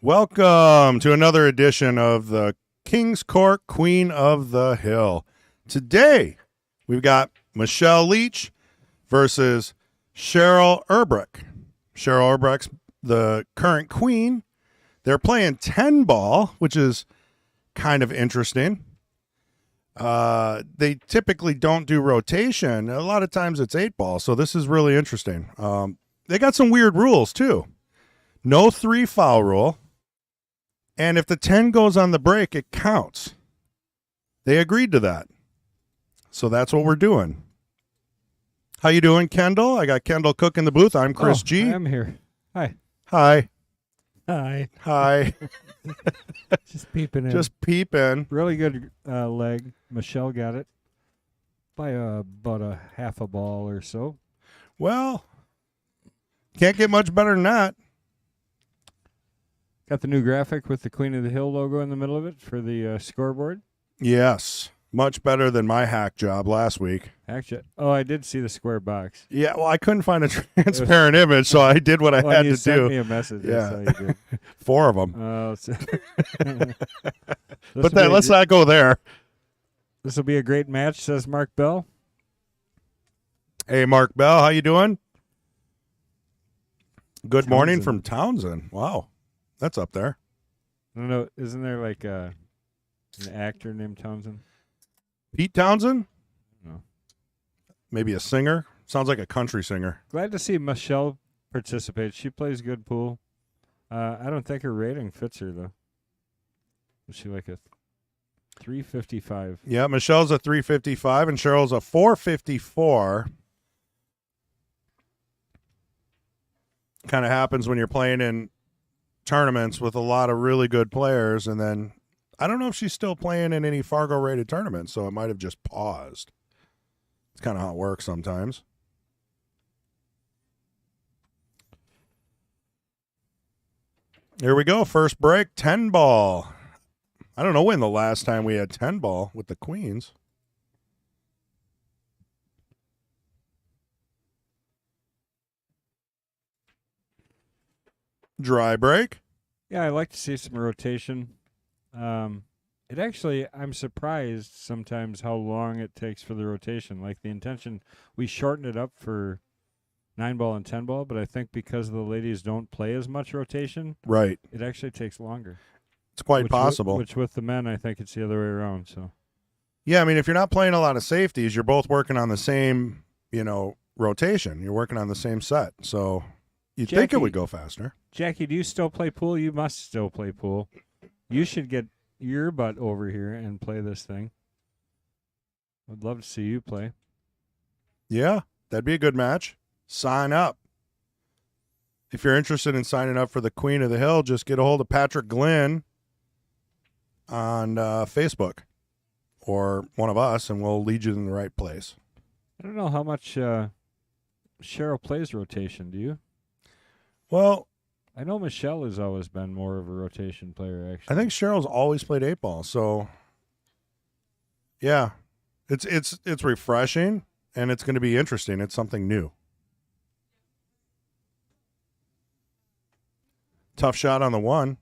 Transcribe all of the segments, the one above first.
Welcome to another edition of the King's Court Queen of the Hill. Today, we've got Michelle Leach versus Cheryl Erbrecht. Cheryl Erbrecht's the current queen. They're playing 10 ball, which is kind of interesting. They typically don't do rotation. A lot of times it's 8 ball, so this is really interesting. They got some weird rules, too. No 3 foul rule. And if the 10 goes on the break, it counts. They agreed to that. So that's what we're doing. How you doing, Kendall? I got Kendall Cook in the booth. I'm Chris G. I'm here. Hi. Hi. Hi. Hi. Just peeping in. Just peeping. Really good leg. Michelle got it by about a half a ball or so. Well, can't get much better than that. Got the new graphic with the Queen of the Hill logo in the middle of it for the scoreboard. Yes. Much better than my hack job last week. Actually, I did see the square box. Yeah, well, I couldn't find a transparent image, so I did what I had you to sent do. me a message. Yeah. That's how you did. 4 of them. But Let's not go there. This will be a great match, says Mark Bell. Hey, Mark Bell, how you doing? Good morning Townsend. from Townsend. Wow, that's up there. I don't know. Isn't there like an actor named Townsend? Pete Townsend? No. Maybe a singer? Sounds like a country singer. Glad to see Michelle participate. She plays good pool. I don't think her rating fits her, though. Is she like a 355? Yeah, Michelle's a 355 and Cheryl's a 454. Kind of happens when you're playing in tournaments with a lot of really good players, and then I don't know if she's still playing in any Fargo rated tournaments, so it might have just paused. It's kind of how it works sometimes. Here we go. First break, 10 ball. I don't know when the last time we had 10 ball with the Queens. Dry break. Yeah, I like to see some rotation. It actually, I'm surprised sometimes how long it takes for the rotation. Like the intention, we shortened it up for 9 ball and 10 ball, but I think because the ladies don't play as much rotation, Right. it actually takes longer. It's quite possible. Which with the men, I think it's the other way around. So Yeah, I mean, if you're not playing a lot of safeties, you're both working on the same, rotation. You're working on the same set. So you'd think it would go faster. Jackie, do you still play pool? You must still play pool. You should get your butt over here and play this thing. I'd love to see you play. Yeah, that'd be a good match. Sign up. If you're interested in signing up for the Queen of the Hill, just get a hold of Patrick Glenn on Facebook or one of us, and we'll lead you in the right place. I don't know how much Cheryl plays rotation. Do you? Well, I know Michelle has always been more of a rotation player, actually. I think Cheryl's always played 8 ball, so yeah, it's refreshing and it's going to be interesting. It's something new. Tough shot on the 1.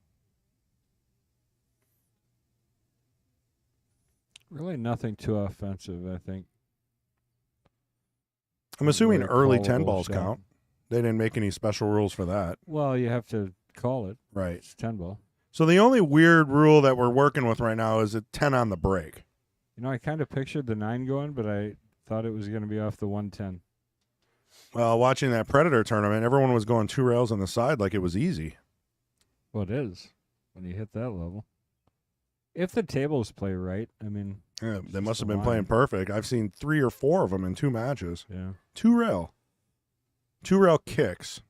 Really nothing too offensive, I think. I'm assuming Very early 10 callable balls shot. count. They didn't make any special rules for that. Well, you have to call it. Right. It's 10 ball. So the only weird rule that we're working with right now is a 10 on the break. I kind of pictured the 9 going, but I thought it was going to be off the 110. Well, watching that Predator tournament, everyone was going 2 rails on the side like it was easy. Well, it is when you hit that level. If the tables play right, I mean. Yeah, they just must have a been playing line. perfect. I've seen 3 or 4 of them in 2 matches. Yeah. 2 rail kicks,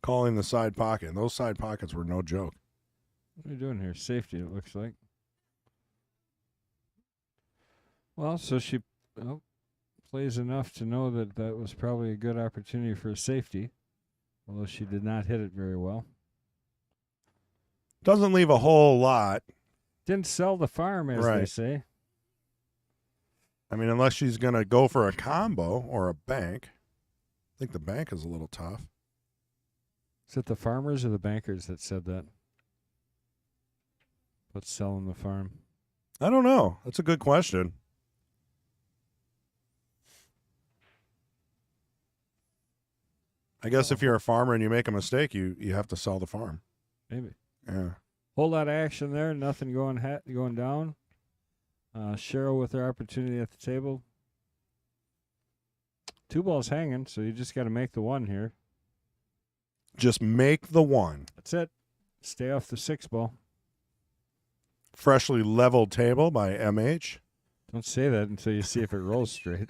calling the side pocket. And those side pockets were no joke. What are you doing here? Safety, it looks like. Well, so she plays enough to know that that was probably a good opportunity for a safety, although she did not hit it very well. Doesn't leave a whole lot. Didn't sell the farm, as they Right. say. I mean, unless she's going to go for a combo or a bank. I think the bank is a little tough. Is it the farmers or the bankers that said that? about selling the farm? I don't know. That's a good question. I guess if you're a farmer and you make a mistake, you have to sell the farm. Maybe. Yeah. Whole lot of action there. Nothing going down. Cheryl with her opportunity at the table. 2 balls hanging, so you just got to make the one here. Just make the one. That's it. Stay off the 6 ball. Freshly leveled table by MH. Don't say that until you see if it rolls straight.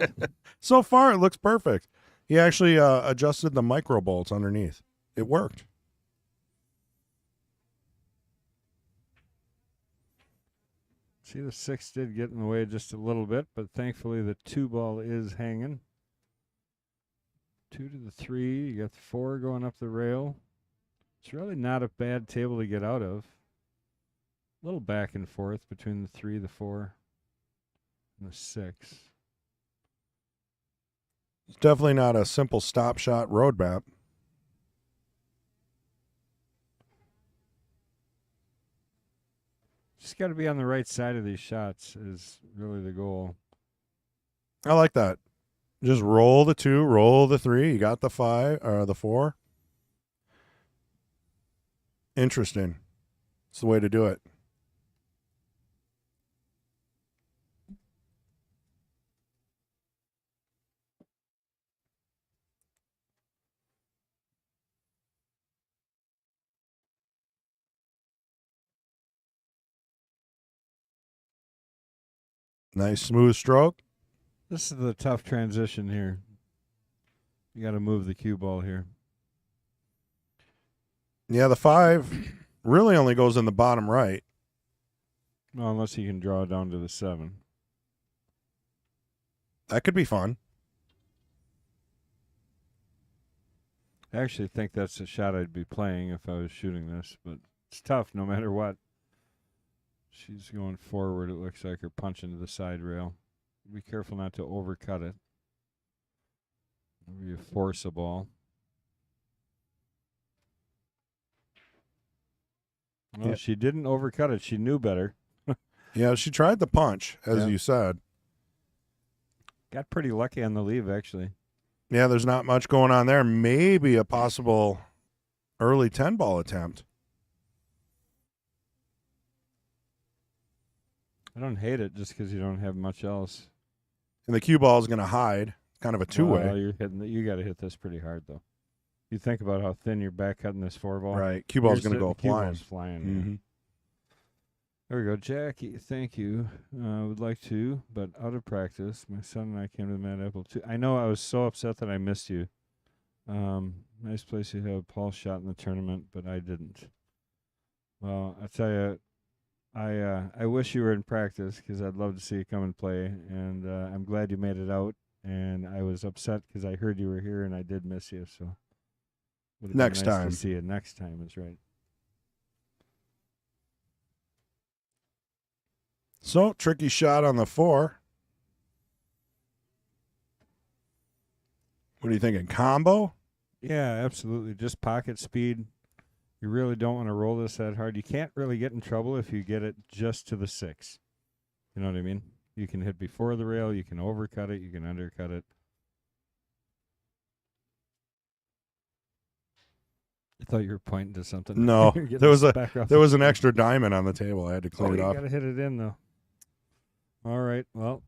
So far, it looks perfect. He actually adjusted the micro bolts underneath. It worked. See, the 6 did get in the way just a little bit, but thankfully the 2 ball is hanging. 2 to the 3. You got the 4 going up the rail. It's really not a bad table to get out of. A little back and forth between the 3, the 4, and the 6. It's definitely not a simple stop shot road map. Just got to be on the right side of these shots is really the goal. I like that. Just roll the 2, roll the 3. You got the 5 or the 4. Interesting. It's the way to do it. Nice smooth stroke. This is the tough transition here. You got to move the cue ball here. Yeah, the 5 really only goes in the bottom right. Well, unless you can draw it down to the 7. That could be fun. I actually think that's the shot I'd be playing if I was shooting this, but it's tough no matter what. She's going forward. It looks like her punching to the side rail. Be careful not to overcut it. Or you force a ball. Well, Yeah. She didn't overcut it. She knew better. Yeah, she tried the punch, as you said. Got pretty lucky on the leave, actually. Yeah, there's not much going on there. Maybe a possible early 10-ball attempt. I don't hate it just because you don't have much else. And the cue ball is going to hide. Kind of a two-way. Well, you're hitting. You got to hit this pretty hard, though. You think about how thin you're back cutting this 4 ball. Right. Cue ball's going to go Cue flying. ball's flying. Mm-hmm. There we go. Jackie, thank you. Would like to, but out of practice. My son and I came to the Mad Apple too. I know I was so upset that I missed you. Nice place you have Paul shot in the tournament, but I didn't. Well, I tell you, I wish you were in practice because I'd love to see you come and play, and I'm glad you made it out. And I was upset because I heard you were here and I did miss you. So would've been Next nice time. to see you next time is right. So, tricky shot on the 4. What are you thinking? Combo? Yeah, absolutely. Just pocket speed. You really don't want to roll this that hard. You can't really get in trouble if you get it just to the 6. You know what I mean? You can hit before the rail. You can overcut it. You can undercut it. I thought you were pointing to something. No, You're getting there was this a back off there the was an screen. extra diamond on the table. I had to clean it You up. got to hit it in, though. All right. Well,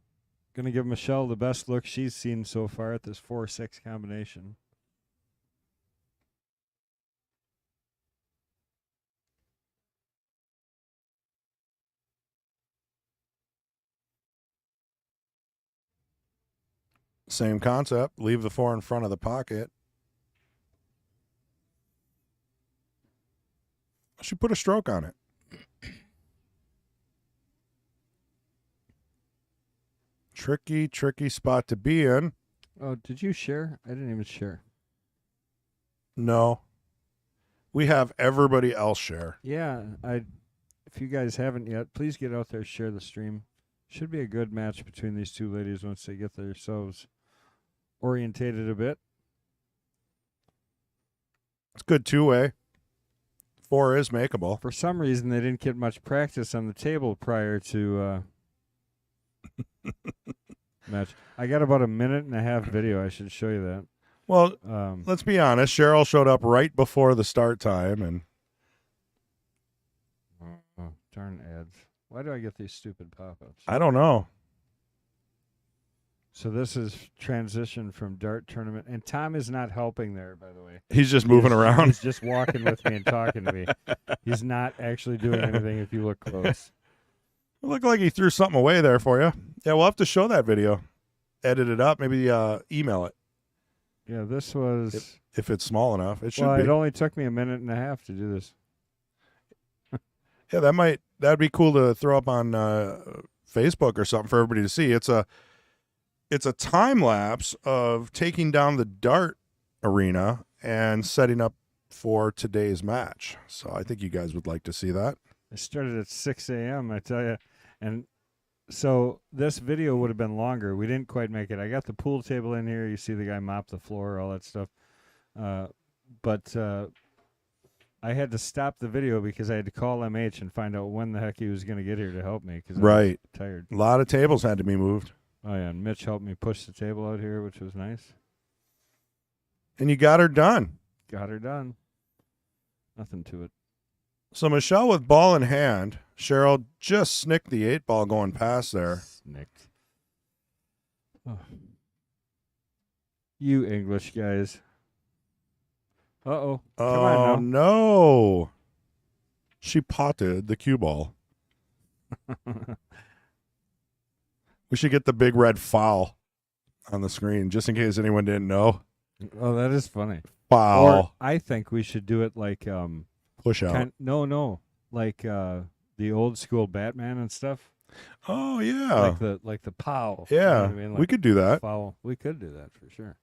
going to give Michelle the best look she's seen so far at this 4-6 combination. Same concept. Leave the 4 in front of the pocket. She put a stroke on it. Tricky spot to be in. Oh, did you share? I didn't even share. No. We have everybody else share. Yeah, if you guys haven't yet, please get out there, share the stream. Should be a good match between these two ladies once they get themselves orientated a bit. It's good two-way. 4 is makeable. For some reason, they didn't get much practice on the table prior to match. I got about a 1.5-minute video. I should show you that. Well, let's be honest. Cheryl showed up right before the start time, and oh, darn ads. Why do I get these stupid pop-ups? I don't know. So this is transition from dart tournament, and Tom is not helping there, by the way. He's just moving around. He's just walking with me and talking to me. He's not actually doing anything if you look close. It looked like he threw something away there for you. Yeah, we'll have to show that video. Edit it up. Maybe email it. Yeah, this was... If it's small enough. It should well, be. it only took me a 1.5 minutes to do this. Yeah, that'd be cool to throw up on Facebook or something for everybody to see. It's a time lapse of taking down the dart arena and setting up for today's match. So I think you guys would like to see that. I started at 6 a.m., I tell you. And so this video would have been longer. We didn't quite make it. I got the pool table in here. You see the guy mop the floor, all that stuff. But I had to stop the video because I had to call MH and find out when the heck he was going to get here to help me because I was tired. A lot of tables had to be moved. Oh, yeah, and Mitch helped me push the table out here, which was nice. And you got her done. Got her done. Nothing to it. So Michelle with ball in hand. Cheryl just snicked the 8-ball going past there. Snicked. Oh. You English guys. Uh-oh. Come on Oh, now. no. She potted the cue ball. We should get the big red foul on the screen just in case anyone didn't know. Oh, that is funny. Foul. Or I think we should do it like Push out. no. Like the old school Batman and stuff. Oh, yeah. Like the pow. Yeah. You know what I mean? We Like could do that. foul. We could do that for sure.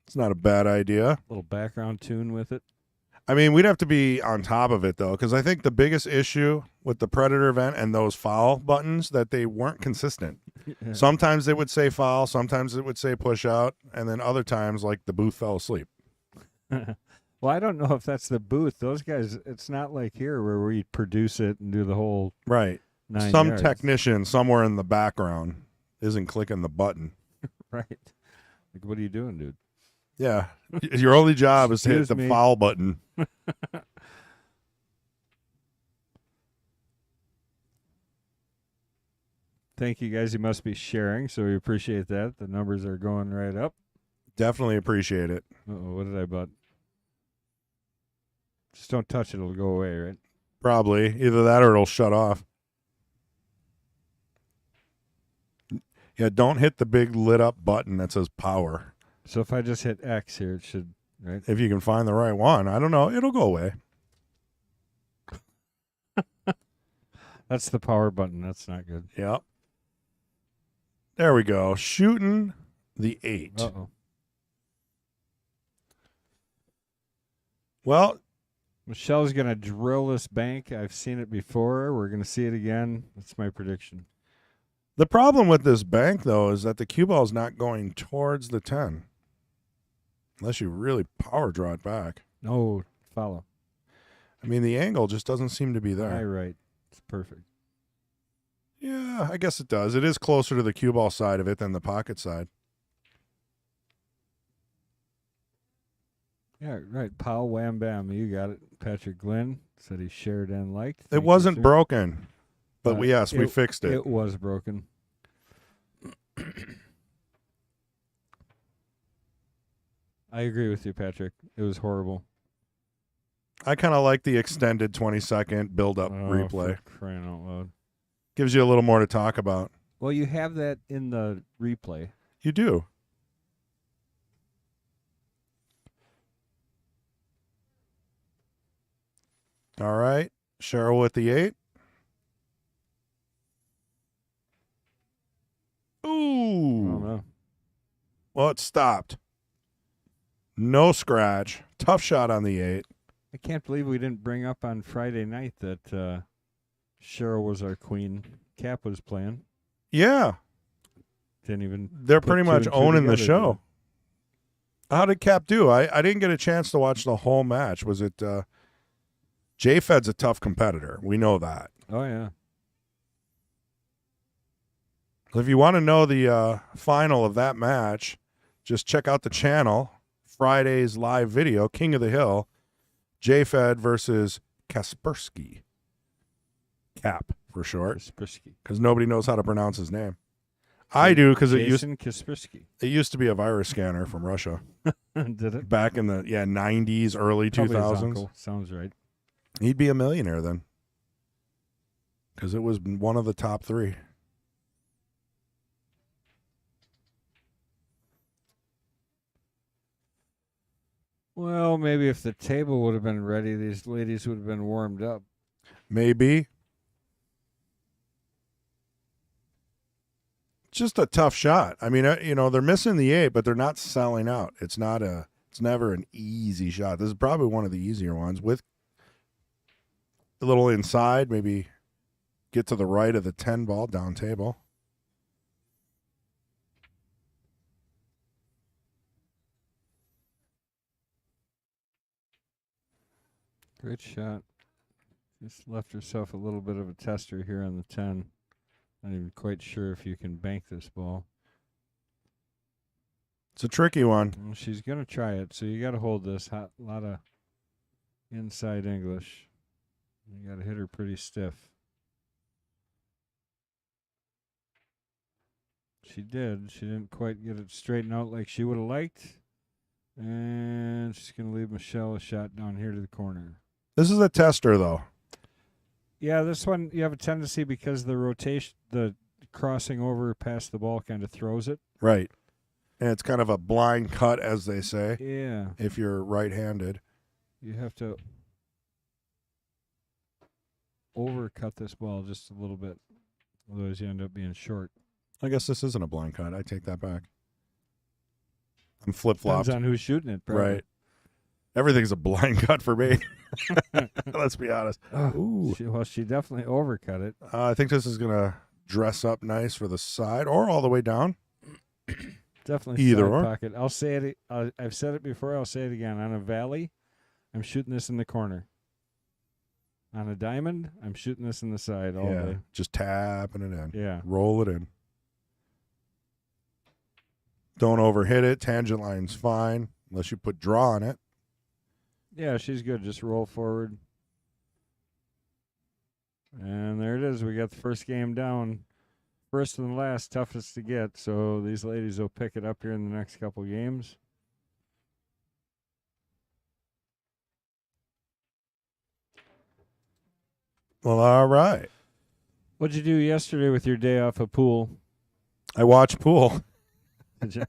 It's not a bad idea. Little background tune with it. I mean, we'd have to be on top of it, though, because I think the biggest issue with the Predator event and those foul buttons that they weren't consistent. Sometimes they would say foul, sometimes it would say push out, and then other times, like, the booth fell asleep. Well, I don't know if that's the booth. Those guys, it's not like here where we produce it and do the whole Right. 9 Some yards. technician somewhere in the background isn't clicking the button. Right. Like, what are you doing, dude? Yeah. Your only job is to hit Excuse the me. foul button. Thank you, guys. You must be sharing, so we appreciate that. The numbers are going right up. Definitely appreciate it. Uh-oh, what did I butt? Just don't touch it. It'll go away, right? Probably. Either that or it'll shut off. Yeah, don't hit the big lit up button that says power. So if I just hit X here, it should, right? If you can find the right one. I don't know. It'll go away. That's the power button. That's not good. Yep. There we go. Shooting the 8. Uh-oh. Well, Michelle's going to drill this bank. I've seen it before. We're going to see it again. That's my prediction. the problem with this bank, though, is that the cue ball is not going towards the 10. Unless you really power draw it back. No, follow. I mean, the angle just doesn't seem to be High there. right. It's perfect. Yeah, I guess it does. It is closer to the cue ball side of it than the pocket side. Yeah, right. Pow, wham, bam. You got it. Patrick Glenn said he shared and liked. It Thank you, wasn't sir. broken, but yes, we fixed it. It was broken. I agree with you, Patrick. It was horrible. I kind of like the extended 20-second build-up Oh, replay. for crying out loud. Gives you a little more to talk about. Well, you have that in the replay. You do. All right. Cheryl with the 8. I Ooh. don't know. Well, it stopped. No scratch. Tough shot on the 8. I can't believe we didn't bring up on Friday night that Cheryl was our queen. Cap was playing. Yeah. Didn't even. They're put pretty two much and two owning the together, show. How did Cap do? I didn't get a chance to watch the whole match. Was it J-Fed's a tough competitor. We know that. Oh, yeah. If you want to know the final of that match, just check out the channel, Friday's live video, King of the Hill, J-Fed versus Kaspersky. Cap, for short, Kaspersky. because nobody knows how to pronounce his name. I do, because it used to be a virus scanner from Russia. Did it? Back in the 90s, early Probably his 2000s. uncle. Sounds right. He'd be a millionaire then, because it was one of the top 3. Well, maybe if the table would have been ready, these ladies would have been warmed up. Maybe. Just a tough shot. I mean, they're missing the 8, but they're not selling out. It's never an easy shot. This is probably one of the easier ones with a little inside, maybe get to the right of the 10 ball down table. Great shot. Just left herself a little bit of a tester here on the 10. Not even quite sure if you can bank this ball. It's a tricky one. Well, she's going to try it, so you got to hold this. A lot of inside English. You got to hit her pretty stiff. She did. She didn't quite get it straightened out like she would have liked. And she's going to leave Michelle a shot down here to the corner. This is a tester, though. Yeah, this one you have a tendency because the rotation, the crossing over past the ball kind of throws it. Right. And it's kind of a blind cut, as they say. Yeah. If you're right-handed. You have to overcut this ball just a little bit. Otherwise, you end up being short. I guess this isn't a blind cut. I take that back. I'm flip-flopped. Depends on who's shooting it, probably. Right. Everything's a blind cut for me. Let's be honest. Ooh. She definitely overcut it. I think this is going to dress up nice for the side or all the way down. Definitely either side or. pocket. I'll say it. I've said it before. I'll say it again. On a valley, I'm shooting this in the corner. On a diamond, I'm shooting this in the side all day. Just tapping it in. Yeah. Roll it in. Don't overhit it. Tangent line's fine unless you put draw on it. Yeah, she's good. Just roll forward. And there it is. We got the first game down. First and last, toughest to get. So these ladies will pick it up here in the next couple games. Well, all right. What'd you do yesterday with your day off of pool? I watched pool. Did you?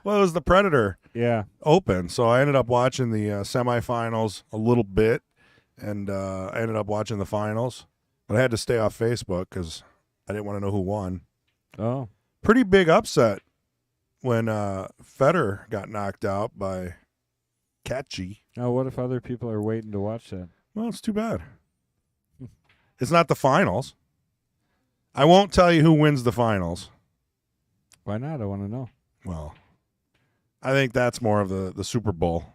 Well, it was the Predator Yeah. Open, so I ended up watching the semifinals a little bit, and I ended up watching the finals. But I had to stay off Facebook because I didn't want to know who won. Oh. Pretty big upset when Federer got knocked out by Katchi. Now, what if other people are waiting to watch that? Well, it's too bad. It's not the finals. I won't tell you who wins the finals. Why not? I want to know. Well, I think that's more of the Super Bowl.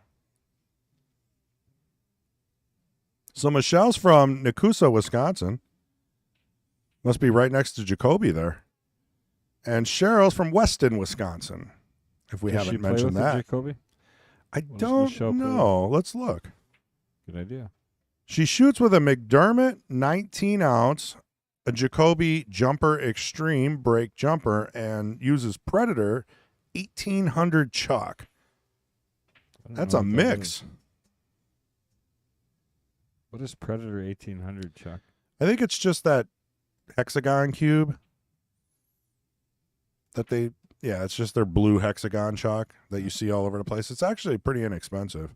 So Michelle's from Nakusa, Wisconsin. Must be right next to Jacoby there. And Cheryl's from Weston, Wisconsin, if we Does haven't she play mentioned with that. Jacoby? I Does don't Michelle play know. Let's look. Good idea. She shoots with a McDermott 19-ounce, a Jacoby Jumper Extreme break jumper, and uses Predator 1800 chalk. I don't That's know a what that mix. is. What is Predator 1800, Chuck? I think it's just that hexagon cube that it's just their blue hexagon chalk that you see all over the place. It's actually pretty inexpensive.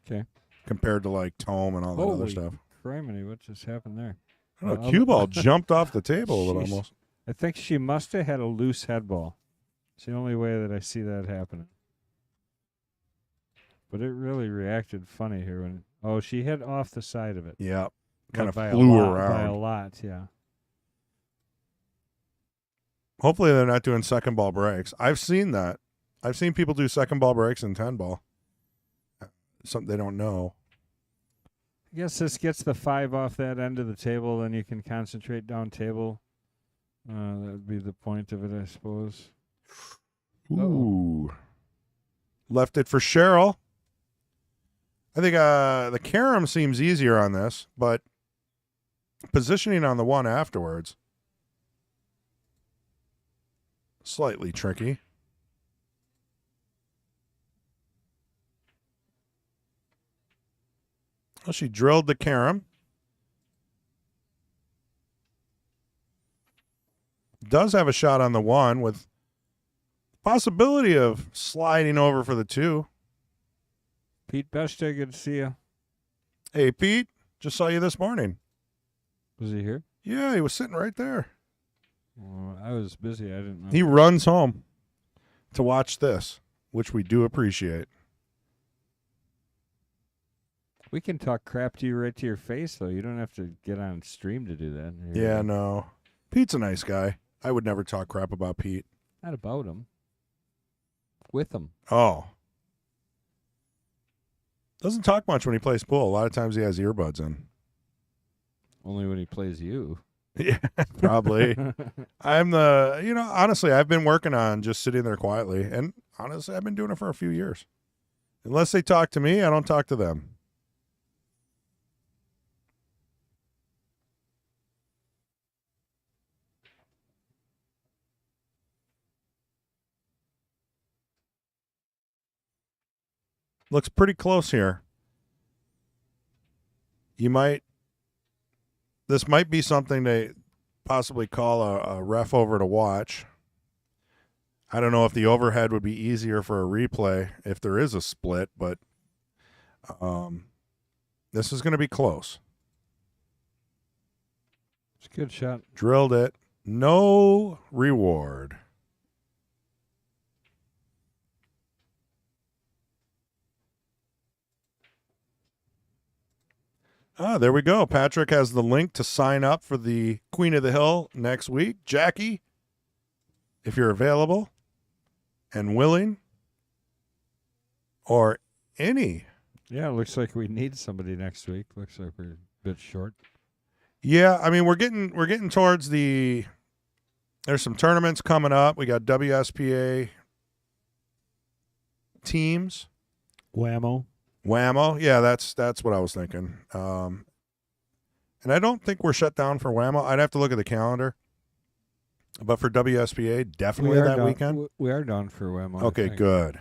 Okay. Compared to like Tome and all that other stuff. Criminy, what just happened there? I don't know, cue ball jumped off the table a little Jeez. almost. I think she must have had a loose head ball. It's the only way that I see that happening. But it really reacted funny here when she hit off the side of it. Yeah. Kind of by flew a lot, around. By a lot, yeah. Hopefully they're not doing second ball breaks. I've seen that. I've seen people do second ball breaks in 10 ball. something they don't know. I guess this gets the 5 off that end of the table, then you can concentrate down table. That would be the point of it, I suppose. Ooh. Left it for Cheryl. I think the carom seems easier on this, but positioning on the 1 afterwards, slightly tricky. Well, she drilled the carom. Does have a shot on the 1 with possibility of sliding over for the 2. Pete Besta, good to see you. Hey, Pete, just saw you this morning. Was he here? Yeah, he was sitting right there. I was busy. I didn't know. He runs home to watch this, which we do appreciate. We can talk crap to you right to your face, though. You don't have to get on stream to do that. Yeah, no. Pete's a nice guy. I would never talk crap about Pete. Not about him. With him. Oh. Doesn't talk much when he plays pool. A lot of times he has earbuds in. Only when he plays you. Yeah, probably. Honestly, I've been working on just sitting there quietly. And honestly, I've been doing it for a few years. Unless they talk to me, I don't talk to them. Looks pretty close here. This might be something they possibly call a ref over to watch. I don't know if the overhead would be easier for a replay if there is a split, but this is going to be close. It's a good shot. Drilled it. No reward. There we go. Patrick has the link to sign up for the Queen of the Hill next week. Jackie, if you're available and willing, or any. Yeah, it looks like we need somebody next week. Looks like we're a bit short. Yeah, I mean we're getting towards the. There's some tournaments coming up. We got WSPA teams. Whammo. Yeah, that's what I was thinking. And I don't think we're shut down for Whammo. I'd have to look at the calendar. But for WSPA, definitely that weekend. We are done for Whammo. Okay, good.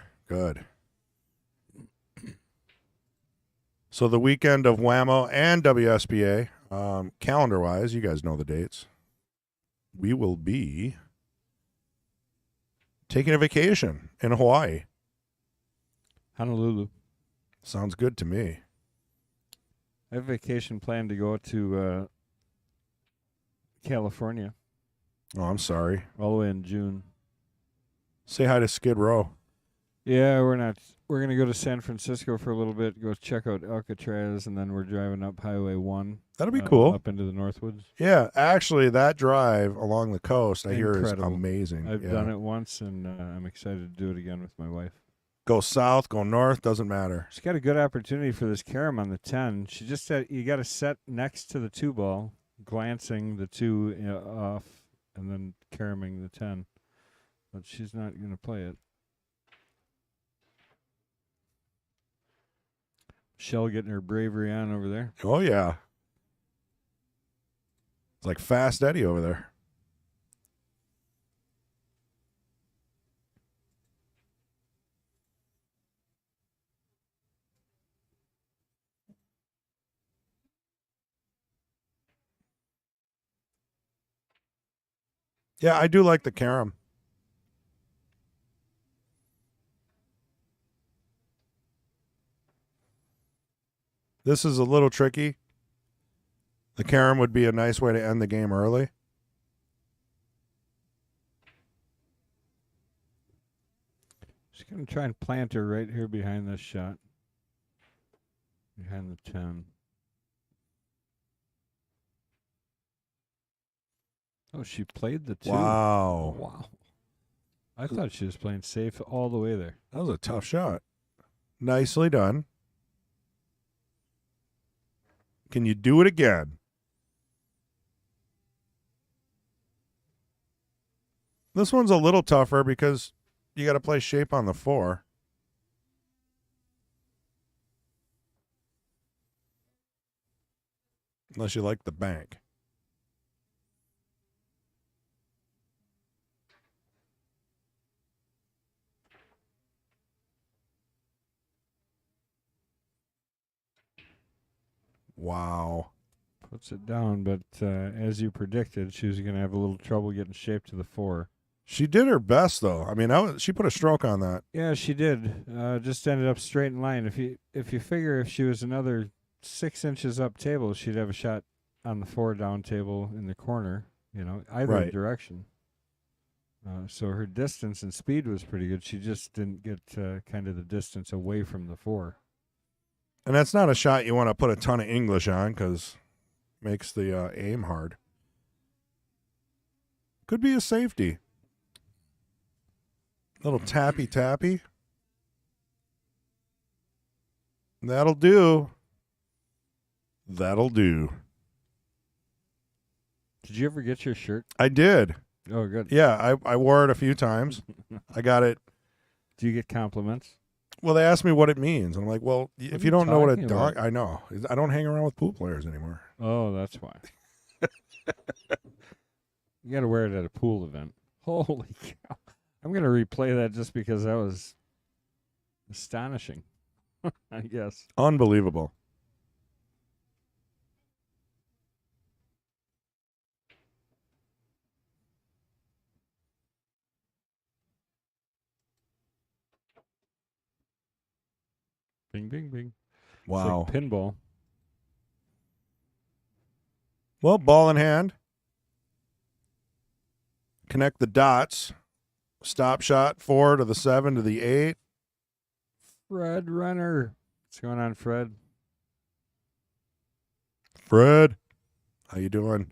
So the weekend of Whammo and WSPA, calendar-wise, you guys know the dates. We will be taking a vacation in Hawaii. Honolulu. Sounds good to me. I have a vacation planned to go to California. Oh, I'm sorry. All the way in June. Say hi to Skid Row. Yeah, we're not. We're going to go to San Francisco for a little bit, go check out Alcatraz, and then we're driving up Highway 1. That'll be cool. Up into the Northwoods. Yeah, actually, that drive along the coast, I hear, is Incredible. amazing. I've done it once, and I'm excited to do it again with my wife. Go south, go north, doesn't matter. She's got a good opportunity for this carom on the 10. She just said you got to set next to the 2 ball, glancing the 2 off, and then caroming the 10. But she's not going to play it. Shell getting her bravery on over there. Oh, yeah. It's like Fast Eddie over there. Yeah, I do like the carom. This is a little tricky. The carom would be a nice way to end the game early. Just going to try and plant her right here behind this shot. Behind the 10. Oh, she played the 2. Wow. I thought she was playing safe all the way there. That was a tough shot. Nicely done. Can you do it again? This one's a little tougher because you got to play shape on the 4. Unless you like the bank. Wow. Puts it down, but as you predicted, she was going to have a little trouble getting shape to the 4. She did her best, though. I mean, she put a stroke on that. Yeah, she did. Just ended up straight in line. If you figure if she was another 6 inches up table, she'd have a shot on the 4 down table in the corner, either Right. direction. So her distance and speed was pretty good. She just didn't get kind of the distance away from the 4. And that's not a shot you want to put a ton of English on because it makes the aim hard. Could be a safety. Little tappy. That'll do. That'll do. Did you ever get your shirt? I did. Oh, good. Yeah, I wore it a few times. I got it. Do you get compliments? Well, they asked me what it means. I'm like, well, if are you don't you know what a talking dog... about? I know. I don't hang around with pool players anymore. Oh, that's why. You got to wear it at a pool event. Holy cow. I'm going to replay that just because that was astonishing, I guess. Unbelievable. Bing, bing, bing. Wow. It's like pinball. Well, ball in hand. Connect the dots. Stop shot 4 to the 7 to the 8. Fred Renner. What's going on, Fred? Fred. How you doing?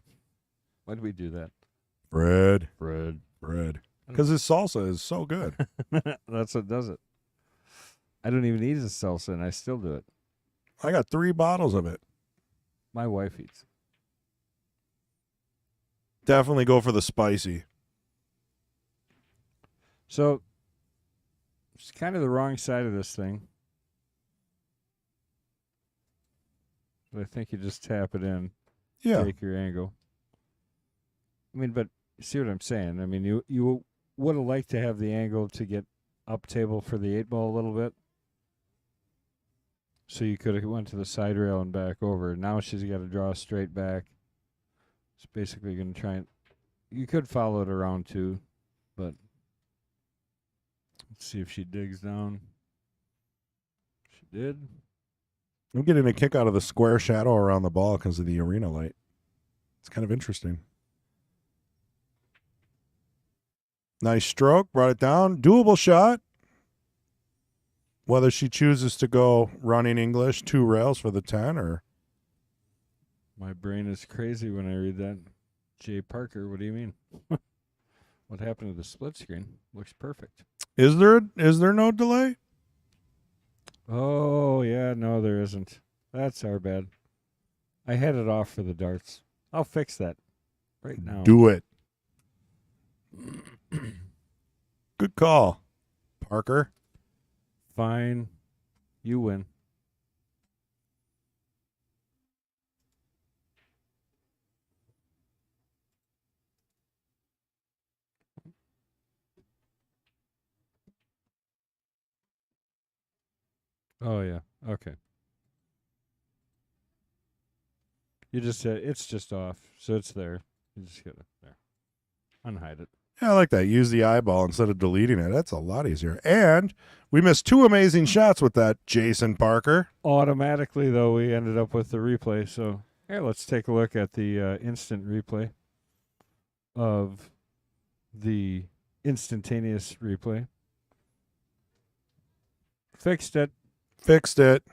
Why did we do that? Fred. Fred. Because his salsa is so good. That's what does it. I don't even eat a salsa, and I still do it. I got 3 bottles of it. My wife eats. Definitely go for the spicy. So, it's kind of the wrong side of this thing. But I think you just tap it in. Yeah. Take your angle. I mean, but you see what I'm saying? I mean, you would have liked to have the angle to get up table for the 8-ball a little bit. So you could have went to the side rail and back over. Now she's got to draw straight back. It's basically going to try and... You could follow it around too, but... Let's see if she digs down. She did. I'm getting a kick out of the square shadow around the ball because of the arena light. It's kind of interesting. Nice stroke. Brought it down. Doable shot. Whether she chooses to go running English 2 rails for the 10 or... My brain is crazy when I read that. Jay Parker, what do you mean? What happened to the split screen? Looks perfect. Is there no delay? Oh, yeah, no, there isn't. That's our bad. I had it off for the darts. I'll fix that right now. Do it. Good call, Parker. Fine. You win. Oh, yeah. Okay. You just said it's just off, so it's there. You just get it there. Unhide it. Yeah, I like that. Use the eyeball instead of deleting it. That's a lot easier. And we missed 2 amazing shots with that, Jason Parker. Automatically, though, we ended up with the replay. So, here, let's take a look at the instant replay of the instantaneous replay. Fixed it. Fixed it.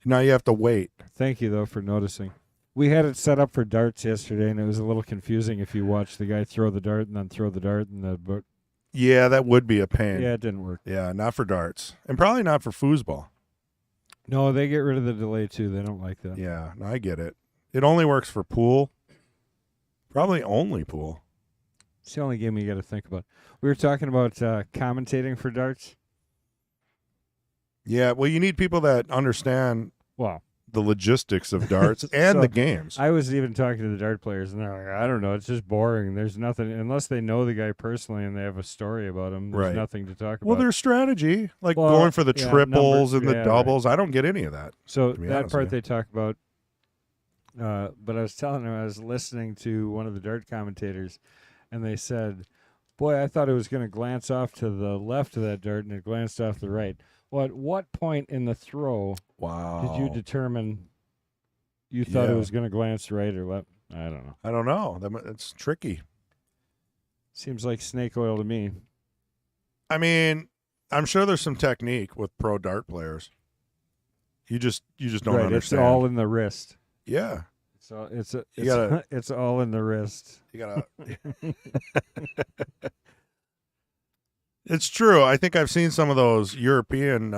Now you have to wait. Thank you, though, for noticing. We had it set up for darts yesterday, and it was a little confusing if you watched the guy throw the dart and then throw the dart. And Yeah, that would be a pain. yeah, it didn't work. Yeah, not for darts. And probably not for foosball. No, they get rid of the delay too. They don't like that. Yeah, no, I get it. It only works for pool. Probably only pool. It's the only game you got to think about. We were talking about commentating for darts. Yeah, well, you need people that understand Well, the logistics of darts and So, the games. I was even talking to the dart players, and they're like, I don't know. It's just boring. There's nothing, unless they know the guy personally and they have a story about him, there's Right. nothing to talk Well, about. there's strategy, like Well, going for the yeah, triples and the yeah, doubles. I don't get any of that. So to be that honest part with you. they talk about. But I was telling them I was listening to one of the dart commentators, and they said, "Boy, I thought it was going to glance off to the left of that dart, and it glanced off the right." Well, at what point in the throw Wow. did you determine you thought Yeah. it was going to glance right or left? I don't know. I don't know. It's tricky. Seems like snake oil to me. I mean, I'm sure there's some technique with pro dart players. You just don't Right, understand. it's all in the wrist. Yeah. So You gotta- it's all in the wrist. You gotta. It's true. I think I've seen some of those European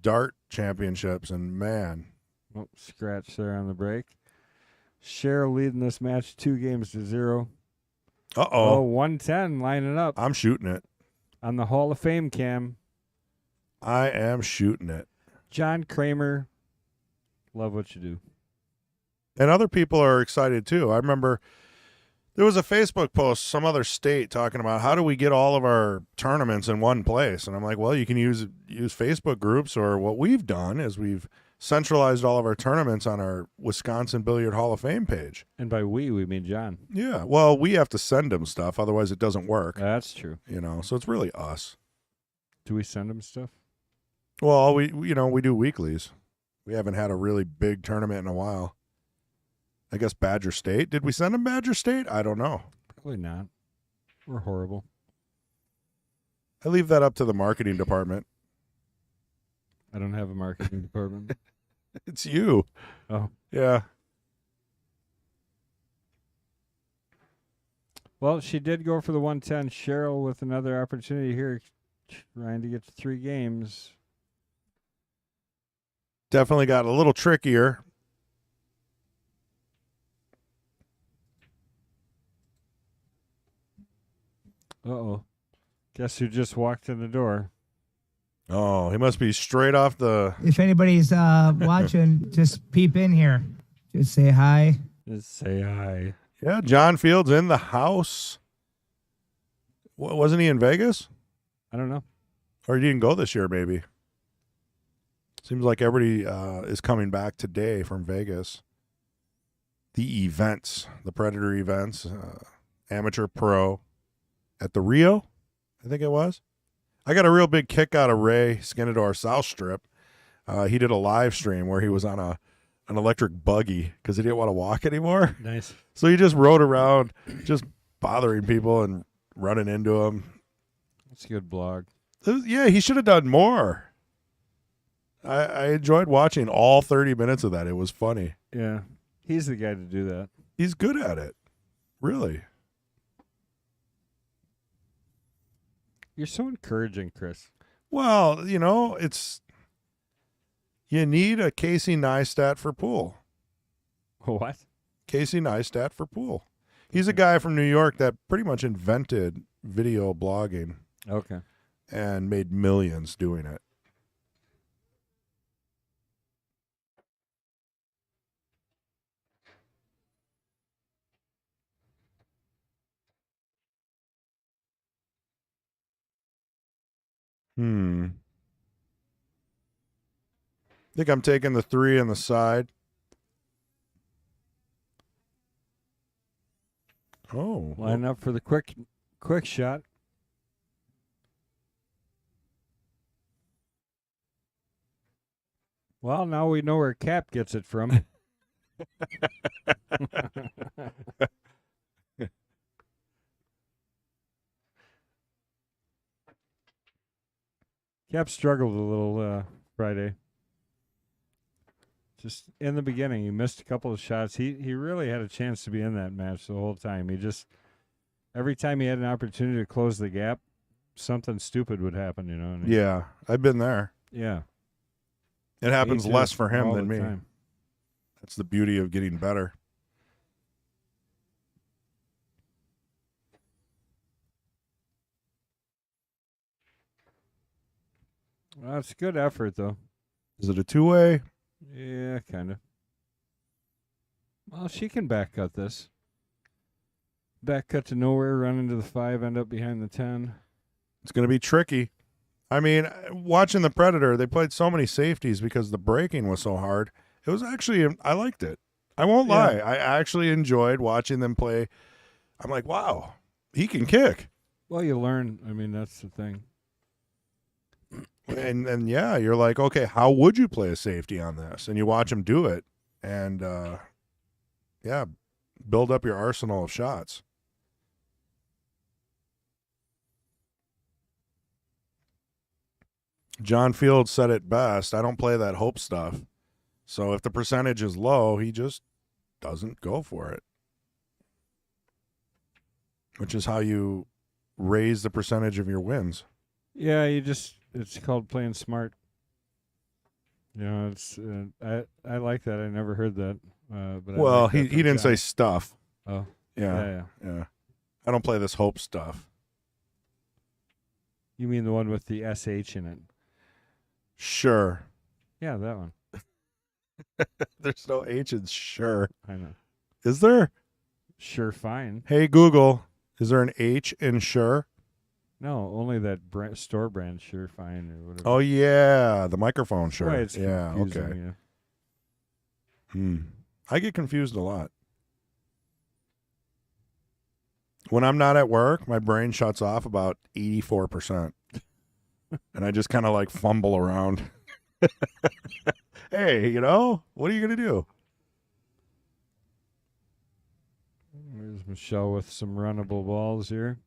dart championships, and man, Oh, scratch there on the break. Cheryl leading this match 2-0. uh-oh, 110 lining up I'm shooting it. on the Hall of Fame cam. I am shooting it. John Kramer, love what you do. And other people are excited too. I remember there was a Facebook post, some other state talking about how do we get all of our tournaments in one place? And I'm like, well, you can use Facebook groups, or what we've done is we've centralized all of our tournaments on our Wisconsin Billiard Hall of Fame page. And by we mean John. Yeah. Well, we have to send them stuff, otherwise it doesn't work. That's true. So it's really us. Do we send him stuff? Well, we do weeklies. We haven't had a really big tournament in a while. I guess Badger State. Did we send them Badger State? I don't know. Probably not. We're horrible. I leave that up to the marketing department. I don't have a marketing department. It's you. Oh. Yeah. Well, she did go for the 110. Cheryl with another opportunity here, trying to get to 3 games. Definitely got a little trickier. Uh-oh. Guess who just walked in the door? Oh, he must be straight off the... If anybody's watching, just peep in here. Just say hi. Just say hi. Yeah, John Fields in the house. Wasn't he in Vegas? I don't know. Or he didn't go this year, maybe. Seems like everybody is coming back today from Vegas. The events, the Predator events, amateur pro at the Rio, I think it was. I got a real big kick out of Ray Skinador South Strip. He did a live stream where he was on an electric buggy because he didn't want to walk anymore. Nice. So he just rode around, just bothering people and running into them. That's a good blog. Yeah, he should have done more. I enjoyed watching all 30 minutes of that. It was funny. Yeah. He's the guy to do that. He's good at it. Really. You're so encouraging, Chris. Well, you need a Casey Neistat for pool. What? Casey Neistat for pool. He's a guy from New York that pretty much invented video blogging Okay. and made millions doing it. Think I'm taking the 3 on the side. Oh. Line up for the quick shot. Well, now we know where Cap gets it from. Cap struggled a little Friday. Just in the beginning, he missed a couple of shots. He really had a chance to be in that match the whole time. He just, every time he had an opportunity to close the gap, something stupid would happen, and Yeah, I've been there. Yeah. It happens Me too, less for him all than the me. time. That's the beauty of getting better. Well, it's good effort, though. Is it a two-way? Yeah, kind of. Well, she can back cut this. Back cut to nowhere, run into the 5, end up behind the 10. It's going to be tricky. I mean, watching the Predator, they played so many safeties because the braking was so hard. It was actually, I liked it. I won't lie. I actually enjoyed watching them play. I'm like, wow, he can kick. Well, you learn. I mean, that's the thing. And yeah, you're like, okay, how would you play a safety on this? And you watch him do it, and yeah, build up your arsenal of shots. John Field said it best. I don't play that hope stuff. So if the percentage is low, he just doesn't go for it. Which is how you raise the percentage of your wins. Yeah, it's called playing smart. You know, it's I like that. I never heard that. But Well, I like that he from didn't say John. stuff. Oh, Yeah. I don't play this hope stuff. You mean the one with the SH in it? Sure. Yeah, that one. There's no H in sure. I know. Is there? Sure, fine. Hey, Google, is there an H in sure? No, only that store brand Sure Fine or whatever. Oh, yeah. The microphone, sure. Why it's Yeah, confusing, okay. yeah. I get confused a lot. When I'm not at work, my brain shuts off about 84%. And I just kind of like fumble around. Hey, what are you going to do? There's Michelle with some runnable balls here.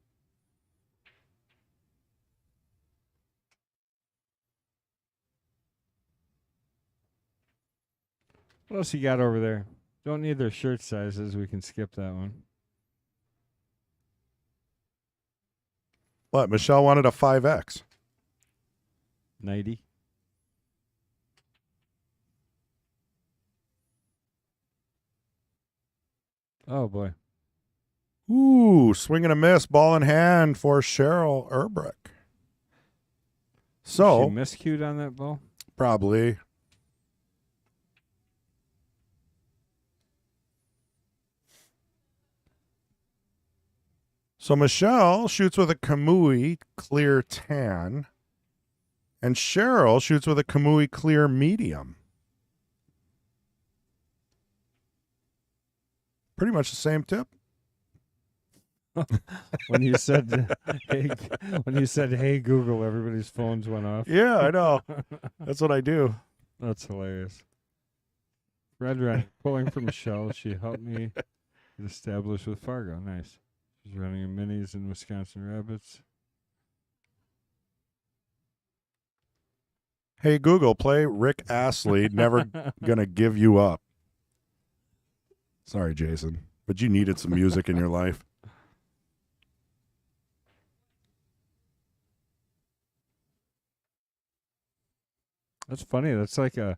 What else you got over there? Don't need their shirt sizes. We can skip that one. What? Michelle wanted a 5X. 90. Oh, boy. Ooh, swing and a miss, ball in hand for Cheryl Erbrecht. So, She miscued on that ball? probably. So Michelle shoots with a Kamui clear tan, and Cheryl shoots with a Kamui clear medium. Pretty much the same tip. When you said, hey Google, everybody's phones went off. Yeah, I know. That's what I do. That's hilarious. Red pulling for Michelle. She helped me get established with Fargo. Nice. She's running in minis in Wisconsin Rapids. Hey, Google, play Rick Astley, Never Gonna Give You Up. Sorry, Jason, but you needed some music in your life. That's funny. It's like a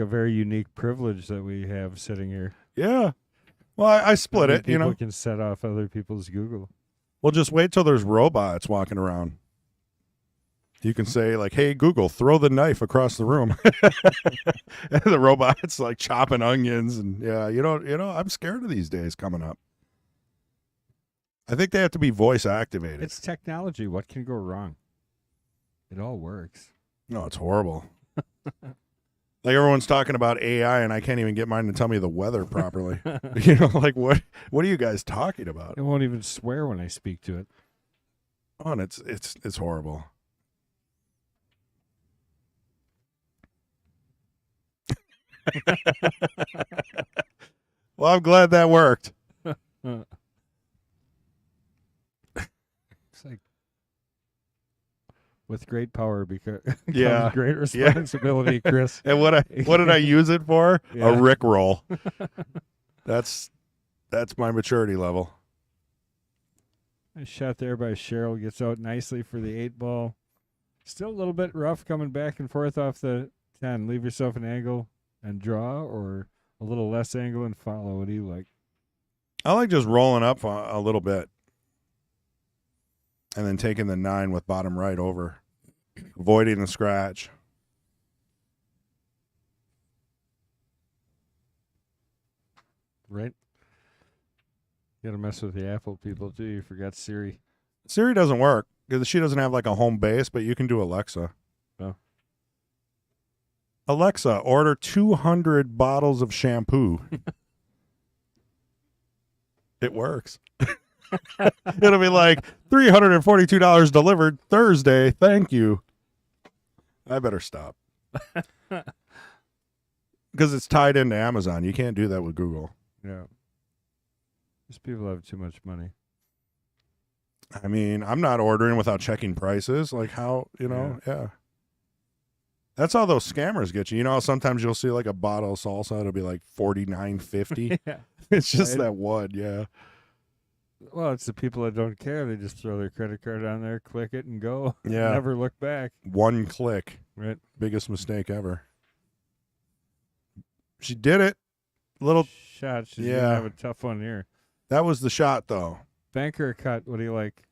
very unique privilege that we have sitting here. Yeah. Well, I split it, People can set off other people's Google. Well, just wait till there's robots walking around. You can say, like, hey, Google, throw the knife across the room. And the robot's like chopping onions. And yeah, I'm scared of these days coming up. I think they have to be voice activated. It's technology. What can go wrong? It all works. No, it's horrible. Like everyone's talking about AI, and I can't even get mine to tell me the weather properly. Like what are you guys talking about? I won't even swear when I speak to it. Oh, and it's horrible. Well, I'm glad that worked. It's like with great power because Yeah. comes great responsibility, Chris. And what did I use it for? Yeah. A Rick roll. That's my maturity level. Nice shot there by Cheryl. Gets out nicely for the 8 ball. Still a little bit rough coming back and forth off the 10, leave yourself an angle and draw, or a little less angle and follow. What do you like? I like just rolling up a little bit and then taking the 9 with bottom right over, avoiding the scratch. Right? You got to mess with the Apple people, too. You forgot Siri. Siri doesn't work because she doesn't have like a home base, but you can do Alexa. Oh. Alexa, order 200 bottles of shampoo. It works. It'll be like $342 delivered Thursday. Thank you. I better stop. Because it's tied into Amazon. You can't do that with Google. Yeah. These people have too much money. I mean, I'm not ordering without checking prices. Like how, yeah. That's how those scammers get you. You know how sometimes you'll see like a bottle of salsa, it'll be like $49.50. Yeah. It's just Right. that one, yeah. Well, it's the people that don't care. They just throw their credit card on there, click it, and go. Yeah. Never look back. One click. Right. Biggest mistake ever. She did it. Little. Shot. She's Yeah. going to have a tough one here. That was the shot, though. Banker or cut? What do you like?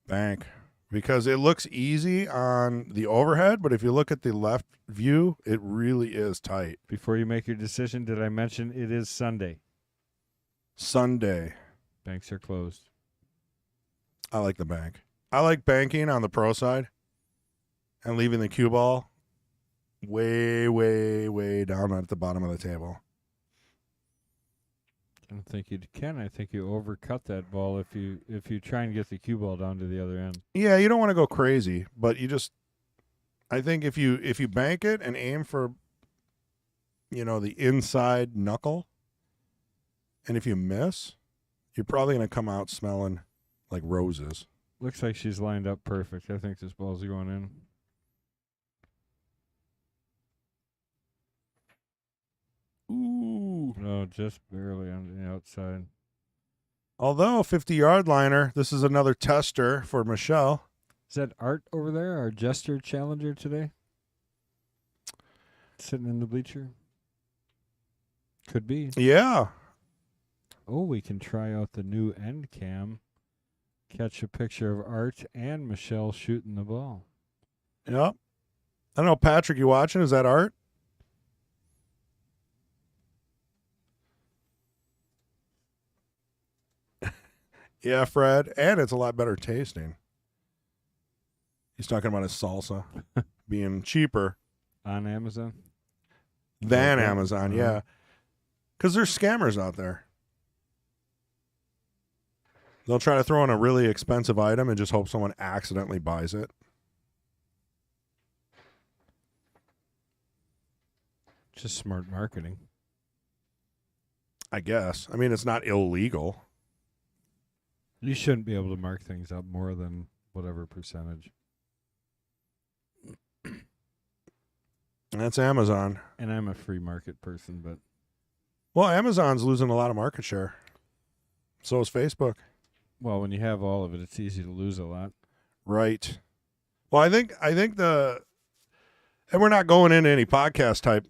Bank. Because it looks easy on the overhead, but if you look at the left view, it really is tight. Before you make your decision, did I mention it is Sunday? Sunday. Banks are closed. I like the bank. I like banking on the pro side and leaving the cue ball way, way, way down at the bottom of the table. I don't think you can. I think you overcut that ball if you try and get the cue ball down to the other end. Yeah, you don't want to go crazy, but I think if you bank it and aim for, the inside knuckle, and if you miss, you're probably going to come out smelling like roses. Looks like she's lined up perfect. I think this ball's going in. Ooh. No, just barely on the outside. Although 50-yard liner, this is another tester for Michelle. Is that Art over there, our Jester challenger today? Sitting in the bleacher? Could be. Yeah. Oh, we can try out the new end cam. Catch a picture of Art and Michelle shooting the ball. Yep. I don't know, Patrick, you watching? Is that Art? Yeah, Fred. And it's a lot better tasting. He's talking about his salsa being cheaper On Amazon? than Okay. Amazon, yeah. Because there's scammers out there. They'll try to throw in a really expensive item and just hope someone accidentally buys it. Just smart marketing. I guess. I mean, it's not illegal. You shouldn't be able to mark things up more than whatever percentage. That's Amazon. And I'm a free market person, but Well, Amazon's losing a lot of market share. So is Facebook. well, when you have all of it, it's easy to lose a lot. Right. Well, I think and we're not going into any podcast type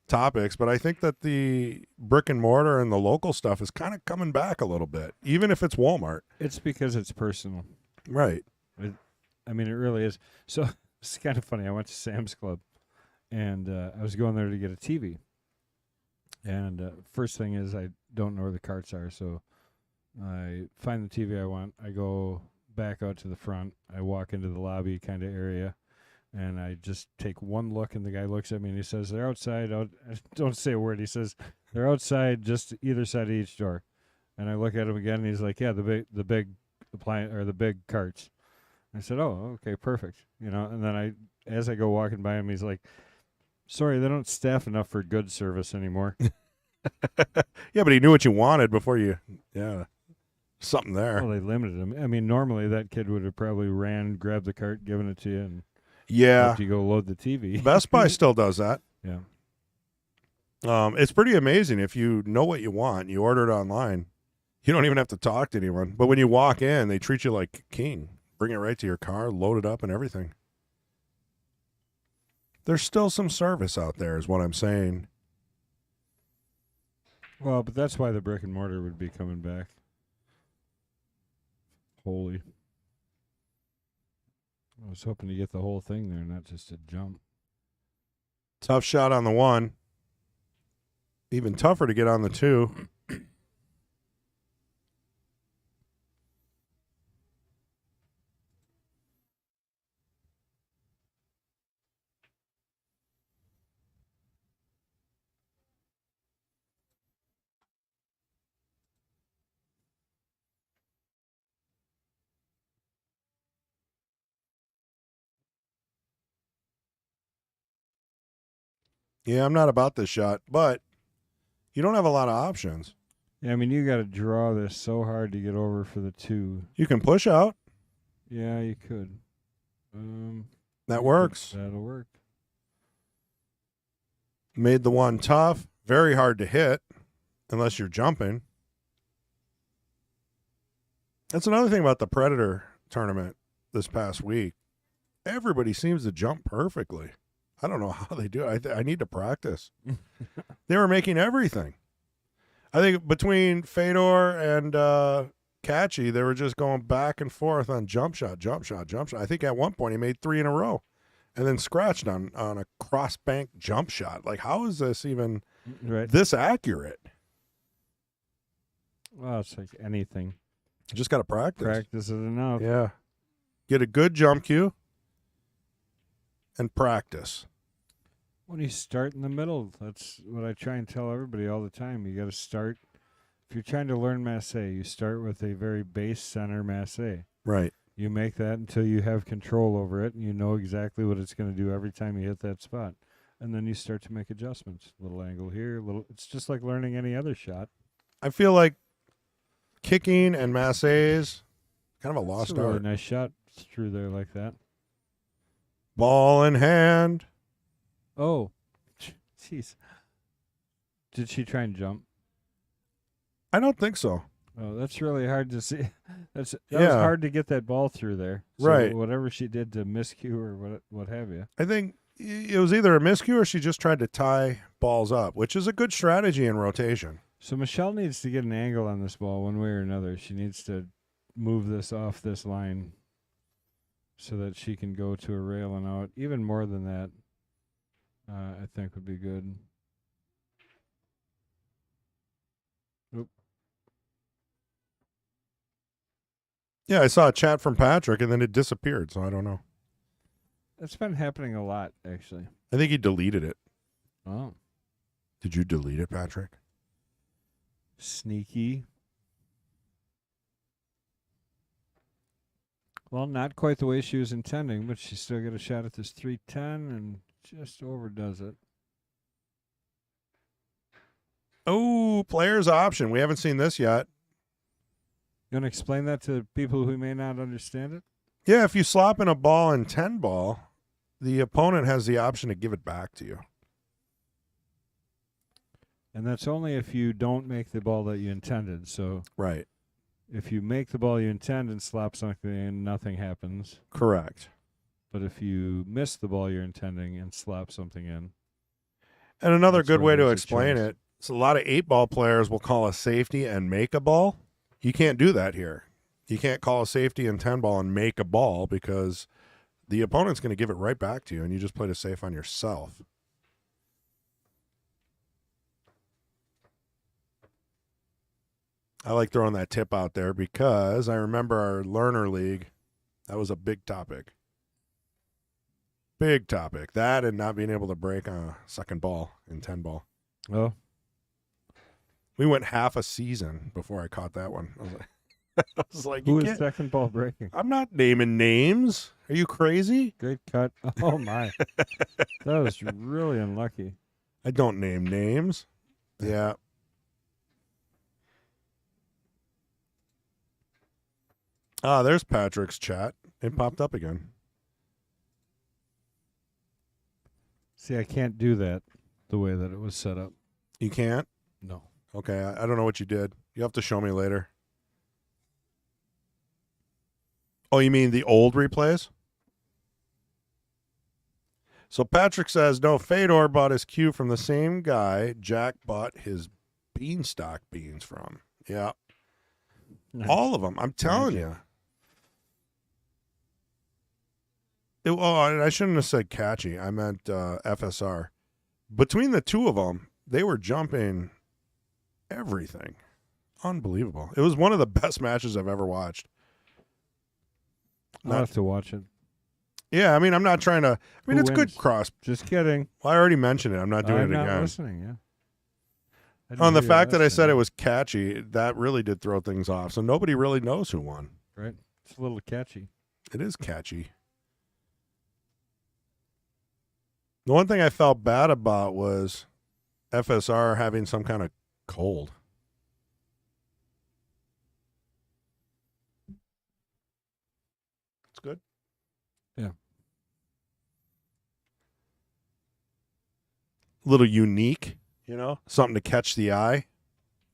topics, but I think that the brick and mortar and the local stuff is kind of coming back a little bit, even if it's Walmart. It's because it's personal. Right. I mean, it really is. So it's kind of funny. I went to Sam's Club, and I was going there to get a TV. And first thing is I don't know where the carts are, so I find the TV I want. I go back out to the front. I walk into the lobby kind of area, and I just take one look, and the guy looks at me, and he says, they're outside. I don't say a word. He says, they're outside just either side of each door. And I look at him again, and he's like, yeah, the big appliance, or the big carts. I said, oh, okay, perfect. And then as I go walking by him, he's like, sorry, they don't staff enough for good service anymore. Yeah, but he knew what you wanted before something there. Well, they limited him. I mean, normally that kid would have probably ran, grabbed the cart, given it to you, and Yeah. let you go load the TV. Best Buy still does that. Yeah. It's pretty amazing. If you know what you want, you order it online. You don't even have to talk to anyone. But when you walk in, they treat you like king. Bring it right to your car, load it up and everything. There's still some service out there, is what I'm saying. Well, but that's why the brick and mortar would be coming back. Holy. I was hoping to get the whole thing there, not just a jump. Tough shot on the 1. Even tougher to get on the 2. Yeah, I'm not about this shot, but you don't have a lot of options. Yeah, I mean, you got to draw this so hard to get over for the 2. You can push out. Yeah, you could. That works. That'll work. Made the 1 tough. Very hard to hit unless you're jumping. That's another thing about the Predator tournament this past week. Everybody seems to jump perfectly. I don't know how they do it. I need to practice. They were making everything. I think between Fedor and Catchy, they were just going back and forth on jump shot, jump shot, jump shot. I think at one point he made 3 in a row and then scratched on a cross bank jump shot. Like, how is this even this accurate? Well, it's like anything. You just got to practice. Practice it enough. Yeah. Get a good jump cue and practice. When you start in the middle, that's what I try and tell everybody all the time. You got to start. If you're trying to learn masse, you start with a very base center masse. Right. You make that until you have control over it, and you know exactly what it's going to do every time you hit that spot. And then you start to make adjustments. Little angle here, little. It's just like learning any other shot. I feel like kicking and masses, kind of a lost It's a really art. nice shot through there like that. Ball in hand. Oh, jeez. Did she try and jump? I don't think so. Oh, that's really hard to see. That was Yeah. hard to get that ball through there. So Right. Whatever she did to miscue or what have you. I think it was either a miscue or she just tried to tie balls up, which is a good strategy in rotation. So Michelle needs to get an angle on this ball one way or another. She needs to move this off this line so that she can go to a rail and out. Even more than that, I think would be good. Oop. Yeah, I saw a chat from Patrick and then it disappeared, so I don't know. That's been happening a lot, actually. I think he deleted it. Oh. Did you delete it, Patrick? Sneaky. Well, not quite the way she was intending, but she still got a shot at this 310 and just overdoes it. Oh, player's option. We haven't seen this yet. You want to explain that to people who may not understand it? Yeah, if you slop in a ball in 10 ball, the opponent has the option to give it back to you. And that's only if you don't make the ball that you intended. So Right. if you make the ball you intend and slap something in, nothing happens. Correct. But if you miss the ball you're intending and slap something in. And another That's good where way to there's a explain choice. it, so a lot of 8-ball players will call a safety and make a ball. You can't do that here. You can't call a safety in 10-ball and make a ball because the opponent's going to give it right back to you, and you just played a safe on yourself. I like throwing that tip out there because I remember our learner league. That was a big topic. Big topic. That and not being able to break a second ball in 10-ball. Oh, We went half a season before I caught that one. I was like, who you is can't- second ball breaking? I'm not naming names. Are you crazy? Great cut. Oh, my. That was really unlucky. I don't name names. Yeah. Ah, there's Patrick's chat. It popped up again. See, I can't do that the way that it was set up. You can't? No. Okay, I don't know what you did. You have to show me later. Oh, you mean the old replays? So Patrick says, no, Fedor bought his cue from the same guy Jack bought his beanstalk beans from. Yeah. Nice. All of them. I'm telling Magic. you. I shouldn't have said catchy. I meant FSR. Between the two of them, they were jumping everything. Unbelievable. It was one of the best matches I've ever watched. I'll have to watch it. Yeah, I mean, I'm not trying to. I mean, Who it's good wins? cross. Just kidding. Well, I already mentioned it. I'm not doing I'm it not again. listening, yeah. I didn't On the hear fact that that I last said time. it was catchy, that really did throw things off. So nobody really knows who won. Right. It's a little catchy. It is catchy. The one thing I felt bad about was FSR having some kind of cold. It's good. Yeah. A little unique, something to catch the eye.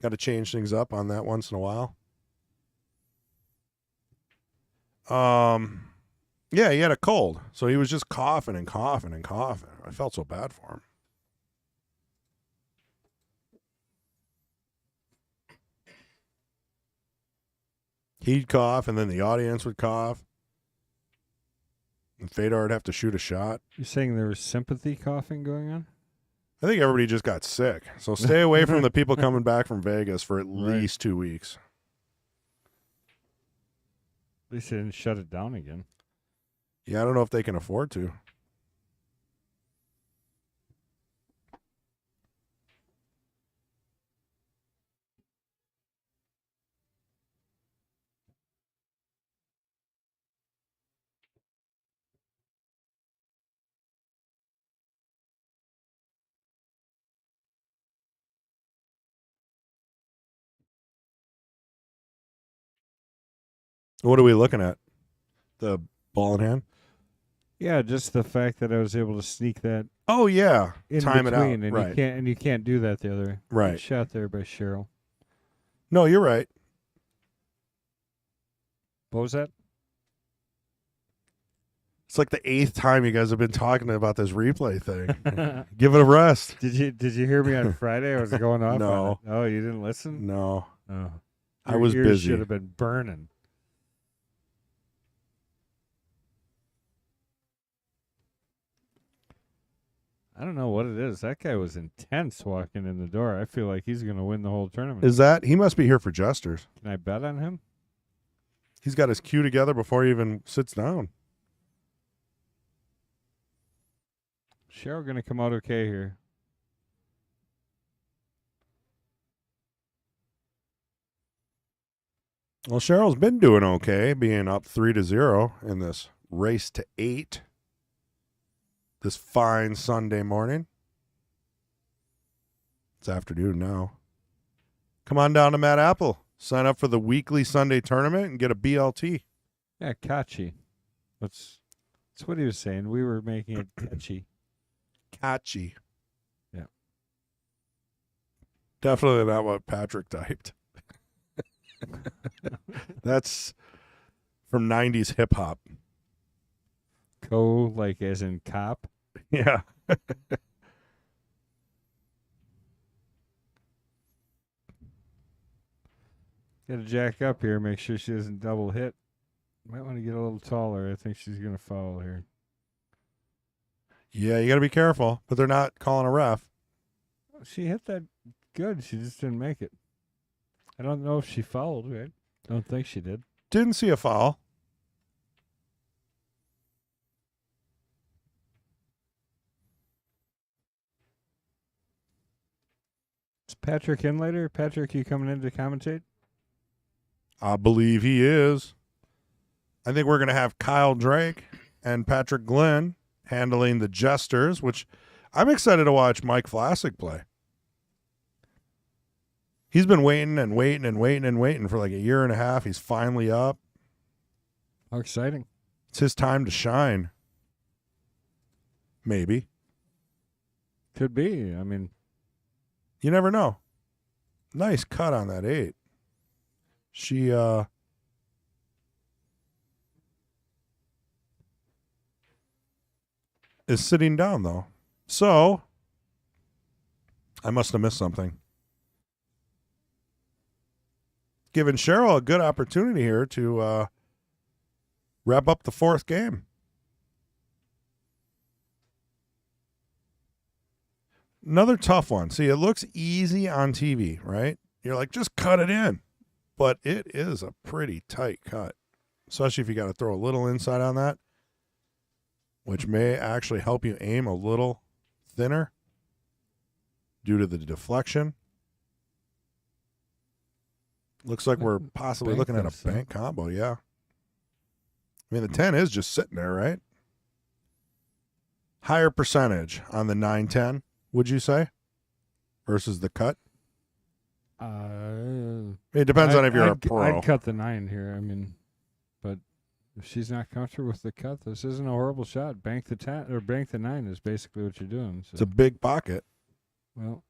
Got to change things up on that once in a while. Yeah, he had a cold, so he was just coughing and coughing and coughing. I felt so bad for him. He'd cough, and then the audience would cough. And Fedor would have to shoot a shot. You're saying there was sympathy coughing going on? I think everybody just got sick. So stay away from the people coming back from Vegas for at Right. least 2 weeks. At least they didn't shut it down again. Yeah, I don't know if they can afford to. What are we looking at? The ball in hand? Yeah, just the fact that I was able to sneak that Oh, yeah. in Time it out. between, and Right. you can't do that the other Right. Good shot there by Cheryl. No, you're right. What was that? It's like the 8th time you guys have been talking about this replay thing. Give it a rest. Did you hear me on Friday? I was going off. No. On it. Oh, you didn't listen? No. Oh, I was Your ears busy. Should have been burning. I don't know what it is. That guy was intense walking in the door. I feel like he's going to win the whole tournament. He must be here for Jesters. Can I bet on him? He's got his cue together before he even sits down. Cheryl going to come out okay here. Well, Cheryl's been doing okay, being up 3-0 in this race to 8 this fine Sunday morning. It's afternoon now. Come on down to Matt Apple. Sign up for the weekly Sunday tournament and get a BLT. Yeah, catchy. That's what he was saying. We were making it catchy. Catchy. Yeah. Definitely not what Patrick typed. That's from 90s hip hop. Like as in cop. Yeah. Got to jack up here. Make sure she doesn't double hit. Might want to get a little taller. I think she's going to foul here. Yeah, you got to be careful, but they're not calling a ref. She hit that good. She just didn't make it. I don't know if she fouled, right? Don't think she did. Didn't see a foul. Is Patrick in later? Patrick, you coming in to commentate? I believe he is. I think we're going to have Kyle Drake and Patrick Glenn handling the Jesters, which I'm excited to watch Mike Flassig play. He's been waiting and waiting and waiting and waiting for like a year and a half. He's finally up. How exciting. It's his time to shine. Maybe. Could be. I mean, You never know. Nice cut on that 8. She is sitting down, though. So I must have missed something. Giving Cheryl a good opportunity here to wrap up the fourth game. Another tough one. See, it looks easy on TV, right? You're like, just cut it in. But it is a pretty tight cut, especially if you got to throw a little inside on that, which may actually help you aim a little thinner due to the deflection. Looks like we're possibly looking at a bank combo, yeah. I mean, the 10 is just sitting there, right? Higher percentage on the 9-10, would you say, versus the cut? It depends on if you're a pro. I'd cut the 9 here. I mean, but if she's not comfortable with the cut, this isn't a horrible shot. Bank the 10 or bank the 9 is basically what you're doing. So. It's a big pocket. Well,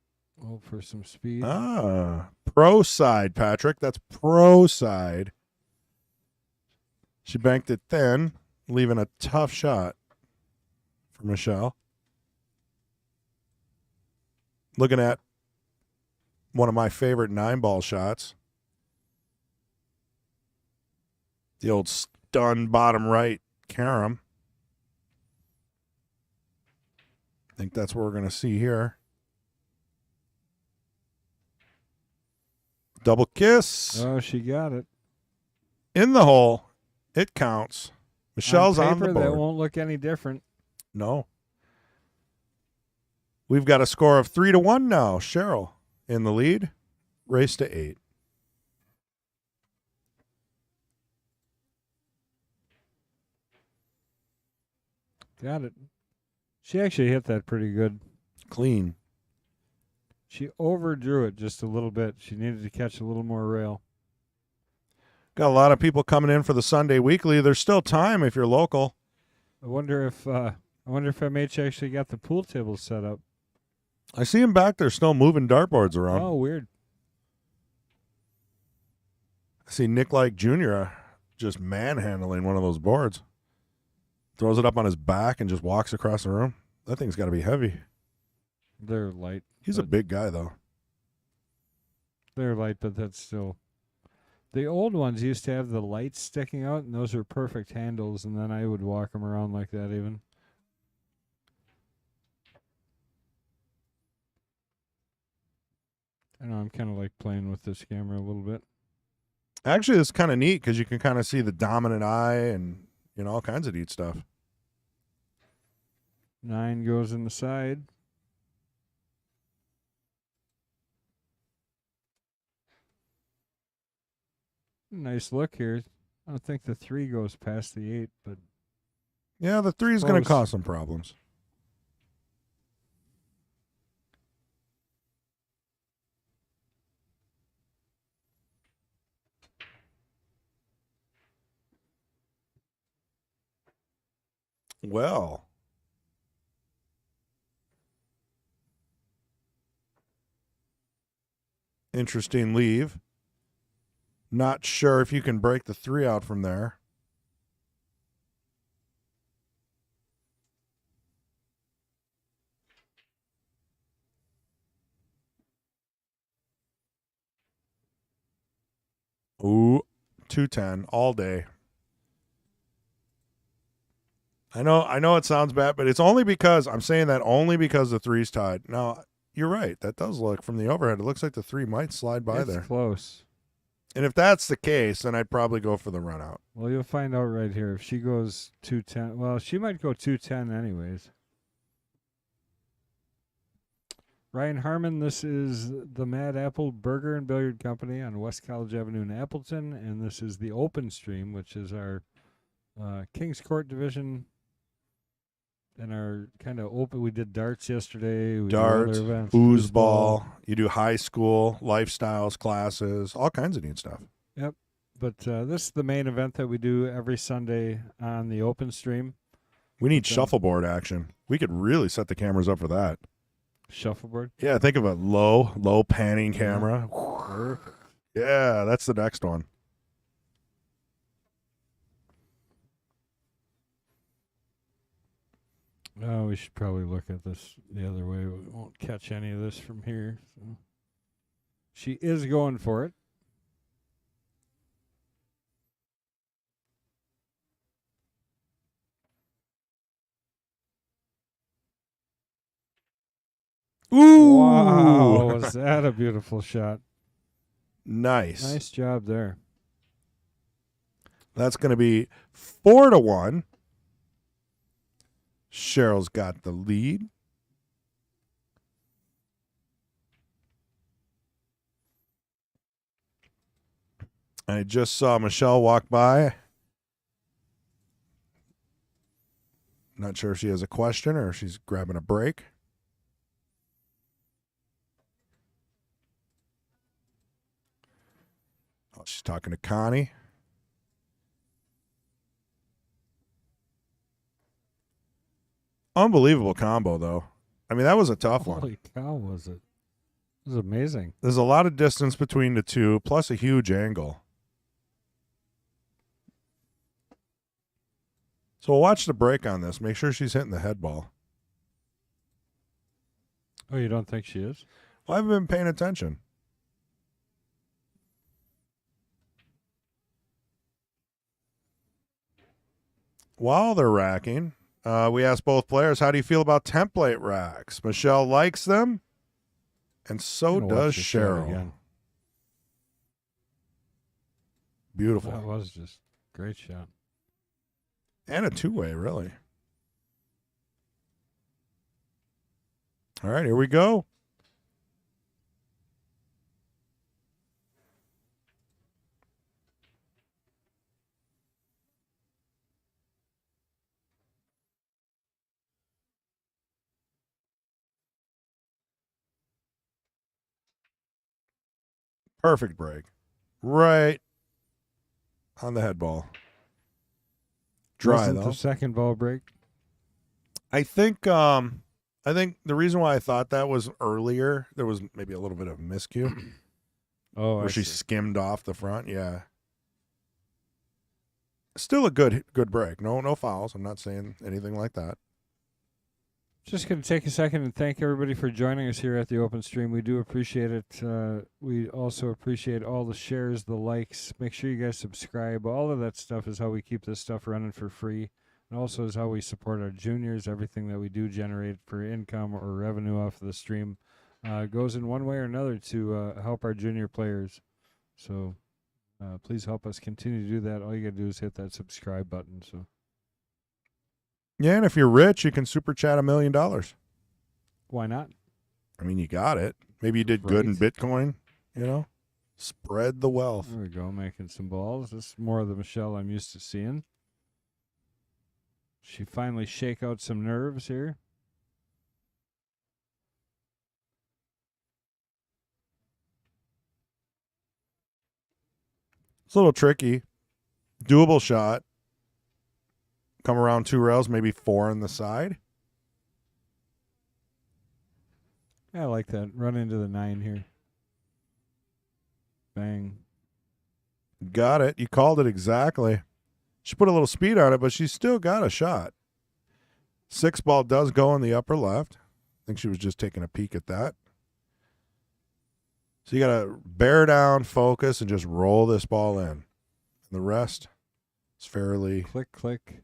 for some speed. Pro side, Patrick. That's pro side. She banked it thin, leaving a tough shot for Michelle. Looking at one of my favorite 9-ball shots. The old stun bottom right carom. I think that's what we're going to see here. Double kiss. Oh, she got it. In the hole. It counts. Michelle's on the board. That won't look any different. No. We've got a score of 3-1 now. Cheryl in the lead. Race to 8. Got it. She actually hit that pretty good. Clean. She overdrew it just a little bit. She needed to catch a little more rail. Got a lot of people coming in for the Sunday Weekly. There's still time if you're local. I wonder if MH actually got the pool table set up. I see him back there still moving dartboards around. Oh, weird. I see Nick Like Jr. Just manhandling one of those boards. Throws it up on his back and just walks across the room. That thing's got to be heavy. They're light. He's a big guy, though. They're light, but that's still... The old ones used to have the lights sticking out, and those were perfect handles, and then I would walk them around like that even. I know, I'm kind of like playing with this camera a little bit. Actually, it's kind of neat because you can kind of see the dominant eye and, you know, all kinds of neat stuff. 9 goes in the side. Nice look here. I don't think the 3 goes past the 8, but... Yeah, the 3 is going to cause some problems. Well. Interesting leave. Not sure if you can break the 3 out from there. Ooh, 210 all day. I know it sounds bad, but it's only because I'm saying that only because the 3's tied. Now, you're right. That does look from the overhead. It looks like the 3 might slide by there. Close. And if that's the case, then I'd probably go for the run out. Well, you'll find out right here. If she goes 210, well, she might go 210 anyways. Ryan Harmon, this is the Mad Apple Burger and Billiard Company on West College Avenue in Appleton, and this is the Open Stream, which is our Kings Court division and our kind of open. We did darts yesterday. We Darts, foosball. You do high school, lifestyles, classes, all kinds of neat stuff. Yep. But this is the main event that we do every Sunday on the Open Stream. We need shuffleboard action. We could really set the cameras up for that. Shuffleboard? Yeah, think of a low panning camera. Yeah, that's the next one. Oh, we should probably look at this the other way. We won't catch any of this from here. So. She is going for it. Ooh! Wow, was that a beautiful shot? Nice. Nice job there. That's going to be 4-1. Cheryl's got the lead. I just saw Michelle walk by. Not sure if she has a question or if she's grabbing a break. Oh, she's talking to Connie. Unbelievable combo, though. I mean, that was a tough one. Holy cow, was it? It was amazing. There's a lot of distance between the two, plus a huge angle. So we'll watch the break on this. Make sure she's hitting the head ball. Oh, you don't think she is? Well, I haven't been paying attention. While they're racking, we asked both players, how do you feel about template racks? Michelle likes them, and so I'm gonna does watch the shot Cheryl. again. Beautiful. That was just a great shot. And a two-way, really. All right, here we go. Perfect break. Right on the head ball. Dry, Wasn't though. the second ball break? I think the reason why I thought that was earlier, there was maybe a little bit of miscue Oh, where I she see. skimmed off the front. Yeah. Still a good break. No fouls. I'm not saying anything like that. Just going to take a second and thank everybody for joining us here at the open stream. We do appreciate it. We also appreciate all the shares, the likes. Make sure you guys subscribe. All of that stuff is how we keep this stuff running for free. And also is how we support our juniors. Everything that we do generate for income or revenue off of the stream goes in one way or another to help our junior players. So please help us continue to do that. All you got to do is hit that subscribe button. So. Yeah, and if you're rich, you can super chat $1 million. Why not? I mean, you got it. Maybe you did good in Bitcoin, you know? Spread the wealth. There we go, making some balls. This is more of the Michelle I'm used to seeing. She finally shake out some nerves here. It's a little tricky. Doable shot. Come around 2 rails, maybe 4 on the side. Yeah, I like that. Run into the 9 here. Bang. Got it. You called it exactly. She put a little speed on it, but she's still got a shot. 6 ball does go in the upper left. I think she was just taking a peek at that. So you got to bear down, focus, and just roll this ball in. And the rest is fairly... Click, click.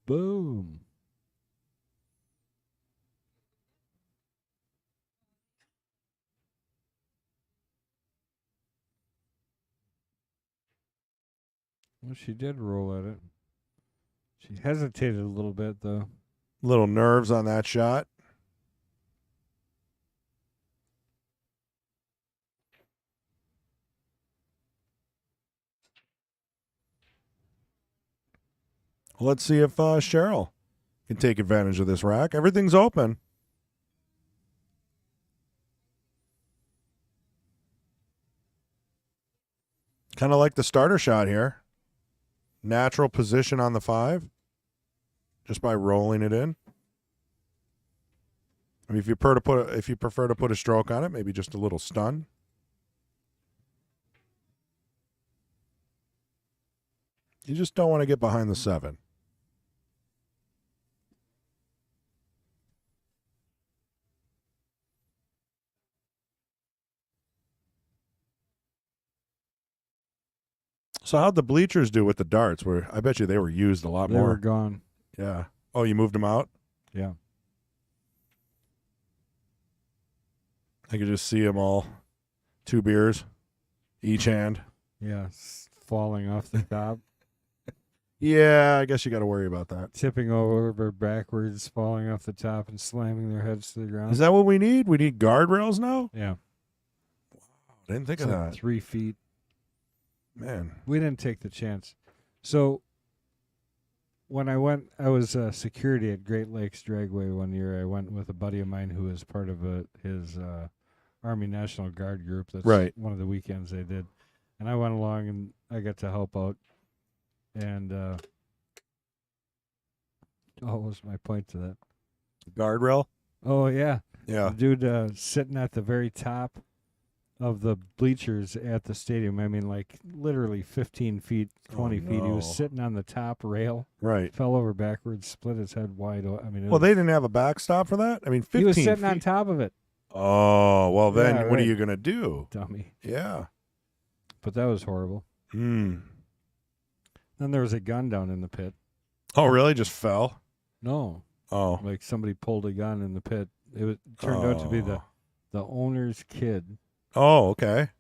Boom. Well, she did roll at it. She hesitated a little bit, though. Little nerves on that shot. Let's see if Cheryl can take advantage of this rack. Everything's open. Kind of like the starter shot here. Natural position on the 5. Just by rolling it in. I mean, if you prefer to put a stroke on it, maybe just a little stun. You just don't want to get behind the 7. So how'd the bleachers do with the darts? I bet you they were used a lot They more. were gone. Yeah. Oh, you moved them out? Yeah. I could just see them all. 2 beers, each hand. Yeah. Falling off the top, Yeah, I guess you got to worry about that. tipping over backwards, falling off the top, and slamming their heads to the ground. Is that what we need? We need guardrails now? Yeah. I didn't think It's of like that. 3 feet. Man. We didn't take the chance. So when I was security at Great Lakes Dragway one year. I went with a buddy of mine who was part of his Army National Guard group. That's Right. one of the weekends they did. And I went along and I got to help out. And what was my point to that? Guardrail? Oh, yeah. Yeah. The dude sitting at the very top of the bleachers at the stadium. I mean, like literally 15 feet, 20 feet. He was no. sitting on the top rail, Right. fell over backwards, split his head wide. I mean, Well, they didn't have a backstop for that? I mean, 15 he was sitting on feet. top of it, Oh, well, then Yeah, what are right. you going to do? dummy. Yeah. But that was horrible. Hmm. Then there was a gun down in the pit. Oh, really? Just fell? No, Oh. like somebody pulled a gun in the pit. It turned out to be the owner's kid. Oh, okay.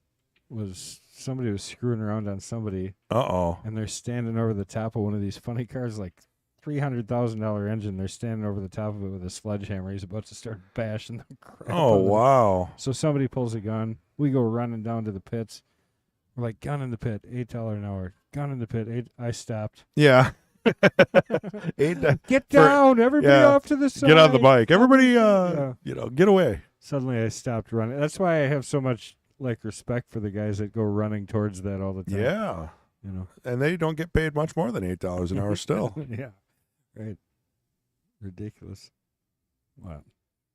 Somebody was screwing around on somebody, Uh-oh. and they're standing over the top of one of these funny cars, like $300,000 engine. They're standing over the top of it with a sledgehammer. He's about to start bashing the crap. Oh, out of it. wow. So somebody pulls a gun. We go running down to the pits. We're like, gun in the pit, $8 an hour. Gun in the pit. I stopped. Yeah. $8. Get down, everybody yeah. off to the side. Get on the bike. Everybody, Yeah. get away. Suddenly I stopped running. That's why I have so much respect for the guys that go running towards that all the time. Yeah. You know. And they don't get paid much more than $8 an hour still. Yeah. Right. Ridiculous. Well,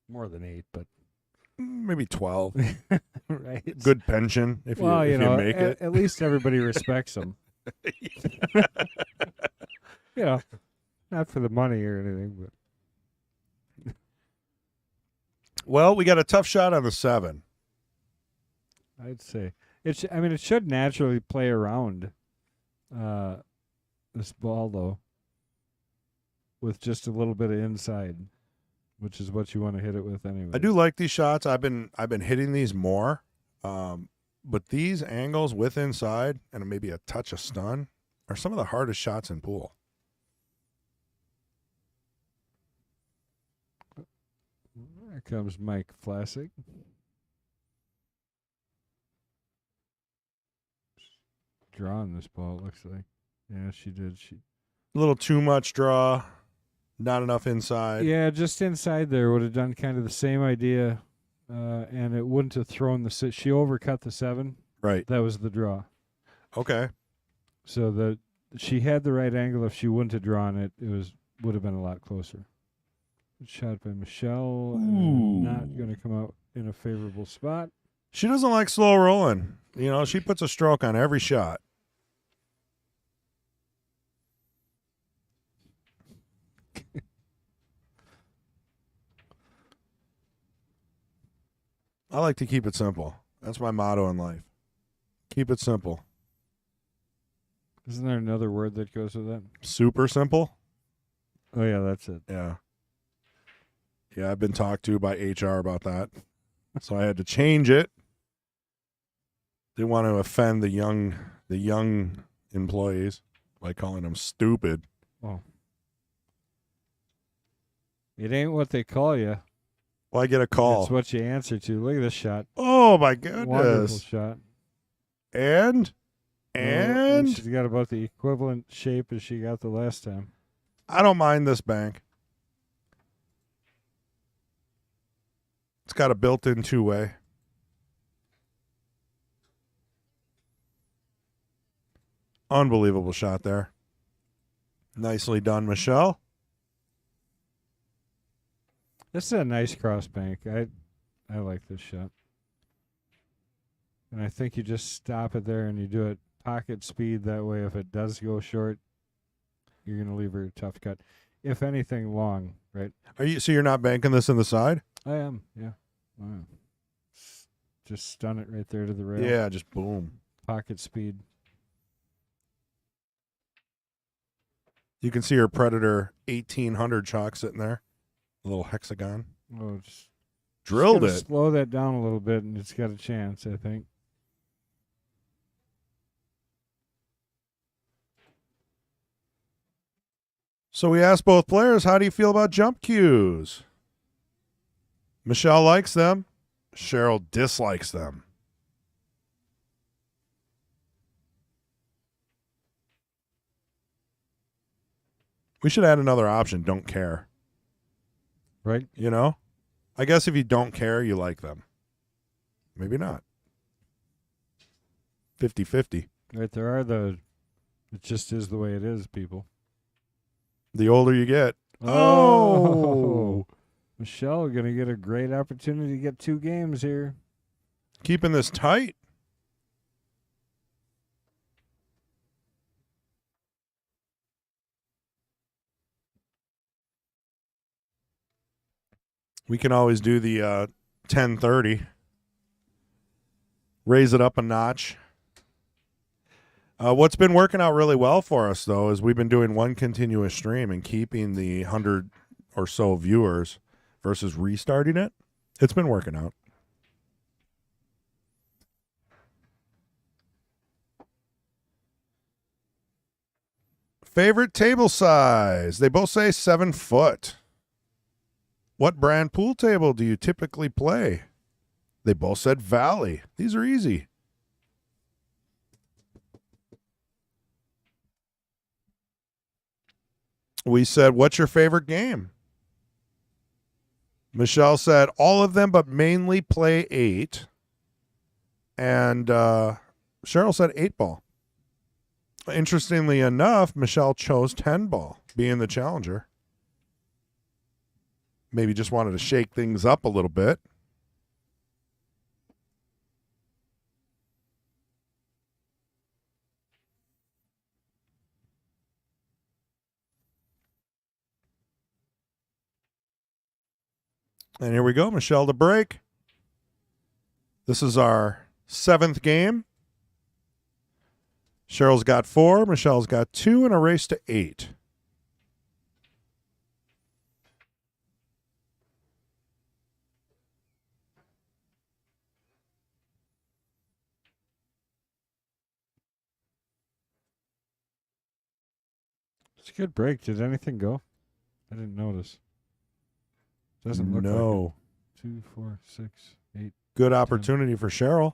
more than 8, but Maybe 12. right. Good pension if Well, you know, make it. at least everybody respects them. You know, not for the money or anything, but Well, we got a tough shot on the 7. I'd say it should naturally play around this ball though, with just a little bit of inside, which is what you want to hit it with anyway. I do like these shots. I've been hitting these more, but these angles with inside and maybe a touch of stun are some of the hardest shots in pool. There comes Mike Flassig. Drawing this ball, it looks like. Yeah, she did. A little too much draw, not enough inside. Yeah, just inside there would have done kind of the same idea, and it wouldn't have thrown the. She overcut the 7. Right. That was the draw. Okay. So she had the right angle. If she wouldn't have drawn it, would have been a lot closer. Good shot by Michelle. Not going to come out in a favorable spot. She doesn't like slow rolling. You know, she puts a stroke on every shot. I like to keep it simple. That's my motto in life. Keep it simple. Isn't there another word that goes with that? Super simple? Oh, yeah, that's it. Yeah. Yeah, I've been talked to by HR about that. So I had to change it. They want to offend the young employees by calling them stupid. Oh. It ain't what they call you. Well, I get a call. It's what you answer to. Look at this shot. Oh my Wonderful goodness. shot. And she's got about the equivalent shape as she got the last time. I don't mind this bank. It's got a built-in 2-way. Unbelievable shot there. Nicely done, Michelle. This is a nice cross bank. I like this shot. And I think you just stop it there and you do it pocket speed. That way, if it does go short, you're going to leave her a tough cut. If anything, long, right? So you're not banking this in the side? I am, yeah. Wow. Just stun it right there to the rail. Yeah, just boom. Pocket speed. You can see her Predator 1800 chalk sitting there. A little hexagon. Oh, Drilled gotta it. Slow that down a little bit, and it's got a chance, I think. So we asked both players, how do you feel about jump cues? Michelle likes them. Cheryl dislikes them. We should add another option, don't care. Right? You know? I guess if you don't care, you like them. Maybe not. 50-50. Right, there are it just is the way it is, people. The older you get. Oh! Michelle going to get a great opportunity to get 2 games here. Keeping this tight. We can always do the 10:30. Raise it up a notch. What's been working out really well for us, though, is we've been doing one continuous stream and keeping the 100 or so viewers versus restarting it. It's been working out. Favorite table size? They both say 7 foot. What brand pool table do you typically play? They both said Valley. These are easy. We said, what's your favorite game? Michelle said, all of them, but mainly play 8. And Cheryl said 8 ball. Interestingly enough, Michelle chose 10 ball, being the challenger. Maybe just wanted to shake things up a little bit. And here we go, Michelle to break. This is our 7th game. Cheryl's got 4, Michelle's got 2, and a race to 8. It's a good break. Did anything go? I didn't notice. Doesn't look like No. it. 2, 4, 6, 8. Good opportunity for Cheryl.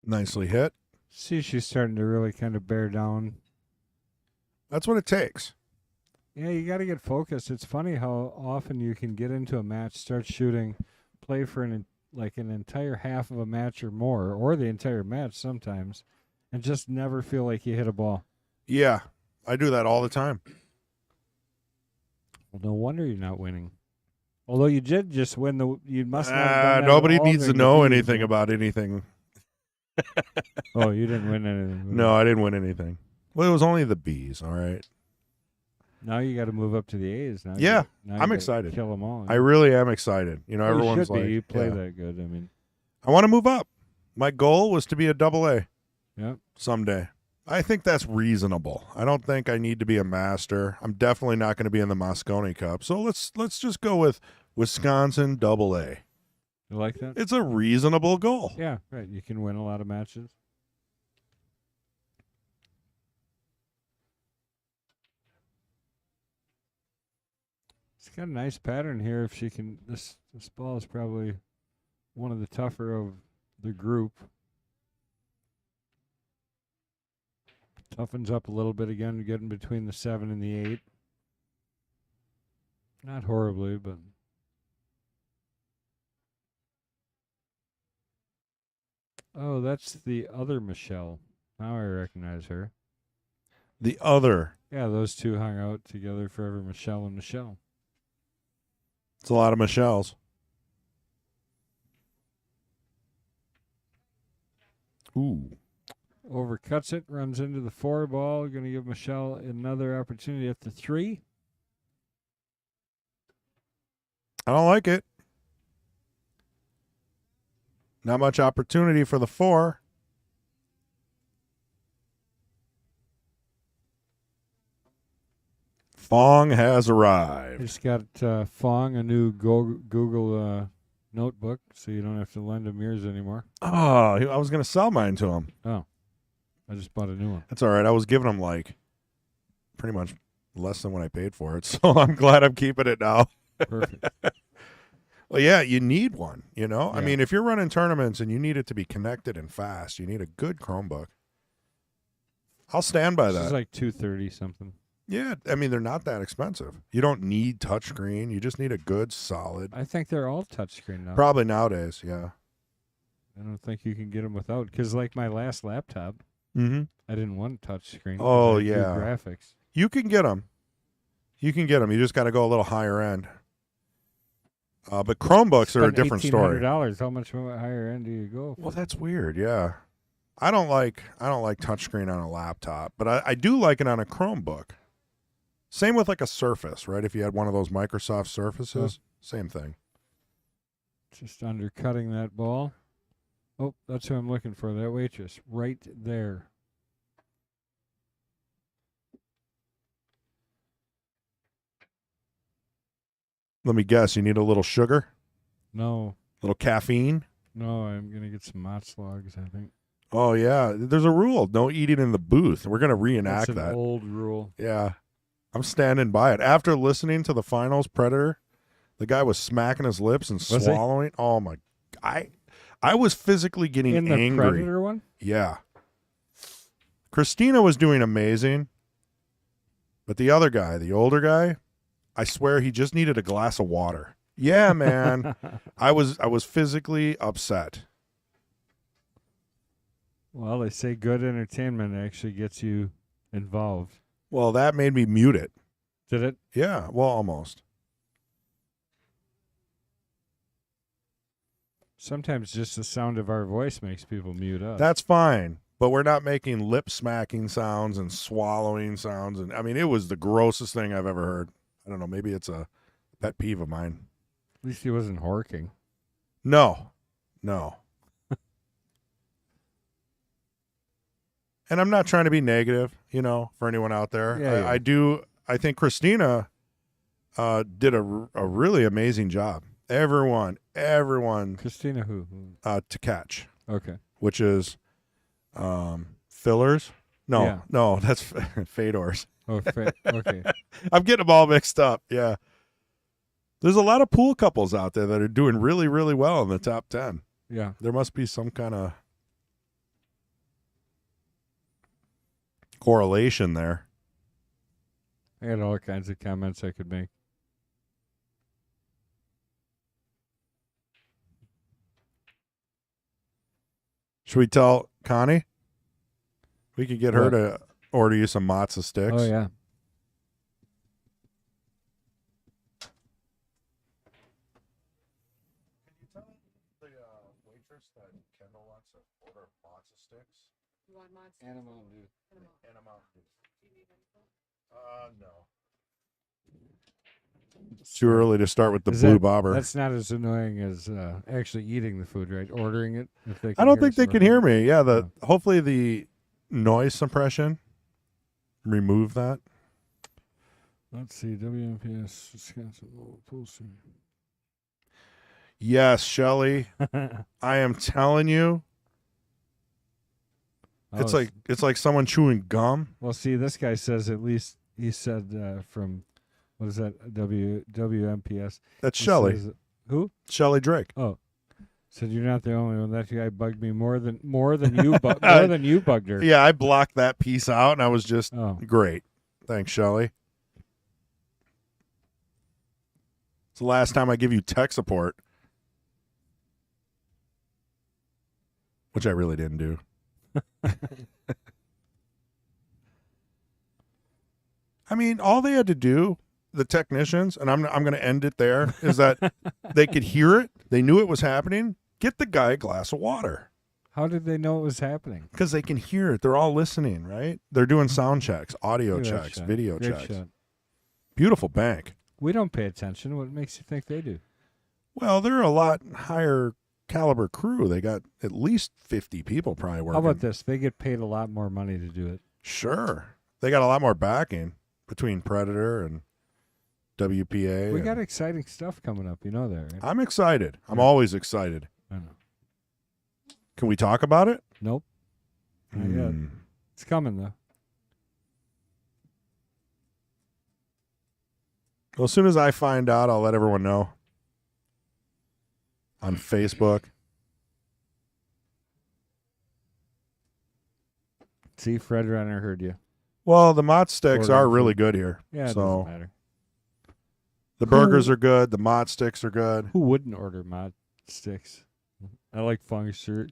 Nicely hit. See, she's starting to really kind of bear down. That's what it takes. Yeah, you got to get focused. It's funny how often you can get into a match, start shooting, play for an entire half of a match or more, or the entire match sometimes, and just never feel like you hit a ball. Yeah, I do that all the time. Well, no wonder you're not winning. Although you did just win you must not have done that Nobody all needs to during the know bees, anything huh? about anything. Oh, you didn't win anything. No, I didn't win anything. Well, it was only the bees, all right? Now you got to move up to the A's. Now Yeah, now I'm you gotta excited. Kill them all. I really am excited. You know, Well, you everyone's should like, be. You play yeah. that good. I mean, I want to move up. My goal was to be a AA yeah. someday. I think that's reasonable. I don't think I need to be a master. I'm definitely not going to be in the Moscone Cup. So let's just go with Wisconsin AA. You like that? It's a reasonable goal. Yeah, right. You can win a lot of matches. It's got a nice pattern here. If she can, this ball is probably one of the tougher of the group. Toughens up a little bit again, getting between the 7 and the 8. Not horribly, but oh, that's the other Michelle. Now I recognize her. The other Yeah, those two hung out together forever, Michelle and Michelle. It's a lot of Michelles. Ooh. Overcuts it, runs into the 4 ball. Going to give Michelle another opportunity at the 3. I don't like it. Not much opportunity for the 4. Fong has arrived. He's got Fong a new Google notebook, so you don't have to lend him yours anymore. Oh, I was going to sell mine to him. Oh, I just bought a new one. That's all right. I was giving him like pretty much less than what I paid for it, so I'm glad I'm keeping it now. Perfect. Well, yeah, you need one, you know? Yeah. I mean, if you're running tournaments and you need it to be connected and fast, you need a good Chromebook. I'll stand by This that. is like $230 something. Yeah, I mean, they're not that expensive. You don't need touchscreen. You just need a good, solid. I think they're all touchscreen now. Probably nowadays, yeah. I don't think you can get them without. Because like my last laptop, Mm-hmm. I didn't want touchscreen. Oh, I do yeah. graphics. You can get them. You can get them. You just got to go a little higher end. But Chromebooks are a different story. $1,800. How much higher end do you go for? Well, that's weird. Yeah, I don't like touchscreen on a laptop, but I do like it on a Chromebook. Same with like a Surface, right? If you had one of those Microsoft Surfaces, same thing. Just undercutting that ball. Oh, that's who I'm looking for. That waitress right there. Let me guess. You need a little sugar, No, a little caffeine. no, I'm gonna get some Mott's logs, I think. Oh yeah, there's a rule: no eating in the booth. We're gonna reenact That's an that. old rule. Yeah, I'm standing by it. After listening to the finals, Predator, the guy was smacking his lips and Was he? swallowing. Oh my, I was physically getting In the angry. Predator one? Yeah. Christina was doing amazing, but the other guy, the older guy, I swear he just needed a glass of water. Yeah, man. I was physically upset. Well, they say good entertainment actually gets you involved. Well, that made me mute it. Did it? Yeah, well, almost. Sometimes just the sound of our voice makes people mute us. That's fine, but we're not making lip smacking sounds and swallowing sounds. And I mean, it was the grossest thing I've ever heard. I don't know. Maybe it's a pet peeve of mine. At least he wasn't horking. No. And I'm not trying to be negative, for anyone out there. Yeah. I think Christina did a really amazing job. Everyone Christina who? to catch, Okay. which is fillers. Yeah. No, that's Fedors. Oh, okay. I'm getting them all mixed up. Yeah. There's a lot of pool couples out there that are doing really, really well in the top 10. Yeah. There must be some kind of correlation there. I got all kinds of comments I could make. Should we tell Connie? We could get her What? to order you some matzo sticks. Oh, yeah. Can you tell the waitress that Kendall wants to order matzo sticks? You want monster? And a Mountain Dew. And a Mountain Dew. Do you need anything? No. It's too early to start with the Is blue that- bobber. That's not as annoying as actually eating the food, right? Ordering it. If they I don't hear think they us can hear ordering me. Yeah, hopefully the noise suppression remove that. it. Let's see. WMPS Wisconsin Pool Stream. Yes, Shelly. I am telling you, it's like someone chewing gum. Well, see, this guy says at least he said from what is that WMPS? That's He Shelly. says- who? Shelly Drake. Oh, said you're not the only one. That guy bugged me more than you more than you bugged her. Yeah, I blocked that piece out, and I was just Oh, great. Thanks, Shelly. It's the last time I give you tech support, which I really didn't do. mean, all they had to do, the technicians, and I'm going to end it there, is that they could hear it. They knew it was happening. Get the guy a glass of water. How did they know it was happening? Because they can hear it. They're all listening, right? They're doing sound checks, audio Look at that checks, shot. video Great checks. shot. Beautiful bank. We don't pay attention. What makes you think they do? Well, they're a lot higher caliber crew. They got at least 50 people probably working. How about this? They get paid a lot more money to do it. Sure. They got a lot more backing between Predator and WPA. We and- got exciting stuff coming up. You know that, right? I'm excited. I'm always excited. I know. Can we talk about it? Nope. Not yet. Hmm. It's coming, though. Well, as soon as I find out, I'll let everyone know on Facebook. See, Fred Renner heard you. Well, the mott sticks Order are food. really good here. Yeah, it So doesn't matter. the burgers are good. The mott sticks are good. Who wouldn't order mod sticks? I like fung shirt.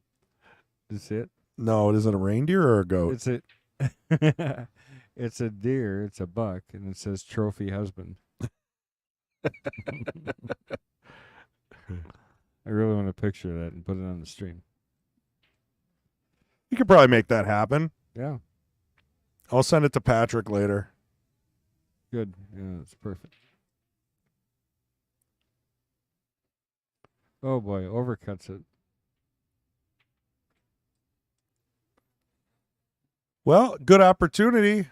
That's it. No, it isn't a reindeer or a goat. It's a it's a deer, it's a buck, and it says trophy husband. I really want to picture that and put it on the stream. You could probably make that happen. Yeah, I'll send it to Patrick later. good. Yeah, it's perfect. Oh boy, overcuts it. Well, good opportunity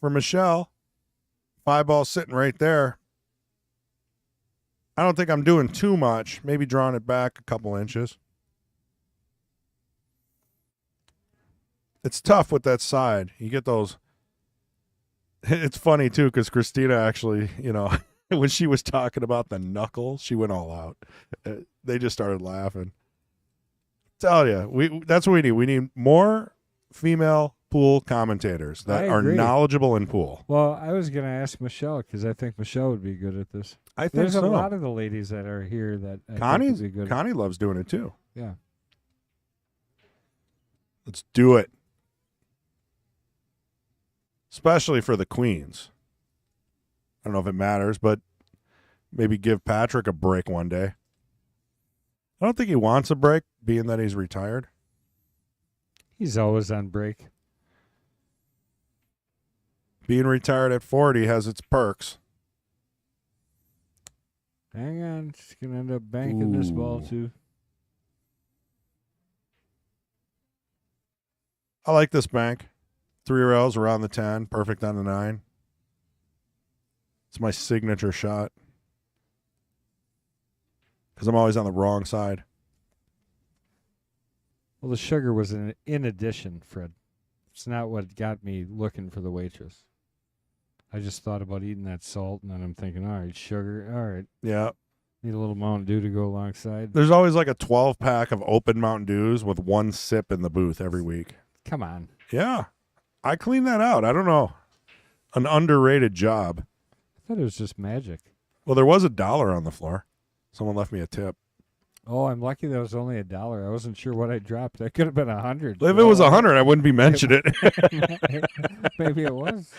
for Michelle. 5-ball sitting right there. I don't think I'm doing too much. Maybe drawing it back a couple inches. It's tough with that side. You get those. It's funny, too, because Christina actually, when she was talking about the knuckles, she went all out. They just started laughing. Tell you, that's what we need. We need more female pool commentators that I are agree. knowledgeable in pool. Well, I was going to ask Michelle because I think Michelle would be good at this. I think There's so. a lot of the ladies that are here that I think Connie's, would be good. Connie loves doing it, too. Yeah. Let's do it. Especially for the queens. I don't know if it matters, but maybe give Patrick a break one day. I don't think he wants a break, being that he's retired. He's always on break. Being retired at 40 has its perks. Hang on. She's going to end up banking this ball, Ooh. too. I like this bank. 3 rails around the 10, perfect on the 9. It's my signature shot. Because I'm always on the wrong side. Well, the sugar was in addition, Fred. It's not what got me looking for the waitress. I just thought about eating that salt, and then I'm thinking, all right, sugar, all right. Yeah. Need a little Mountain Dew to go alongside. There's always like a 12-pack of open Mountain Dews with 1 sip in the booth every week. Come on. Yeah. I clean that out. I don't know. An underrated job. I thought it was just magic. Well, there was $1 on the floor. Someone left me a tip. Oh, I'm lucky that was only $1. I wasn't sure what I dropped. That could have been 100. If it was 100, I wouldn't be mentioning it. Maybe it was.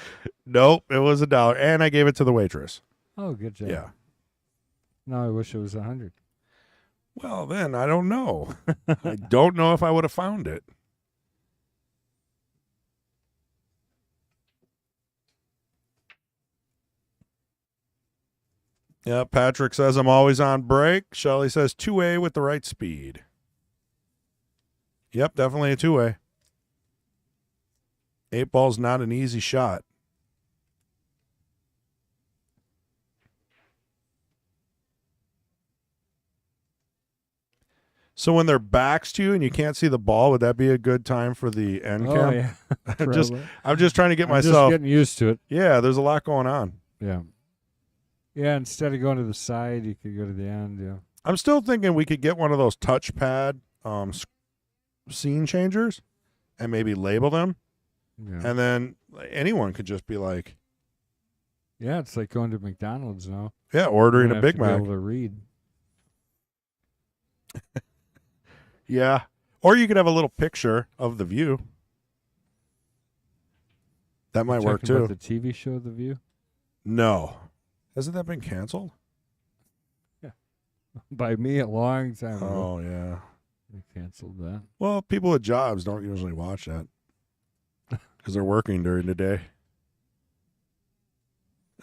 Nope, it was $1, and I gave it to the waitress. Oh, good job. Yeah. No, I wish it was 100. Well, then I don't know. I don't know if I would have found it. Yeah, Patrick says I'm always on break. Shelly says 2-way with the right speed. Yep, definitely a 2-way. 8-ball's not an easy shot. So when their backs to you and you can't see the ball, would that be a good time for the end Oh, cam? yeah. Just- Probably. I'm just trying to get I'm myself. just getting used to it. Yeah, there's a lot going on. Yeah. Yeah, instead of going to the side, you could go to the end, yeah. I'm still thinking we could get one of those touchpad scene changers and maybe label them. Yeah. And then anyone could just be like, Yeah, it's like going to McDonald's now. yeah, ordering You a have Big to be Mac. able to read. Yeah. Or you could have a little picture of the view. That might work Talking about too. the TV show The View. No. Hasn't that been canceled? By me a long time ago. Oh, yeah. They canceled that. Well, people with jobs don't usually watch that because they're working during the day.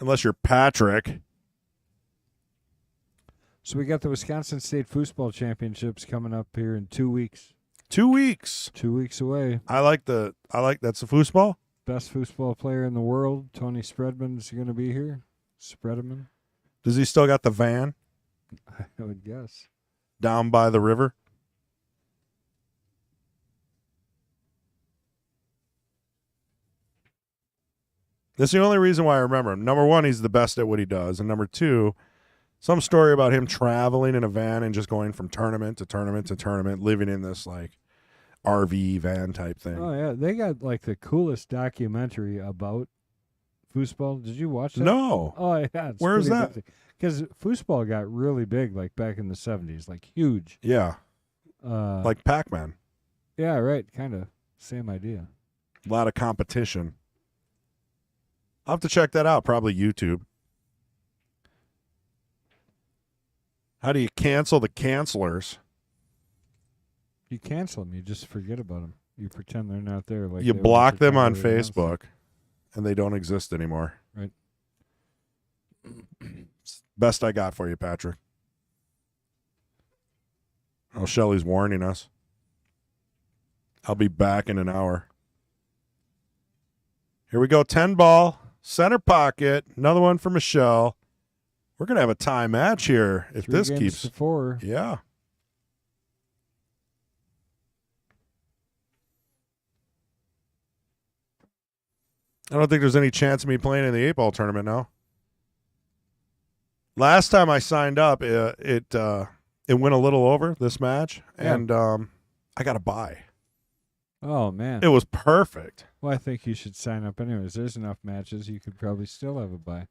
Unless you're Patrick. So we got the Wisconsin State Foosball Championships coming up here in 2 weeks. 2 weeks. 2 weeks away. I like that's the foosball. Best foosball player in the world, Tony Spreadman's going to be here. Spreadman, Does he still got the van I would guess. down by the river? That's the only reason why I remember him. Number one, he's the best at what he does. And number two, some story about him traveling in a van and just going from tournament to tournament to tournament, living in this like RV van type thing. Oh, yeah. They got like the coolest documentary about foosball. Did you watch that? No. Oh, yeah. Where's that? Because foosball got really big like back in the 70s, like huge. Yeah. Like, Like Pac-Man. yeah, right. Kind of same idea. A lot of competition. I'll have to check that out. Probably YouTube. How do you cancel the cancelers? You cancel them. You just forget about them. You pretend they're not there. Like You they were block them on pretend everything else. Facebook, and they don't exist anymore. Right. Best I got for you, Patrick. Oh, Shelly's warning us. I'll be back in an hour. Here we go. 10 ball. Center pocket. Another one for Michelle. We're going to have a tie match here if 3 this games keeps. to 4. Yeah. I don't think there's any chance of me playing in the 8-ball tournament now. Last time I signed up, it went a little over this match, Yeah. and I got a bye. Oh, man. It was perfect. Well, I think you should sign up anyways. There's enough matches. You could probably still have a bye.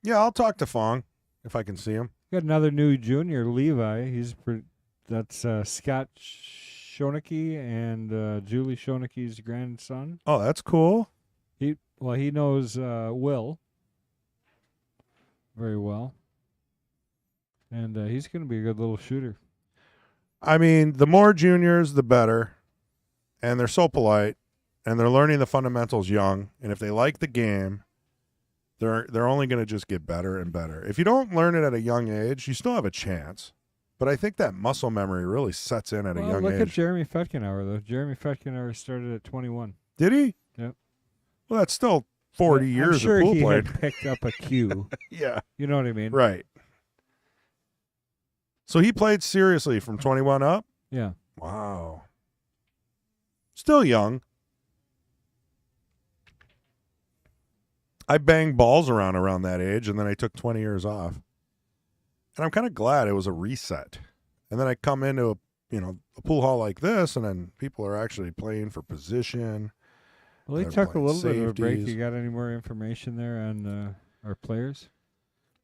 Yeah, I'll talk to Fong if I can see him. Got another new junior, Levi. That's Scott Schoeneke and Julie Schoeneke's grandson. Oh, that's cool. He knows Will very well, and he's going to be a good little shooter. I mean, the more juniors, the better. And they're so polite, and they're learning the fundamentals young. And if they like the game, they're only going to just get better and better. If you don't learn it at a young age, you still have a chance. But I think that muscle memory really sets in at a young look age. at Jeremy Fetkenauer, though. Jeremy Fetkenauer started at 21. Did he? Yep. Well, that's still 40 years I'm sure of pool he playing. had picked up a cue. Yeah. You know what I mean? Right. So he played seriously from 21 up? Yeah. Wow. Still young. I banged balls around that age, and then I took 20 years off. And I'm kind of glad it was a reset. And then I come into a pool hall like this, and then people are actually playing for position. Well, he They're took a playing little bit of a break. safeties. You got any more information there on our players?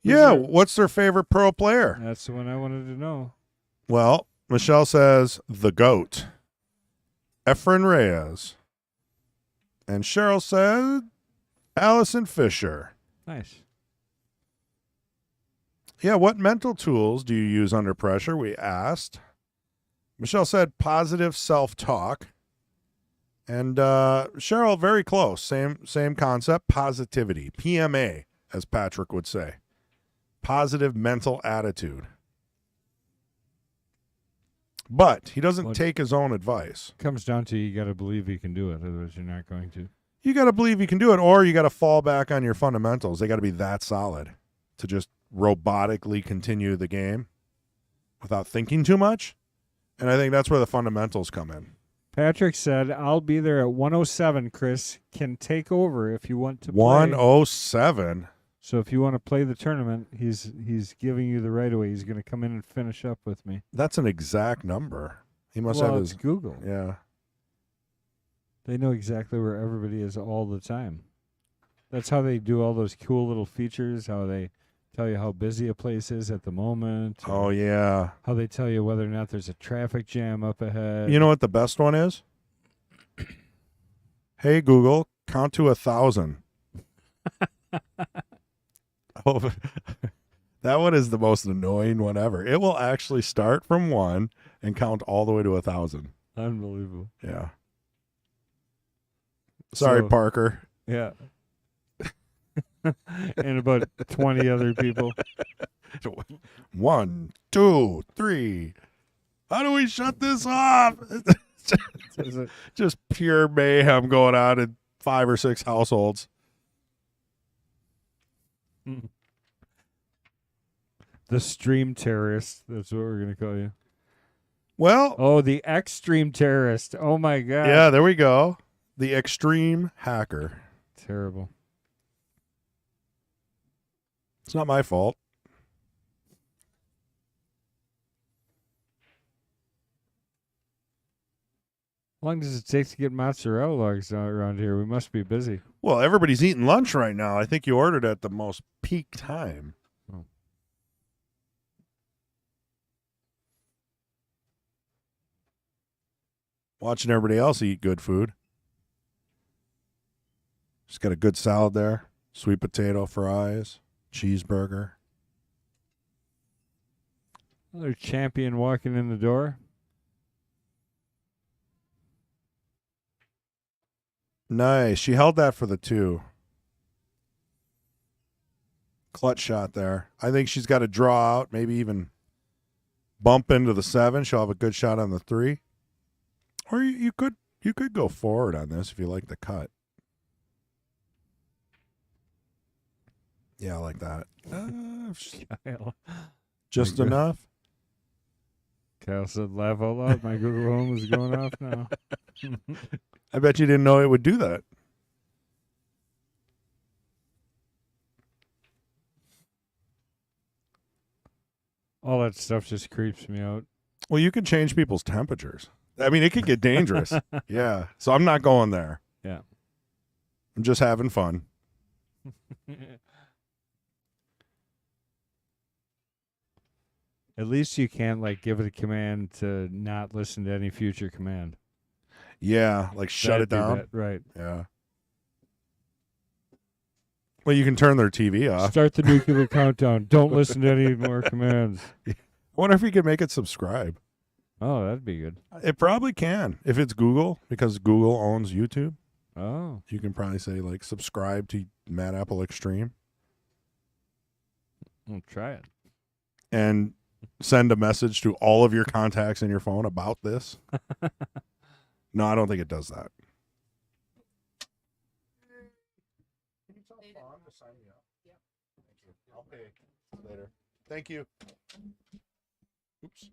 Yeah, what's their favorite pro player? That's the one I wanted to know. Well, Michelle says the GOAT, Efren Reyes. And Cheryl said Allison Fisher. Nice. Yeah, what mental tools do you use under pressure? We asked. Michelle said positive self-talk. And Cheryl, very close. Same concept, positivity. PMA, as Patrick would say. Positive mental attitude. But he doesn't take his own advice. Comes down to you got to believe you can do it, otherwise you're not going to. You got to believe you can do it, or you got to fall back on your fundamentals. They got to be that solid to just robotically continue the game without thinking too much. And I think that's where the fundamentals come in. Patrick said, I'll be there at 107, Chris. Can take over if you want to play. 107. So if you want to play the tournament, he's giving you the right away. He's going to come in and finish up with me. That's an exact number. He must well, have it's his Google. Yeah. They know exactly where everybody is all the time. That's how they do all those cool little features, how they tell you how busy a place is at the moment. Oh, yeah. How they tell you whether or not there's a traffic jam up ahead. You know what the best one is? Hey, Google, count to 1,000. Oh, that one is the most annoying one ever. It will actually start from 1 and count all the way to 1,000. Unbelievable. Yeah. Sorry, So- Parker. Yeah. And about 20 other people. 1, 2, 3. How do we shut this off? Is it- Just pure mayhem going on in 5 or 6 households. The stream terrorist. That's what we're going to call you. Well, Oh, the extreme terrorist. Oh, my God. yeah, there we go. The extreme hacker. Terrible. It's not my fault. How long does it take to get mozzarella logs around here? We must be busy. Well, everybody's eating lunch right now. I think you ordered at the most peak time. Oh. Watching everybody else eat good food. Just got a good salad there. Sweet potato fries. Cheeseburger. Another champion walking in the door. Nice. She held that for the 2. Clutch shot there. I think she's got to draw out, maybe even bump into the 7. She'll have a good shot on the 3. Or you could go forward on this if you like the cut. Yeah, I like that. Kyle. Just Like, enough. Kyle said, laugh out loud. My Google Home is going off now. I bet you didn't know it would do that. All that stuff just creeps me out. Well, you can change people's temperatures. I mean, it could get dangerous. Yeah. So I'm not going there. Yeah. I'm just having fun. At least you can't like give it a command to not listen to any future command. Yeah. Like shut That'd it be down. bad, right. Yeah. Well, you can turn their TV off. Start the nuclear countdown. Don't listen to any more commands. I wonder if you could make it subscribe. Oh, that'd be good. It probably can. If it's Google, because Google owns YouTube, Oh, you can probably say, like, subscribe to Mad Apple Extreme we'll try it. and send a message to all of your contacts in your phone about this. No, I don't think it does that. Can you tell Fawn to sign me up? Yep. Thank you. I'll pay later. Thank you. Oops.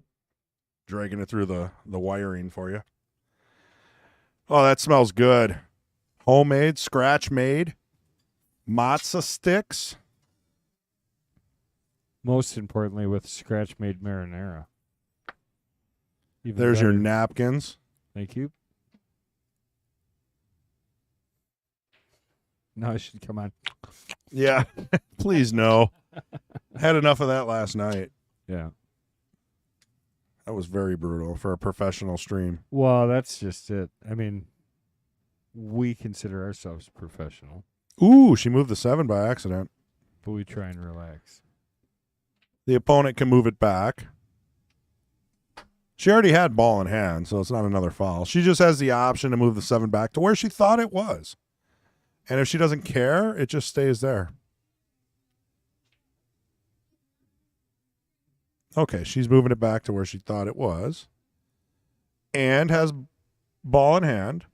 Dragging it through the wiring for you. Oh, that smells good. Homemade, scratch made, matzo sticks. Most importantly, with scratch-made marinara. Even There's your better. napkins. Thank you. Now I should come on. Yeah. Please no. Had enough of that last night. Yeah. That was very brutal for a professional stream. Well, that's just it. I mean, we consider ourselves professional, Ooh, she moved the 7 by accident. but we try and relax. The opponent can move it back. She already had ball in hand, so it's not another foul. She just has the option to move the 7 back to where she thought it was. And if she doesn't care, it just stays there. Okay, she's moving it back to where she thought it was. And has ball in hand.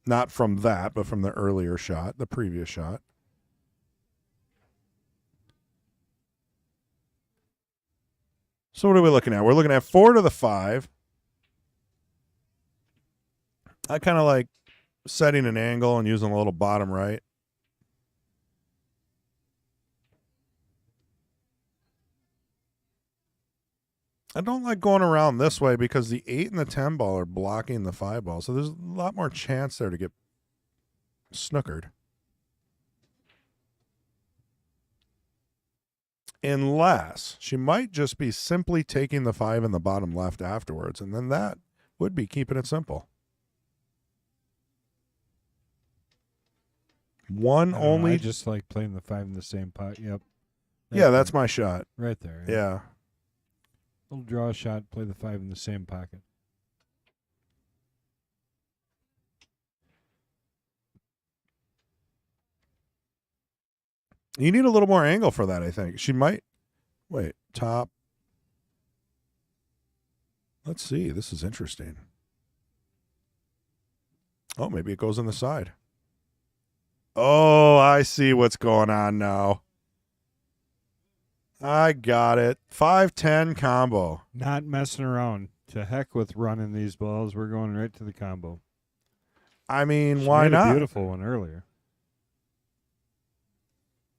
Not from that, but from the earlier shot, the previous shot. So what are we looking at? We're looking at 4 to the 5. I kind of like setting an angle and using a little bottom right. I don't like going around this way because the 8 and the 10 ball are blocking the 5 ball. So there's a lot more chance there to get snookered. Unless she might just be simply taking the 5 in the bottom left afterwards. And then that would be keeping it simple. One I don't know, only. I just like playing the 5 in the same pot. Yep. Yeah, Right that's there. my shot. Right there. Yeah. Little draw shot, play the 5 in the same pocket. You need a little more angle for that, I think. She might. Wait, top. Let's see. This is interesting. Oh, maybe it goes on the side. Oh, I see what's going on now. I got it. 5-10 combo. Not messing around. To heck with running these balls. We're going right to the combo. I mean, She why made not? a beautiful one earlier.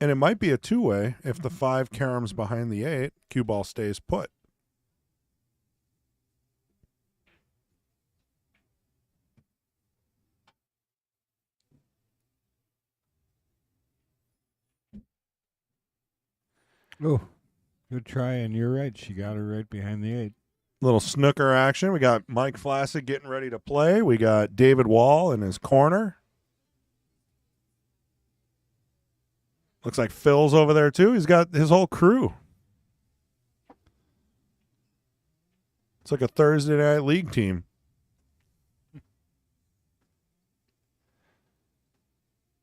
And it might be a two-way if the 5 caroms behind the 8. Cue ball stays put. Oh, good try, and you're right. She got her right behind the 8. Little snooker action. We got Mike Flassig getting ready to play. We got David Wall in his corner. Looks like Phil's over there too. He's got his whole crew. It's like a Thursday night league team.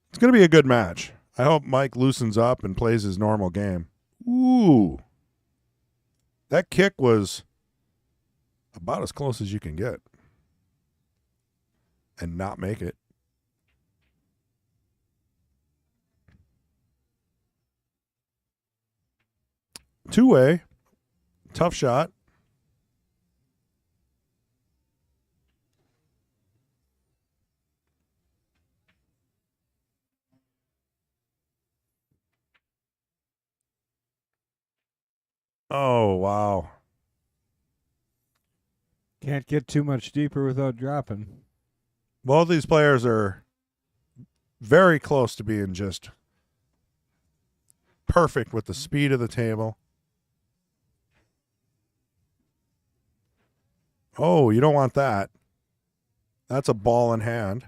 It's going to be a good match. I hope Mike loosens up and plays his normal game. Ooh. That kick was about as close as you can get. And not make it. Two-way. Tough shot. Oh, wow. Can't get too much deeper without dropping. Both these players are very close to being just perfect with the speed of the table. Oh, you don't want that. That's a ball in hand.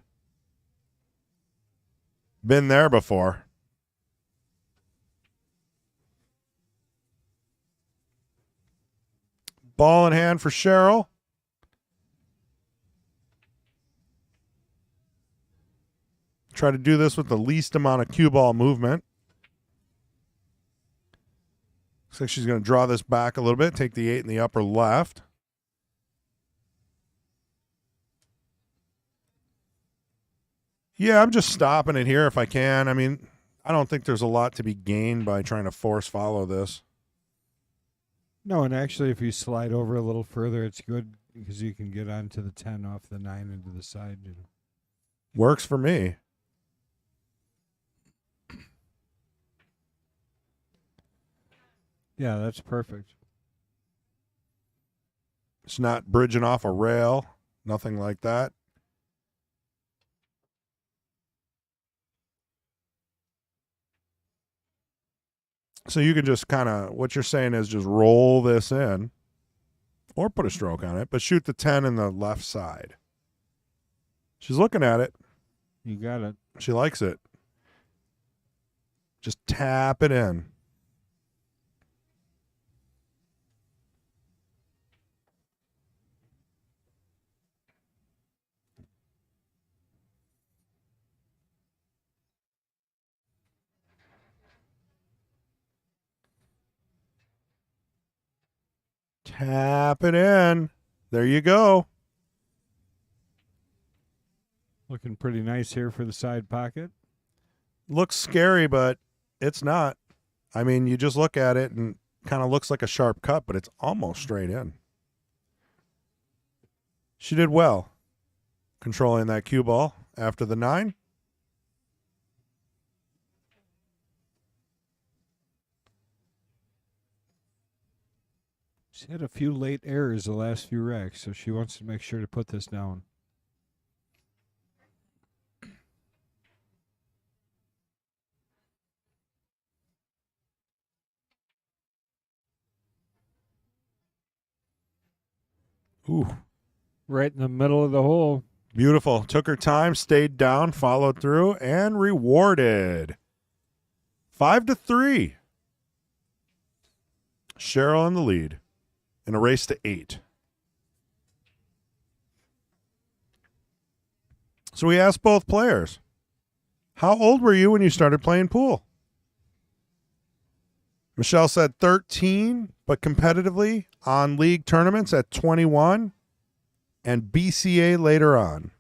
Been there before. Ball in hand for Cheryl. Try to do this with the least amount of cue ball movement. Looks like she's going to draw this back a little bit, take the 8 in the upper left. Yeah, I'm just stopping it here if I can. I mean, I don't think there's a lot to be gained by trying to force follow this. No, and actually, if you slide over a little further, it's good because you can get onto the 10 off the 9 into the side. You know. Works for me. Yeah, that's perfect. It's not bridging off a rail, nothing like that. So you can just kind of, what you're saying is just roll this in or put a stroke on it, but shoot the 10 in the left side. She's looking at it. You got it. She likes it. Just tap it in. Tap it in. There you go. Looking pretty nice here for the side pocket. Looks scary, but it's not. I mean, you just look at it and kind of looks like a sharp cut, but it's almost straight in. She did well controlling that cue ball after the 9. She had a few late errors the last few racks, so she wants to make sure to put this down. Ooh. Right in the middle of the hole. Beautiful. Took her time, stayed down, followed through, and rewarded. 5-3. Cheryl in the lead in a race to 8. So we asked both players, how old were you when you started playing pool? Michelle said 13, but competitively on league tournaments at 21 and BCA later on.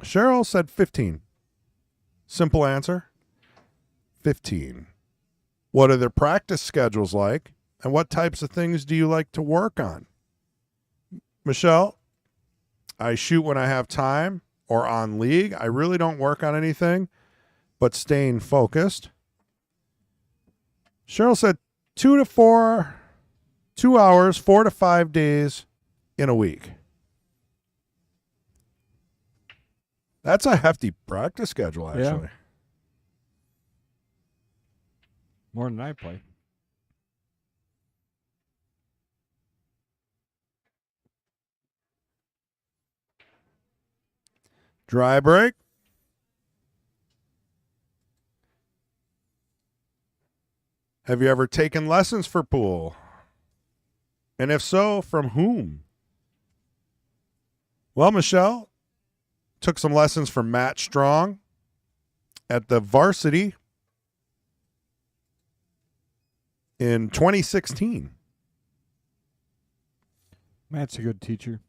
Cheryl said 15. Simple answer, 15. What are their practice schedules like, and what types of things do you like to work on? Michelle, I shoot when I have time or on league. I really don't work on anything but staying focused. Cheryl said 2 hours, 4 to 5 days in a week. That's a hefty practice schedule, actually. Yeah. More than I play. Dry break. Have you ever taken lessons for pool? And if so, from whom? Well, Michelle took some lessons from Matt Strong at the varsity in 2016. Matt's a good teacher.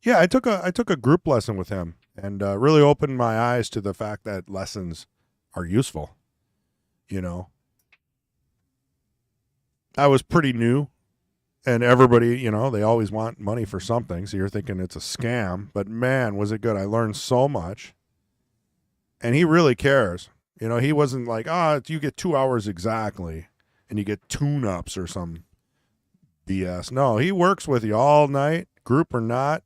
Yeah, I took a group lesson with him and really opened my eyes to the fact that lessons are useful. You know, I was pretty new, and everybody, you know, they always want money for something, so you're thinking it's a scam. But man, was it good. I learned so much. And he really cares. You know, he wasn't like, you get 2 hours exactly, and you get tune-ups or some BS. No, he works with you all night, group or not.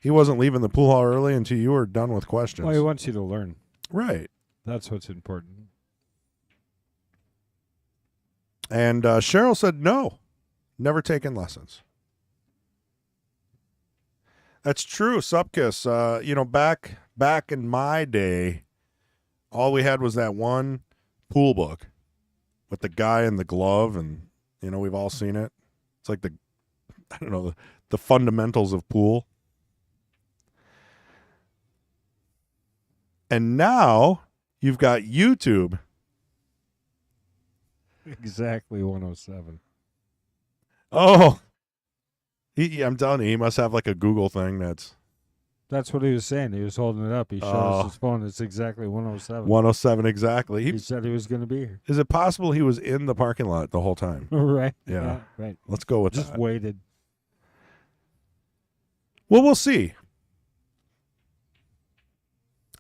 He wasn't leaving the pool hall early until you were done with questions. Well, he wants you to learn. Right. That's what's important. And Cheryl said no, never taken lessons. That's true, Supkiss. You know, back in my day, all we had was that one pool book with the guy in the glove, and you know, we've all seen it. It's like the fundamentals of pool. And now you've got YouTube. Exactly 107. Oh, I'm telling you, he must have like a Google thing that's That's what he was saying. He was holding it up. He showed us his phone. It's exactly 107. 107 exactly. He said he was going to be here. Is it possible he was in the parking lot the whole time? Right. Yeah. Right. Let's go with Just that. waited. Well, we'll see.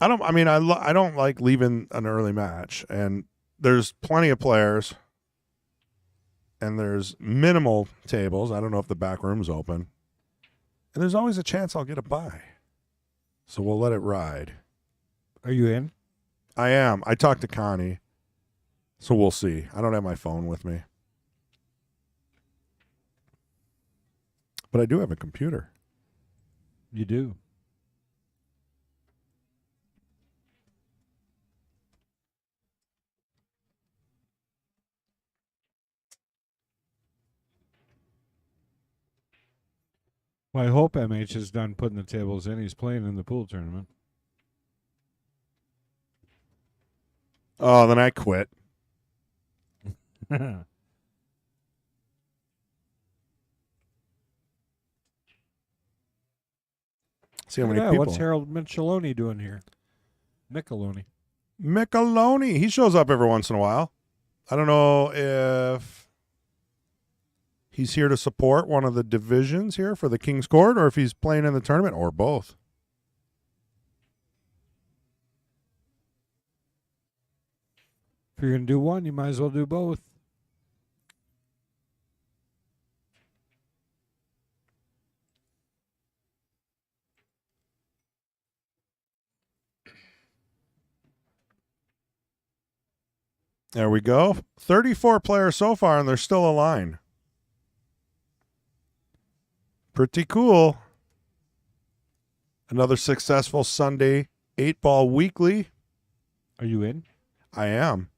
I don't like leaving an early match, and there's plenty of players, and there's minimal tables. I don't know if the back room's open, and there's always a chance I'll get a bye. So we'll let it ride. Are you in? I am. I talked to Connie, so we'll see. I don't have my phone with me, but I do have a computer. You do. Well, I hope MH is done putting the tables in. He's playing in the pool tournament. Oh, then I quit. See how many people. What's Harold Micheloni doing here? Micheloni. Micheloni. He shows up every once in a while. I don't know if he's here to support one of the divisions here for the King's Court or if he's playing in the tournament or both. If you're going to do one, you might as well do both. There we go. 34 players so far, and there's still a line. Pretty cool. Another successful Sunday 8-ball weekly. Are you in? I am.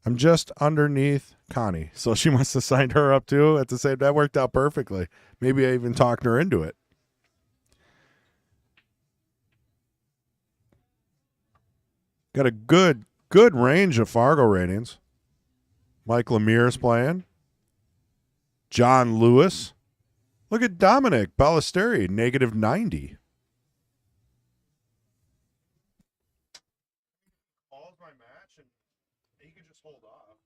I'm just underneath Connie, so she must have signed her up too at the same. That worked out perfectly. Maybe I even talked her into it. Got a good range of Fargo ratings. Mike Lemire's playing. John Lewis. Look at Dominic Ballesteri, -90. Calls my match, and he can just hold off.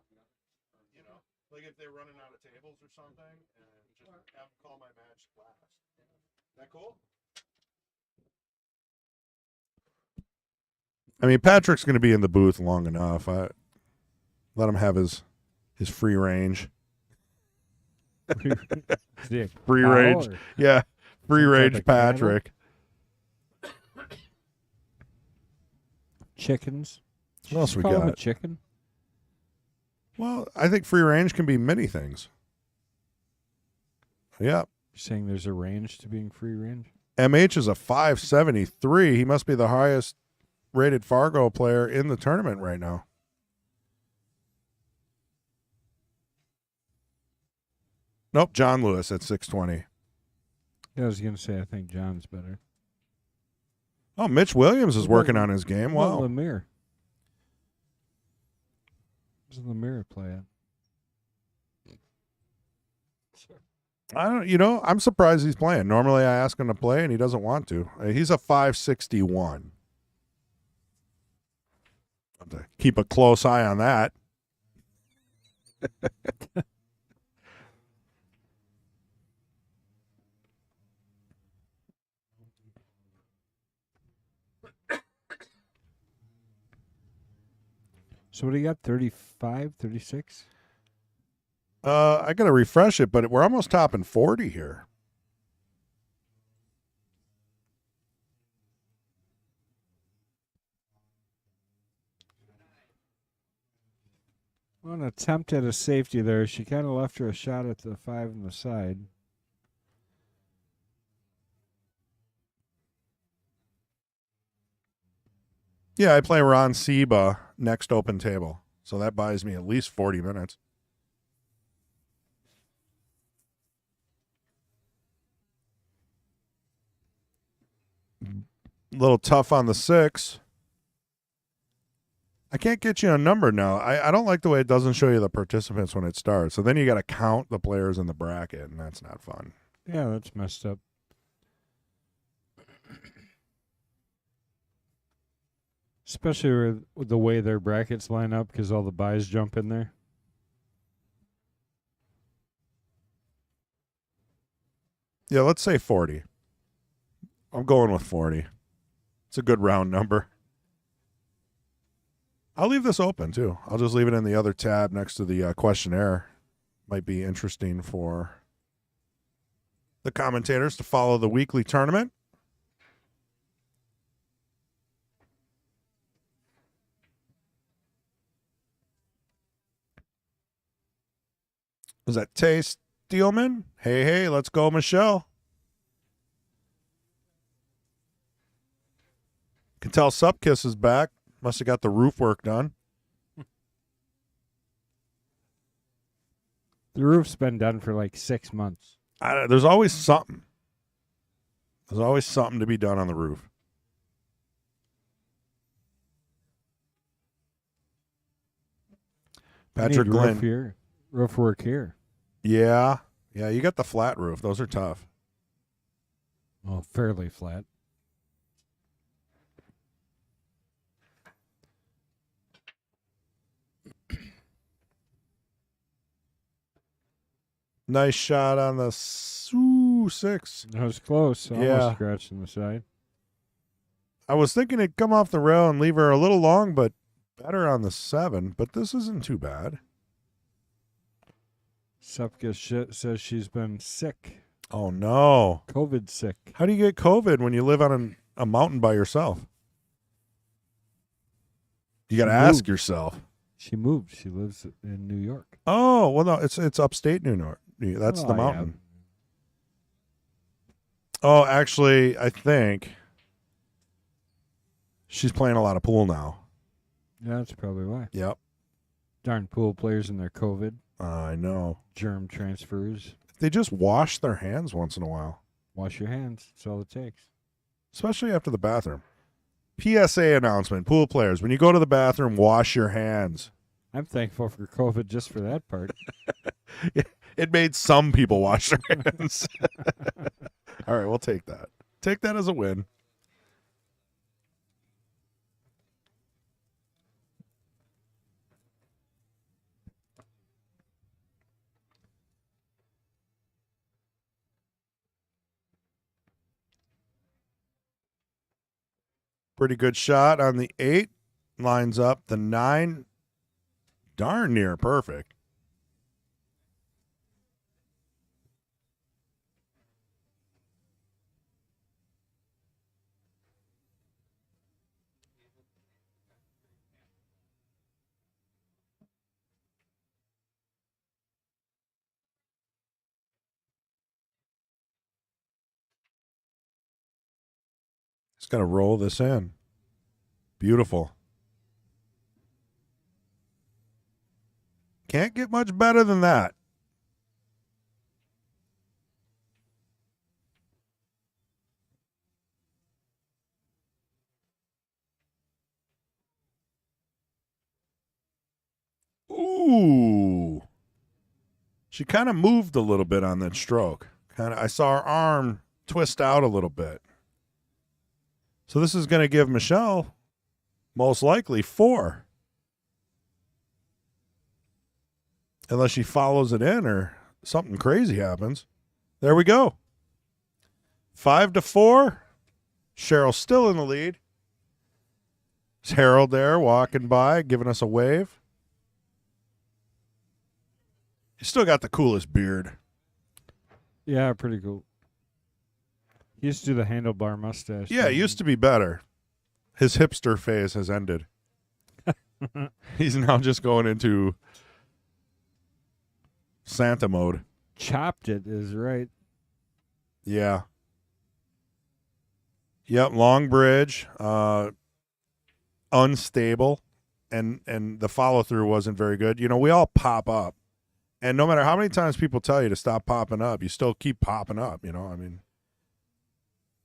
You know, like if they're running out of tables or something, and just have him call my match last. That cool? I mean, Patrick's going to be in the booth long enough. I let him have his free range. Free range. Yeah. Free range Patrick. Chickens. What else we Call him a got? chicken? Well, I think free range can be many things. Yeah. You're saying there's a range to being free range? MH is a 573. He must be the highest rated Fargo player in the tournament right now. Nope, John Lewis at 620. Yeah, I was going to say, I think John's better. Oh, Mitch Williams is working on his game. Well, Wow. Lemire. What's Lemire play at? I'm surprised he's playing. Normally I ask him to play and he doesn't want to. He's a 561. Have to keep a close eye on that. So what do you got? 35, 36? I got to refresh it, but we're almost topping 40 here. Well, an attempt at a safety there. She kind of left her a shot at the 5 on the side. Yeah, I play Ron Seba next open table. So that buys me at least 40 minutes. A little tough on the 6. I can't get you a number now. I don't like the way it doesn't show you the participants when it starts. So then you got to count the players in the bracket, and that's not fun. Yeah, that's messed up. Especially with the way their brackets line up because all the buys jump in there. Yeah, let's say 40. I'm going with 40. It's a good round number. I'll leave this open, too. I'll just leave it in the other tab next to the questionnaire. Might be interesting for the commentators to follow the weekly tournament. Was that Tay Steelman? Hey, let's go, Michelle. Can tell Supkiss is back. Must have got the roof work done. The roof's been done for like 6 months. There's always something. There's always something to be done on the roof. Patrick Need Glenn. Roof work here. Yeah, you got the flat roof. Those are tough. Well, fairly flat. Nice shot on the 6. That was close. Almost Yeah. scratching the side. I was thinking it'd come off the rail and leave her a little long, but better on the 7. But this isn't too bad. Supka says she's been sick. Oh, no. COVID sick. How do you get COVID when you live on a mountain by yourself? You got to ask yourself. She moved. She lives in New York. Oh, well, no, it's upstate New York. That's the Oh, mountain. Oh, actually, I think She's playing a lot of pool now. Yeah, that's probably why. Yep. Darn pool players and their COVID I know. germ transfers. They just wash their hands once in a while, Wash your hands. That's all it takes. especially after the bathroom. PSA announcement, pool players, when you go to the bathroom, wash your hands. I'm thankful for COVID just for that part. It made some people wash their hands. All right, we'll take that. Take that as a win. Pretty good shot on the 8. Lines up the 9. Darn near perfect. Just got to roll this in. Beautiful. Can't get much better than that. Ooh. She kind of moved a little bit on that stroke. I saw her arm twist out a little bit. So this is going to give Michelle most likely 4. Unless she follows it in or something crazy happens. There we go. 5-4. Cheryl still in the lead. There's Harold there walking by, giving us a wave. He's still got the coolest beard. Yeah, pretty cool. He used to do the handlebar mustache. Yeah, it used to be better. His hipster phase has ended. He's now just going into Santa mode. Chopped it is right. Yeah. Yep, long bridge, unstable, and the follow through wasn't very good. You know, we all pop up, and no matter how many times people tell you to stop popping up, you still keep popping up. You know, I mean,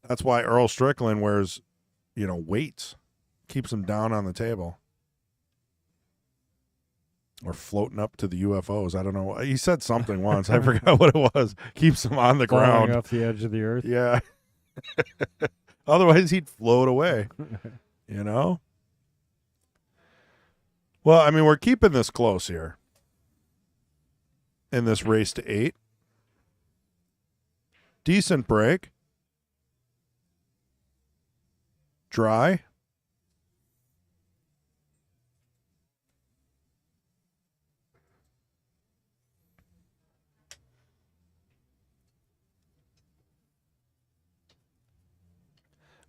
that's why Earl Strickland wears, weights, keeps them down on the table. Or floating up to the UFOs. I don't know. He said something once. I forgot what it was. Keeps them on the Falling ground. off the edge of the earth. Yeah. Otherwise, he'd float away. You know? Well, I mean, we're keeping this close here in this race to 8. Decent break. Dry.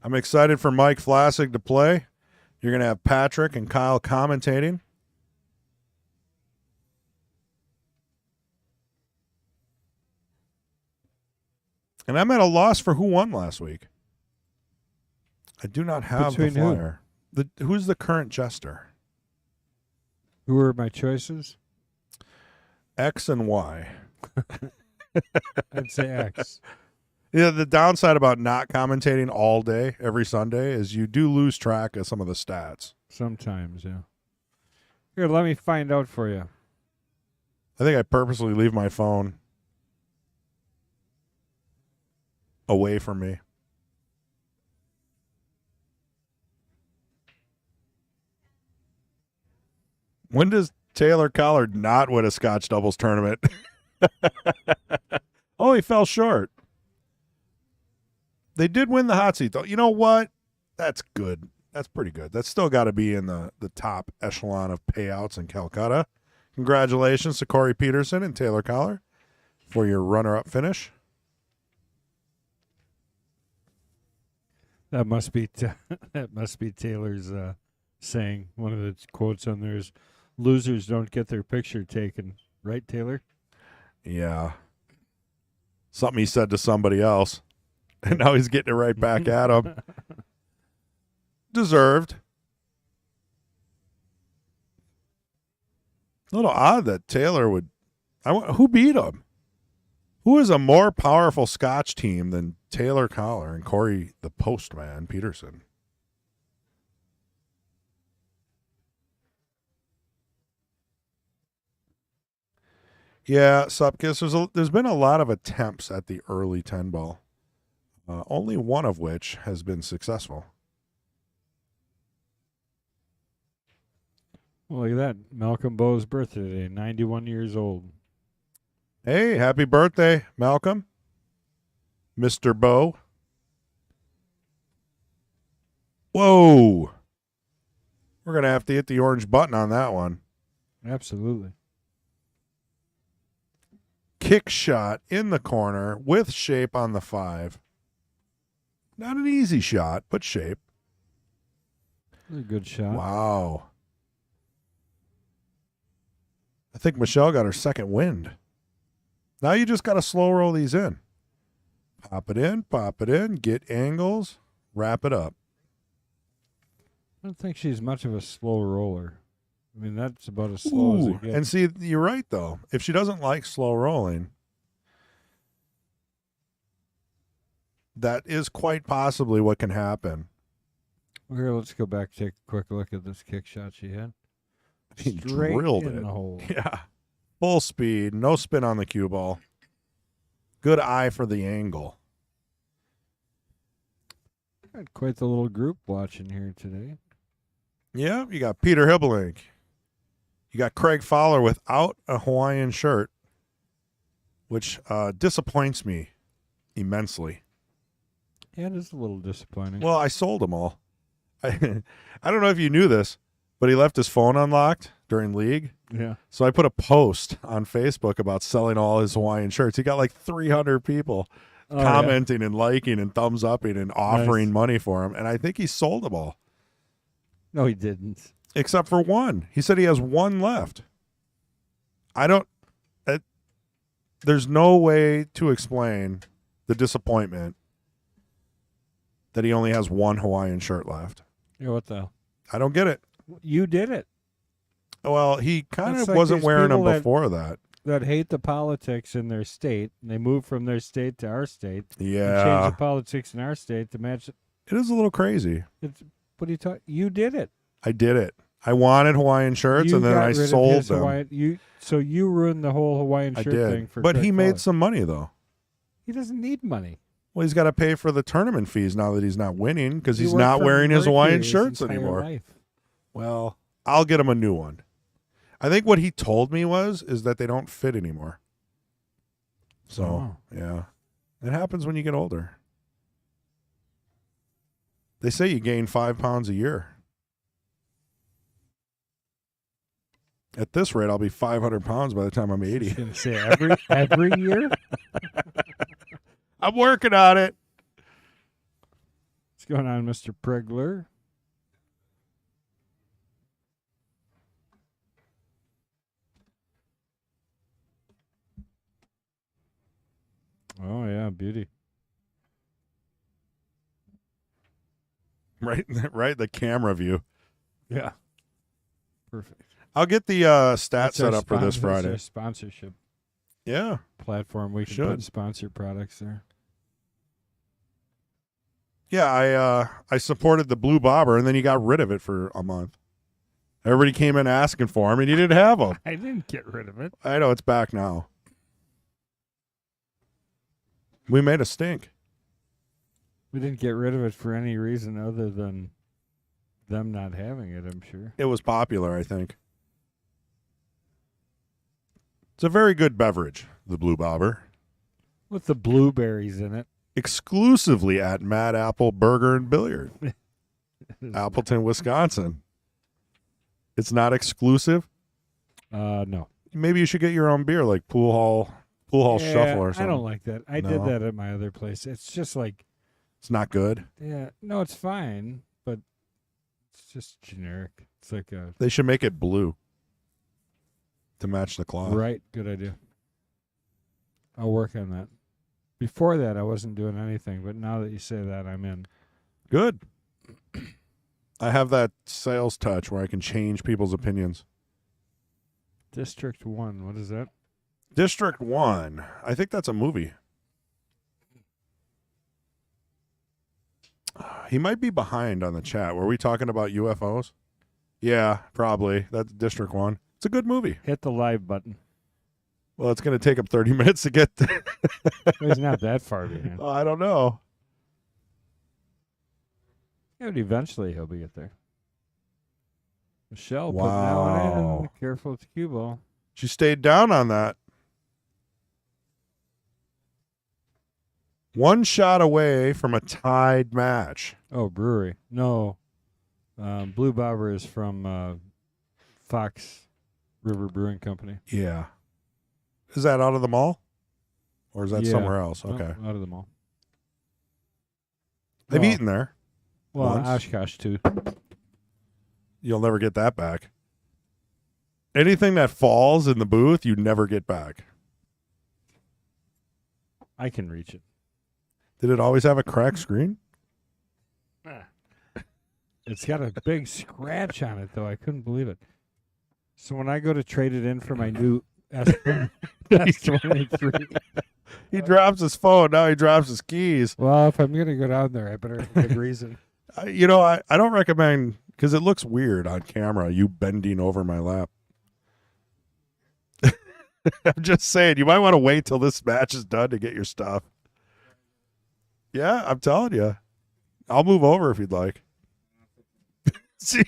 I'm excited for Mike Flassig to play. You're going to have Patrick and Kyle commentating. And I'm at a loss for who won last week. I do not have Between the flyer. Who's the current Jester? Who are my choices? X and Y. I'd say X. Yeah, the downside about not commentating all day, every Sunday, is you do lose track of some of the stats. Sometimes, yeah. Here, let me find out for you. I think I purposely leave my phone away from me. When does Taylor Collard not win a Scotch doubles tournament? Oh, he fell short. They did win the hot seat, though. You know what? That's good. That's pretty good. That's still got to be in the top echelon of payouts in Calcutta. Congratulations to Corey Peterson and Taylor Collard for your runner-up finish. That must be that must be Taylor's saying. One of the quotes on there is, "Losers don't get their picture taken." Right, Taylor? Yeah. Something he said to somebody else. And now he's getting it right back at him. deserved. A little odd that Taylor would. Who beat him? Who is a more powerful Scotch team than Taylor Collar and Corey the Postman Peterson? Yeah, Supkiss, there's been a lot of attempts at the early 10 ball, only one of which has been successful. Well, look at that. Malcolm Bowe's birthday today, 91 years old. Hey, happy birthday, Malcolm. Mr. Bowe. Whoa. We're going to have to hit the orange button on that one. Absolutely. Kick shot in the corner with shape on the 5. Not an easy shot, but shape. A good shot. Wow. I think Michelle got her second wind. Now you just got to slow roll these in. Pop it in, get angles, wrap it up. I don't think she's much of a slow roller. I mean, that's about as slow as it gets. And see, you're right, though. If she doesn't like slow rolling, that is quite possibly what can happen. Well, here, let's go back, take a quick look at this kick shot she had. He Straight drilled in it. the hole. Yeah. Full speed, no spin on the cue ball. Good eye for the angle. Got quite the little group watching here today. Yeah, you got Peter Hibbelink. You got Craig Fowler without a Hawaiian shirt, which disappoints me immensely. Yeah, it is a little disappointing. Well, I sold them all. I don't know if you knew this, but he left his phone unlocked during league. Yeah. So I put a post on Facebook about selling all his Hawaiian shirts. He got like 300 people commenting and liking and thumbs upping and offering money for him. And I think he sold them all. No, he didn't. Except for one. He said he has one left. There's no way to explain the disappointment that he only has one Hawaiian shirt left. Yeah, what the hell? I don't get it. You did it. Well, he kind That's of like wasn't these wearing them people before that. That hate the politics in their state, and they move from their state to our state. And change Yeah. the politics in our state to match it. It is a little crazy. What are you talking? You did it. I did it. I wanted Hawaiian shirts, You and then got I rid of sold his them. Hawaiian, so you ruined the whole Hawaiian I shirt did. thing for But Craig he made Fowler. some money, though. He doesn't need money. Well, he's got to pay for the tournament fees now that he's not winning because He he's worked not for wearing his Mercury Hawaiian his shirts entire anymore. life. Well, I'll get him a new one. I think what he told me is that they don't fit anymore. So, yeah. It happens when you get older. They say you gain 5 pounds a year. At this rate, I'll be 500 pounds by the time I'm 80. I was going to say every year. I'm working on it. What's going on, Mr. Pregler? Oh yeah, beauty. Right, the camera view. Yeah, perfect. I'll get the stat That's set our up for this that's Friday. our sponsorship Yeah. platform. We can Should. put sponsor products there. Yeah, I supported the Blue Bobber, and then he got rid of it for a month. Everybody came in asking for him, and he didn't have them. I didn't get rid of it. I know, it's back now. We made a stink. We didn't get rid of it for any reason other than them not having it, I'm sure. It was popular, I think. It's a very good beverage, the Blue Bobber. With the blueberries in it. Exclusively at Mad Apple Burger and Billiard, Appleton, Wisconsin. It's not exclusive? No. Maybe you should get your own beer, like Pool Hall Shuffle or something. I don't like that. I did No. that at my other place. It's just like, It's not good. yeah, no, it's fine, but it's just generic. It's like a They should make it blue to match the cloth. right. Good idea. I'll work on that. Before that, I wasn't doing anything, but now that you say that, I'm in. Good. I have that sales touch where I can change people's opinions. District 1. What is that? District 1. I think that's a movie. He might be behind on the chat. Were we talking about UFOs? Yeah, probably. That's District 1. It's a good movie. Hit the live button. Well, it's going to take him 30 minutes to get there. He's not that far behind. I don't know. Yeah, but eventually he'll get there. Michelle putting that one Wow. in. Careful with the cue ball. She stayed down on that. One shot away from a tied match. Oh, brewery. No. Blue Bobber is from Fox River Brewing Company. Yeah. Is that out of the mall? Or is that Yeah. somewhere else? No, Okay. out of the mall. They've Well- eaten there. Well, Once. Oshkosh, too. You'll never get that back. Anything that falls in the booth, you never get back. I can reach it. Did it always have a cracked screen? It's got a big scratch on it, though. I couldn't believe it. So when I go to trade it in for my new S23, He drops his phone. Now he drops his keys. well, if I'm going to go down there, I better have a good reason. I don't recommend, because it looks weird on camera, you bending over my lap. I'm just saying, you might want to wait till this match is done to get your stuff. Yeah, I'm telling you. I'll move over if you'd like. See?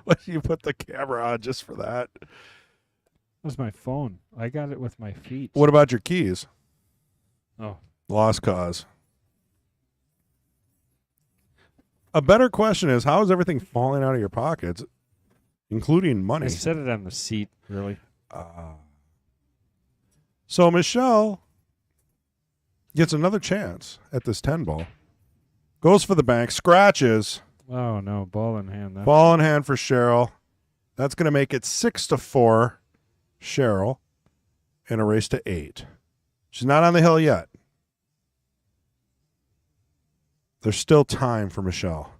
What, you put the camera on just for that? That was my phone. I got it with my feet. What about your keys? Oh. Lost cause. A better question is, how is everything falling out of your pockets, including money? I set it on the seat, really. So Michelle gets another chance at this 10 ball. Goes for the bank, scratches. Oh, no. Ball in hand. That's Ball in hand for Cheryl. That's going to make it 6-4, Cheryl, in a race to 8. She's not on the hill yet. There's still time for Michelle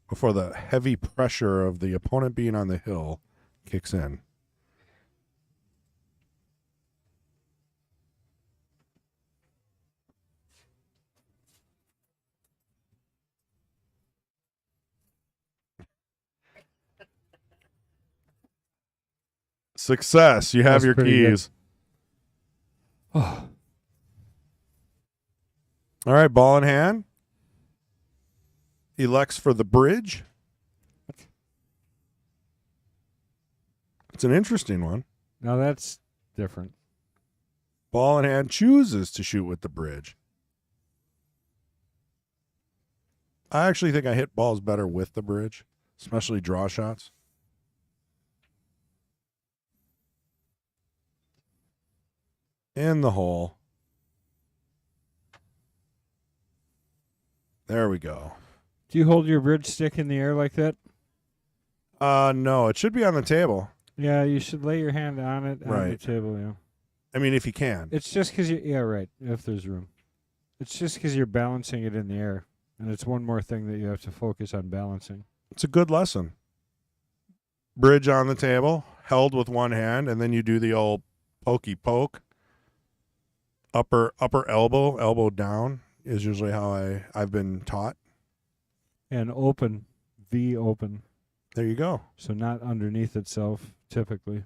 before the heavy pressure of the opponent being on the hill kicks in. Success. You have That's your pretty good. keys. Oh, All right, ball in hand. Elects for the bridge. It's an interesting one. now that's different. Ball in hand, chooses to shoot with the bridge. I actually think I hit balls better with the bridge, especially draw shots. In the hole. There we go. Do you hold your bridge stick in the air like that? No, it should be on the table. Yeah, you should lay your hand on it on the Right. table, yeah. I mean, if you can. It's just because yeah, right, if there's room. It's just because you're balancing it in the air, and it's one more thing that you have to focus on balancing. It's a good lesson. Bridge on the table, held with one hand, and then you do the old pokey poke. Upper elbow down is usually how I've been taught. And open, V open, There you go. so not underneath itself, typically.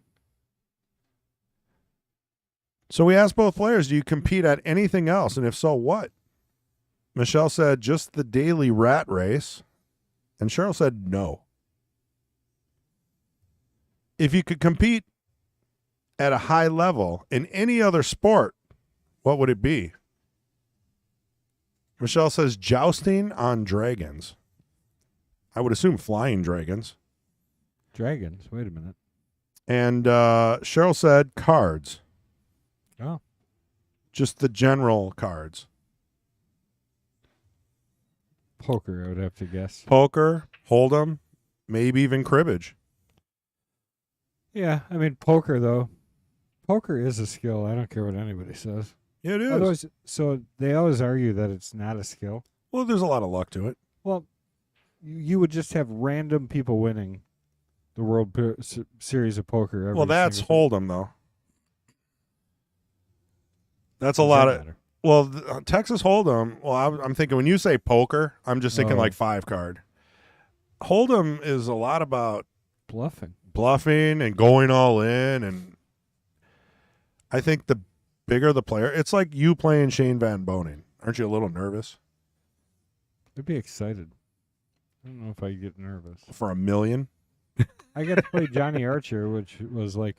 So we asked both players, do you compete at anything else? And if so, what? Michelle said just the daily rat race. And Cheryl said no. If you could compete at a high level in any other sport, what would it be? Michelle says jousting on dragons. I would assume flying dragons. Dragons, wait a minute. And Cheryl said cards. Oh. Just the general cards. Poker, I would have to guess. Poker, hold'em, maybe even cribbage. Yeah, I mean, poker, though. Poker is a skill. I don't care what anybody says. It is. Otherwise, so they always argue that it's not a skill. Well, there's a lot of luck to it. Well, you would just have random people winning the Series of Poker. Every Well, that's single Hold'em, though. That's a Does lot that of. matter? Well, Texas Hold'em. Well, I'm thinking when you say poker, I'm just thinking Oh. like 5 card. Hold'em is a lot about bluffing. and going all in, and I think the bigger the player, it's like you playing Shane Van Boning. Aren't you a little nervous I'd be excited. I don't know if I get nervous. for $1 million? I got to play Johnny Archer, which was like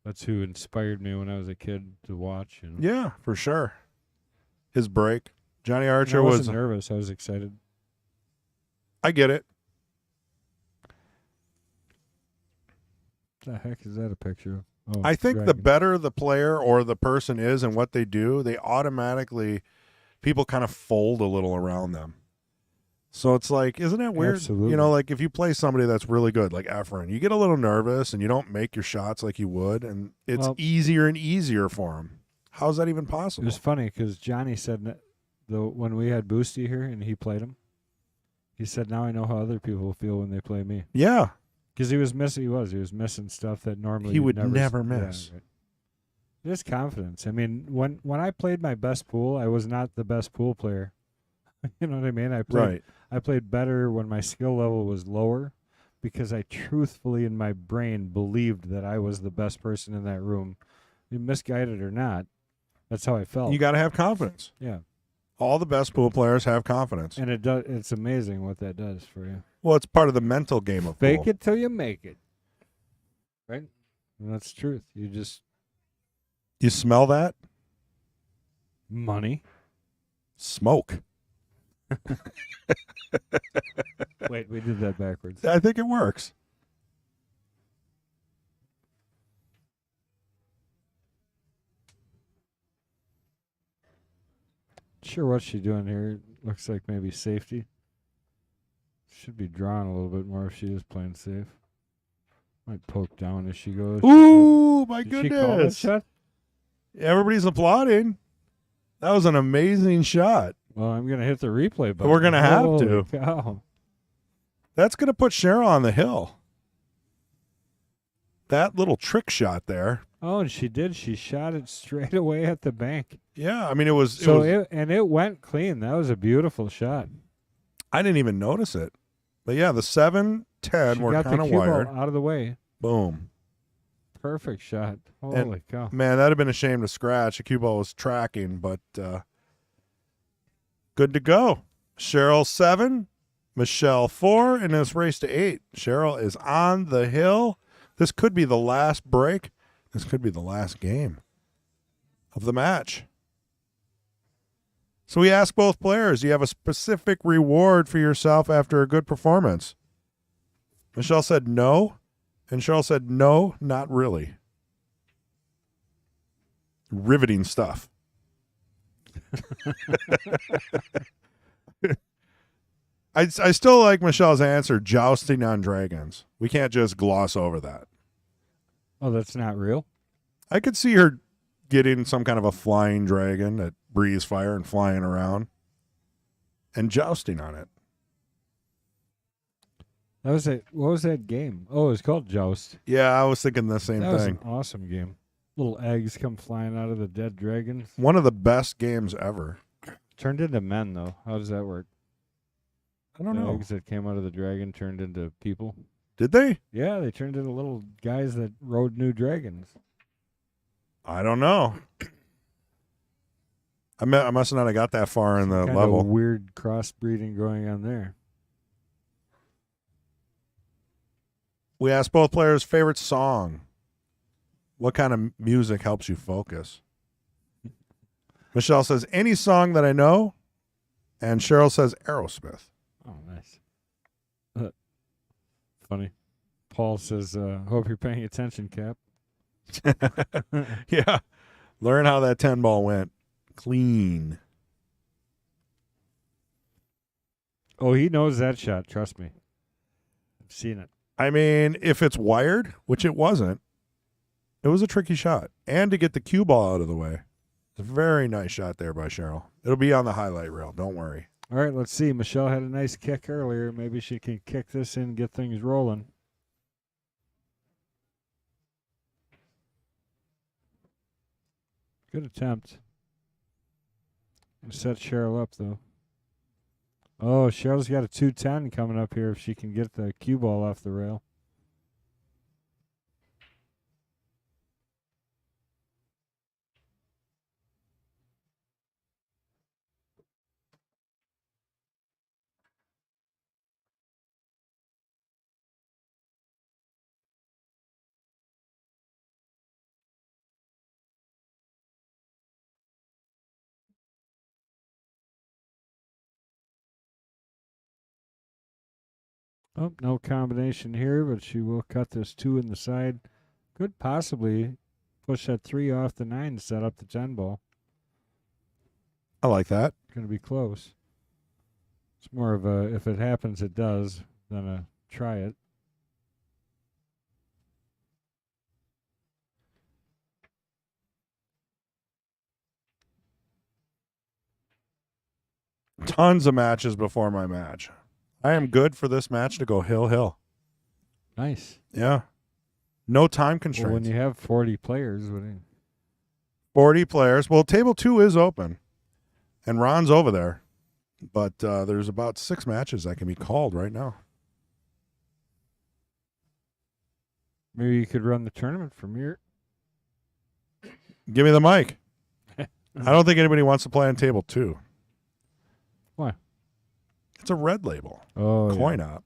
that's who inspired me when I was a kid to watch. And Yeah, for sure. His break, Johnny and Archer I was. wasn't nervous. I was excited. I get it. What the heck is that a picture of? Oh, I think the dragon. better the player or the person is and what they do, they automatically, people kind of fold a little around them. So it's like, isn't it weird? Absolutely. You know, like if you play somebody that's really good, like Efren, you get a little nervous and you don't make your shots like you would, and it's Well- easier and easier for him. How's that even It possible? was funny because Johnny said when we had Boosty here and he played him, he said, "Now I know how other people feel when they play me." Yeah. Because he was missing stuff that normally He you'd would never yeah, miss. right. Just confidence. I mean, when I played my best pool, I was not the best pool player. You know what I mean? I played better when my skill level was lower because I truthfully in my brain believed that I was the best person in that room. Misguided or not, that's how I felt. You got to have confidence. Yeah. All the best pool players have confidence. And it's amazing what that does for you. Well, it's part of the mental game of Fake pool. it till you make it. Right? And that's the truth. You smell that? Money. Smoke. Wait, we did that backwards. I think it works. Sure, what's she doing here? Looks like maybe safety. Should be drawn a little bit more if she is playing safe. Might poke down as she goes. Ooh, my Did she call that goodness. shot? Everybody's applauding. That was an amazing shot. Well, I'm going to hit the replay button. We're gonna have Holy to. Cow. That's going to put Cheryl on the hill. That little trick shot there. Oh, and she did. She shot it straight away at the bank. Yeah, I mean, it was. It went clean. That was a beautiful shot. I didn't even notice it. But yeah, the 7-10 She were got the kind of cue ball wired. out of the way. Boom. Perfect shot. Holy cow. Man, that'd have been a shame to scratch. The cue ball was tracking, but good to go. Cheryl 7, Michelle 4, and it's race to 8. Cheryl is on the hill. This could be the last break. This could be the last game of the match. So we asked both players, do you have a specific reward for yourself after a good performance? Michelle said no, and Cheryl said no, not really. Riveting stuff. I still like Michelle's answer, jousting on dragons. We can't just gloss over that. Oh, that's not real? I could see her getting some kind of a flying dragon that breathes fire and flying around and jousting on it. What was that game? Oh, it was called Joust. Yeah, I was thinking the same That was thing. an awesome game. Little eggs come flying out of the dead dragons. One of the best games ever. Turned into men, though. How does that work? I don't The know. eggs that came out of the dragon turned into people. Did they? Yeah, they turned into little guys that rode new dragons. I don't know. I must not have got that far in the Kind level. of weird crossbreeding going on there. We asked both players' favorite song. What kind of music helps you focus? Michelle says, any song that I know. And Cheryl says, Aerosmith. Oh, nice. Funny. Paul says, hope you're paying attention, Cap. Yeah. Learn how that 10 ball went. Clean. Oh, he knows that shot. Trust me. I've seen it. I mean, if it's wired, which it wasn't, it was a tricky shot. And to get the cue ball out of the way. It's a very nice shot there by Cheryl. It'll be on the highlight reel. Don't worry. All right, let's see. Michelle had a nice kick earlier. Maybe she can kick this in, get things rolling. Good attempt. Set Cheryl up, though. Oh, Cheryl's got a 210 coming up here if she can get the cue ball off the rail. Oh, no combination here, but she will cut this 2 in the side. Could possibly push that 3 off the 9 to set up the 10 ball. I like that. Going to be close. It's more of a, if it happens, it does, than a try it. Tons of matches before my match. I am good for this match to go hill. Nice. Yeah. No time Well, constraints. when you have 40 players, what do you... 40 players. Well, table 2 is open, and Ron's over there. But there's about 6 matches that can be called right now. Maybe you could run the tournament from here. Give me the mic. I don't think anybody wants to play on table 2. Why? It's a red label. Oh, Coin op.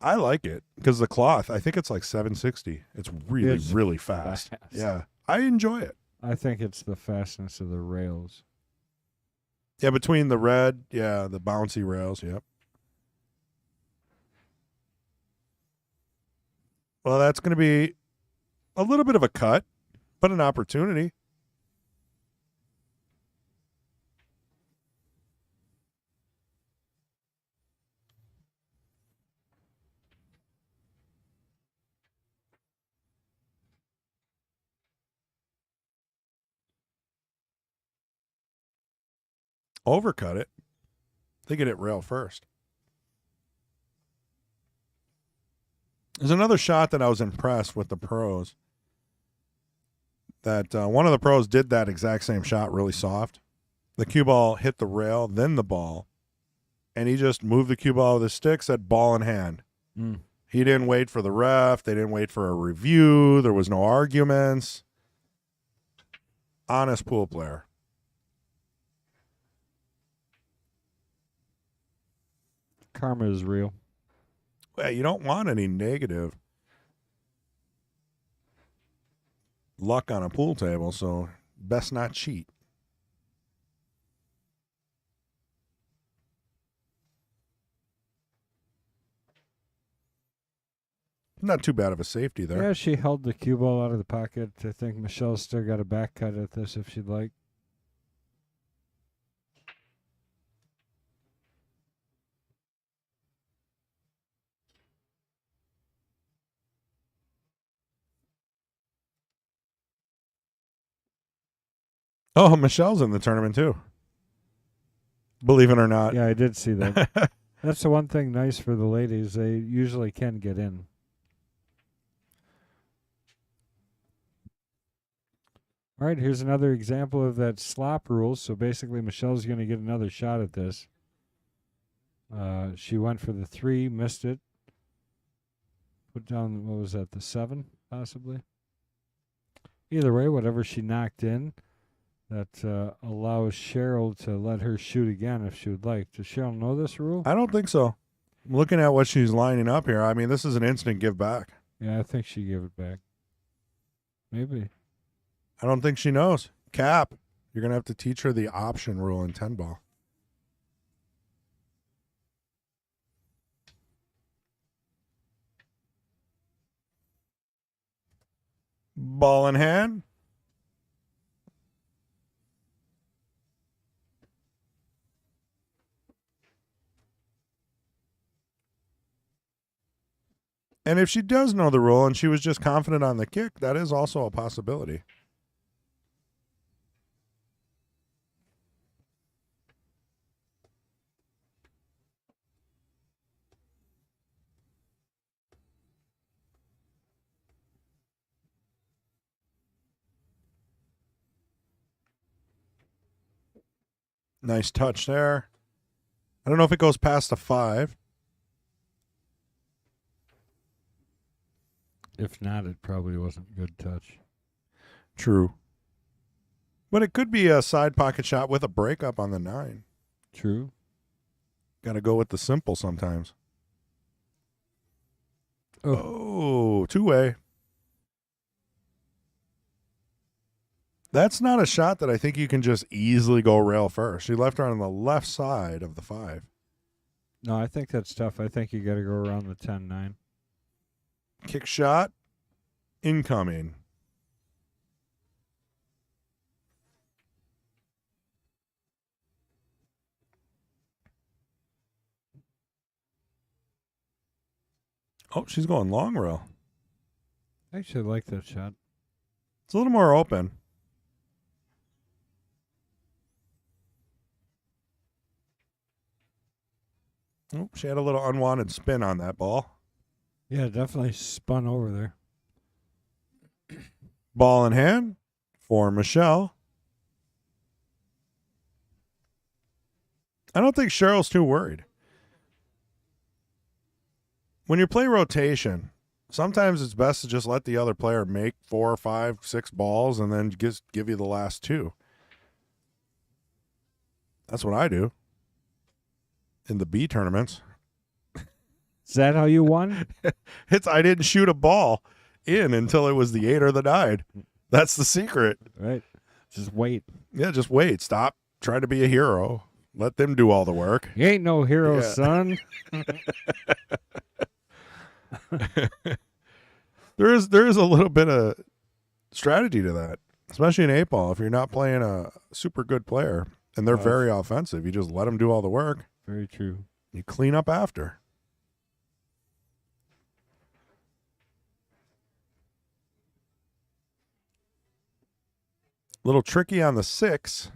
I like it because the cloth, I think it's like 760. It's really, It's really fast. fast. Yeah. I enjoy it. I think it's the fastness of the rails. Yeah, between the red, the bouncy rails, yep. Well, that's going to be a little bit of a cut, but an opportunity. Overcut it. They get it rail first. There's another shot that I was impressed with the pros. That one of the pros did that exact same shot really soft. The cue ball hit the rail, then the ball, and he just moved the cue ball with his stick, said ball in hand. Mm. He didn't wait for the ref. They didn't wait for a review. There was no arguments. Honest pool player. Karma is real. Well, you don't want any negative luck on a pool table, so best not cheat. Not too bad of a safety there. Yeah, she held the cue ball out of the pocket. I think Michelle's still got a back cut at this if she'd like. Oh, Michelle's in the tournament too. Believe it or not. Yeah, I did see that. That's the one thing nice for the ladies. They usually can get in. All right, here's another example of that slop rule. So basically, Michelle's going to get another shot at this. She went for the 3, missed it. Put down, what was that, the 7, possibly? Either way, whatever she knocked in, that allows Cheryl to let her shoot again if she would like. Does Cheryl know this rule? I don't think so. I'm looking at what she's lining up here. I mean, this is an instant give back. Yeah, I think she gave it back. Maybe. I don't think she knows. Cap. You're going to have to teach her the option rule in 10 ball. Ball in hand. And if she does know the rule and she was just confident on the kick, that is also a possibility. Nice touch there. I don't know if it goes past a 5. If not, it probably wasn't good touch. True. But it could be a side pocket shot with a breakup on the 9. True. Got to go with the simple sometimes. Oh, two-way. That's not a shot that I think you can just easily go rail first. She left her on the left side of the 5. No, I think that's tough. I think you got to go around the 10-9. Kick shot. Incoming. Oh, she's going long rail. I actually like that shot. It's a little more open. Oh, she had a little unwanted spin on that ball. Yeah, it definitely spun over there. Ball in hand for Michelle. I don't think Cheryl's too worried. When you play rotation, sometimes it's best to just let the other player make 4 or 5, 6 balls and then just give you the last 2. That's what I do in the B tournaments. Is that how you won? I didn't shoot a ball in until it was the 8 or the 9. That's the secret. Right. Just wait. Yeah, just wait. Stop trying to be a hero. Let them do all the work. You ain't no hero, Yeah. son. There is a little bit of strategy to that, especially in 8-ball. If you're not playing a super good player and they're very offensive, you just let them do all the work. Very true. You clean up after. Little tricky on the 6.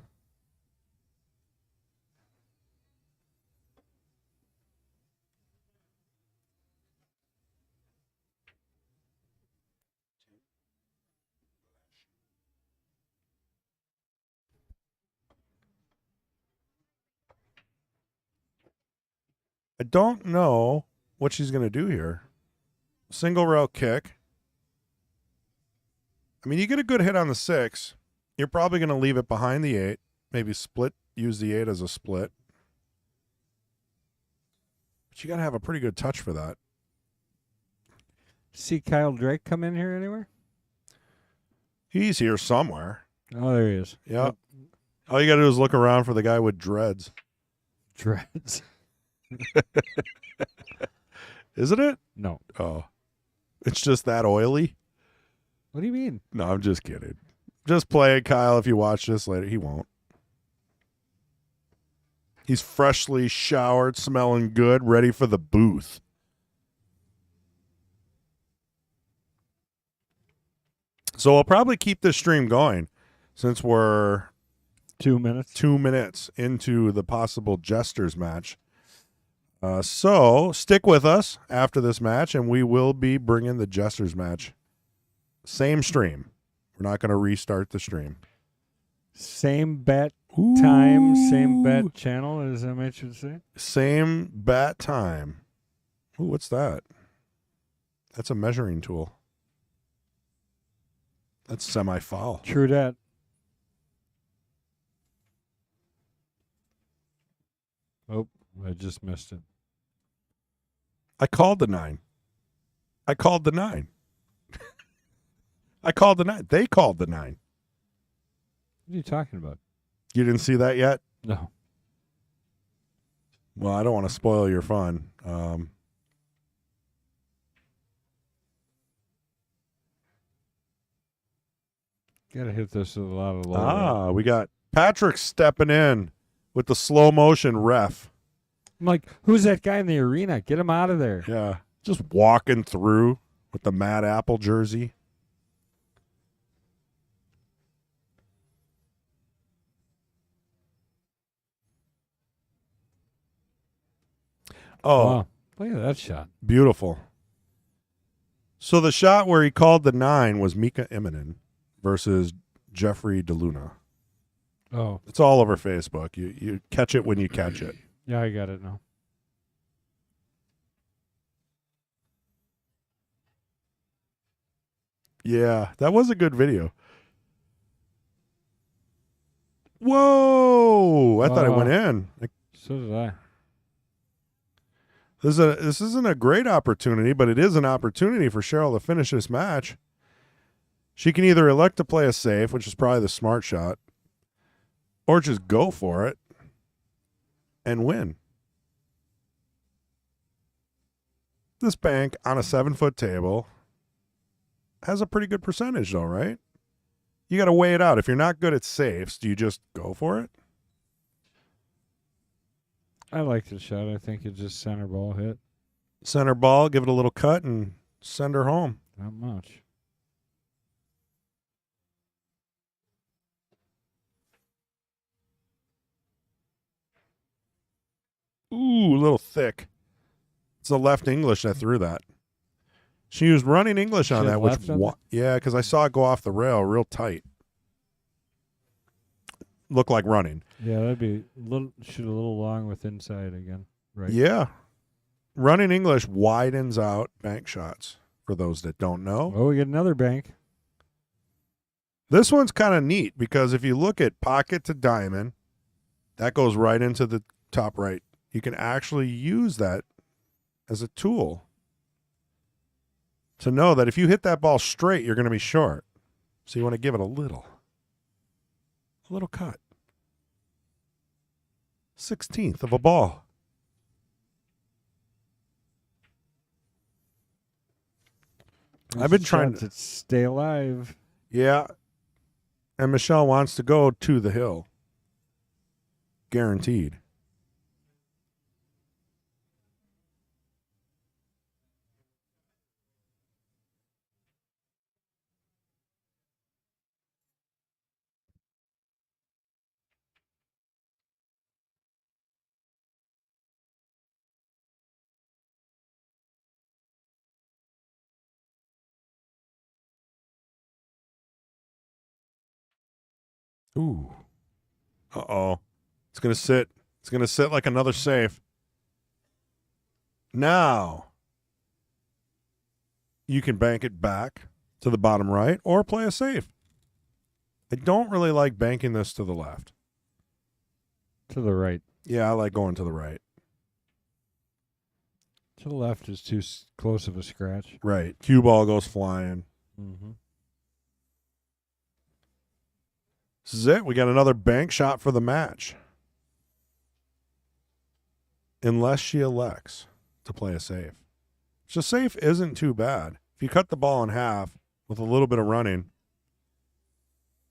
I don't know what she's going to do here. Single rail kick. I mean, you get a good hit on the 6. You're probably going to leave it behind the 8. Maybe use the 8 as a split. But you got to have a pretty good touch for that. See Kyle Drake come in here anywhere? He's here somewhere. Oh, there he is. Yep. All you got to do is look around for the guy with dreads. Dreads. Isn't it? No. Oh. It's just that oily? What do you mean? No, I'm just kidding. Just play it, Kyle. If you watch this later, he won't. He's freshly showered, smelling good, ready for the booth. So we'll probably keep this stream going since we're 2 minutes. 2 minutes into the possible Jesters match. So stick with us after this match, and we will be bringing the Jesters match. Same stream. We're not going to restart the stream. Same bet time, same bet channel, as I should say. Same bat time. Ooh, what's that? That's a measuring tool. That's semi-foul. True that. Oh, I just missed it. I called the 9. I called the 9. I called the 9. They called the 9. What are you talking about? You didn't see that yet? No. Well, I don't want to spoil your fun. Gotta hit this with a lot of low. We got Patrick stepping in with the slow motion ref. I'm like, who's that guy in the arena? Get him out of there. Yeah. Just walking through with the Mad Apple jersey. Oh, Wow. Look at that shot. beautiful. So the shot where he called the 9 was Mika Immonen versus Jeffrey DeLuna. Oh, It's all over Facebook. You catch it when you catch it. yeah, I got it now. Yeah, that was a good video. Whoa! I thought it went in. So did I. This isn't a great opportunity, but it is an opportunity for Cheryl to finish this match. She can either elect to play a safe, which is probably the smart shot, or just go for it and win. This bank on a 7-foot table has a pretty good percentage, though, right? You got to weigh it out. If you're not good at safes, do you just go for it? I like the shot. I think it just center ball hit. Center ball, give it a little cut, and send her home. Not much. Ooh, a little thick. It's the left English that threw that. She used running English on She had that, which left on that? yeah, because I saw it go off the rail real tight. Looked like running. Yeah, that'd be shoot a little long with inside again. Right. Yeah. Running English widens out bank shots, for those that don't know. Oh, we get another bank. This one's kind of neat because if you look at pocket to diamond, that goes right into the top right. You can actually use that as a tool to know that if you hit that ball straight, you're going to be short. So you want to give it a little cut. 16th of a ball. I've been trying to stay alive. Yeah. And Michelle wants to go to the hill. Guaranteed. Ooh. Uh-oh. It's going to sit. It's going to sit like another safe. Now, you can bank it back to the bottom right or play a safe. I don't really like banking this to the left. To the right. Yeah, I like going to the right. To the left is too close of a scratch. Right. Cue ball goes flying. Mm-hmm. This is it. We got another bank shot for the match. Unless she elects to play a safe. So safe isn't too bad. If you cut the ball in half with a little bit of running,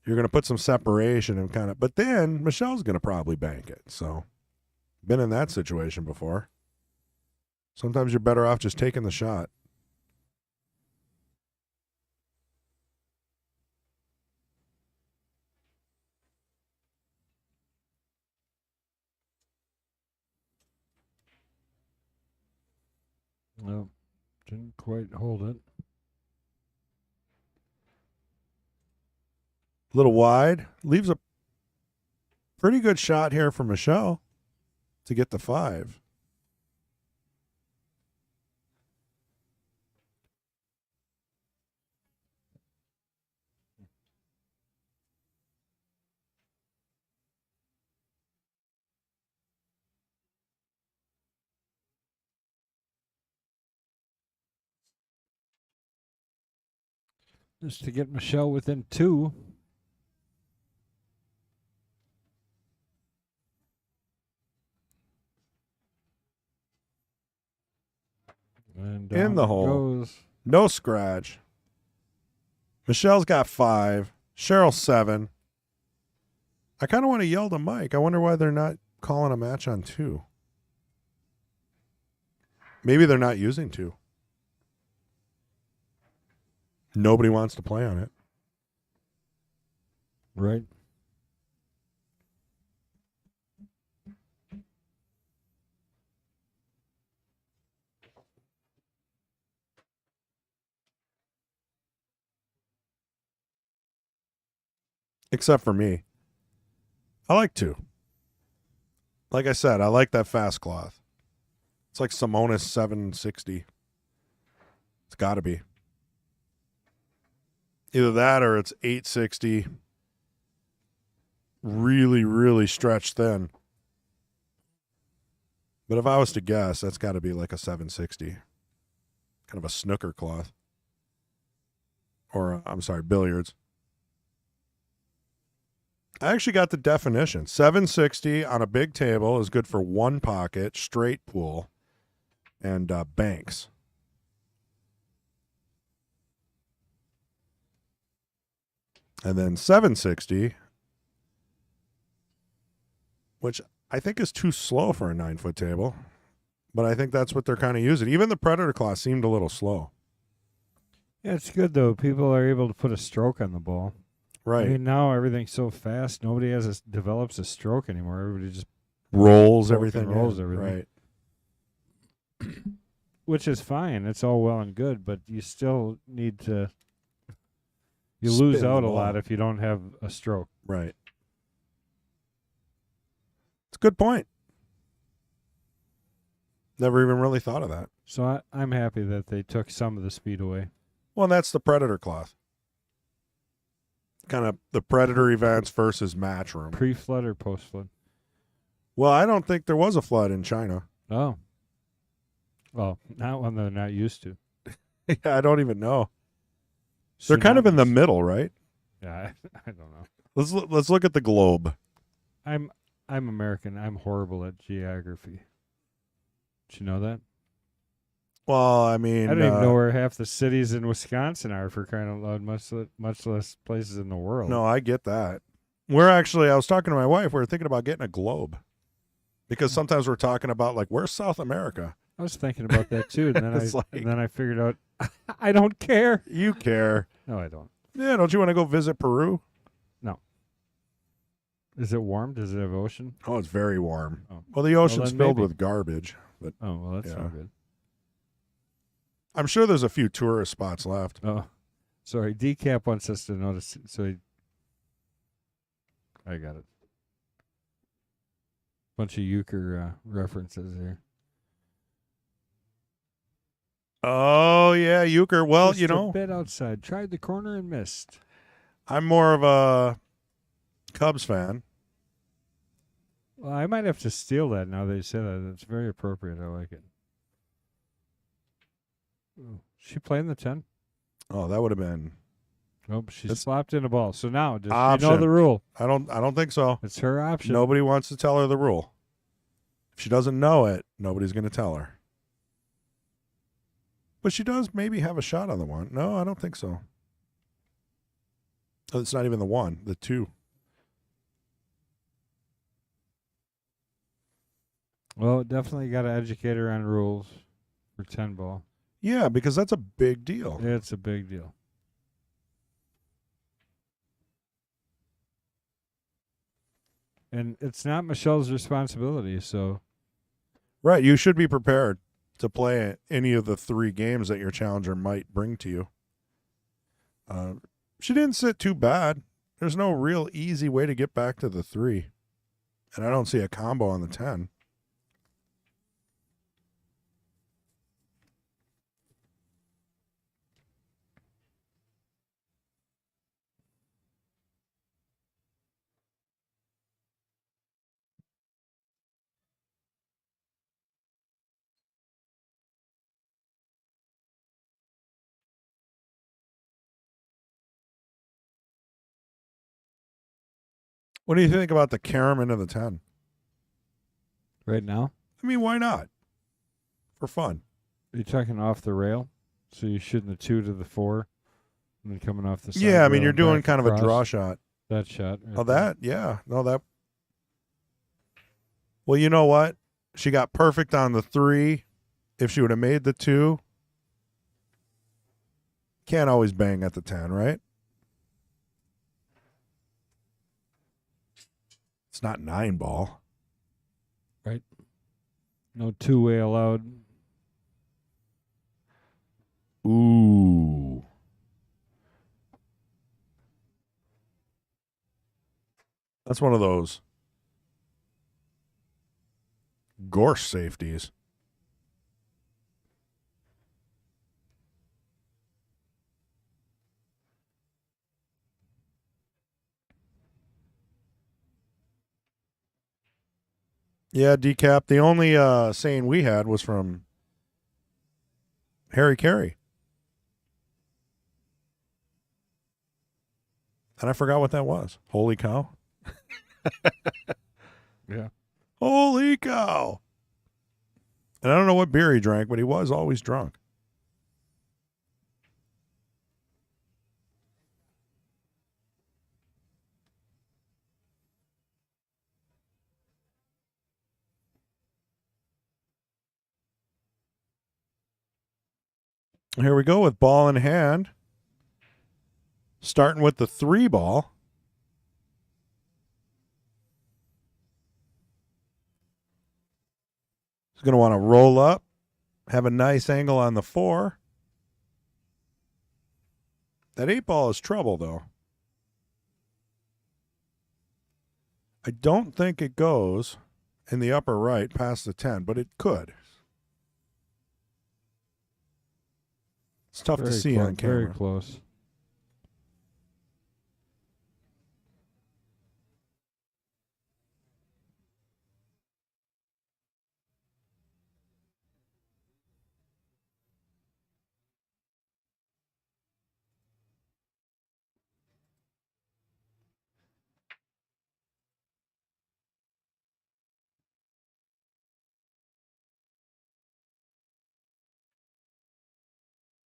you're going to put some separation and kind of, but then Michelle's going to probably bank it. So, been in that situation before. Sometimes you're better off just taking the shot. No, didn't quite hold it. A little wide. Leaves a pretty good shot here for Michelle to get the 5. Just to get Michelle within 2. And down In the it hole. goes. No scratch. Michelle's got 5. Cheryl 7. I kind of want to yell to Mike. I wonder why they're not calling a match on 2. Maybe they're not using 2. Nobody wants to play on it. Right. Except for me. I like 2. Like I said, I like that fast cloth. It's like Simonis 760. It's got to be. Either that or it's 860. Really, really stretched thin. But if I was to guess, that's got to be like a 760. Kind of a snooker cloth. Or, I'm sorry, billiards. I actually got the definition. 760 on a big table is good for 1 pocket, straight pool, and banks. And then 760, which I think is too slow for a 9-foot table, but I think that's what they're kind of using. Even the Predator class seemed a little slow. Yeah, it's good though. People are able to put a stroke on the ball. Right. I mean, now everything's so fast. Nobody develops a stroke anymore. Everybody just rolls fucking everything. rolls in. everything. Right. Which is fine. It's all well and good, but you still need to. You Spin lose the out a ball. lot if you don't have a stroke. Right. It's a good point. Never even really thought of that. So I'm happy that they took some of the speed away. Well, that's the Predator cloth. Kind of the Predator events versus Matchroom. Pre-flood or post-flood? Well, I don't think there was a flood in China. Oh. Well, not one they're not used to. Yeah, I don't even know. They're kind of in the Tsunamis. middle, right? Yeah, I don't know. Let's look at the globe. I'm American. I'm horrible at geography. Did you know that? Well, I mean, I don't even know where half the cities in Wisconsin are, for crying out loud, much less places in the world. No, I get that. I was talking to my wife. We were thinking about getting a globe because sometimes we're talking about like, where's South America? I was thinking about that too, and then It's like- and then I figured out I don't care. You care. No, I don't. Yeah, don't you want to go visit Peru? Is it warm? Does it have ocean? Oh, it's very warm. Oh. Well, the ocean's then filled maybe. with garbage, but Oh, well, that's Yeah. not good. I'm sure there's a few tourist spots left. Oh, sorry. Decap wants us to notice. I got it. Bunch of euchre references here. Oh, yeah, euchre. Well, Just a bit outside. Tried the corner and missed. I'm more of a Cubs fan. Well, I might have to steal that now that you say that. It's very appropriate. I like it. Oh, she playing the 10? Oh, that would have been. Nope, she That's- slapped in a ball. So now, does she know Option. the rule? I don't think so. It's her option. Nobody wants to tell her the rule. If she doesn't know it, nobody's going to tell her. But she does maybe have a shot on the 1. No, I don't think so. Oh, it's not even the 1, the 2. Well, definitely got to educate her on rules for 10 ball. Yeah, because that's a big deal. It's a big deal. And it's not Michelle's responsibility, so Right, you should be prepared to play any of the 3 games that your challenger might bring to you. She didn't sit too bad. There's no real easy way to get back to the 3. And I don't see a combo on the 10. What do you think about the Karaman of the 10? right now, I mean, why not? For fun. are you talking off the rail? So you're shooting the 2 to the 4 and then coming off the side Yeah, I mean, rail you're and doing back kind of a across? draw shot. That shot. Right Oh, there. that? Yeah. No, that. Well, you know what? She got perfect on the 3. If she would have made the 2, can't always bang at the 10, right? It's not 9 ball. No 2-way allowed. Ooh. That's one of those. Gorse safeties. Yeah, decap. The only saying we had was from Harry Carey. And I forgot what that was. Holy cow. Yeah. Holy cow. And I don't know what beer he drank, but he was always drunk. Here we go with ball in hand. Starting with the 3 ball. He's going to want to roll up, have a nice angle on the 4. That 8 ball is trouble, though. I don't think it goes in the upper right past the 10, but it could. It's tough to see on camera. Very close.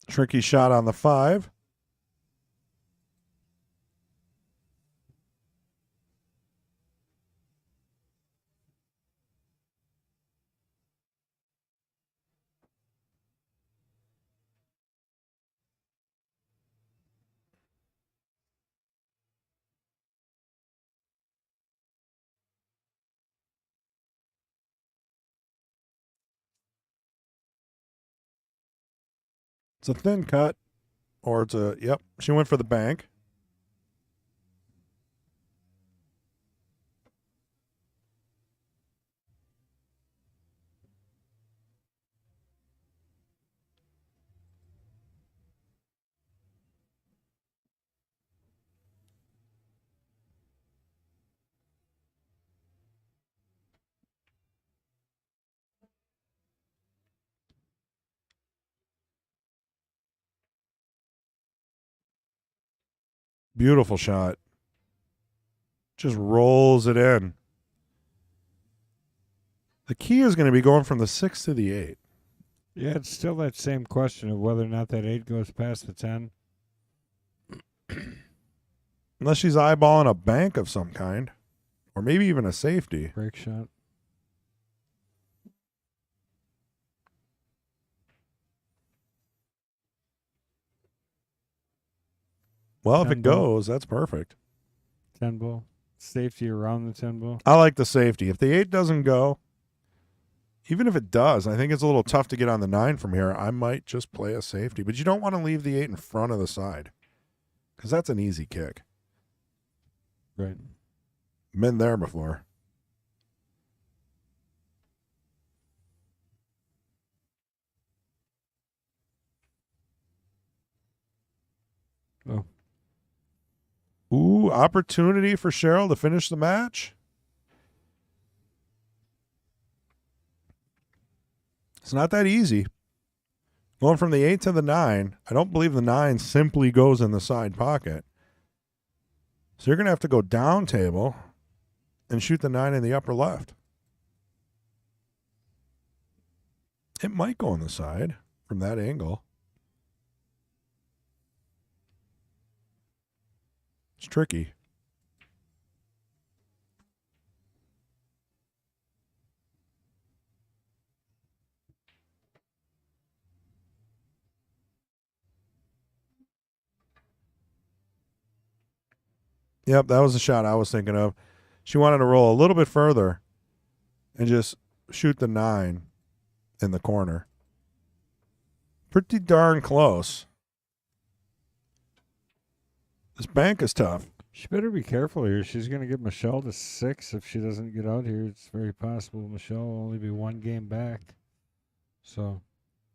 Tricky shot on the 5. It's a thin cut, or it's a, yep, she went for the bank. Beautiful shot. Just rolls it in. The key is going to be going from the 6 to the 8. Yeah, it's still that same question of whether or not that 8 goes past the 10. Unless she's eyeballing a bank of some kind. Or maybe even a safety. Break shot. Well, if 10 it ball. goes, that's perfect. 10 ball. Safety around the 10 ball. I like the safety. If the 8 doesn't go, even if it does, I think it's a little tough to get on the 9 from here. I might just play a safety. But you don't want to leave the 8 in front of the side. Because that's an easy kick. Right. Been there before. Oh. Ooh, opportunity for Cheryl to finish the match. It's not that easy. Going from the 8 to the 9, I don't believe the 9 simply goes in the side pocket. So you're going to have to go down table and shoot the 9 in the upper left. It might go on the side from that angle. It's tricky. Yep, that was the shot I was thinking of. She wanted to roll a little bit further and just shoot the 9 in the corner. Pretty darn close. This bank is tough. She better be careful here. She's going to get Michelle to 6 if she doesn't get out here. It's very possible Michelle will only be 1 game back. So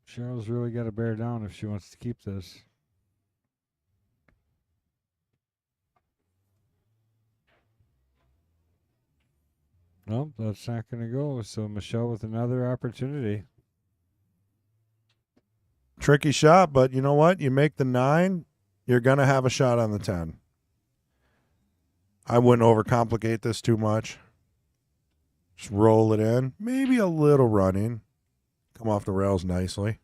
Cheryl's really got to bear down if she wants to keep this. Nope, that's not going to go. So Michelle with another opportunity. Tricky shot, but you know what? You make the 9, you're going to have a shot on the 10. I wouldn't overcomplicate this too much. Just roll it in. Maybe a little running. Come off the rails nicely.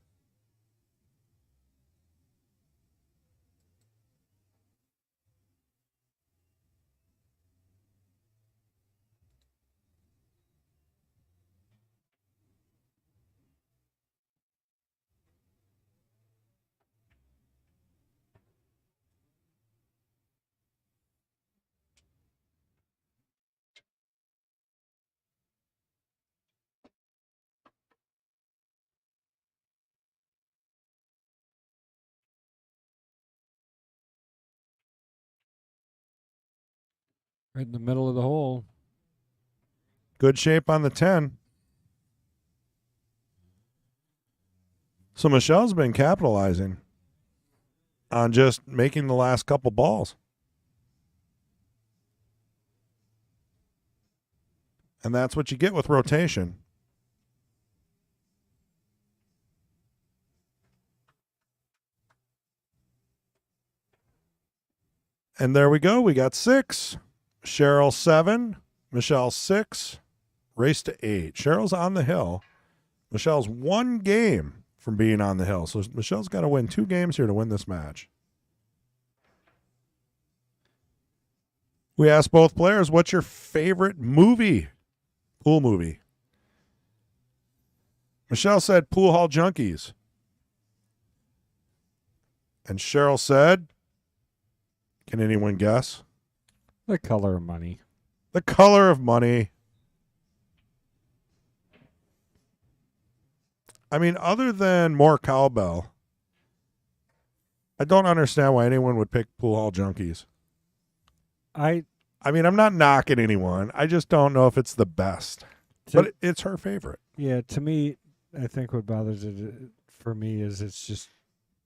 Right in the middle of the hole. Good shape on the 10. So Michelle's been capitalizing on just making the last couple balls. And that's what you get with rotation. And there we go. We got 6. Cheryl 7. Michelle 6. Race to 8. Cheryl's on the hill. Michelle's 1 game from being on the hill. So Michelle's got to win 2 games here to win this match. We asked both players, what's your favorite movie? Pool movie. Michelle said Pool Hall Junkies. And Cheryl said, can anyone guess? The Color of Money. The Color of Money. I mean, other than More Cowbell, I don't understand why anyone would pick Pool Hall Junkies. I mean, I'm not knocking anyone. I just don't know if it's the best. But it's her favorite. Yeah, to me, I think what bothers it for me is it's just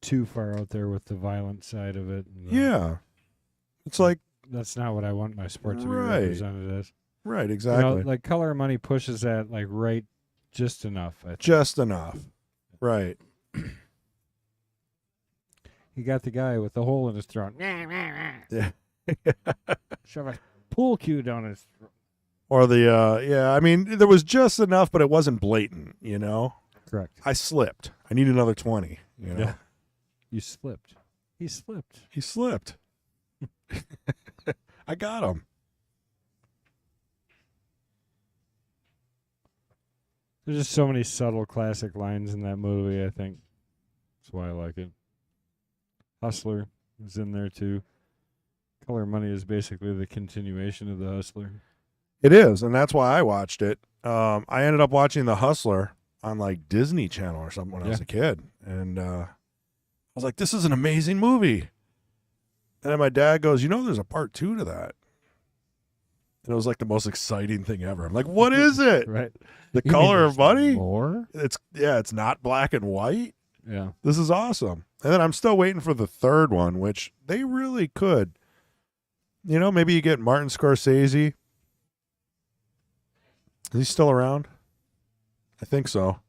too far out there with the violent side of it. Yeah. It's like, that's not what I want my sport to be Right. represented as. right, exactly. You know, like Color of Money pushes that like right just enough. I think. Just enough. Right. You got the guy with the hole in his throat. Yeah. Shove a pool cue down his throat. Or the, yeah, I mean, there was just enough, but it wasn't blatant, you know? Correct. I slipped. I need another 20, you know? Yeah. You slipped. He slipped. He slipped. I got him. There's just so many subtle classic lines in that movie, I think. That's why I like it. Hustler is in there too. Color of Money is basically the continuation of The Hustler. It is, and that's why I watched it. I ended up watching The Hustler on like Disney Channel or something when I was a kid. And I was like, this is an amazing movie. And then my dad goes, you know, there's a part 2 to that. And it was like the most exciting thing ever. I'm like, what is it? Right. The You mean Color of there's Money? More? It's not black and white. Yeah. This is awesome. And then I'm still waiting for the third one, which they really could. You know, maybe you get Martin Scorsese. Is he still around? I think so.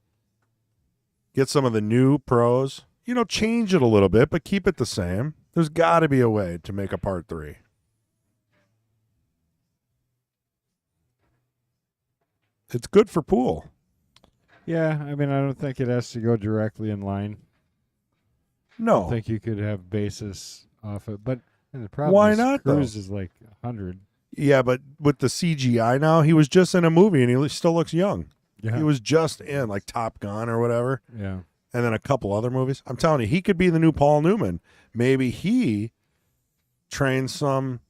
Get some of the new pros. You know, change it a little bit, but keep it the same. There's got to be a way to make a part 3. It's good for pool. Yeah, I mean, I don't think it has to go directly in line. No. I think you could have basis off it, but and the problem Why is not, though? Cruise is like 100. Yeah, but with the CGI now, he was just in a movie and he still looks young. Yeah. He was just in like Top Gun or whatever. Yeah. And then a couple other movies. I'm telling you, he could be the new Paul Newman. Maybe he trains some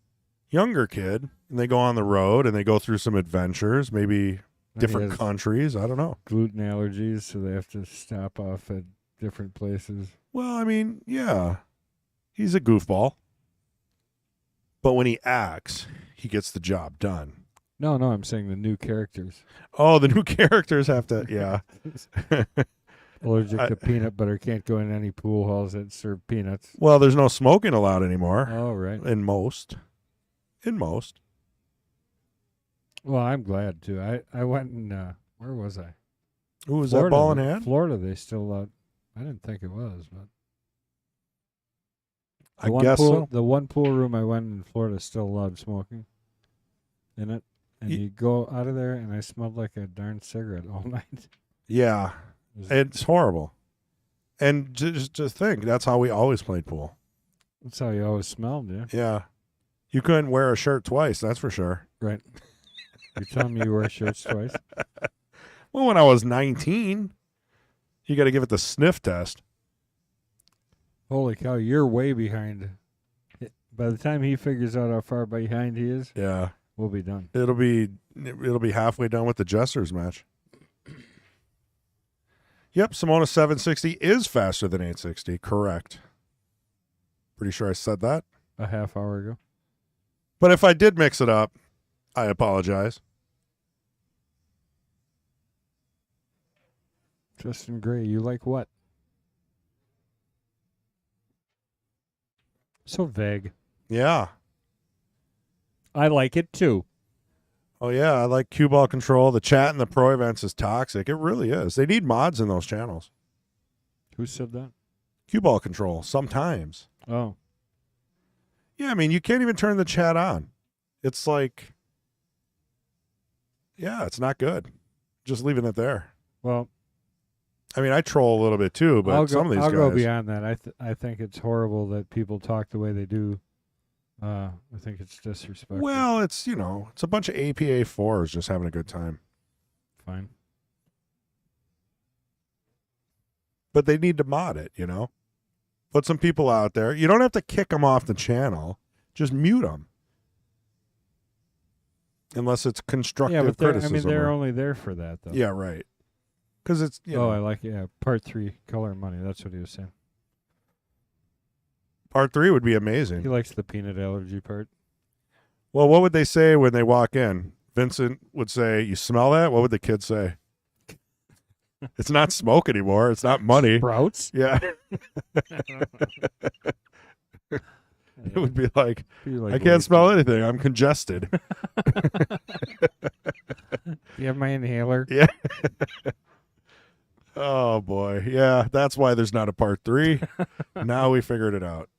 younger kid and they go on the road and they go through some adventures, maybe And he different has countries. I don't know. gluten allergies, so they have to stop off at different places. Well, I mean, yeah, he's a goofball. But when he acts, he gets the job done. No, I'm saying the new characters. Oh, the new characters have to, yeah. Allergic to peanut butter, can't go in any pool halls that serve peanuts. Well, there's no smoking allowed anymore. Oh, right. In most. Well, I'm glad too. I went and where was I? Ooh, was Florida, that ball in hand? Florida, they still allowed. I didn't think it was, but I guess so. The one pool room I went in Florida still allowed smoking in it, and you go out of there, and I smelled like a darn cigarette all night. Yeah, it's horrible. And just think, that's how we always played pool. That's how you always smelled, yeah. Yeah, you couldn't wear a shirt twice. That's for sure. Right. You're telling me you wear shirts twice? Well, when I was 19, you got to give it the sniff test. Holy cow, you're way behind. By the time he figures out how far behind he is, Yeah, we'll be done. it'll be halfway done with the Jesters match. Yep, Simona 760 is faster than 860. Correct. Pretty sure I said that. A half hour ago. But if I did mix it up, I apologize. Justin Gray, you like what? So vague. Yeah. I like it too. Oh, yeah. I like cue ball control. The chat in the pro events is toxic. It really is. They need mods in those channels. Who said that? Cue ball control, sometimes. Oh. Yeah, I mean, you can't even turn the chat on. It's like, yeah, it's not good. Just leaving it there. Well, I mean, I troll a little bit too, but some of these I'll guys. go beyond that. I think it's horrible that people talk the way they do. I think it's disrespectful. Well, it's, it's a bunch of APA 4s just having a good time. Fine. But they need to mod it, Put some people out there. You don't have to kick them off the channel. Just mute them. Unless it's constructive criticism. they're only there for that, though. Yeah, right. Because it's, I like it. Yeah, part 3, color and money. That's what he was saying. Part 3 would be He amazing. likes the peanut allergy part. Well, what would they say when they walk in? Vincent would say, "You smell that?" What would the kids say? It's not smoke anymore. It's not money. Sprouts? Yeah. It would be like, I can't smell anything. I'm congested. You have my inhaler? Yeah. Oh, boy. Yeah, that's why there's not a part 3. Now we figured it out.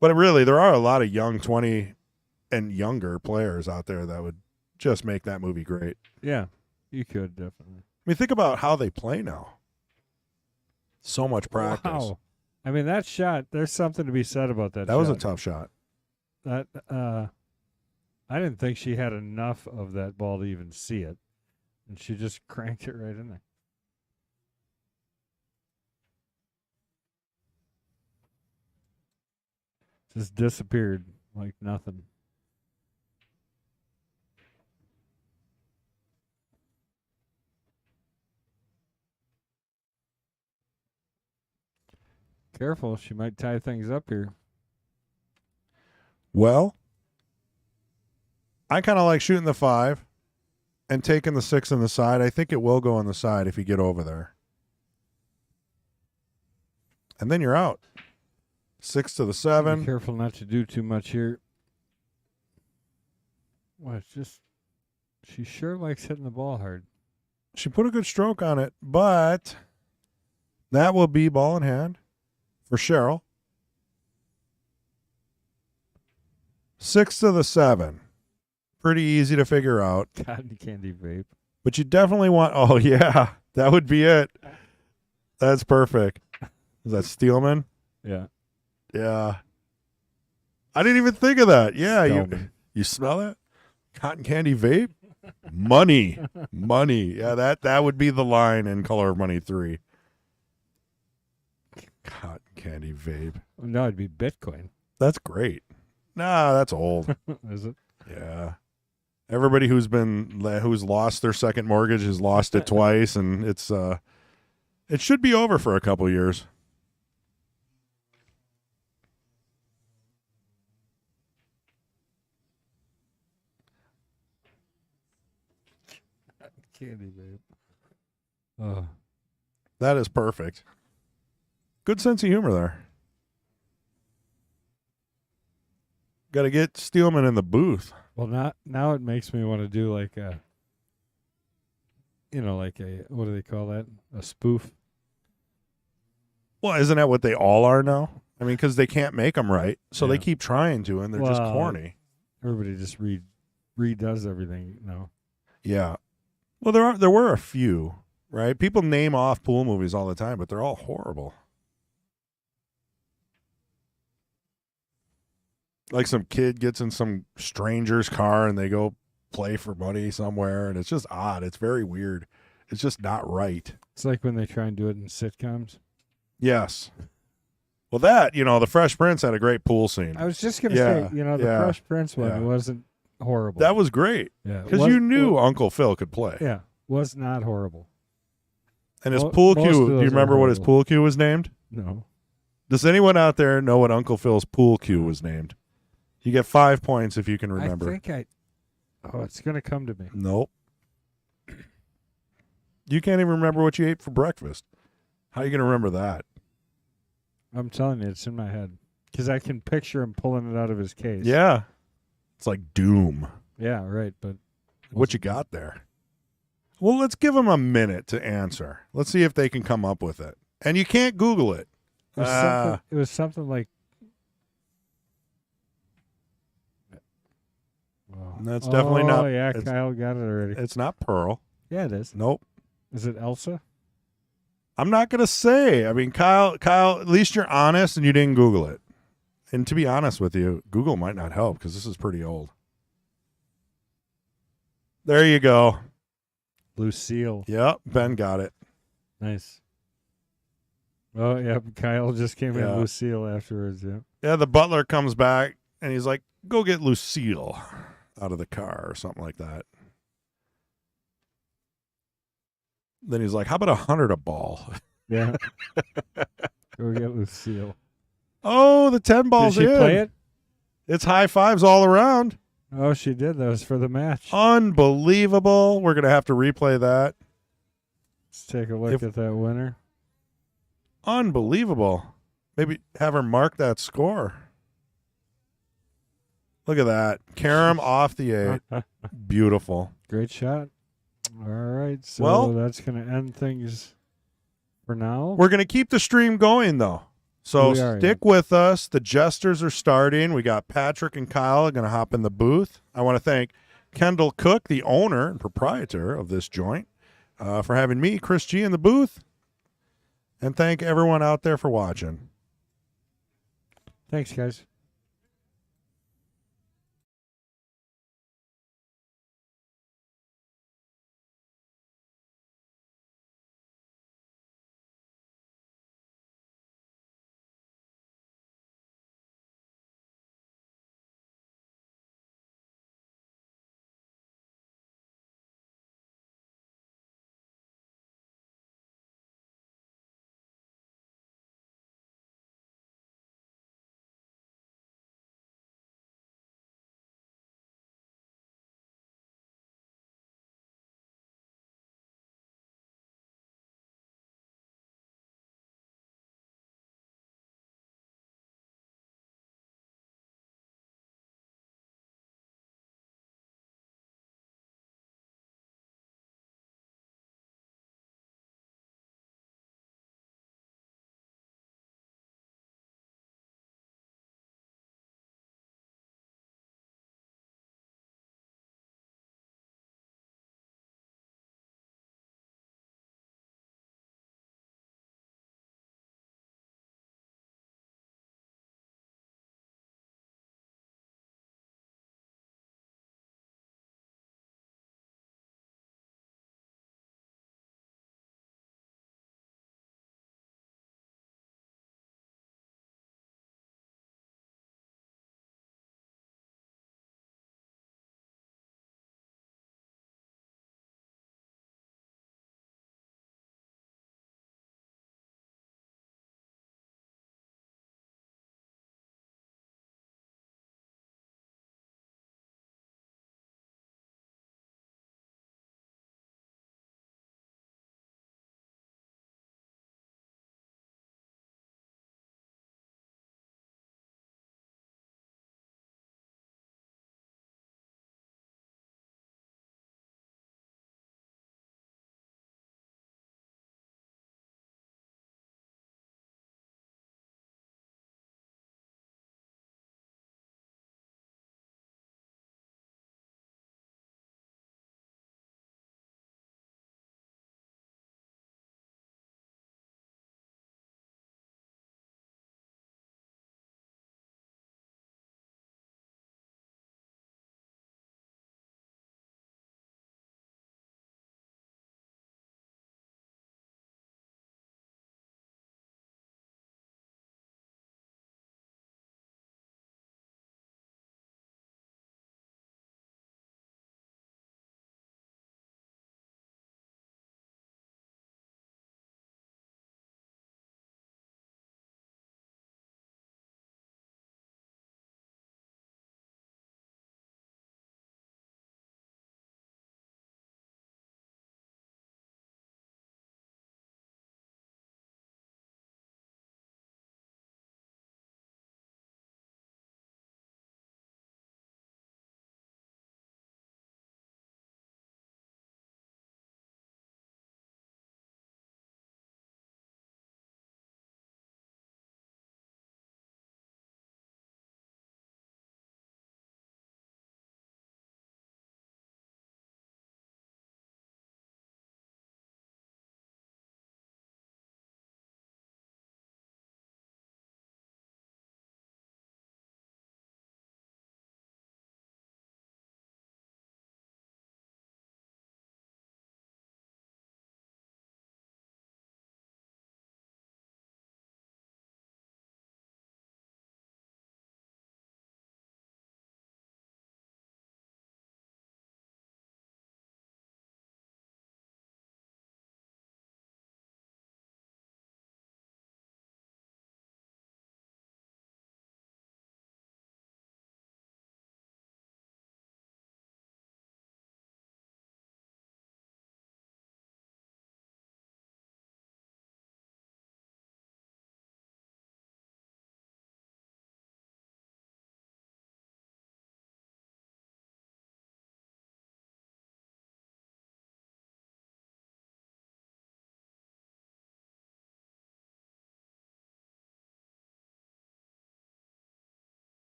But really, there are a lot of young 20 and younger players out there that would just make that movie great. Yeah, you could definitely. I mean, think about how they play now. So much practice. Wow. I mean, that shot, there's something to be said about that That shot. was a tough shot. That, I didn't think she had enough of that ball to even see it. And she just cranked it right in there. Just disappeared like nothing. Careful, she might tie things up here. Well, I kind of like shooting the 5 and taking the 6 on the side. I think it will go on the side if you get over there. And then you're out. 6 to the 7. Be careful not to do too much here. Well, it's just, she sure likes hitting the ball hard. She put a good stroke on it, but that will be ball in hand for Cheryl. 6 to the 7. Pretty easy to figure out. Cotton candy vape. But you definitely want, oh, yeah, that would be it. That's perfect. Is that Steelman? Yeah. Yeah. I didn't even think of that. Yeah, Steelman. you smell that? Cotton candy vape? Money. Money. Yeah, that would be the line in Color of Money 3. Cotton candy vape. No, it'd be Bitcoin. That's great. Nah, that's old. Is it? Yeah. Everybody who's lost their second mortgage has lost it twice, and it should be over for a couple years. Candy babe. Oh, That is perfect. Good sense of humor there. Got to get Steelman in the booth. well, now it makes me want to do like a, like a, what do they call that? A spoof. Well, isn't that what they all are now? I mean, because they can't make them right, so they Yeah. keep trying to, and they're just Well, corny. Everybody just redoes everything. Yeah. Well, there were a few, right? People name off pool movies all the time, but they're all horrible. Like some kid gets in some stranger's car and they go play for money somewhere, and it's just odd. It's very weird. It's just not right. It's like when they try and do it in sitcoms. Yes. Well, the Fresh Prince had a great pool scene. I was just gonna Yeah, say, the yeah, Fresh Prince one yeah. wasn't horrible. That was great yeah, because you knew Uncle Phil could play. Yeah, was not horrible. And his Mo- pool most of cue, do those you are remember what his horrible. pool cue was named? No. Does anyone out there know what Uncle Phil's pool cue was named? You get 5 points if you can remember. I think it's gonna come to me. Nope. You can't even remember what you ate for breakfast. How are you going to remember that? I'm telling you, it's in my head because I can picture him pulling it out of his case. Yeah. It's like Doom. Yeah. Right. But What you got there? Well, let's give them a minute to answer. Let's see if they can come up with it. And you can't Google it. It was something like. That's definitely not. Oh yeah, it's, Kyle got it already. it's not Pearl. Yeah, it is. Nope. Is it Elsa? I'm not going to say. I mean, Kyle, at least you're honest and you didn't Google it. And to be honest with you, Google might not help because this is pretty old. There you go. Lucille. Yep, Ben got it. Nice. Oh yeah, Kyle just came Yeah. in Lucille afterwards. Yeah. Yeah, the butler comes back and he's like, go get Lucille out of the car or something like that. Then he's like, how about 100 a ball? Yeah. Go get Lucille. Oh, the 10 ball's Did she in. play it? It's high fives all around. Oh, she did. That was for the match. Unbelievable. We're going to have to replay that. Let's take a look at that winner. Unbelievable. Maybe have her mark that score. Look at that. Karam off the 8. Beautiful. Great shot. All right. So Well- that's going to end things for now. We're going to keep the stream going, though. So We are, stick with us. The Jesters are starting. We got Patrick and Kyle going to hop in the booth. I want to thank Kendall Cook, the owner and proprietor of this joint, for having me, Chris G, in the booth. And thank everyone out there for watching. Thanks, guys.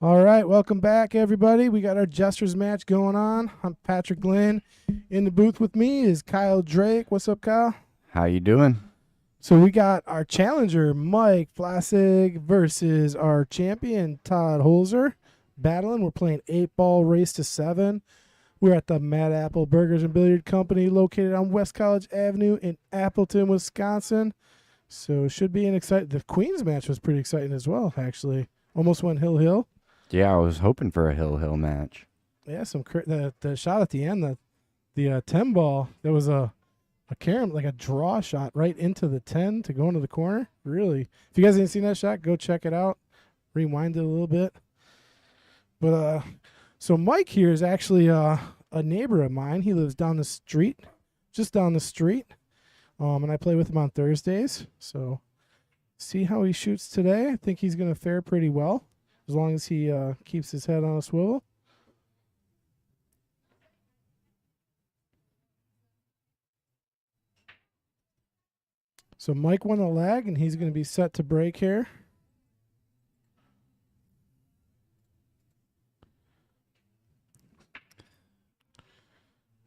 All right, welcome back, everybody. We got our Jesters match going on. I'm Patrick Glenn. In the booth with me is Kyle Drake. What's up, Kyle? How you doing? So we got our challenger, Mike Flassig, versus our champion, Todd Holzer, battling. We're playing 8-ball race to 7. We're at the Mad Apple Burgers and Billiard Company, located on West College Avenue in Appleton, Wisconsin. So it should be an exciting. The Queens match was pretty exciting as well, actually. Almost went hill. Yeah, I was hoping for a hill match. Yeah, the shot at the end, the 10 ball, there was a carom, like a draw shot right into the 10 to go into the corner. Really, if you guys haven't seen that shot, go check it out. Rewind it a little bit. But so Mike here is actually a neighbor of mine. He lives down the street, just down the street. And I play with him on Thursdays. So see how he shoots today. I think he's going to fare pretty well, as long as he keeps his head on a swivel. So Mike won a lag, and he's going to be set to break here.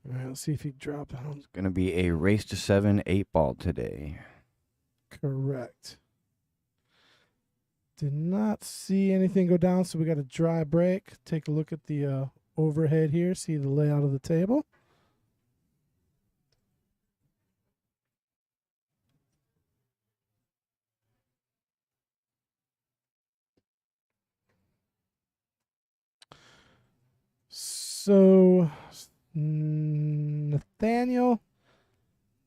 All right, let's see if he drops out. It's gonna be a race to 7 8-ball today. Correct. Did not see anything go down, so we got a dry break. Take a look at the overhead here, see the layout of the table. So Nathaniel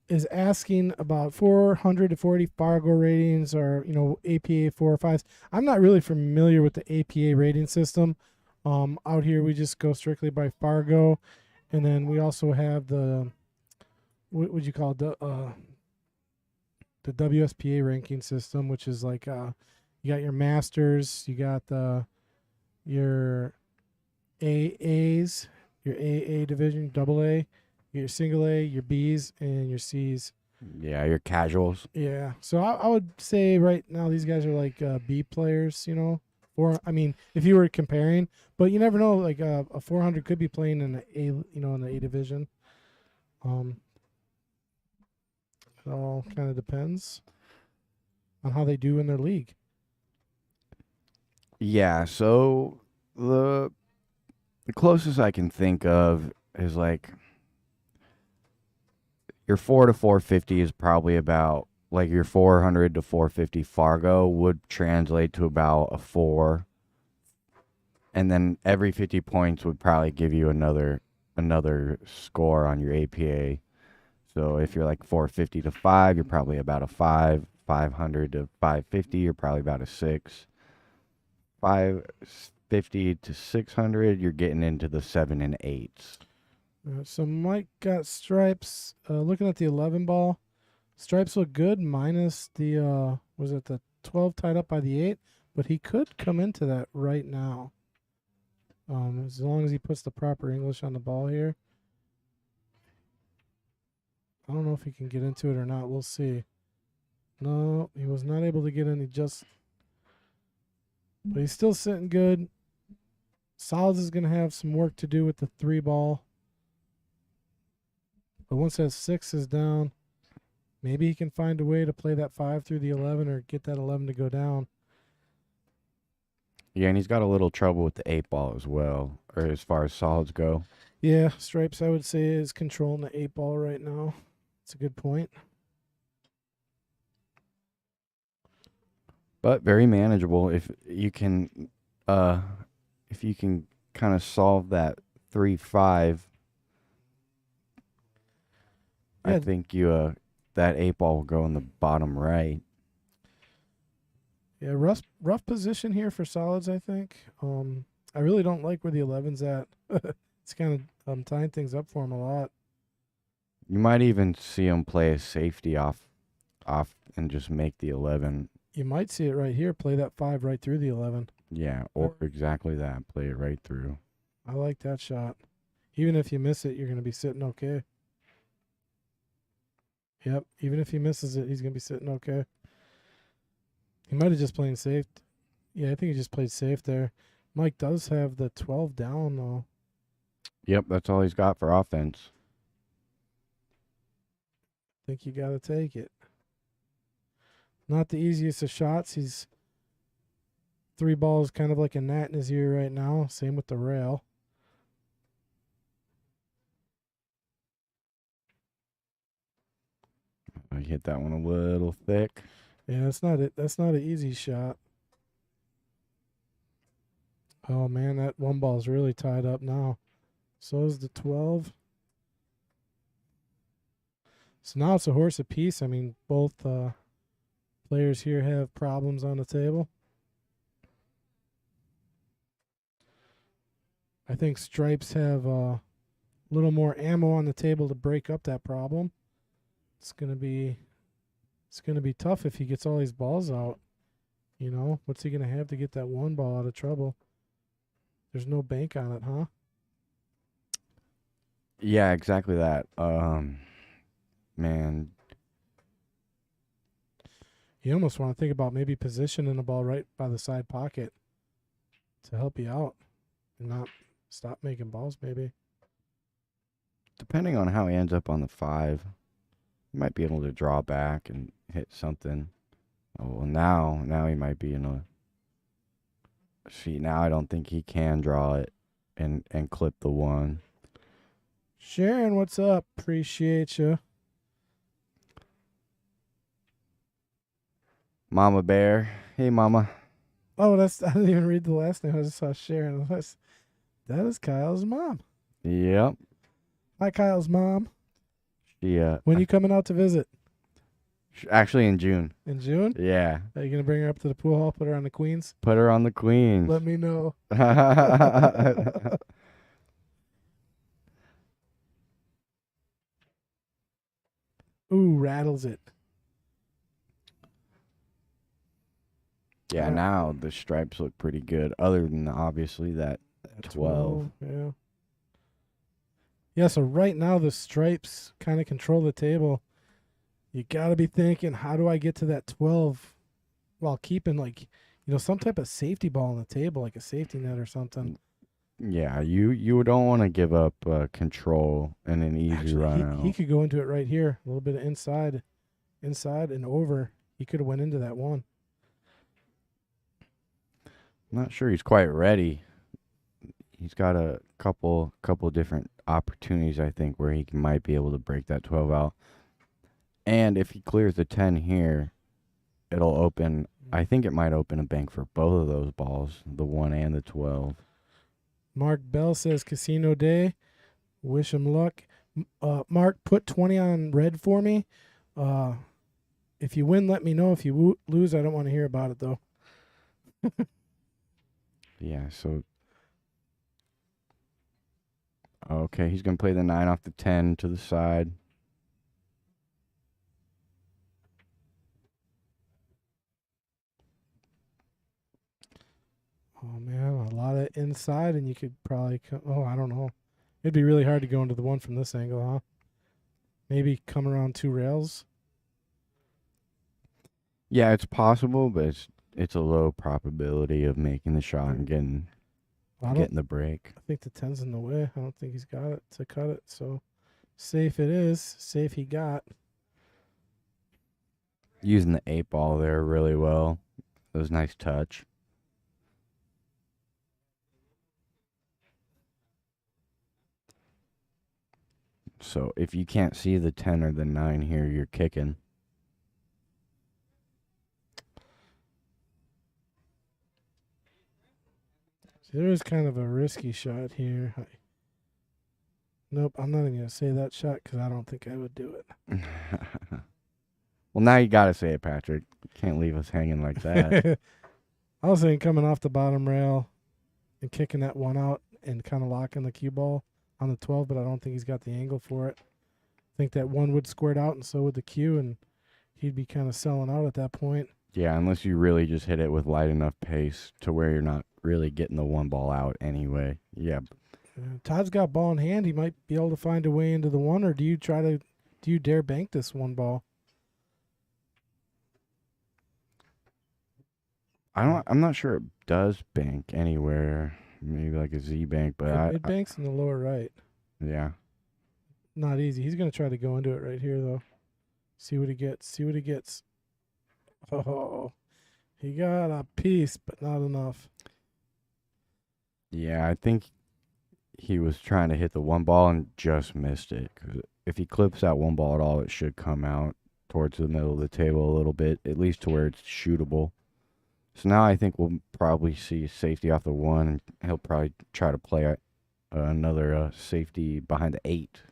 is asking about 400 to 40 Fargo ratings, or APA 4 or 5s. I'm not really familiar with the APA rating system. Out here we just go strictly by Fargo, and then we also have the what would you call it, the WSPA ranking system, which is like you got your masters, you got your AAs, your AA division, double A, your single A, your Bs, and your Cs. Yeah, your casuals. Yeah. So I would say right now these guys are like B players, Or I mean, if you were comparing, but you never know. Like a 400 could be playing in the A, in the A division. It all kind of depends on how they do in their league. Yeah, so the closest I can think of is like your 4 to 450 is probably about, like, your 400 to 450 Fargo would translate to about a 4. And then every 50 points would probably give you another score on your APA. So if you're like 450 to 5, you're probably about a 5. 500 to 550, you're probably about a 6. 550 to 600, you're getting into the 7 and 8s. So Mike got stripes. Looking at the 11 ball, stripes look good minus the was it the 12 tied up by the 8, but he could come into that right now. As long as he puts the proper English on the ball here. I don't know if he can get into it or not. We'll see. No, he was not able to get in. But he's still sitting good. Solids is going to have some work to do with the 3 ball. But once that 6 is down, maybe he can find a way to play that 5 through the 11 or get that 11 to go down. Yeah, and he's got a little trouble with the 8-ball as well, or as far as solids go. Yeah, stripes, I would say, is controlling the 8 ball right now. That's a good point. But very manageable if you can kind of solve that 3-5. Yeah. I think that 8-ball will go in the bottom right. Yeah, rough position here for solids, I think. I really don't like where the 11's at. It's kind of tying things up for him a lot. You might even see him play a safety off and just make the 11. You might see it right here, play that 5 right through the 11. Yeah, or exactly that. Play it right through. I like that shot. Even if you miss it, you're going to be sitting okay. Yep, even if he misses it, he's going to be sitting okay. He might have just played safe. Yeah, I think he just played safe there. Mike does have the 12 down, though. Yep, that's all he's got for offense. Think you got to take it. Not the easiest of shots. He's 3 balls kind of like a gnat in his ear right now. Same with the rail. I hit that one a little thick. Yeah, that's not it. That's not an easy shot. Oh man, that 1 ball's really tied up now. So is the 12. So now it's a horse apiece. I mean, both players here have problems on the table. I think Stripes have a little more ammo on the table to break up that problem. It's gonna be tough if he gets all these balls out. You know, what's he gonna have to get that 1 ball out of trouble? There's no bank on it, huh? Yeah, exactly that. Man, You almost want to think about maybe positioning the ball right by the side pocket to help you out and not stop making balls, maybe. depending on how he ends up on the 5, he might be able to draw back and hit something. Oh, well, now he might be in a... See, now I don't think he can draw it and clip the 1. Sharon, what's up? Appreciate you. Mama Bear. Hey, Mama. Oh, I didn't even read the last name. I just saw Sharon. That is Kyle's mom. Yep. Hi, Kyle's mom. She, When you coming out to visit? actually in June. In June? Yeah. Are you going to bring her up to the pool hall, put her on the Queens? Put her on the Queens. Let me know. Ooh, rattles it. Yeah, now the stripes look pretty good, other than obviously that 12. Yeah. Yeah, so right now the stripes kind of control the table. You got to be thinking, how do I get to that 12 while keeping, like, some type of safety ball on the table, like a safety net or something. Yeah, you don't want to give up control in an easy Actually, run out. he could go into it right here. A little bit of inside and over. He could have went into that 1. I'm not sure he's quite ready. He's got a couple different opportunities, I think, where he might be able to break that 12 out. And if he clears the 10 here, it'll open. I think it might open a bank for both of those balls, the 1 and the 12. Mark Bell says Casino Day. Wish him luck. Mark, put 20 on red for me. If you win, let me know. If you lose, I don't want to hear about it, though. Yeah, so... Okay, he's going to play the 9 off the 10 to the side. Oh, man, a lot of inside, and you could probably I don't know. It'd be really hard to go into the 1 from this angle, huh? Maybe come around 2 rails. Yeah, it's possible, but it's a low probability of making the shot and getting the break. I think the 10's in the way. I don't think he's got it to cut it, so safe it is. Safe he got. Using the 8 ball there really well. It was a nice touch. So if you can't see the 10 or the 9 here, you're kicking. There is kind of a risky shot here. Nope, I'm not even going to say that shot because I don't think I would do it. Well, now you got to say it, Patrick. You can't leave us hanging like that. I was saying coming off the bottom rail and kicking that 1 out and kind of locking the cue ball on the 12, but I don't think he's got the angle for it. I think that 1 would squirt out and so would the cue, and he'd be kind of selling out at that point. Yeah, unless you really just hit it with light enough pace to where you're not really getting the 1 ball out anyway. Yeah. Todd's got ball in hand. He might be able to find a way into the 1, or do you dare bank this 1 ball? I'm not sure it does bank anywhere. Maybe like a Z bank, but It banks in the lower right. yeah. Not easy. He's gonna try to go into it right here though. See what he gets. See what he gets. Oh, he got a piece, but not enough. Yeah, I think he was trying to hit the one ball and just missed it. 'Cause if he clips that one ball at all, it should come out towards the middle of the table a little bit, at least to where it's shootable. So now I think we'll probably see safety off the 1, and he'll probably try to play another safety behind the 8.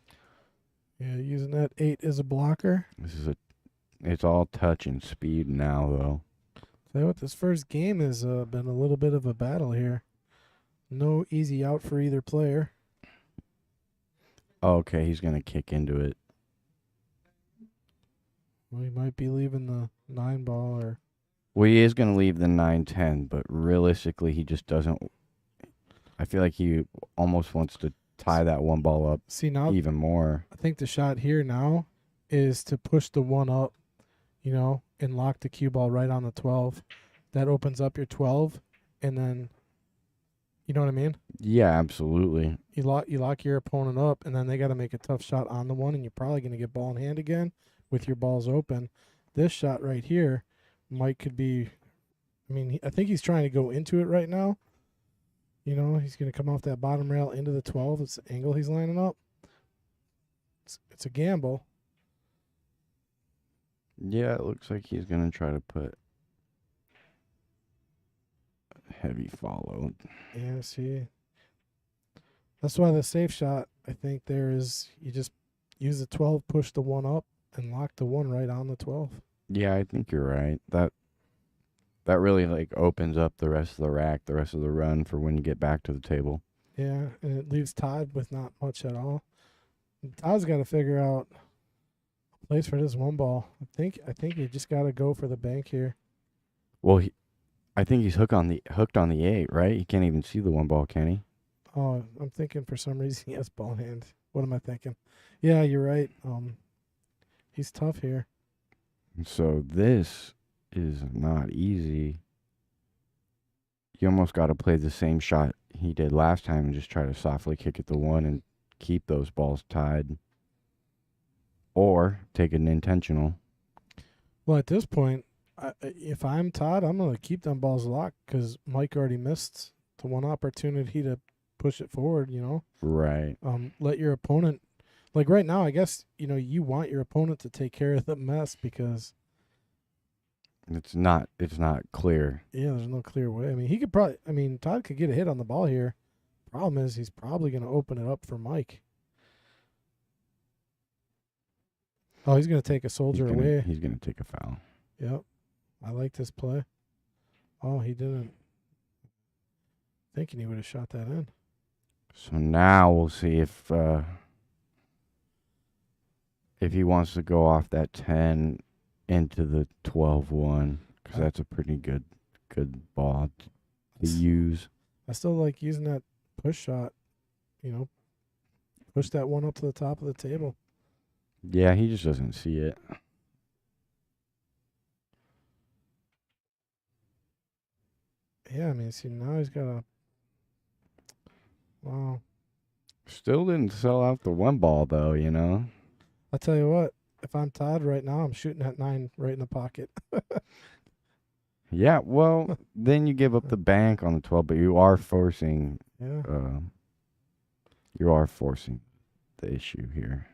Yeah, using that 8 as a blocker. It's all touch and speed now, though. Tell you what, this first game has been a little bit of a battle here. No easy out for either player. Oh, okay, he's gonna kick into it. We might be leaving the 9 ball or. Well, he is gonna leave the 9-10, but realistically, he just doesn't. I feel like he almost wants to tie that one ball up See now, even more. I think the shot here now is to push the 1 up, and lock the cue ball right on the 12. That opens up your 12, and then, you know what I mean? Yeah, absolutely. You lock your opponent up, and then they got to make a tough shot on the 1, and you're probably going to get ball in hand again with your balls open. This shot right here, Mike could be. I think he's trying to go into it right now. He's going to come off that bottom rail into the 12. It's the angle he's lining up. It's a gamble. Yeah, it looks like he's gonna try to put heavy follow. Yeah, see. That's why the safe shot, I think, there is you just use the 12, push the 1 up, and lock the 1 right on the 12. Yeah, I think you're right. That really opens up the rest of the rack, the rest of the run for when you get back to the table. Yeah, and it leaves Todd with not much at all. And Todd's got to figure out a place for this 1 ball. I think you just got to go for the bank here. Well, I think he's hooked on the 8, right? He can't even see the 1 ball, can he? Oh, I'm thinking for some reason he has ball hand. What am I thinking? Yeah, you're right. He's tough here. So this is not easy. You almost got to play the same shot he did last time and just try to softly kick at the 1 and keep those balls tied. Or take an intentional. Well, at this point, if I'm Todd, I'm going to keep them balls locked because Mike already missed the 1 opportunity to push it forward, Right. Let your opponent, like right now, I guess, you want your opponent to take care of the mess because It's not clear. yeah, there's no clear way. Todd could get a hit on the ball here. Problem is he's probably going to open it up for Mike. Oh, he's going to take a soldier away. He's going to take a foul. Yep. I like this play. Oh, he didn't. Thinking he would have shot that in. So now we'll see if he wants to go off that 10 into the 12-1, because that's a pretty good ball to use. I still like using that push shot. Push that 1 up to the top of the table. Yeah, he just doesn't see it. Yeah, see, now he's got a. Wow. Still didn't sell out the 1 ball, though, I'll tell you what, if I'm Todd right now, I'm shooting at 9 right in the pocket. Yeah, well, then you give up the bank on the 12, but you are forcing Yeah. the issue here.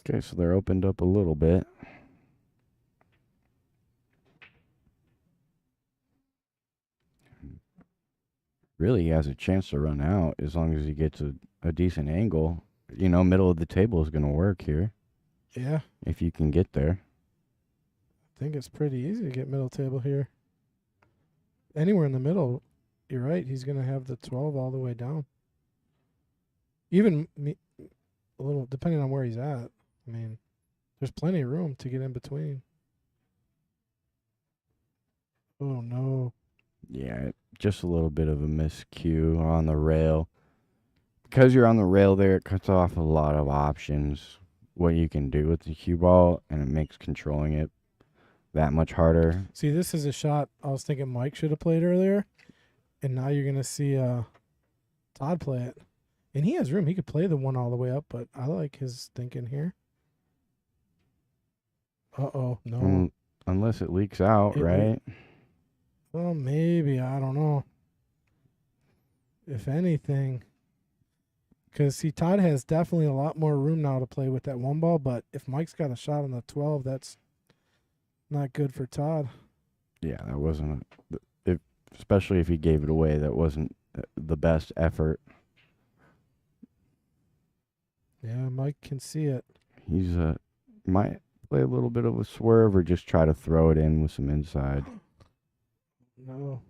Okay, so they're opened up a little bit. Really, he has a chance to run out as long as he gets a decent angle. Middle of the table is going to work here Yeah. if you can get there. I think it's pretty easy to get middle table here. Anywhere in the middle, you're right. He's going to have the 12 all the way down. Even a little, depending on where he's at. There's plenty of room to get in between. Oh, no. Yeah, just a little bit of a miscue on the rail. Because you're on the rail there, it cuts off a lot of options. what you can do with the cue ball, and it makes controlling it that much harder. See, this is a shot I was thinking Mike should have played earlier, and now you're gonna see Todd play it, and he has room. He could play the one all the way up, but I like his thinking here. No. Unless it leaks out, It right? Well, maybe. I don't know. If anything. Because, see, Todd has definitely a lot more room now to play with that one ball, but if Mike's got a shot on the 12, that's not good for Todd. Yeah, that wasn't especially if he gave it away, that wasn't the best effort. Yeah, Mike can see it. He's might play a little bit of a swerve or just try to throw it in with some inside. No.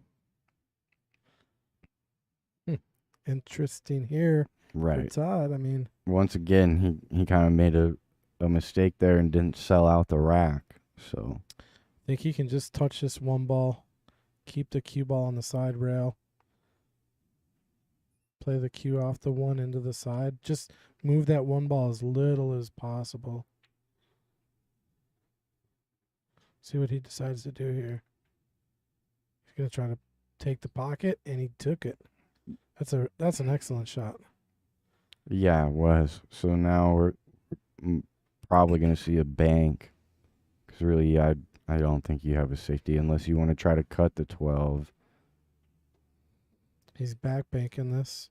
Interesting here Right. for Todd. I mean, Once again, he kind of made a mistake there and didn't sell out the rack. So I think he can just touch this one ball, keep the cue ball on the side rail, play the cue off the one into the side. Just move that one ball as little as possible. See what he decides to do here. He's going to try to take the pocket, and he took it. That's an excellent shot. yeah, it was. So now we're probably going to see a bank. Because really, I don't think you have a safety unless you want to try to cut the 12. He's back banking this.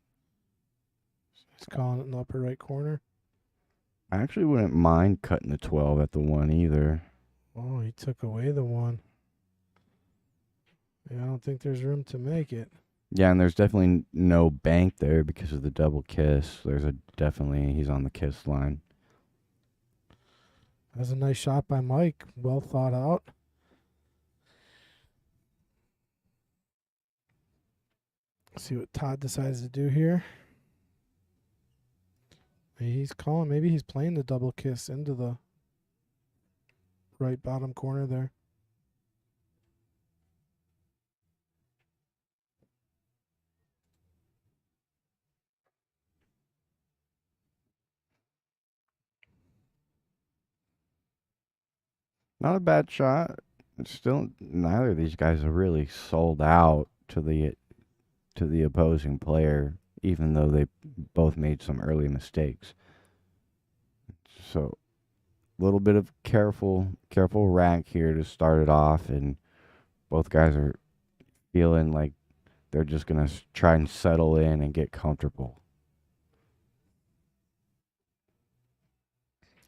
He's calling it in the upper right corner. I actually wouldn't mind cutting the 12 at the 1 either. Oh, he took away the one. Yeah, I don't think there's room to make it. Yeah, and there's definitely no bank there because of the double kiss. He's on the kiss line. That's a nice shot by Mike. Well thought out. See what Todd decides to do here. He's calling. Maybe he's playing the double kiss into the right bottom corner there. Not a bad shot. It's still, neither of these guys are really sold out to the opposing player, even though they both made some early mistakes. So, a little bit of careful rack here to start it off, and both guys are feeling like they're just gonna try and settle in and get comfortable.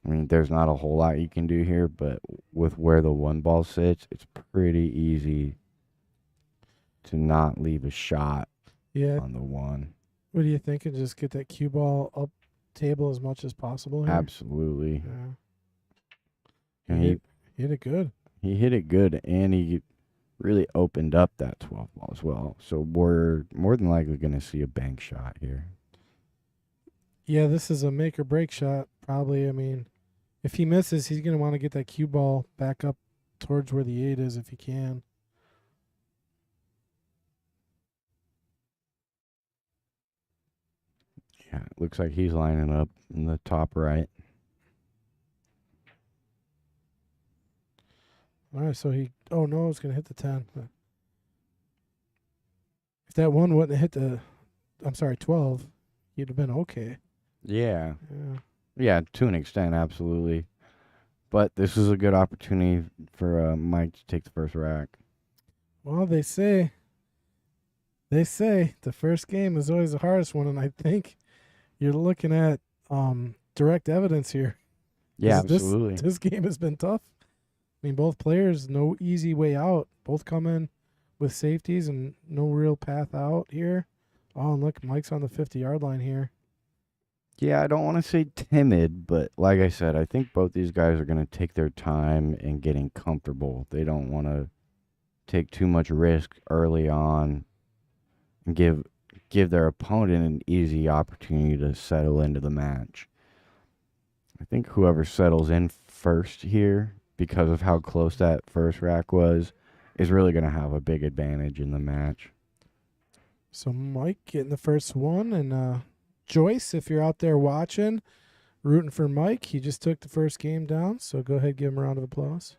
I mean, there's not a whole lot you can do here, but with where the one ball sits, it's pretty easy to not leave a shot Yeah. on the one. What do you think? And just get that cue ball up table as much as possible here? Absolutely. Yeah. And He hit it good. he hit it good, and he really opened up that 12 ball as well. So we're more than likely going to see a bank shot here. Yeah, this is a make or break shot, probably. I mean, if he misses, he's going to want to get that cue ball back up towards where the 8 is if he can. Yeah, it looks like he's lining up in the top right. All right, so oh no, it's going to hit the 10. If that one wouldn't have hit 12, he'd have been okay. Yeah. Yeah. Yeah, to an extent, absolutely. But this is a good opportunity for Mike to take the first rack. Well, they say the first game is always the hardest one, and I think you're looking at direct evidence here. Yeah, This- absolutely. This game has been tough. I mean, both players, no easy way out. Both come in with safeties and no real path out here. Oh, and look, Mike's on the 50-yard line here. Yeah, I don't want to say timid, but like I said, I think both these guys are going to take their time in getting comfortable. They don't want to take too much risk early on and give their opponent an easy opportunity to settle into the match. I think whoever settles in first here, because of how close that first rack was, is really going to have a big advantage in the match. So Mike getting the first one, and Joyce, if you're out there watching, rooting for Mike. He just took the first game down, so go ahead, give him a round of applause.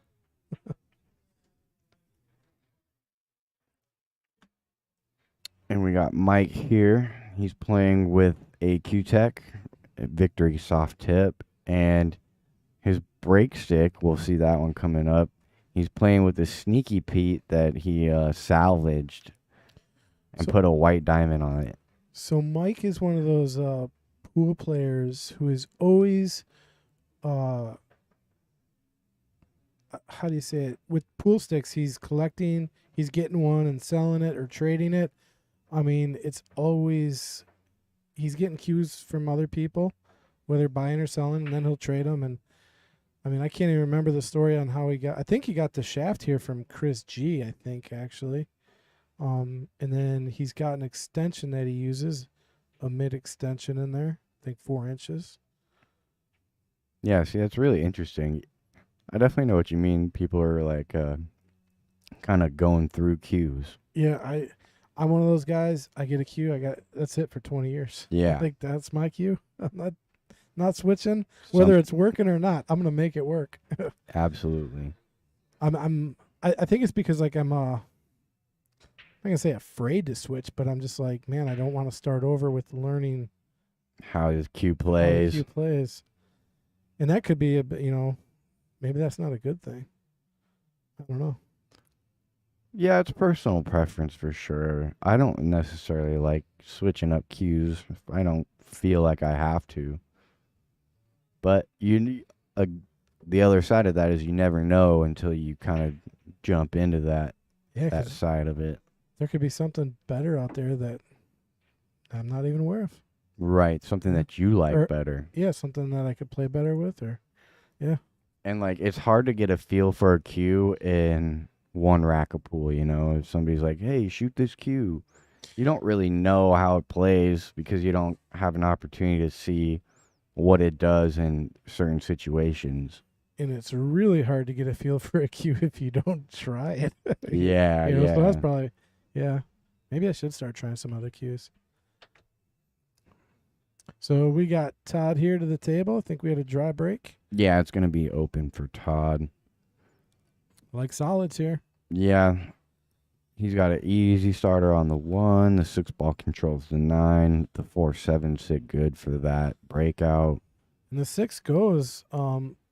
And we got Mike here. He's playing with a Q-Tech, a Victory soft tip, and his break stick. We'll see that one coming up. He's playing with a Sneaky Pete that he salvaged and put a white diamond on it. So Mike is one of those pool players who is always, how do you say it? With pool sticks, he's collecting, he's getting one and selling it or trading it. I mean, it's always, he's getting cues from other people, whether buying or selling, and then he'll trade them. And I mean, I can't even remember the story on how he got, I think he got the shaft here from Chris G, I think, actually. And then he's got an extension that he uses, a mid extension in there, I think 4 inches. Yeah, see, that's really interesting. I definitely know what you mean. People are like kind of going through cues. Yeah, I'm one of those guys. I get a cue. That's it for 20 years. Yeah. I think that's my cue. I'm not switching, whether it's working or not. I'm gonna make it work. Absolutely. I think it's because like I'm not gonna say afraid to switch, but I'm just like, man, I don't want to start over with learning How his cue how the plays. cue plays, and that could be maybe that's not a good thing. I don't know. Yeah, it's personal preference for sure. I don't necessarily like switching up cues if I don't feel like I have to. But the other side of that is you never know until you kind of jump into that Yeah, 'cause side of it. there could be something better out there that I'm not even aware of. Right, something that you like Or- better. Yeah, something that I could play better with, or And like it's hard to get a feel for a cue in one rack of pool, you know. If somebody's like, "Hey, shoot this cue." You don't really know how it plays because you don't have an opportunity to see what it does in certain situations. and it's really hard to get a feel for a cue if you don't try it. Yeah, You know, yeah. So that's probably, maybe I should start trying some other cues. So we got Todd here to the table. I think we had a dry break. Yeah, it's going to be open for Todd. Like solids here. Yeah. He's got an easy starter on the 1. The 6-ball controls the 9. The 4-7 sit good for that breakout. And the 6 goes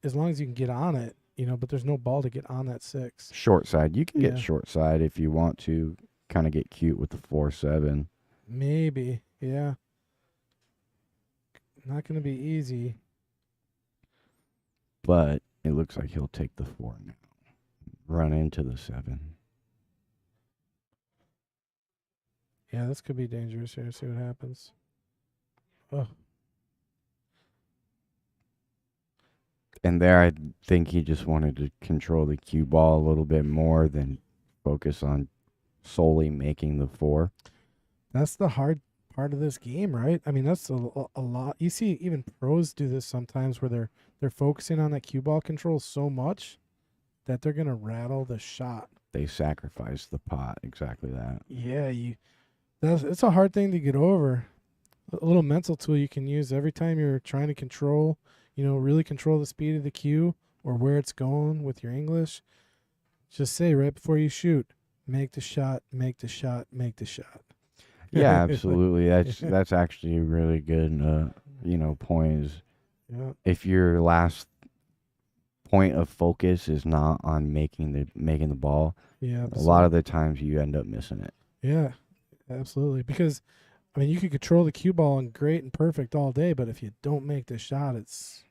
as long as you can get on it, but there's no ball to get on that 6. Short side. You can get Yeah. short side if you want to kind of get cute with the 4-7. Maybe, yeah. Not going to be easy. But it looks like he'll take the 4 now. Run into the 7. Yeah, this could be dangerous here. See what happens. Oh, And there I think he just wanted to control the cue ball a little bit more than focus on solely making the 4. that's the hard part of this game, right? I mean, that's a lot. You see, even pros do this sometimes, where they're focusing on that cue ball control so much that they're gonna rattle the shot. They sacrifice the pot. Exactly that. Yeah, it's a hard thing to get over. A little mental tool you can use every time you're trying to control, really control the speed of the cue or where it's going with your English. Just say right before you shoot, make the shot, make the shot, make the shot. Yeah, absolutely. That's actually a really good point is Yeah. if your last point of focus is not on making the ball, Yeah. a lot of the times you end up missing it. Yeah, absolutely. Because, I mean, you could control the cue ball and great and perfect all day, but if you don't make the shot, it's.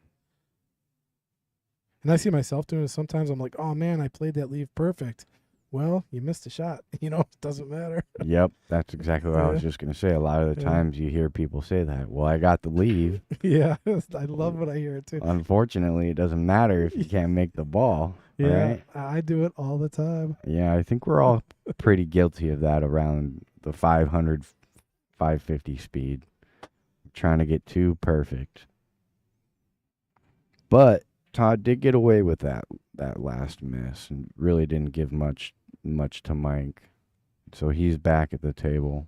And I see myself doing it sometimes. I'm like, oh man, I played that leave perfect. Well, you missed a shot. It doesn't matter. Yep, that's exactly what I was just going to say. A lot of the Yeah. times you hear people say that. Well, I got the leave. Yeah, I love when I hear it too. Unfortunately, it doesn't matter if you can't make the ball. Yeah, Right? I do it all the time. Yeah, I think we're all pretty guilty of that around the 500, 550 speed. Trying to get too perfect. But Todd did get away with that last miss and really didn't give much to Mike. So he's back at the table.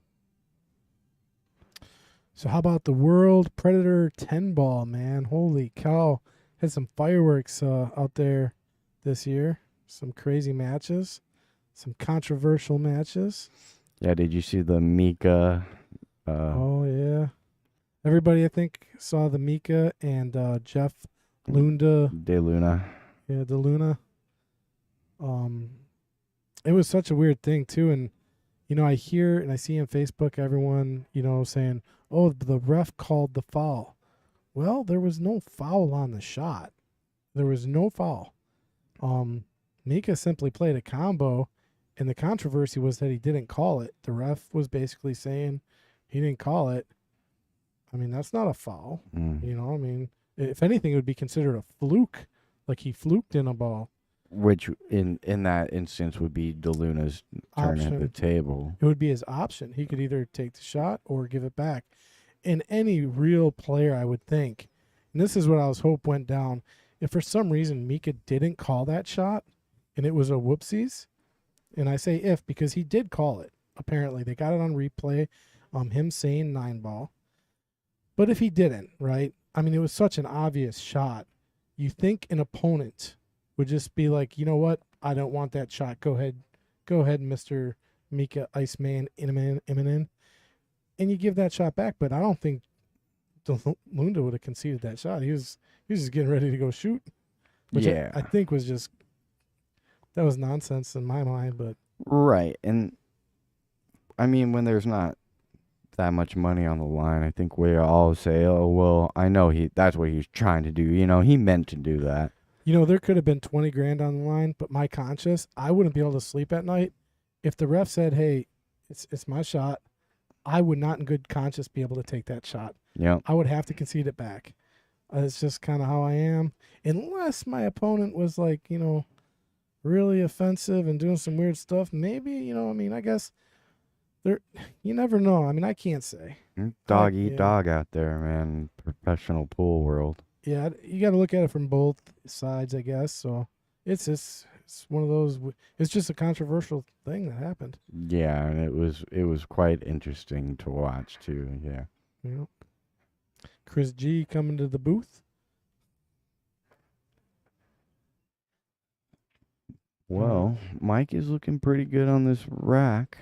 So how about the World Predator 10 ball, man? Holy cow. Had some fireworks out there this year. Some crazy matches. Some controversial matches. Yeah, did you see the Mika? Oh, yeah. Everybody, I think, saw the Mika and Jeff Lunda. De Luna. Yeah, the Luna. It was such a weird thing, too. And, you know, I hear and I see on Facebook everyone, you know, saying, oh, the ref called the foul. Well, there was no foul on the shot. There was no foul. Mika simply played a combo, and the controversy was that he didn't call it. The ref was basically saying he didn't call it. I mean, that's not a foul. You know, I mean, if anything, it would be considered a fluke, like he fluked in a ball. Which in that instance would be DeLuna's turn at the table. It would be his option. He could either take the shot or give it back. And any real player, I would think, and this is what I was hope went down, if for some reason Mika didn't call that shot and it was a whoopsies, and I say if because he did call it, apparently. They got it on replay, him saying 9 ball. But if he didn't, right? I mean, it was such an obvious shot. You think an opponent would just be like, you know what? I don't want that shot. Go ahead, Mr. Mika Iceman Immonen. And you give that shot back, but I don't think Lunda would have conceded that shot. He was just getting ready to go shoot, which Yeah. I think was just that was nonsense in my mind. But Right. And I mean, when there's not that much money on the line, I think we all say, oh, well, I know that's what he's trying to do. You know, he meant to do that. you know, there could have been 20 grand on the line, but my conscience, I wouldn't be able to sleep at night if the ref said, hey, it's my shot. I would not in good conscience be able to take that shot. Yep. I would have to concede it back. It's just kind of how I am. Unless my opponent was like, you know, really offensive and doing some weird stuff, maybe, you know, I mean, I guess you never know. I mean, I can't say. Dog eat yeah. dog out there, man. Professional pool world. Yeah, you got to look at it from both sides, I guess. So it's one of those. It's just a controversial thing that happened. Yeah, and it was quite interesting to watch too. Yeah. You know, Chris G coming to the booth. Well, Mike is looking pretty good on this rack.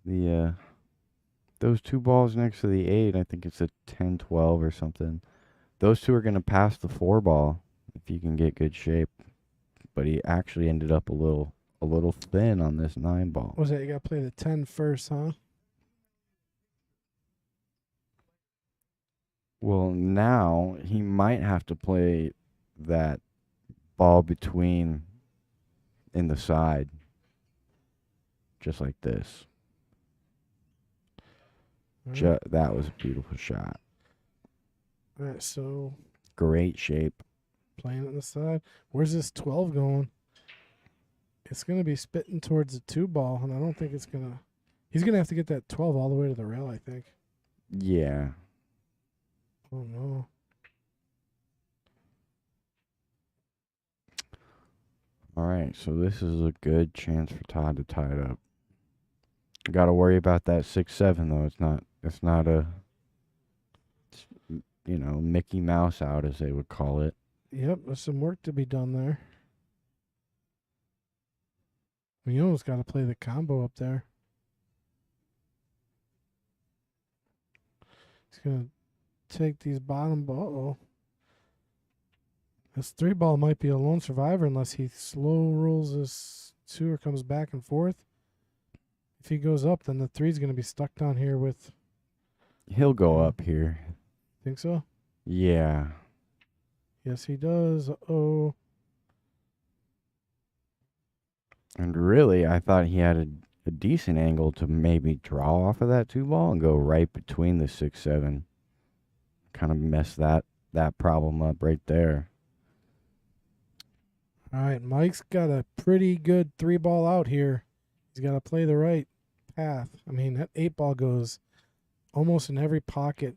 Those 2 balls next to the 8, I think it's a 10-12 or something. Those 2 are going to pass the 4 ball if you can get good shape. But he actually ended up a little thin on this 9 ball. What was that? You got to play the 10 first, huh? Well, now he might have to play that ball between in the side. Just like this. That was a beautiful shot. All right, so Great shape. playing on the side. Where's this 12 going? It's going to be spitting towards the 2 ball, and I don't think it's going to. He's going to have to get that 12 all the way to the rail, I think. Yeah. Oh, no. All right, so this is a good chance for Todd to tie it up. Got to worry about that 6-7 though. It's not a, you know, Mickey Mouse out as they would call it. Yep, there's some work to be done there. We almost got to play the combo up there. He's going to take these bottom ball. This 3 ball might be a lone survivor unless he slow rolls this 2 or comes back and forth. If he goes up, then the 3 is going to be stuck down here with. He'll go up here. Think so? Yeah. Yes, he does. Uh-oh. And really, I thought he had a decent angle to maybe draw off of that 2 ball and go right between the 6-7. Kind of mess that problem up right there. All right, Mike's got a pretty good 3 ball out here. He's got to play the right path. I mean, that 8 ball goes almost in every pocket,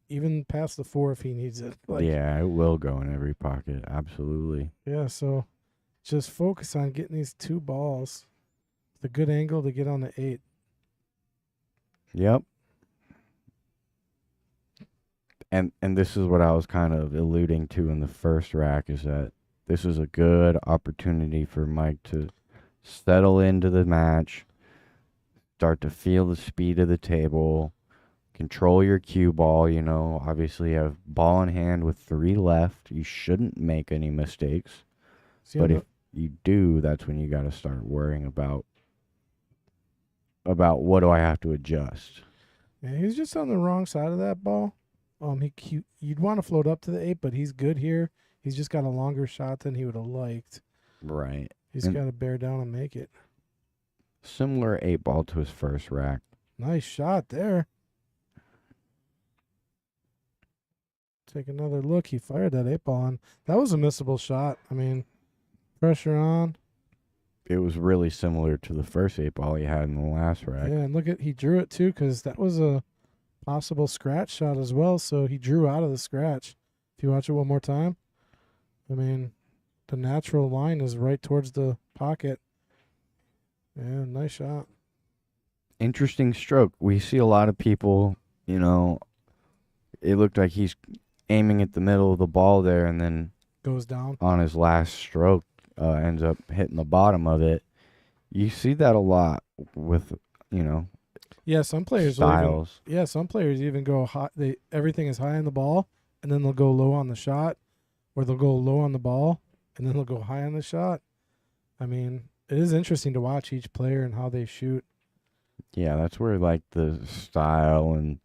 even past the 4 if he needs it. Yeah, it will go in every pocket. Absolutely. Yeah, so just focus on getting these 2 balls. The good angle to get on the 8. Yep. And this is what I was kind of alluding to in the first rack, is that this is a good opportunity for Mike to settle into the match, start to feel the speed of the table, control your cue ball. You know, obviously you have ball in hand with 3 left. You shouldn't make any mistakes. See, But if you do, that's when you got to start worrying about what do I have to adjust. yeah, he's just on the wrong side of that ball. You'd want to float up to the 8, but he's good here. He's just got a longer shot than he would have liked. Right. He's And- got to bear down and make it. Similar 8-ball to his first rack. Nice shot there. Take another look. He fired that 8-ball on. That was a missable shot. I mean, pressure on. It was really similar to the first 8-ball he had in the last rack. Yeah, and look at, he drew it too, because that was a possible scratch shot as well. So he drew out of the scratch. If you watch it one more time, I mean, the natural line is right towards the pocket. Yeah, nice shot. Interesting stroke. We see a lot of people, you know, it looked like he's aiming at the middle of the ball there, and then Goes down. on his last stroke ends up hitting the bottom of it. You see that a lot with, you know, Yeah, some players will even, styles. yeah, some players even go high. Everything is high on the ball, and then they'll go low on the shot, or they'll go low on the ball, and then they'll go high on the shot. I mean, it is interesting to watch each player and how they shoot. Yeah, that's where like the style and,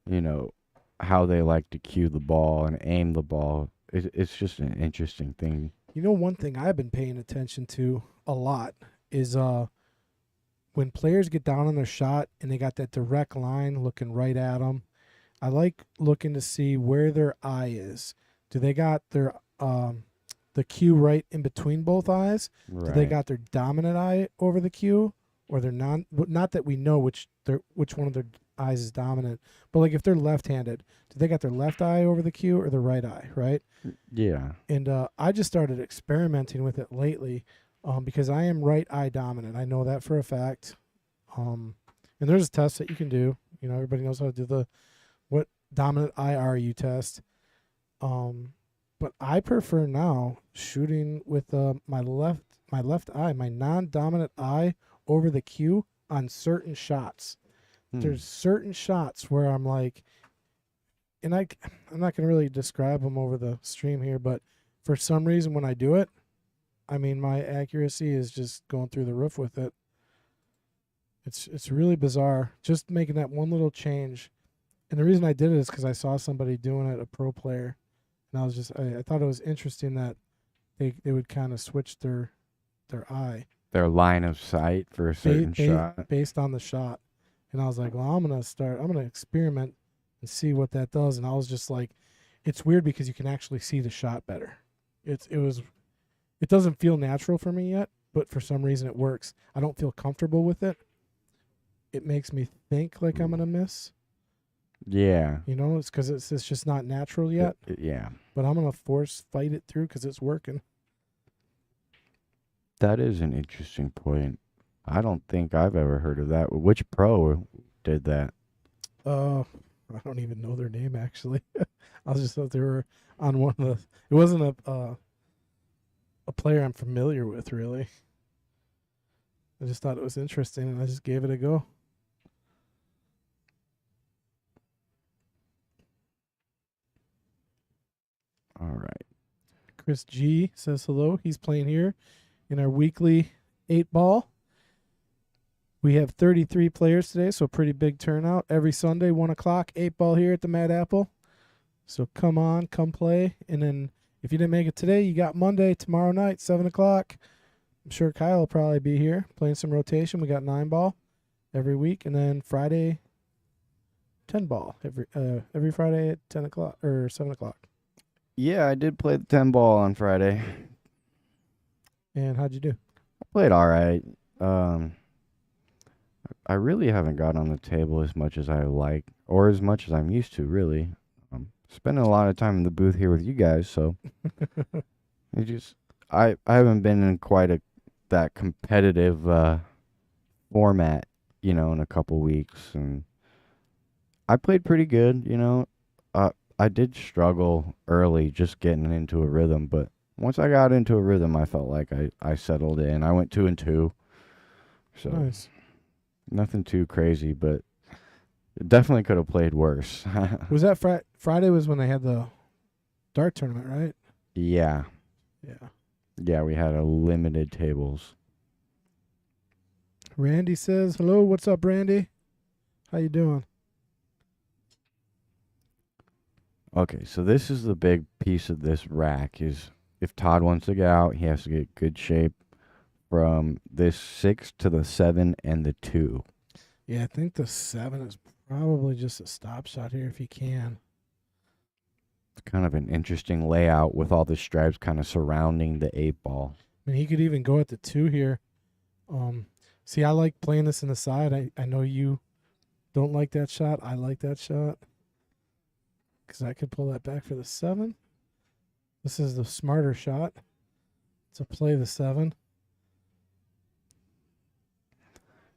you know, how they like to cue the ball and aim the ball. It's just an interesting thing. You know, one thing I've been paying attention to a lot is when players get down on their shot and they got that direct line looking right at them. I like looking to see where their eye is. Do they got their the cue right in between both eyes? Right. Do they got their dominant eye over the cue, or their not that we know which one of their eyes is dominant, but like if they're left-handed, do they got their left eye over the cue or their right eye, right? Yeah. And I just started experimenting with it lately because I am right eye dominant. I know that for a fact. And there's a test that you can do. You know, everybody knows how to do what dominant eye are you test. But I prefer now shooting with my left eye, my non-dominant eye over the cue on certain shots. There's certain shots where I'm like, and I'm not going to really describe them over the stream here, but for some reason when I do it, I mean, my accuracy is just going through the roof with it. It's really bizarre, just making that one little change. And the reason I did it is because I saw somebody doing it, a pro player, and I thought it was interesting that they would kind of switch their eye Their line of sight for a certain shot. based on the shot. And I was like, well, I'm going to experiment and see what that does. And I was just like, it's weird because you can actually see the shot better. It doesn't feel natural for me yet, but for some reason it works. I don't feel comfortable with it. It makes me think like I'm going to miss. Yeah. You know, it's because it's just not natural yet. Yeah. But I'm going to fight it through because it's working. That is an interesting point. I don't think I've ever heard of that. Which pro did that? I don't even know their name actually. I just thought they were on one of the. It wasn't a player I'm familiar with really. I just thought it was interesting and I just gave it a go. All right. Chris G says hello. He's playing here in our weekly 8-ball. We have 33 players today, so pretty big turnout. Every Sunday, 1 o'clock, 8-ball here at the Mad Apple. So come on, come play. And then if you didn't make it today, you got Monday, tomorrow night, 7 o'clock. I'm sure Kyle will probably be here playing some rotation. We got 9-ball every week. And then Friday, 10-ball every Friday at 10 o'clock or 7 o'clock. Yeah, I did play the 10-ball on Friday. And how'd you do? I played all right. I really haven't got on the table as much as I like, or as much as I'm used to, really. Spending a lot of time in the booth here with you guys, so I haven't been in quite that competitive format, you know, in a couple weeks, and I played pretty good, you know. I did struggle early just getting into a rhythm, but once I got into a rhythm, I felt like I settled in. I went 2-2. So Nice. nothing too crazy, but it definitely could have played worse. Was that Friday was when they had the dart tournament, right? Yeah. Yeah. Yeah, we had a limited tables. Randy says, hello, what's up, Randy? How you doing? Okay, so this is the big piece of this rack is if Todd wants to get out, he has to get good shape from this 6 to the 7 and the 2. Yeah, I think the 7 is probably just a stop shot here if he can. It's kind of an interesting layout with all the stripes kind of surrounding the 8 ball. I mean, he could even go at the 2 here. See, I like playing this in the side. I know you don't like that shot. I like that shot. Because I could pull that back for the 7. This is the smarter shot to play the 7.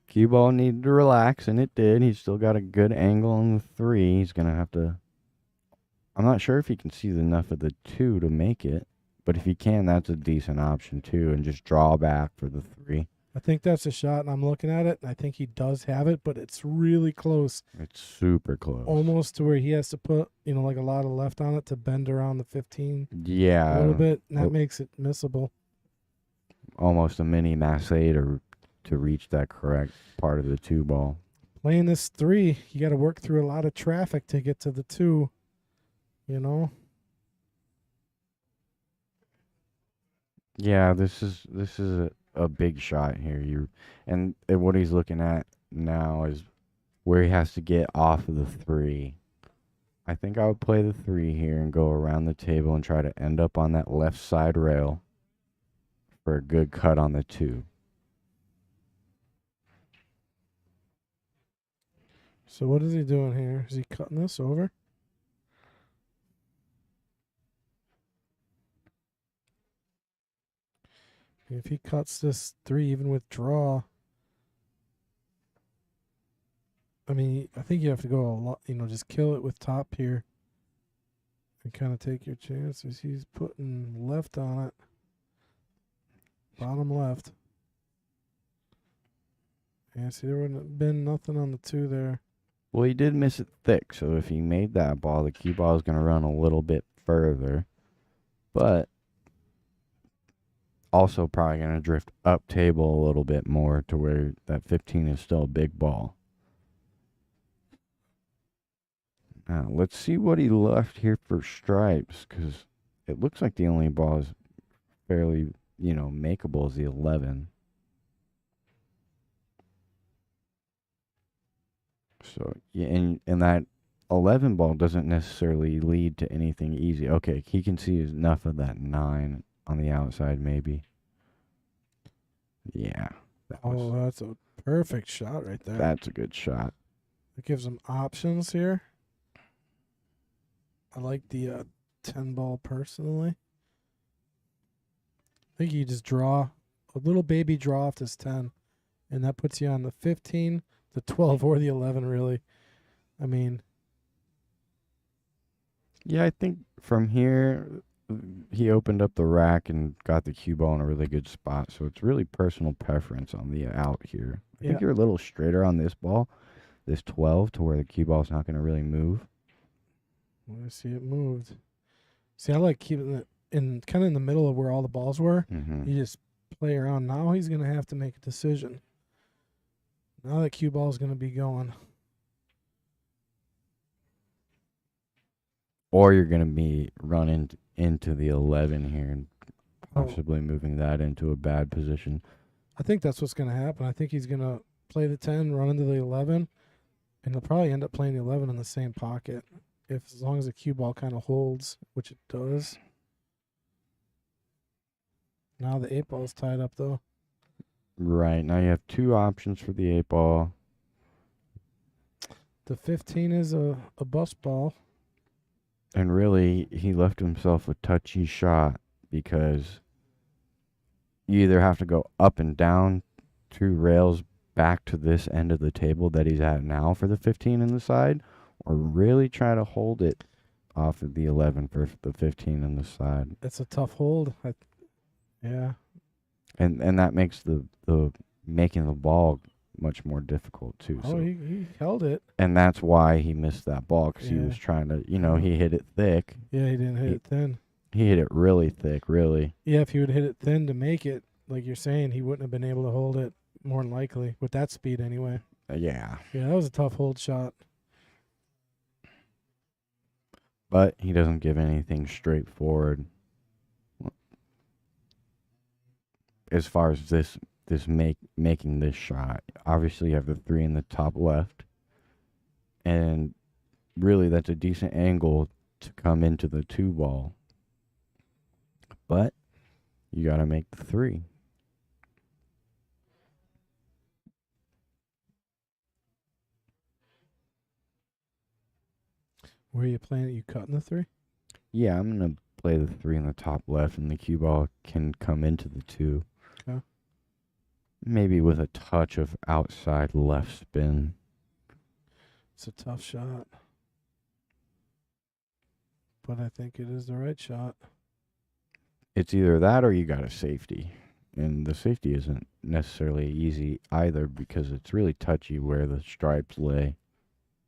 Cue ball needed to relax, and it did. He's still got a good angle on the 3. He's going to have to... I'm not sure if he can see enough of the 2 to make it. But if he can, that's a decent option, too. And just draw back for the 3. I think that's a shot, and I'm looking at it, and I think he does have it, but it's really close. It's super close. Almost to where he has to put, like a lot of left on it to bend around the 15 Yeah. a little bit, and that makes it missable. Almost a mini masse to reach that correct part of the 2 ball. Playing this 3, you got to work through a lot of traffic to get to the 2, Yeah, this is a big shot here. And what he's looking at now is where he has to get off of the 3. I think I would play the 3 here and go around the table and try to end up on that left side rail for a good cut on the 2. So what is he doing here? Is he cutting this over? If he cuts this 3 even with draw, I mean, I think you have to go a lot, just kill it with top here and kind of take your chances. He's putting left on it, bottom left. Yeah, see, there wouldn't have been nothing on the 2 there. Well, he did miss it thick, so if he made that ball, the cue ball is going to run a little bit further. But also probably going to drift up table a little bit more to where that 15 is still a big ball. Now, let's see what he left here for stripes, because it looks like the only ball is fairly, makeable is the 11. So, yeah, and that 11 ball doesn't necessarily lead to anything easy. Okay, he can see enough of that 9 on the outside, maybe. Yeah. That's a perfect shot right there. That's a good shot. It gives him options here. I like the 10 ball personally. I think you just draw a little baby draw off this 10, and that puts you on the 15, the 12, or the 11, really. I mean, yeah, I think from here, he opened up the rack and got the cue ball in a really good spot. So it's really personal preference on the out here. I think you're a little straighter on this ball, this 12, to where the cue ball's not going to really move. I see it moved. See, I like keeping it kind of in the middle of where all the balls were. Mm-hmm. You just play around. Now he's going to have to make a decision. Now that cue ball is going to be going. Or you're going to be running into the 11 here and possibly moving that into a bad position. I think that's what's going to happen. I think he's going to play the 10, run into the 11, and he'll probably end up playing the 11 in the same pocket. As long as the cue ball kind of holds, which it does. Now the 8 ball is tied up, though. Right. Now you have 2 options for the 8 ball. The 15 is a bust ball. And really, he left himself a touchy shot because you either have to go up and down 2 rails back to this end of the table that he's at now for the 15 in the side, or really try to hold it off of the 11 for the 15 on the side. It's a tough hold. Yeah. And that makes the making the ball much more difficult too. Oh, So he held it. and that's why he missed that ball, because he Yeah. was trying to, he hit it thick. Yeah, he didn't hit He- it thin. He hit it really thick, really. Yeah, if he would hit it thin to make it, like you're saying, he wouldn't have been able to hold it, more than likely, with that speed anyway. Yeah. Yeah, that was a tough hold shot. But he doesn't give anything straightforward. As far as making this shot, obviously you have the 3 in the top left, and really that's a decent angle to come into the 2 ball. But you got to make the 3. Where are you playing it? You cutting the 3? Yeah, I'm gonna play the 3 in the top left, and the cue ball can come into the 2. Okay. Maybe with a touch of outside left spin. It's a tough shot. But I think it is the right shot. It's either that or you got a safety. And the safety isn't necessarily easy either, because it's really touchy where the stripes lay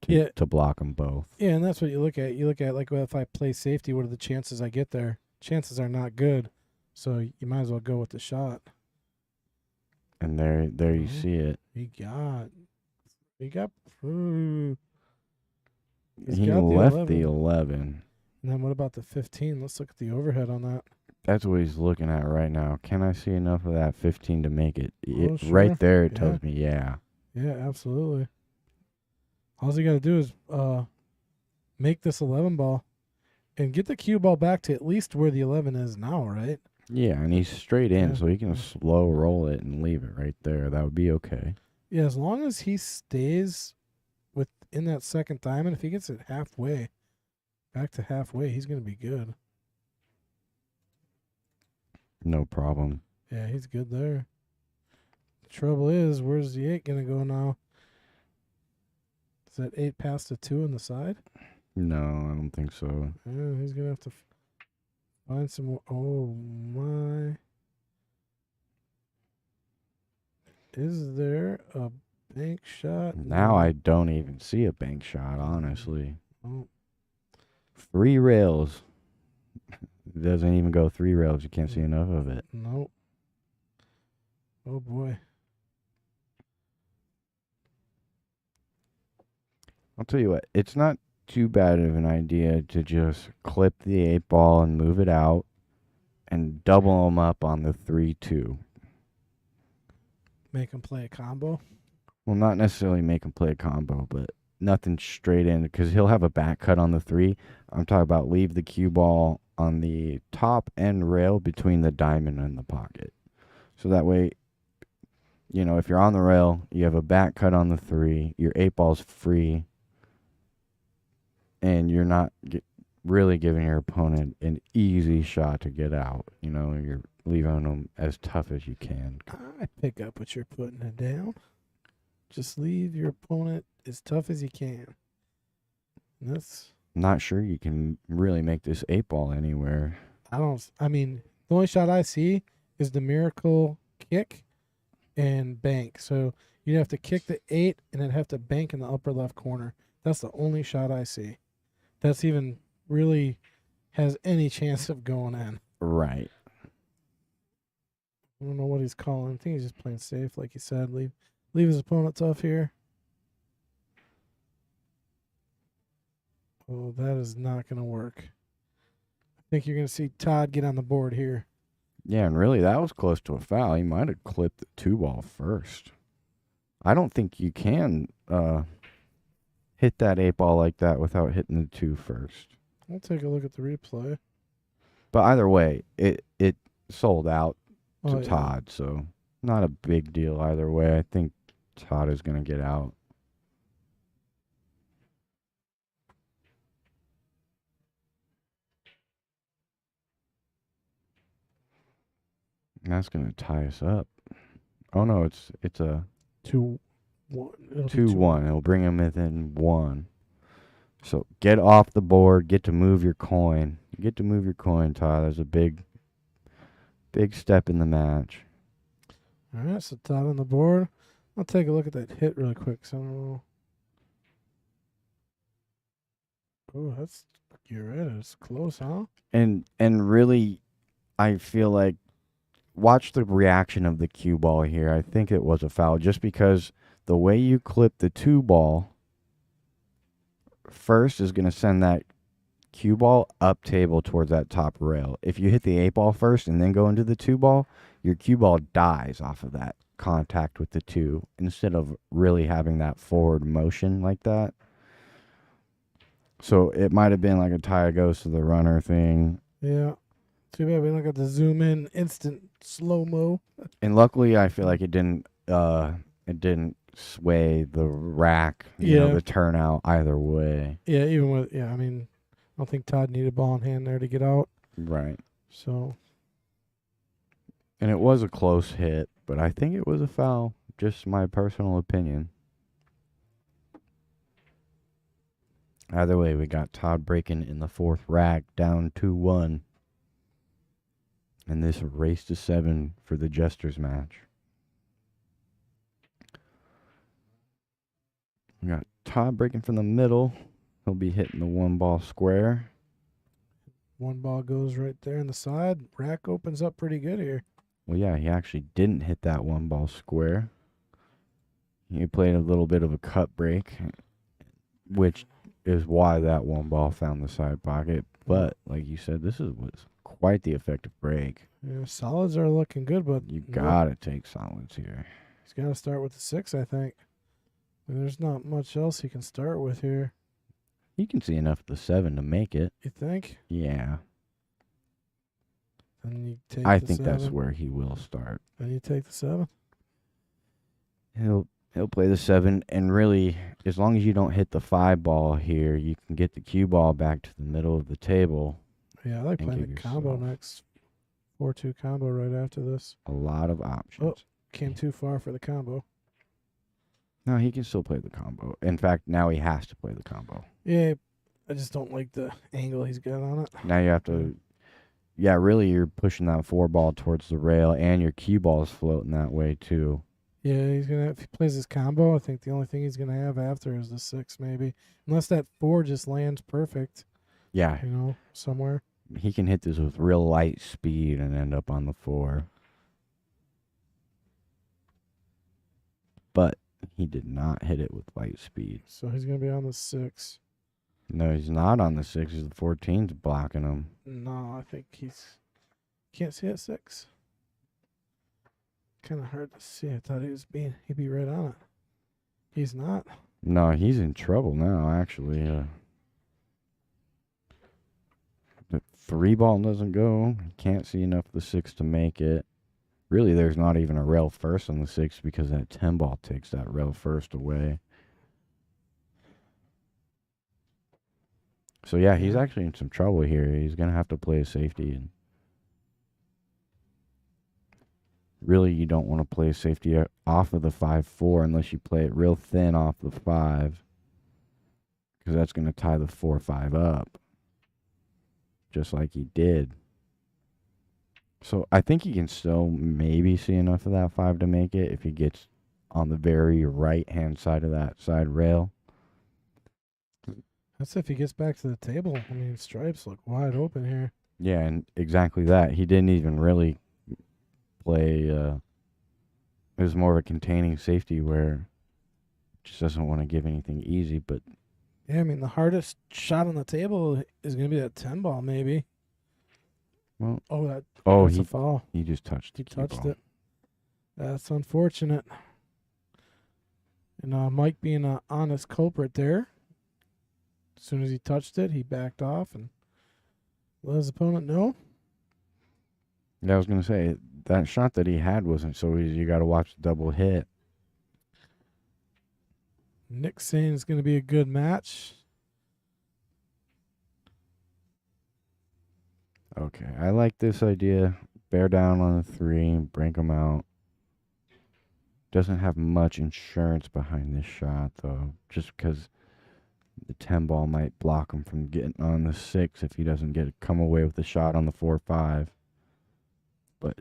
to block them both. Yeah, and that's what you look at. You look at, like, well, if I play safety, what are the chances I get there? Chances are not good. So you might as well go with the shot. And there you see it. He got. He's He got left the 11. And then what about the 15? Let's look at the overhead on that. That's what he's looking at right now. Can I see enough of that 15 to make it? Oh, sure. Right there, it Yeah. tells me, yeah. Yeah, absolutely. All you got to do is make this 11 ball and get the cue ball back to at least where the 11 is now, right? Yeah, and he's straight in, Yeah. so he can slow roll it and leave it right there. That would be okay. Yeah, as long as he stays within that second diamond, if he gets it halfway, back to halfway, he's going to be good. No problem. Yeah, he's good there. The trouble is, where's the 8 going to go now? Is that 8 past the 2 on the side? No, I don't think so. Yeah, he's going to have to find some more. Oh, my. Is there a bank shot? Now No. I don't even see a bank shot, honestly. Oh, 3 rails. It doesn't even go 3 rails. You can't see enough of it. nope. Oh, boy. I'll tell you what, it's not too bad of an idea to just clip the 8 ball and move it out and double them up on the 3-2. Make him play a combo. Well, not necessarily make him play a combo, but nothing straight in, because he'll have a back cut on the 3. I'm talking about leave the cue ball on the top end rail between the diamond and the pocket. So that way, if you're on the rail, you have a back cut on the 3, your 8 ball's free, and you're not really giving your opponent an easy shot to get out. You're leaving them as tough as you can. I pick up what you're putting it down. Just leave your opponent as tough as you can. And that's, Not sure you can really make this 8 ball anywhere. I mean, the only shot I see is the miracle kick and bank. So you'd have to kick the 8 and then have to bank in the upper left corner. That's the only shot I see. That's even really has any chance of going in. Right. I don't know what he's calling. I think he's just playing safe, like you said. Leave his opponent tough here. Oh, that is not going to work. I think you're going to see Todd get on the board here. Yeah, and really, that was close to a foul. He might have clipped the 2 ball first. I don't think you can hit that 8 ball like that without hitting the 2 first. I'll take a look at the replay. But either way, it sold out to Oh, yeah. Todd, so not a big deal either way. I think Todd is going to get out. And that's going to tie us up. Oh no, it's a 2-1. It'll be 2-1. It'll bring him within 1. So get off the board. Get to move your coin. Get to move your coin, Todd. There's a big step in the match. All right, so Todd on the board. I'll take a look at that hit really quick. So I don't know. Oh, you're right. It's close, huh? And really, I feel like watch the reaction of the cue ball here. I think it was a foul just because the way you clip the 2 ball first is going to send that cue ball up table towards that top rail. If you hit the 8 ball first and then go into the 2 ball, your cue ball dies off of that contact with the 2 instead of really having that forward motion like that. So it might have been like a tie goes to the runner thing. Yeah. Too bad we don't got the zoom in instant slow mo. And luckily I feel like it didn't sway the rack, you know, Yeah. the turnout either way. Yeah, even with I mean, I don't think Todd needed ball in hand there to get out. Right. So And it was a close hit, but I think it was a foul. Just my personal opinion. Either way, we got Todd breaking in the 4th rack, down 2-1. And this race to 7 for the Jesters match. We got Todd breaking from the middle. He'll be hitting the 1 ball square. 1 ball goes right there in the side. Rack opens up pretty good here. Well, yeah, he actually didn't hit that 1 ball square. He played a little bit of a cut break, which is why that 1 ball found the side pocket. But, like you said, was quite the effective break. Yeah, solids are looking good, but You got to take solids here. he's got to start with the 6, I think. And there's not much else he can start with here. You can see enough of the 7 to make it. You think? Yeah. And you take I the think 7. that's where he will start. And you take the 7. He'll play the 7, and really, as long as you don't hit the 5 ball here, you can get the cue ball back to the middle of the table. Yeah, I like And playing give the combo yourself- next. 4-2 combo right after this. A lot of options. Came too far for the combo. No, he can still play the combo. In fact, now he has to play the combo. Yeah, I just don't like the angle he's got on it. Now you have to, yeah, really you're pushing that 4 ball towards the rail, and your cue ball is floating that way too. Yeah, he's gonna if he plays his combo, I think the only thing he's gonna have after is the 6 maybe. Unless that 4 just lands perfect, Yeah, somewhere. he can hit this with real light speed and end up on the 4. But he did not hit it with light speed. So he's gonna be on the 6. No, he's not on the 6. The 14's blocking him. No, I think can't see at 6. Kind of hard to see. I thought he'd be right on it. He's not. No, he's in trouble now, actually. The 3 ball doesn't go. He can't see enough of the 6 to make it. Really, there's not even a rail first on the 6 because that 10 ball takes that rail first away. So, yeah, he's actually in some trouble here. He's going to have to play a safety. And really, you don't want to play a safety off of the 5-4 unless you play it real thin off the 5. Because that's going to tie the 4-5 up. Just like he did. So I think he can still maybe see enough of that 5 to make it if he gets on the very right-hand side of that side rail. That's if he gets back to the table. I mean, stripes look wide open here. Yeah, and exactly that. He didn't even really play. It was more of a containing safety where just doesn't want to give anything easy. But Yeah, I mean, the hardest shot on the table is going to be that 10 ball, maybe. well, That's a foul. he just touched He the cue touched ball. it. That's unfortunate. And Mike being an honest culprit there. As soon as he touched it, he backed off and let his opponent know. Yeah, I was gonna say that shot that he had wasn't so easy. You got to watch the double hit. Nick's saying it's going to be a good match. Okay, I like this idea. Bear down on the 3, break him out. Doesn't have much insurance behind this shot, though, just because The 10 ball might block him from getting on the 6 if he doesn't come away with a shot on the 4-5. But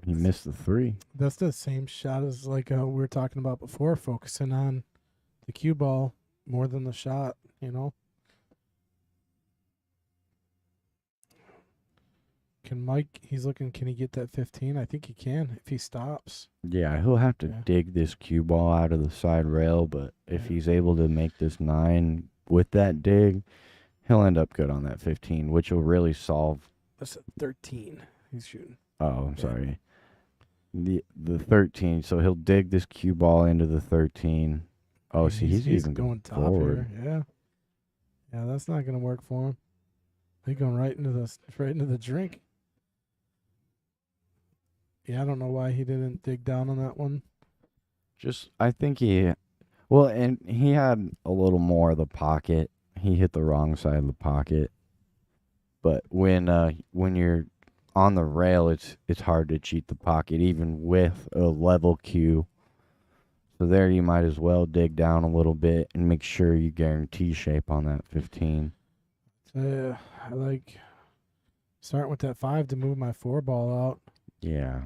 he missed the 3. That's the same shot as like we were talking about before, focusing on the cue ball more than the shot, you know. Can Mike, he's looking, can he get that 15? I think he can if he stops. Yeah, he'll have to Yeah. dig this cue ball out of the side rail, but if he's able to make this 9 with that dig, he'll end up good on that 15, which will really solve. That's a 13 he's shooting. Oh, I'm Yeah. sorry. The 13, so he'll dig this cue ball into the 13. Oh, see, he's even going top forward. here. Yeah. Yeah, that's not going to work for him. He's going right into the drink. Yeah, I don't know why he didn't dig down on that one. I think and he had a little more of the pocket. He hit the wrong side of the pocket. But when you're on the rail, it's hard to cheat the pocket, even with a level cue. So there you might as well dig down a little bit and make sure you guarantee shape on that 15. I like starting with that 5 to move my 4 ball out. Yeah.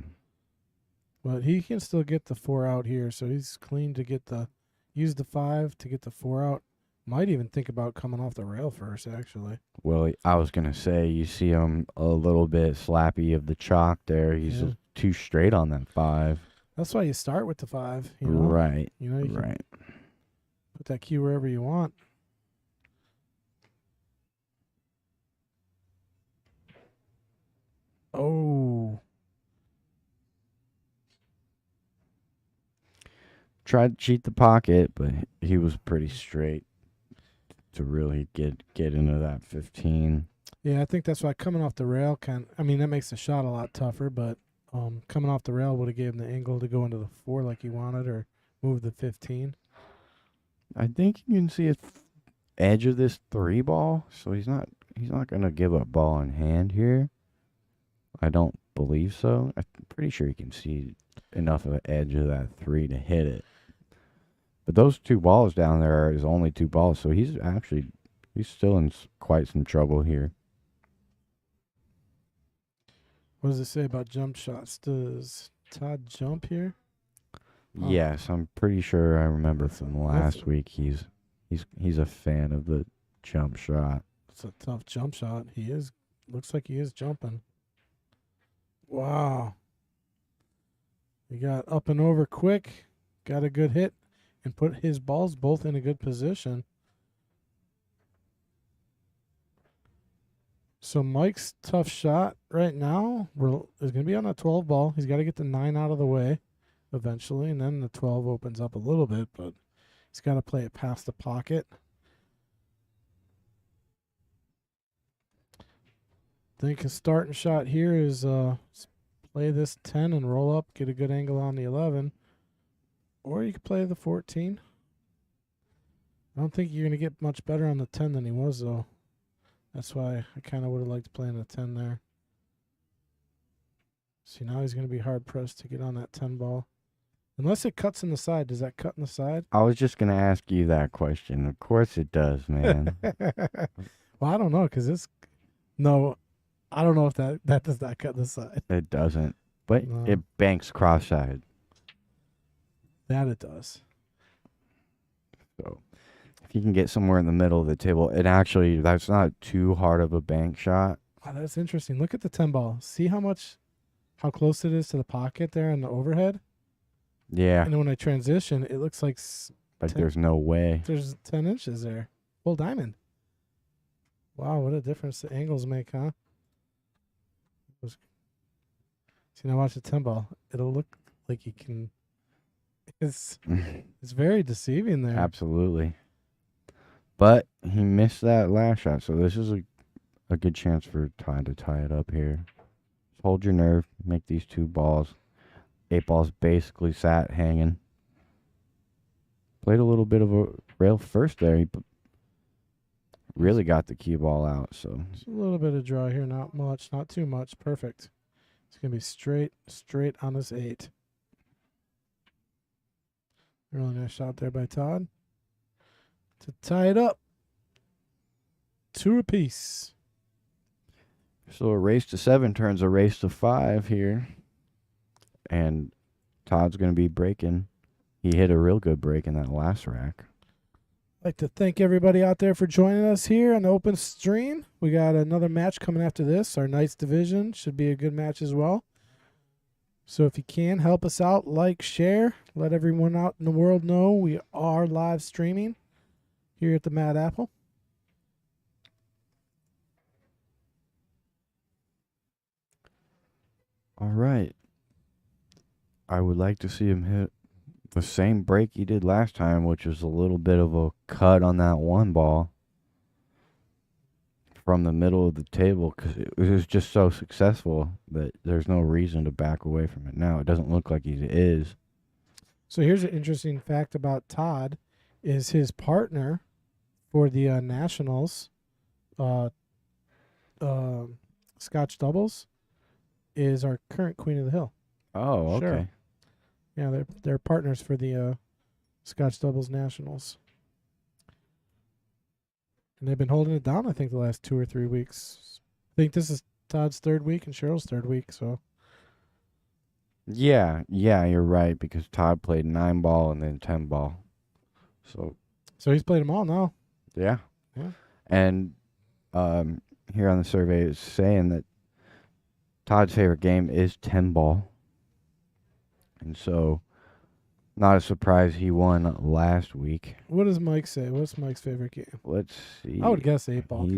But he can still get the 4 out here, so he's clean to use the 5 to get the 4 out. Might even think about coming off the rail first, actually. Well, I was going to say, you see him a little bit slappy of the chalk there. He's Yeah. too straight on that 5. That's why you start with the 5. You know? Right. You know, you can Right. put that cue wherever you want. Oh. Tried to cheat the pocket, but he was pretty straight to really get into that 15. Yeah, I think that's why coming off the rail that makes the shot a lot tougher, but coming off the rail would have gave him the angle to go into the 4 like he wanted or move the 15. I think you can see a edge of this 3 ball, so he's not going to give up ball in hand here. I don't believe so. I'm pretty sure you can see enough of an edge of that 3 to hit it. But those 2 balls down there are his only 2 balls, so he's still in quite some trouble here. What does it say about jump shots? Does Todd jump here? Oh. Yes, I'm pretty sure I remember from That's last week he's a fan of the jump shot. It's a tough jump shot. Looks like he is jumping. Wow. He got up and over quick, got a good hit, and put his balls both in a good position. So Mike's tough shot right now is going to be on a 12 ball. He's got to get the 9 out of the way eventually, and then the 12 opens up a little bit, but he's got to play it past the pocket. I think his starting shot here is play this 10 and roll up, get a good angle on the 11. Or you could play the 14. I don't think you're going to get much better on the 10 than he was, though. That's why I kind of would have liked playing the 10 there. See, now he's going to be hard-pressed to get on that 10 ball. Unless it cuts in the side. Does that cut in the side? I was just going to ask you that question. Of course it does, man. Well, I don't know, because no, I don't know if that does not cut in the side. It doesn't. But No. it banks cross-eyed. That it does. So if you can get somewhere in the middle of the table, that's not too hard of a bank shot. Wow, that's interesting. Look at the 10 ball. See how close it is to the pocket there in the overhead? Yeah, And then when I transition, it looks like but 10 there's no way. there's 10 inches there. Full diamond. Wow, what a difference the angles make, huh? See, now watch the 10 ball. It'll look like you can. It's very deceiving there. Absolutely. But he missed that last shot, so this is a good chance for Todd to tie it up here. Just hold your nerve, make these 2 balls. 8 balls basically sat hanging. Played a little bit of a rail first there. He really got the cue ball out, so Just a little bit of draw here, not much, not too much. Perfect. It's gonna be straight on this 8. Really nice shot there by Todd. to tie it up. 2 apiece. So a race to 7 turns a race to 5 here. And Todd's going to be breaking. He hit a real good break in that last rack. I'd like to thank everybody out there for joining us here on the open stream. We got another match coming after this. Our Knights division should be a good match as well. So if you can, help us out, like, share, let everyone out in the world know we are live streaming here at the Mad Apple. All right. I would like to see him hit the same break he did last time, which was a little bit of a cut on that one ball from the middle of the table, because it was just so successful that there's no reason to back away from it now. It doesn't look like he is. So here's an interesting fact about Todd is his partner for the Nationals, Scotch Doubles, is our current Queen of the Hill. Oh, okay. Cheryl. Yeah, they're partners for the Scotch Doubles Nationals. And they've been holding it down, I think, the last 2 or 3 weeks. I think this is Todd's 3rd week and Cheryl's 3rd week, so. Yeah, you're right, because Todd played 9 ball and then 10 ball. So he's played them all now. yeah. Yeah. And here on the survey is saying that Todd's favorite game is 10 ball. And so, not a surprise he won last week. What does Mike say? What's Mike's favorite game? Let's see. I would guess 8 ball.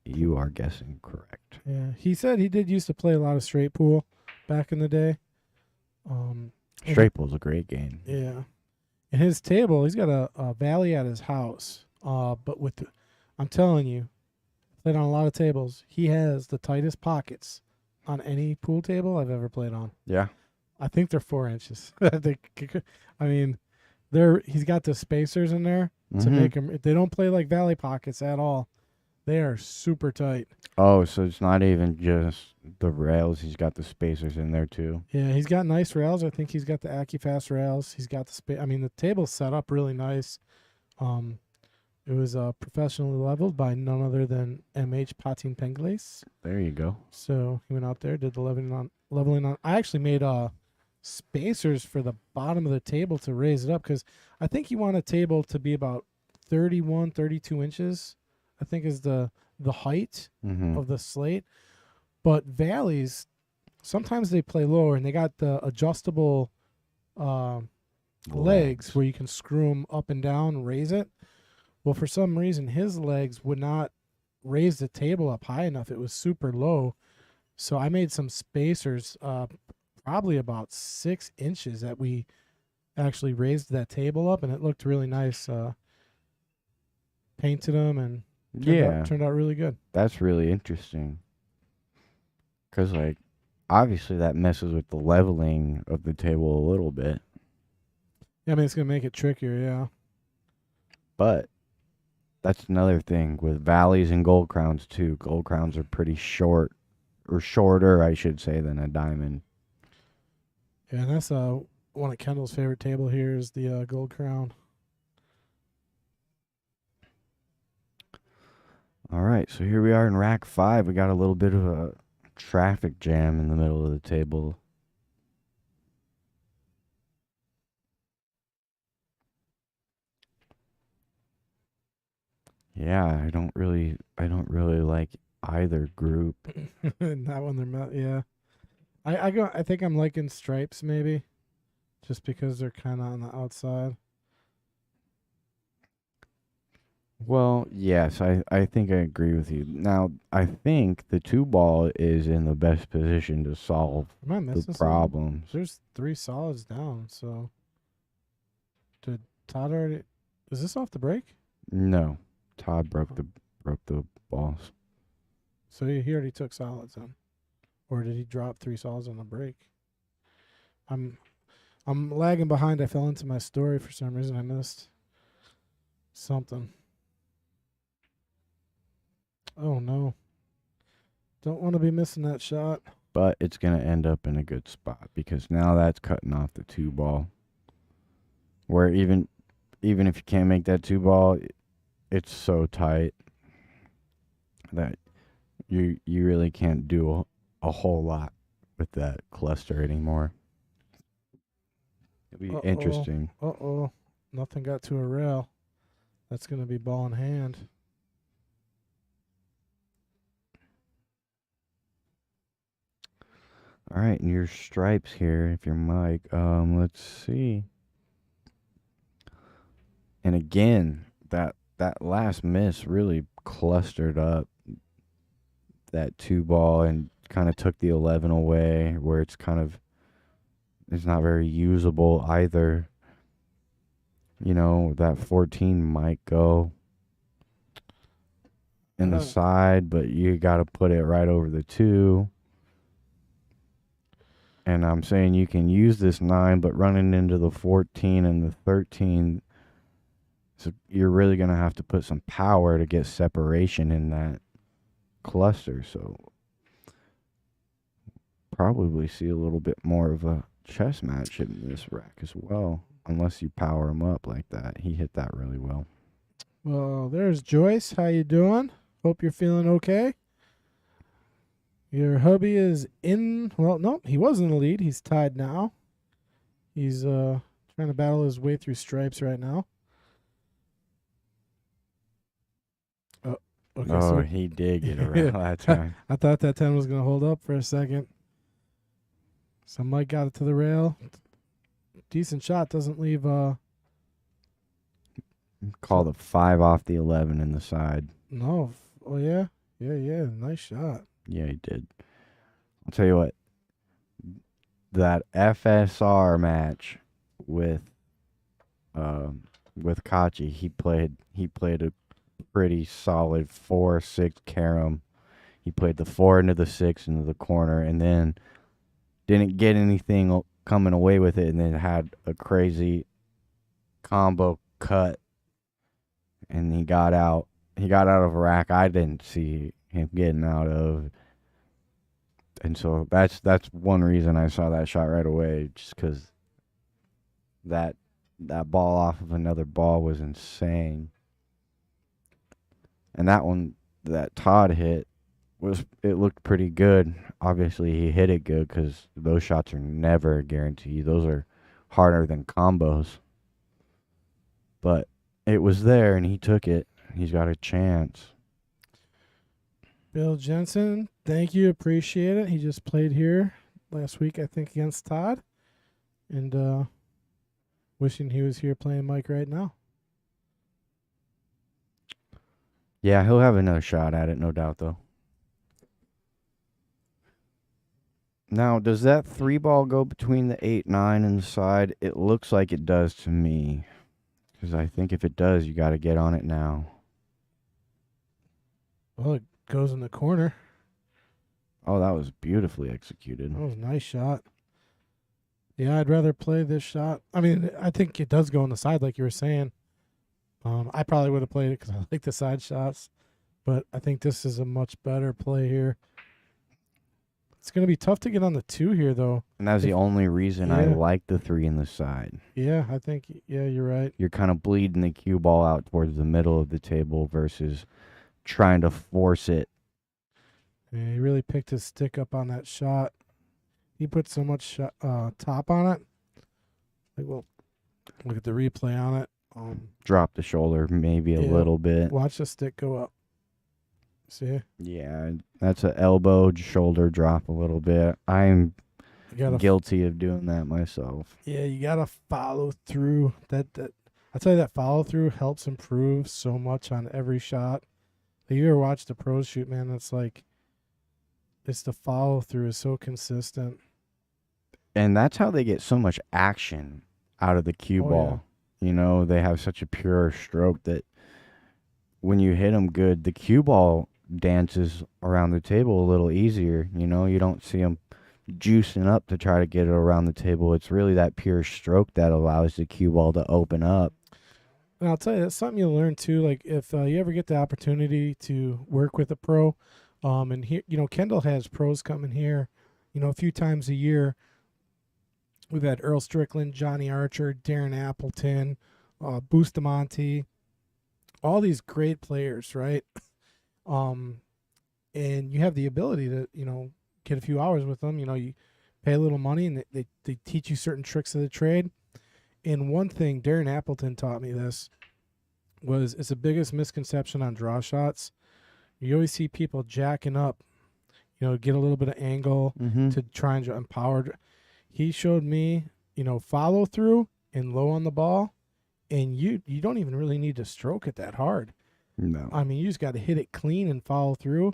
You are guessing correct. Yeah, he said he did used to play a lot of straight pool back in the day. Straight pool's a great game. Yeah. In his table, he's got a valley at his house. But I'm telling you, played on a lot of tables. He has the tightest pockets on any pool table I've ever played on. Yeah. I think they're 4 inches. I mean, he's got the spacers in there to make them. They don't play like valley pockets at all. They are super tight. Oh, so it's not even just the rails. He's got the spacers in there too. Yeah, he's got nice rails. I think he's got the AccuFast rails. He's got the I mean, the table's set up really nice. It was professionally leveled by none other than MH Patin Pengles. There you go. So he went out there, did the leveling on. I actually made spacers for the bottom of the table to raise it up, because I think you want a table to be about 31, 32 inches, I think is the height of the slate. But valleys, sometimes they play lower, and they got the adjustable legs where you can screw them up and down and raise it. Well, for some reason, his legs would not raise the table up high enough. It was super low. So I made some spacers, probably about 6 inches, that we actually raised that table up, and it looked really nice. Painted them, and turned out really good. That's really interesting. Because, like, obviously that messes with the leveling of the table a little bit. Yeah, I mean, it's going to make it trickier, yeah. But that's another thing with valleys and gold crowns, too. Gold crowns are pretty short, or shorter, I should say, than a diamond. Yeah, and that's one of Kendall's favorite table here is the gold crown. All right, so here we are in rack 5. We got a little bit of a traffic jam in the middle of the table. Yeah, I don't really like either group. Not when they're yeah. I think I'm liking stripes maybe, just because they're kind of on the outside. Well, yes, I think I agree with you. Now, I think the 2-ball is in the best position to solve Am I missing the something? problems. There's 3 solids down, so did Todd already? Is this off the break? No, Todd broke the balls. So he already took solids on, or did he drop 3 solids on the break? I'm lagging behind. I fell into my story for some reason. I missed something. Oh no! Don't want to be missing that shot. But it's going to end up in a good spot, because now that's cutting off the 2-ball. Where even if you can't make that 2-ball, it's so tight that you really can't do a whole lot with that cluster anymore. It'll be interesting. Nothing got to a rail. That's going to be ball in hand. All right, and your stripes here, if you're Mike, let's see. And again, that last miss really clustered up that 2 ball and kind of took the 11 away, where it's not very usable either. You know, that 14 might go in the side, but you got to put it right over the 2. And I'm saying you can use this 9, but running into the 14 and the 13, so you're really going to have to put some power to get separation in that cluster. So probably see a little bit more of a chess match in this rack as well, unless you power him up like that. He hit that really well. Well, there's Joyce. How you doing? Hope you're feeling okay. Your hubby is in. Well, no, he was in the lead. He's tied now. He's trying to battle his way through stripes right now. Oh, okay. Oh, So he did get around that time. I thought that 10 was going to hold up for a second. So Mike got it to the rail. Decent shot. Doesn't leave. Call the 5 off the 11 in the side. No. Oh, yeah. Yeah. Nice shot. Yeah, he did. I'll tell you what. That FSR match with Kachi, he played a pretty solid 4-6 carom. He played the 4 into the 6 into the corner, and then didn't get anything coming away with it, and then had a crazy combo cut, and he got out of a rack I didn't see him getting out of. And so that's one reason I saw that shot right away, just because that ball off of another ball was insane. And that one that Todd hit, it looked pretty good. Obviously, he hit it good because those shots are never a guarantee. Those are harder than combos. But it was there, and he took it. He's got a chance. Bill Jensen, thank you. Appreciate it. He just played here last week, I think, against Todd. And wishing he was here playing Mike right now. Yeah, he'll have another shot at it, no doubt, though. Now, does that 3 ball go between the 8-9 and the side? It looks like it does to me. Because I think if it does, you got to get on it now. Well, it goes in the corner. Oh, that was beautifully executed. That was a nice shot. Yeah, I'd rather play this shot. I mean, I think it does go on the side, like you were saying. I probably would have played it because I like the side shots. But I think this is a much better play here. It's going to be tough to get on the 2 here, though. And that's the only reason I Yeah. like the 3 in the side. Yeah, I think, yeah, you're right. You're kind of bleeding the cue ball out towards the middle of the table versus trying to force it. Yeah, he really picked his stick up on that shot. He put so much top on it. Like, well, look at the replay on it. Drop the shoulder maybe a Yeah. little bit. Watch the stick go up. See? Yeah, that's an elbow shoulder drop a little bit. I'm You gotta guilty of doing that myself. Yeah, you gotta follow through. That I tell you, that follow through helps improve so much on every shot. Like, you ever watch the pros shoot, man? It's like the follow through is so consistent. And that's how they get so much action out of the cue Oh, ball. You know, they have such a pure stroke that when you hit them good, the cue ball dances around the table a little easier. You know, you don't see them juicing up to try to get it around the table. It's really that pure stroke that allows the cue ball to open up. And I'll tell you, that's something you'll learn too. Like, if you ever get the opportunity to work with a pro, and here, you know, Kendall has pros coming here, you know, a few times a year. We've had Earl Strickland, Johnny Archer, Darren Appleton, Bustamante, all these great players, right? And you have the ability to, get a few hours with them. You pay a little money and they teach you certain tricks of the trade. And one thing, Darren Appleton taught me this, was it's the biggest misconception on draw shots. You always see people jacking up, get a little bit of angle to try and empower. He showed me, follow through and low on the ball, and you don't even really need to stroke it that hard. No. I mean, you just got to hit it clean and follow through.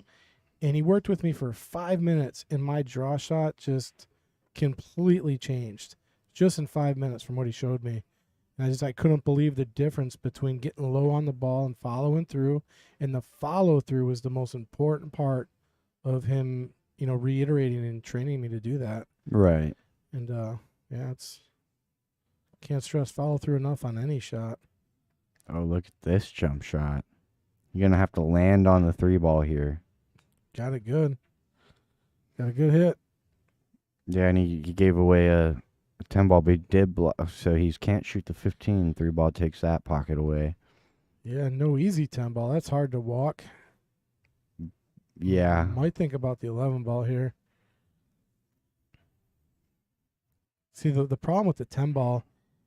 And he worked with me for 5 minutes, and my draw shot just completely changed just in 5 minutes from what he showed me. And I couldn't believe the difference between getting low on the ball and following through. And the follow through was the most important part of him, reiterating and training me to do that. Right. And can't stress follow through enough on any shot. Oh, look at this jump shot. You're going to have to land on the 3-ball here. Got it good. Got a good hit. Yeah, and he gave away a 10-ball, but he did block, so he can't shoot the 15. 3-ball takes that pocket away. Yeah, no easy 10-ball. That's hard to walk. Yeah. Might think about the 11-ball here. See, the problem with the 10-ball,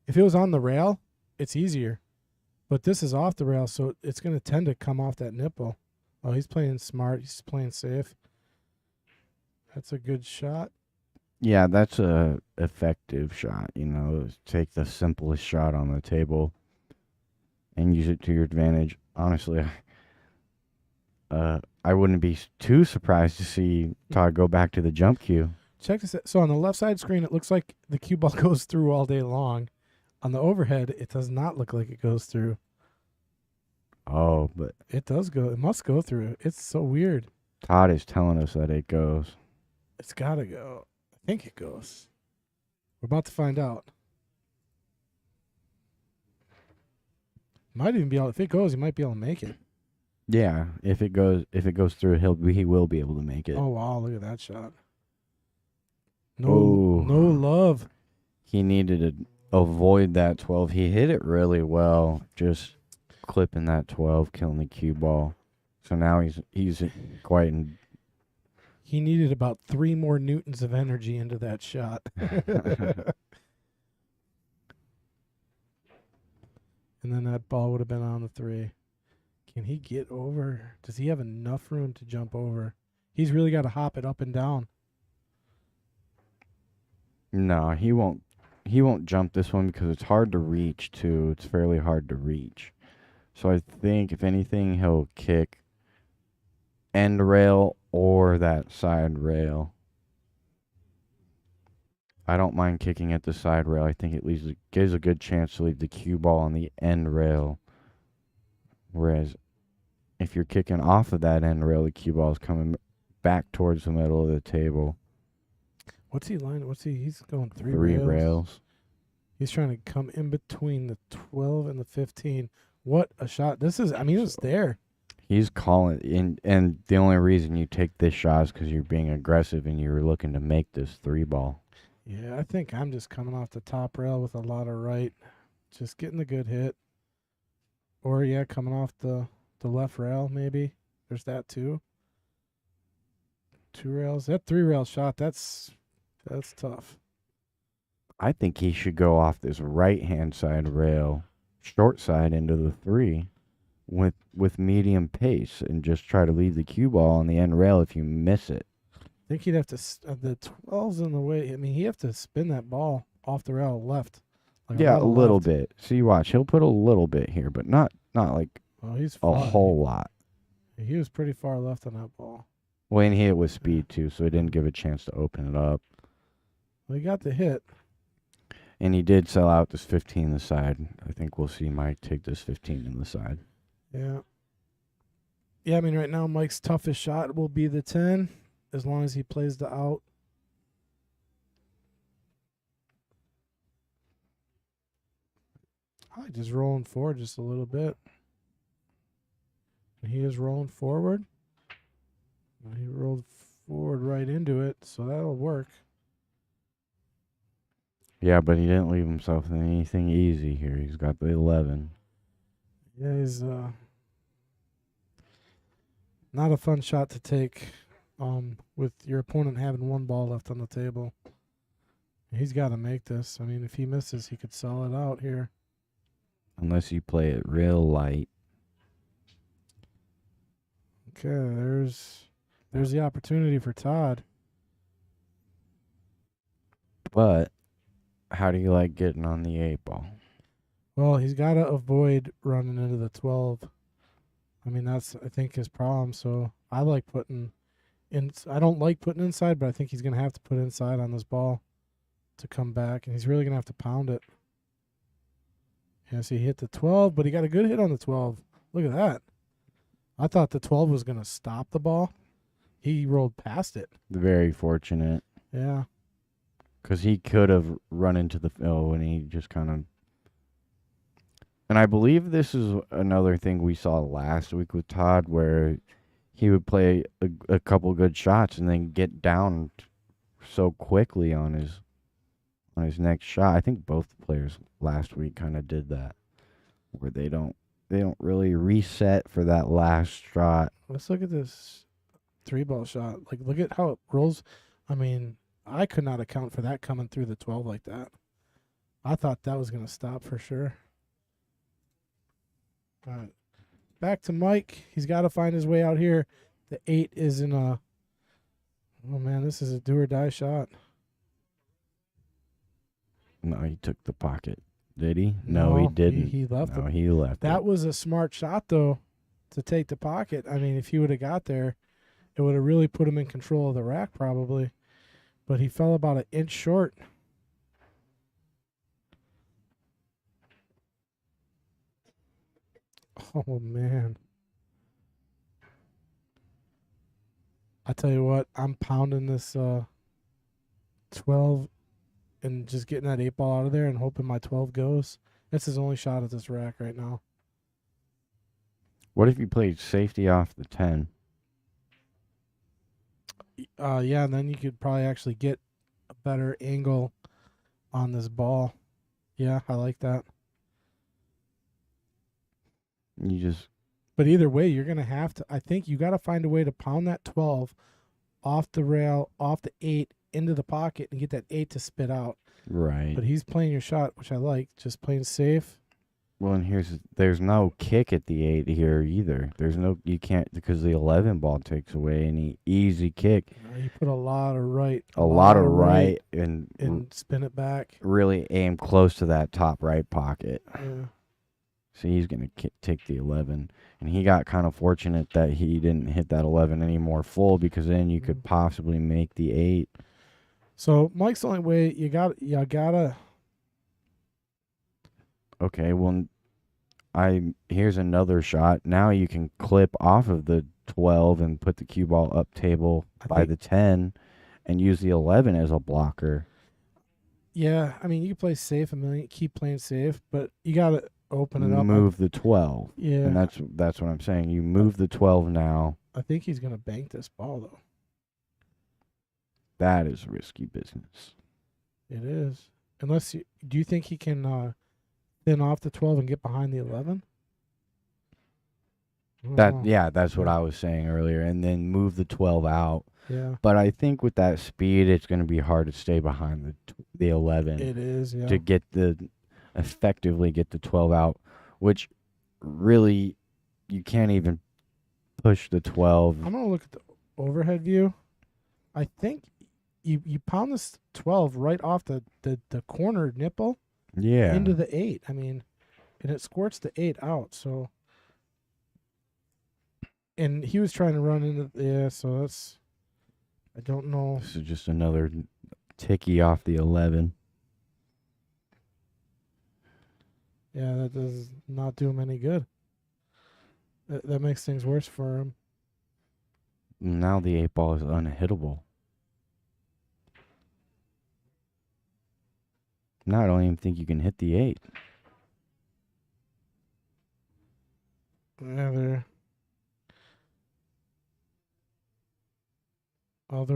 if it was on the rail, it's easier. But this is off the rail, so it's going to tend to come off that nipple. Oh, he's playing smart. He's playing safe. That's a good shot. Yeah, that's a effective shot, Take the simplest shot on the table and use it to your advantage. Honestly, I wouldn't be too surprised to see Todd go back to the jump cue. Check this out. So on the left side screen, it looks like the cue ball goes through all day long. On the overhead, it does not look like it goes through. Oh, but It does go. It must go through. It's so weird. Todd is telling us that it goes. It's got to go. I think it goes. We're about to find out. Might even be able. If it goes, he might be able to make it. Yeah, if it goes through, he will be able to make it. Oh wow! Look at that shot. Oh. No love. He needed to avoid that 12. He hit it really well, just clipping that 12, killing the cue ball. So now he's quite in. He needed about 3 more newtons of energy into that shot. And then that ball would have been on the 3. Can he get over? Does he have enough room to jump over? He's really got to hop it up and down. No, he won't jump this one because it's hard to reach too. It's fairly hard to reach. So I think if anything, he'll kick end rail or that side rail. I don't mind kicking at the side rail. I think it gives a good chance to leave the cue ball on the end rail. Whereas if you're kicking off of that end rail, the cue ball is coming back towards the middle of the table. What's he line? He's going 3 rails. He's trying to come in between the 12 and the 15. What a shot. It's there. He's calling, and the only reason you take this shot is because you're being aggressive and you're looking to make this 3-ball. Yeah, I think I'm just coming off the top rail with a lot of right. Just getting a good hit. Or, yeah, coming off the left rail, maybe. There's that, too. 2 rails. That 3-rail shot, that's tough. I think he should go off this right-hand side rail, short side into the 3 with medium pace and just try to leave the cue ball on the end rail if you miss it. I think he'd have to the 12's in the way. I mean, he'd have to spin that ball off the rail left. Yeah, a little bit. See, watch. He'll put a little bit here, but not like he's a whole lot. He was pretty far left on that ball. Well, and he hit it with speed, too, so he didn't give a chance to open it up. Well, he got the hit. And he did sell out this 15 in the side. I think we'll see Mike take this 15 in the side. Yeah. Yeah, I mean, right now Mike's toughest shot will be the 10, as long as he plays the out. I like just rolling forward just a little bit. And he is rolling forward. And he rolled forward right into it, so that'll work. Yeah, but he didn't leave himself in anything easy here. He's got the 11. Yeah, he's Not a fun shot to take with your opponent having one ball left on the table. He's got to make this. I mean, if he misses, he could sell it out here. Unless you play it real light. Okay, there's the opportunity for Todd. But how do you like getting on the 8 ball? Well, he's got to avoid running into the 12. I mean, that's, I think, his problem. So I like putting in. I don't like putting inside, but I think he's going to have to put inside on this ball to come back, and he's really going to have to pound it. Yeah, so he hit the 12, but he got a good hit on the 12. Look at that. I thought the 12 was going to stop the ball. He rolled past it. Very fortunate. Yeah. Because he could have run into the and he just kind of. And I believe this is another thing we saw last week with Todd, where he would play a couple good shots and then get down so quickly on his next shot. I think both the players last week kind of did that, where they don't really reset for that last shot. Let's look at this 3-ball shot. Like, look at how it rolls. I mean, I could not account for that coming through the 12 like that. I thought that was going to stop for sure. All right. Back to Mike. He's got to find his way out here. The 8 is in a... Oh, man, this is a do-or-die shot. No, he took the pocket. Did he? No, he didn't. He left No, it. he left That it. was a smart shot, though, to take the pocket. I mean, if he would have got there, it would have really put him in control of the rack probably. But he fell about an inch short. Oh, man. I tell you what, I'm pounding this 12 and just getting that 8-ball out of there and hoping my 12 goes. That's his only shot at this rack right now. What if you played safety off the 10? Yeah, and then you could probably actually get a better angle on this ball. Yeah, I like that. You just But either way, you're going to have to, I think you got to find a way to pound that 12 off the rail, off the 8, into the pocket and get that 8 to spit out. right. But he's playing your shot, which I like, just playing safe. Well, and there's no kick at the 8 here either. You can't, because the 11 ball takes away any easy kick. You put a lot of right. A lot of right and spin it back. really aim close to that top right pocket. Yeah. So he's going to take the 11. And he got kind of fortunate that he didn't hit that 11 anymore full, because then you could possibly make the 8. So Mike's the only way you gotta. Okay, well, here's another shot. Now you can clip off of the 12 and put the cue ball up table by the 10 and use the 11 as a blocker. Yeah, I mean, you can play safe a million, keep playing safe, but you got to open it up. Move the 12. Yeah. And that's what I'm saying. You move the 12 now. I think he's going to bank this ball, though. That is risky business. It is. Do you think he can thin off the 12 and get behind the 11? That's what I was saying earlier. And then move the 12 out. Yeah. But I think with that speed, it's going to be hard to stay behind the 11. It is, yeah. To effectively get the 12 out, which really you can't even push the 12. I'm going to look at the overhead view. I think you pound this 12 right off the corner nipple into the 8. I mean, and it squirts the 8 out. So, and he was trying to run into so that's, I don't know. This is just another ticky off the 11. Yeah, that does not do him any good. That makes things worse for him. Now the 8 ball is unhittable. Now I don't even think you can hit the 8. Yeah, they're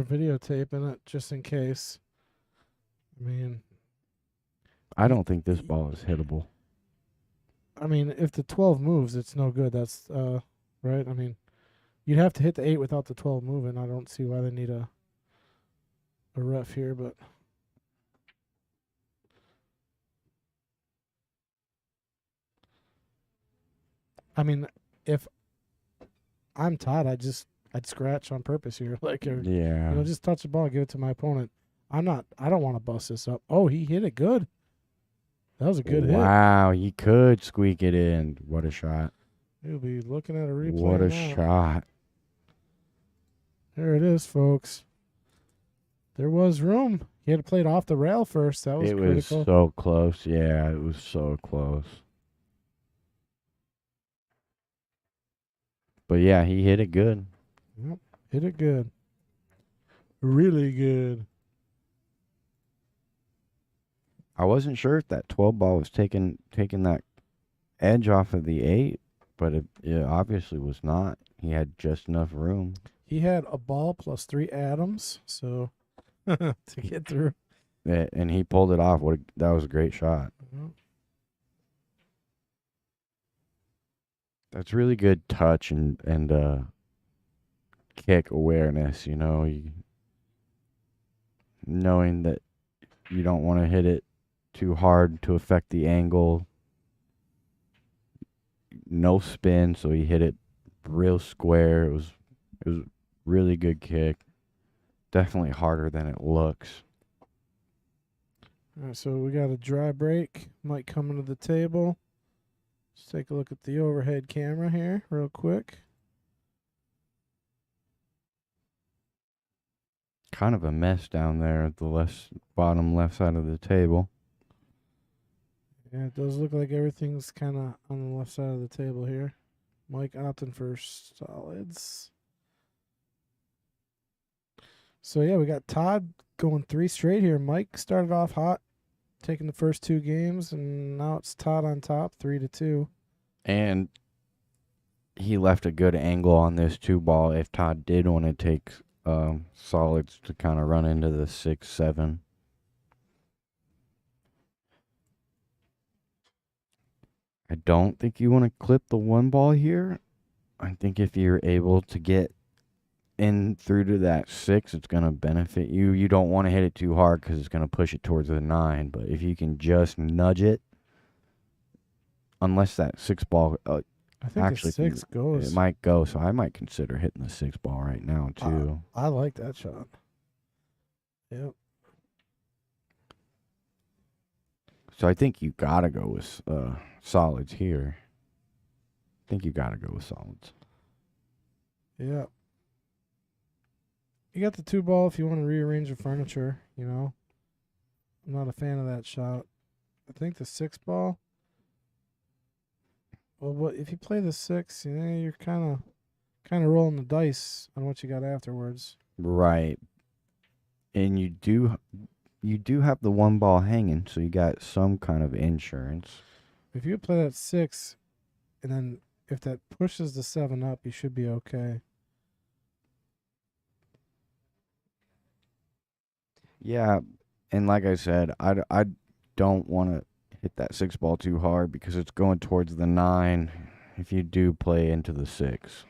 videotaping it just in case. I mean, I don't think this ball is hittable. I mean, if the 12 moves, it's no good. That's right. I mean, You'd have to hit the 8 without the 12 moving. I don't see why they need a ref here, but I mean, if I'm Todd, I'd scratch on purpose here, like Yeah. just touch the ball, give it to my opponent. I don't want to bust this up. Oh, he hit it good. That was a good hit. Wow, he could squeak it in. What a shot. You'll be looking at a replay. What a now. shot. There it is, folks. There was room. He had to play it off the rail first. That was It critical. was so close. Yeah, it was so close. But yeah, he hit it good. Yep, hit it good. Really good. I wasn't sure if that 12 ball was taking that edge off of the 8, but it obviously was not. He had just enough room. He had a ball plus 3 atoms, so to get through. And he pulled it off. That was a great shot. Yep. That's really good touch and kick awareness, knowing that you don't want to hit it too hard to affect the angle. No spin, so he hit it real square. It was really good kick. Definitely harder than it looks. All right, so we got a dry break. Mike coming to the table. Let's take a look at the overhead camera here real quick. Kind of a mess down there at the bottom left side of the table. Yeah, it does look like everything's kind of on the left side of the table here. Mike opting for solids. So, yeah, we got Todd going 3 straight here. Mike started off hot, taking the first 2 games, and now it's Todd on top, 3-2. And he left a good angle on this 2 ball if Todd did want to take solids to kind of run into the 6-7. I don't think you want to clip the 1 ball here. I think if you're able to get in through to that 6, it's going to benefit you. You don't want to hit it too hard because it's going to push it towards the 9. But if you can just nudge it, unless that 6 ball, I think actually, the 6 goes. it might go. So I might consider hitting the 6 ball right now too. I like that shot. Yep. So I think you gotta go with solids here. I think you gotta go with solids. Yeah. You got the 2 ball if you want to rearrange the furniture, I'm not a fan of that shot. I think the 6 ball. Well, what if you play the 6, you're kind of rolling the dice on what you got afterwards. Right. And you do have the 1 ball hanging, so you got some kind of insurance. If you play that 6, and then if that pushes the 7 up, you should be okay. Yeah, and like I said, I don't want to hit that 6 ball too hard because it's going towards the 9 if you do play into the 6.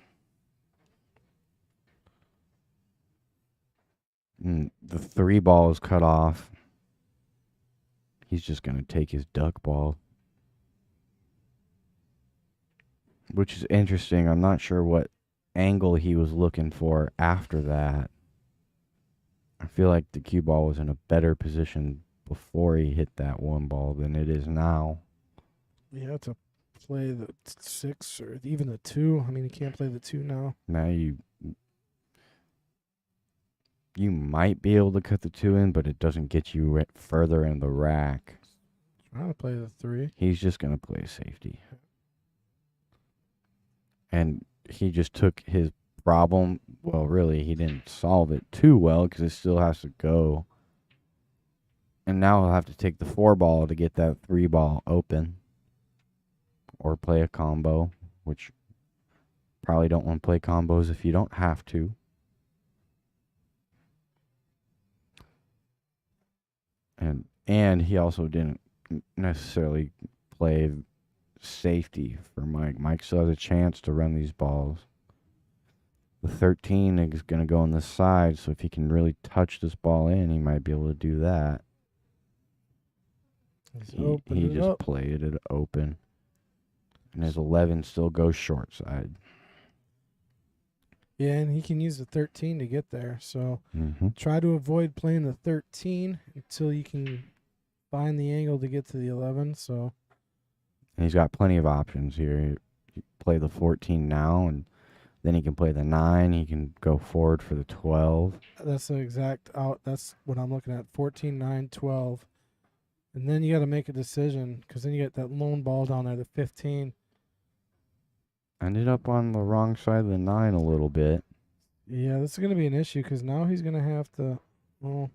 And the 3 ball is cut off. He's just going to take his duck ball. Which is interesting. I'm not sure what angle he was looking for after that. I feel like the cue ball was in a better position before he hit that 1 ball than it is now. You have to play the 6 or even the 2. I mean, you can't play the 2 now. Now you might be able to cut the 2 in, but it doesn't get you further in the rack. Trying to play the 3. He's just going to play safety. And he just took his problem. Well, really, he didn't solve it too well because it still has to go. And now he'll have to take the 4 ball to get that 3 ball open. Or play a combo, which probably don't want to play combos if you don't have to. And he also didn't necessarily play safety for Mike. Mike still has a chance to run these balls. The 13 is going to go on the side, so if he can really touch this ball in, he might be able to do that. He just up. played it open. And his 11 still goes short side. Yeah, and he can use the 13 to get there. So Mm-hmm. try to avoid playing the 13 until you can find the angle to get to the 11. So And he's got plenty of options here. He play the 14 now, and then he can play the 9. He can go forward for the 12. that's the exact out. That's what I'm looking at. 14, 9, 12. And then you got to make a decision because then you get that lone ball down there, the 15. Ended up on the wrong side of the 9 a little bit. Yeah, this is going to be an issue because now he's going to have to. Well,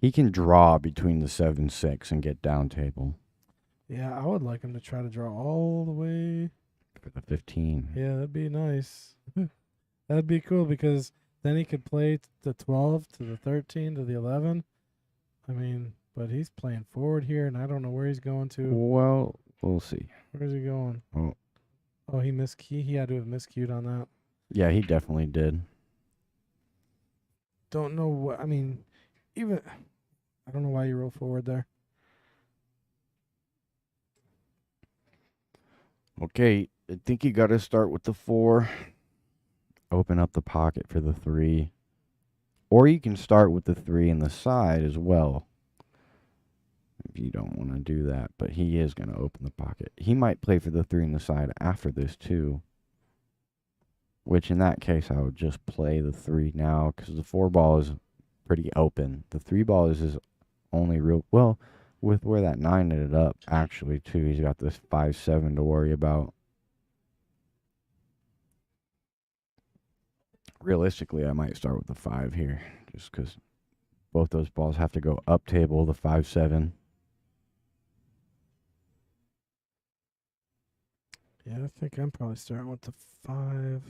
He can draw between the 7-6 and get down table yeah, I would like him to try to draw all the way. for the 15. Yeah, that'd be nice. That'd be cool because then he could play the 12 to the 13 to the 11. I mean, but he's playing forward here, and I don't know where he's going to. Well, we'll see. Where's he going? Oh, He miskeyed. He had to have miscued on that. yeah, he definitely did. Don't know what. I mean, even I don't know why you roll forward there. Okay, I think you got to start with the 4. Open up the pocket for the 3. Or you can start with the 3 in the side as well. If you don't want to do that. But he is going to open the pocket. He might play for the 3 in the side after this too. Which in that case, I would just play the 3 now. Because the 4 ball is pretty open. The 3 ball is his only real... Well, with where that 9 ended up, actually, too. He's got this 5-7 to worry about. Realistically, I might start with the 5 here. Just because both those balls have to go up table, the 5-7. Yeah, I think I'm probably starting with the 5.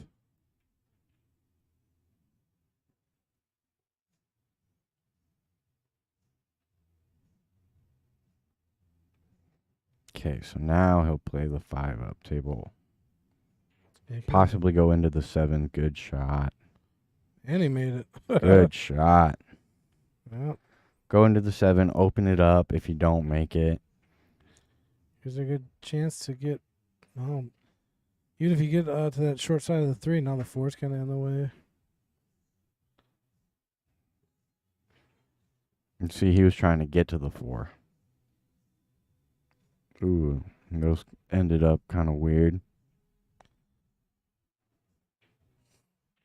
Okay, so now he'll play the 5 up table. Yeah, Possibly go into the 7. Good shot. And he made it. Good shot. Yep. Go into the 7. Open it up if you don't make it. Here's a good chance to get. Even if you get to that short side of the 3, now the 4's kind of in the way. And see, he was trying to get to the 4. Ooh, those ended up kind of weird.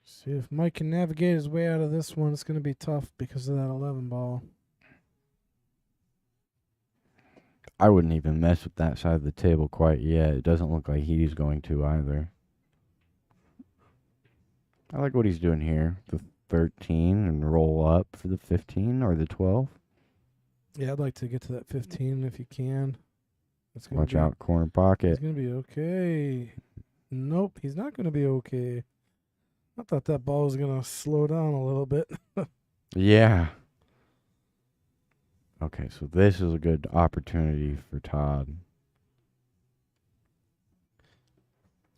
See if Mike can navigate his way out of this one. It's going to be tough because of that 11 ball. I wouldn't even mess with that side of the table quite yet. It doesn't look like he's going to either. I like what he's doing here. The 13 and roll up for the 15 or the 12. Yeah, I'd like to get to that 15 if you can. It's gonna Watch be, out, corner He's pocket. going to be okay. Nope, he's not going to be okay. I thought that ball was going to slow down a little bit. Yeah. Okay, so this is a good opportunity for Todd.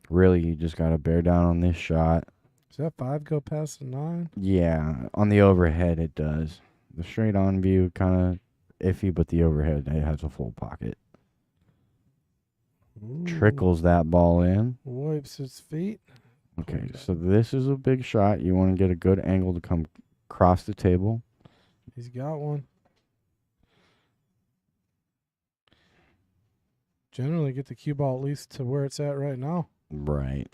Really, you just got to bear down on this shot. Does that 5 go past the 9? Yeah, on the overhead it does. The straight on view kind of iffy, but the overhead it has a full pocket. Ooh. Trickles that ball in. Wipes his feet. Okay, so this is a big shot. You want to get a good angle to come across the table. He's got one. Generally get the cue ball at least to where it's at right now. Right.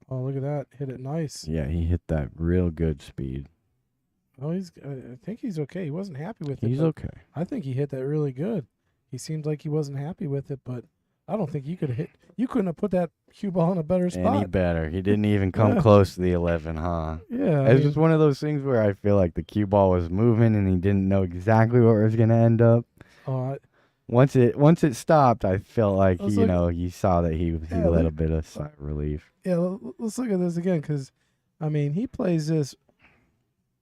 Oh, look at that. Hit it nice. Yeah, he hit that real good speed. Oh, I think he's okay. He wasn't happy with it. He's but okay. I think he hit that really good. He seemed like he wasn't happy with it, but I don't think you could have hit. You couldn't have put that cue ball in a better spot. Any better. He didn't even come close to the 11, huh? Yeah. It's just one of those things where I feel like the cue ball was moving and he didn't know exactly where it was going to end up. Oh, Once it stopped, I felt like I was you saw that he Yeah, let look- a bit of sigh of relief. yeah. Let's look at this again because, I mean, he plays this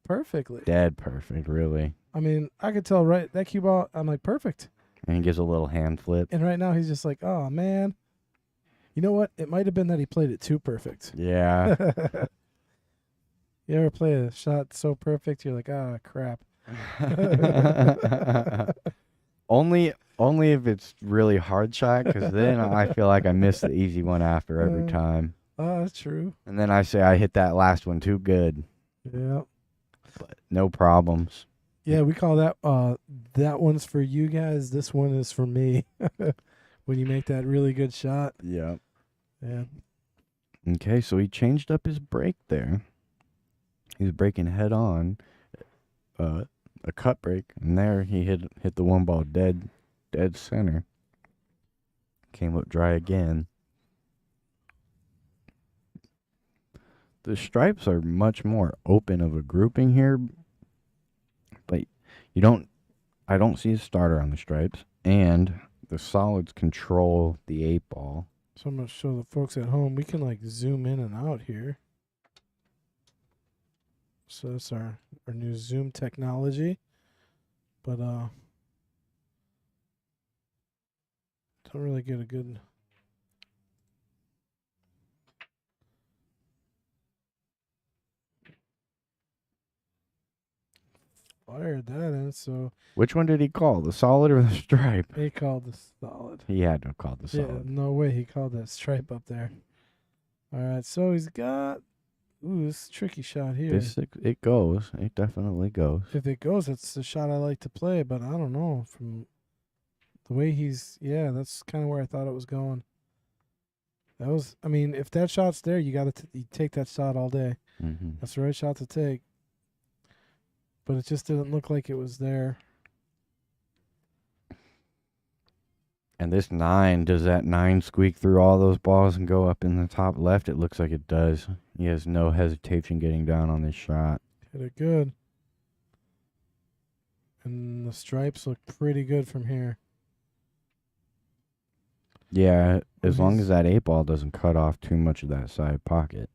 perfectly. Dead perfect, really. I mean, I could tell right that cue ball. I'm like perfect. And he gives a little hand flip. And right now he's just like, oh man. You know what? It might have been that he played it too perfect. Yeah. You ever play a shot so perfect you're like, ah, crap. Only if it's really hard shot, because then I feel like I miss the easy one after every time. Oh, that's true. And then I say I hit that last one too good, Yeah. but no problems. Yeah, we call that that one's for you guys. This one is for me. When you make that really good shot. Yeah. Yeah. Okay, so he changed up his brake there. He was braking head on, a cut brake, and there he hit the one ball dead center. Came up dry again. The stripes are much more open of a grouping here, but I don't see a starter on the stripes, and the solids control the 8-ball. So I'm going to show the folks at home. We can like zoom in and out here. So that's our new zoom technology. But don't really get a good fired that in. So Which one did he call? The solid or the stripe? he called the solid. He had to have called the Yeah, solid. no way he called that stripe up there. All right, so he's got this is a tricky shot here. It goes. It definitely goes. If it goes, it's the shot I like to play, but I don't know. From the way that's kind of where I thought it was going. That was, I mean, if that shot's there, you got to you take that shot all day. Mm-hmm. That's the right shot to take. But it just didn't look like it was there. And this 9, does that 9 squeak through all those balls and go up in the top left? It looks like it does. He has no hesitation getting down on this shot. Hit it good. And the stripes look pretty good from here. Yeah, as long he's- as that 8-ball doesn't cut off too much of that side pocket.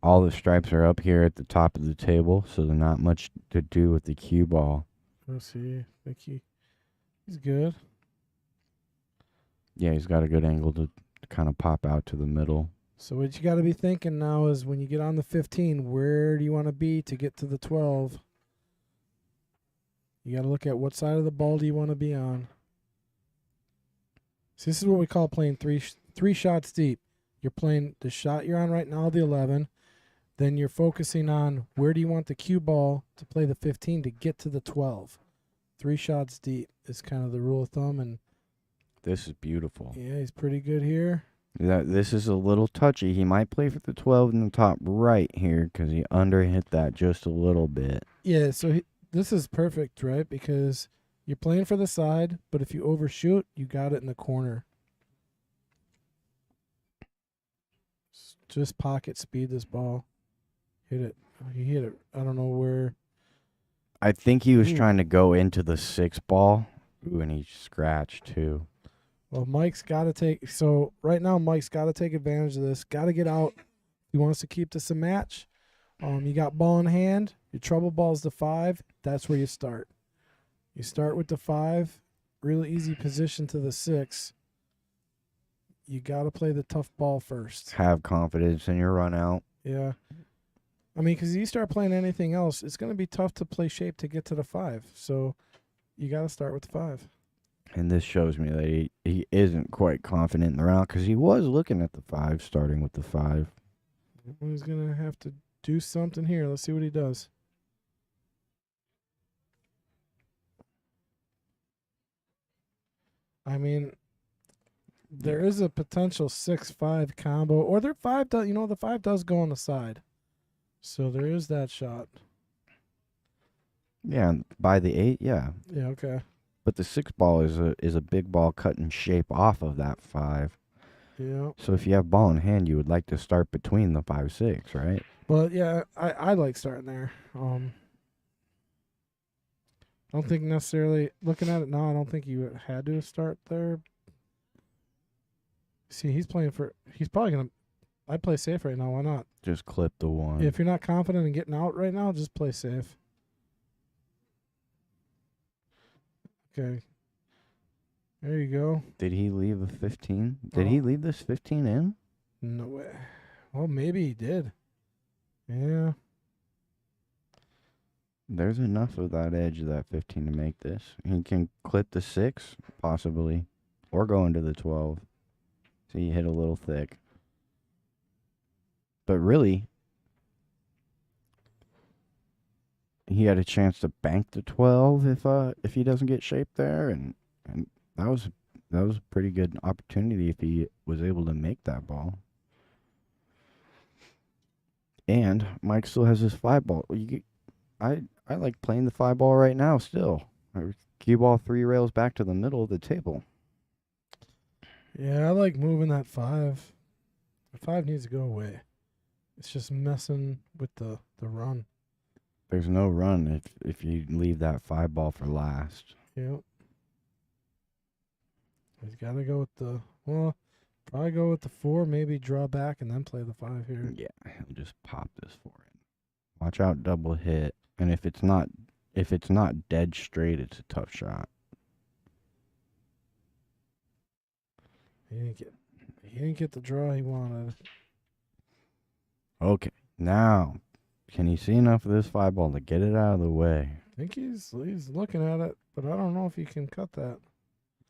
All the stripes are up here at the top of the table, so they're not much to do with the cue ball. Let's see. I think he's good. Yeah, he's got a good angle to kind of pop out to the middle. So what you got to be thinking now is when you get on the 15, where do you want to be to get to the 12? You got to look at what side of the ball do you want to be on. So this is what we call playing three shots deep. You're playing the shot you're on right now, the 11. Then you're focusing on where do you want the cue ball to play the 15 to get to the 12. 3 shots deep is kind of the rule of thumb. And This is beautiful. yeah, he's pretty good here. This is a little touchy. He might play for the 12 in the top right here because he underhit that just a little bit. Yeah, so this is perfect, right? Because you're playing for the side, but if you overshoot, you got it in the corner. Just pocket speed this ball. Hit it. He hit it. I don't know where. I think he was Ooh. trying to go into the 6-ball. Ooh, and he scratched too. Well, Mike's got to take. So right now, Mike's got to take advantage of this. Got to get out. He wants to keep this a match. You got ball in hand. Your trouble ball's the 5. That's where you start. You start with the 5. Really easy position to the 6. You got to play the tough ball first. Have confidence in your run out. Yeah. I mean, because you start playing anything else, it's going to be tough to play shape to get to the 5. So you got to start with the 5. And this shows me that he isn't quite confident in the round because he was looking at the 5, starting with the 5. He's going to have to do something here. Let's see what he does. I mean, there is a potential 6-5 combo, or their 5 does. You know, the 5 does go on the side, so there is that shot. Yeah, and by the 8, yeah. Yeah. Okay. But the 6-ball is a big ball cutting shape off of that 5. Yeah. So if you have ball in hand, you would like to start between the 5-6, right? But yeah, I like starting there. I don't think necessarily looking at it now. I don't think you had to start there. See, he's playing for. He's probably gonna. I'd play safe right now. Why not? Just clip the 1. If you're not confident in getting out right now, just play safe. Okay. There you go. Did he leave a 15? Did he leave this 15 in? No way. Well, maybe he did. Yeah. There's enough of that edge of that 15 to make this. He can clip the 6, possibly, or go into the 12. So you hit a little thick. But really, he had a chance to bank the 12 if he doesn't get shaped there, and that was a pretty good opportunity if he was able to make that ball. And Mike still has his 5 ball. I like playing the 5 ball right now still. I cue ball 3 rails back to the middle of the table. Yeah, I like moving that 5. The 5 needs to go away. It's just messing with the run. There's no run if you leave that 5 ball for last. Yep. He's got to go with probably go with the 4, maybe draw back and then play the 5 here. Yeah, he'll just pop this for it. Watch out, double hit. And if it's not dead straight, it's a tough shot. He didn't get the draw he wanted. Okay, now can he see enough of this 5 ball to get it out of the way? I think he's looking at it, but I don't know if he can cut that.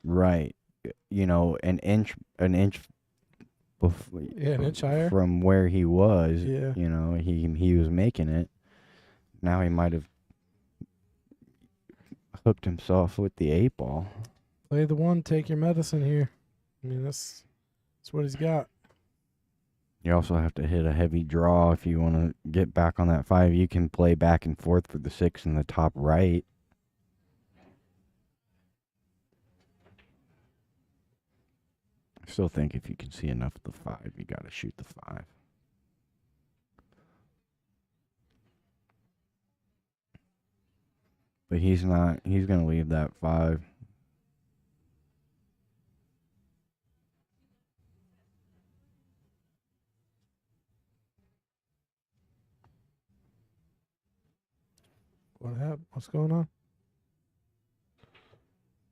Right, an inch. Yeah, an inch higher from where he was. Yeah. He was making it. Now he might have hooked himself with the 8 ball. Play the 1, take your medicine here. I mean, that's what he's got. You also have to hit a heavy draw if you want to get back on that 5. You can play back and forth for the 6 in the top right. I still think if you can see enough of the 5, you got to shoot the 5. But he's not. He's going to leave that 5. What happened? What's going on?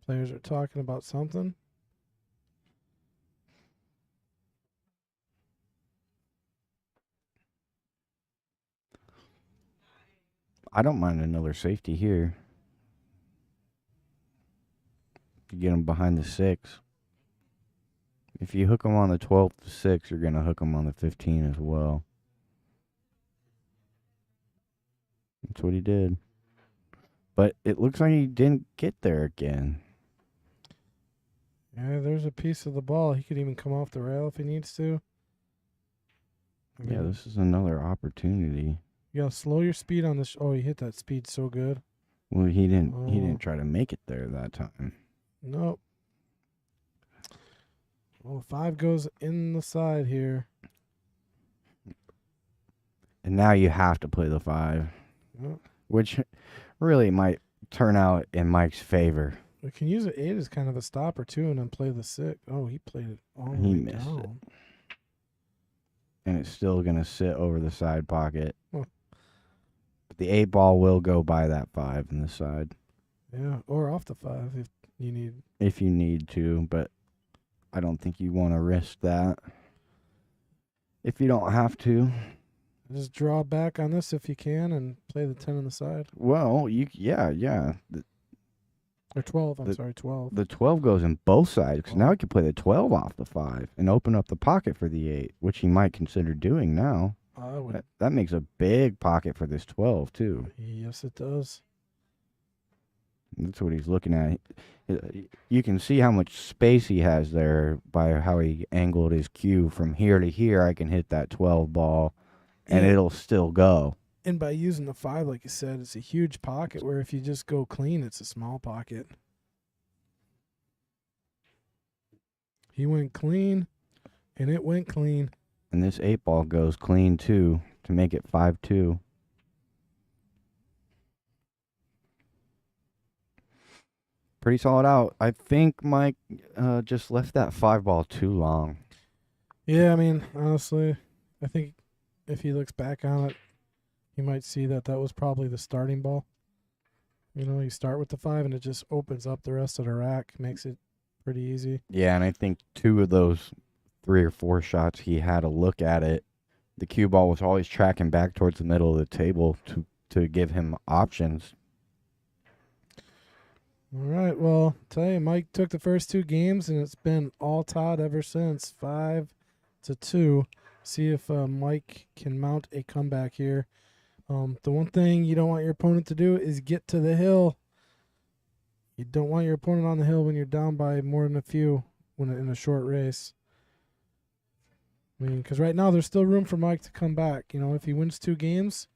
Players are talking about something. I don't mind another safety here. You get him behind the 6. If you hook him on the 12 to 6, you're going to hook him on the 15 as well. That's what he did. But it looks like he didn't get there again. Yeah, there's a piece of the ball. He could even come off the rail if he needs to. Yeah, this is another opportunity. You gotta slow your speed on this. Oh, he hit that speed so good. Well, he didn't. Oh. He didn't try to make it there that time. Nope. Well, 5 goes in the side here. And now you have to play the 5, Yep. which really might turn out in Mike's favor. We can use an 8 as kind of a stopper too, and then play the 6. Oh, he played it all the He way missed it. down. And it's still going to sit over the side pocket. Oh. But the 8 ball will go by that 5 in the side. Yeah, or off the 5 if you need. If you need to, but I don't think you want to risk that. If you don't have to. Just draw back on this if you can and play the 10 on the side. Well, yeah. Or 12, I'm sorry, 12. The 12 goes in both sides, because now he can play the 12 off the 5 and open up the pocket for the 8, which he might consider doing now. I would. That makes a big pocket for this 12, too. Yes, it does. That's what he's looking at. You can see how much space he has there by how he angled his cue from here to here. I can hit that 12 ball, and Yeah. it'll still go. And by using the 5, like you said, it's a huge pocket, where if you just go clean, it's a small pocket. He went clean, and it went clean. And this 8 ball goes clean, too, to make it 5-2. Pretty solid out. I think Mike just left that 5 ball too long. Yeah, I mean, honestly, I think if he looks back on it, he might see that was probably the starting ball. You start with the 5, and it just opens up the rest of the rack, makes it pretty easy. Yeah, and I think 2 of those 3 or 4 shots he had a look at it the cue ball was always tracking back towards the middle of the table to give him options. All right. Well, tell you, Mike took the first 2 games, and it's been all Todd ever since, 5-2. See if Mike can mount a comeback here. The one thing you don't want your opponent to do is get to the hill. You don't want your opponent on the hill when you're down by more than a few when in a short race. I mean, because right now there's still room for Mike to come back. You know, if he wins 2 games,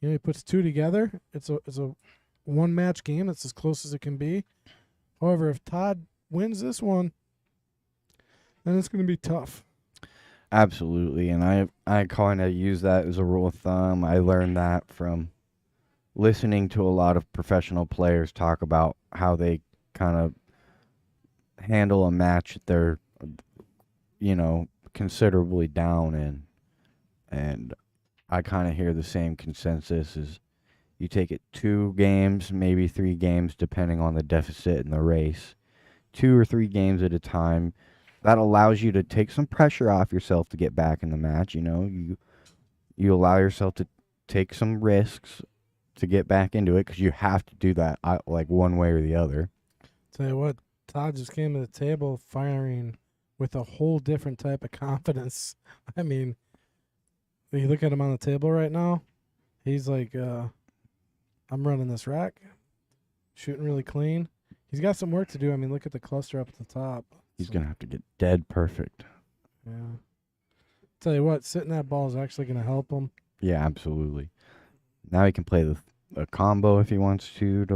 you know, he puts 2 together. It's a 1-match game. It's as close as it can be. However, if Todd wins this one, then it's going to be tough. Absolutely, and I kind of use that as a rule of thumb. I learned that from listening to a lot of professional players talk about how they kind of handle a match that they're, you know, considerably down in. And I kind of hear the same consensus is you take it 2 games, maybe 3 games, depending on the deficit in the race. 2 or 3 games at a time. That allows you to take some pressure off yourself to get back in the match. You know, you allow yourself to take some risks to get back into it because you have to do that like one way or the other. Tell you what, Todd just came to the table firing with a whole different type of confidence. I mean, when you look at him on the table right now, he's like, I'm running this rack, shooting really clean. He's got some work to do. I mean, look at the cluster up at the top. He's going to have to get dead perfect. Yeah. Tell you what, sitting that ball is actually going to help him. Yeah, absolutely. Now he can play a combo if he wants to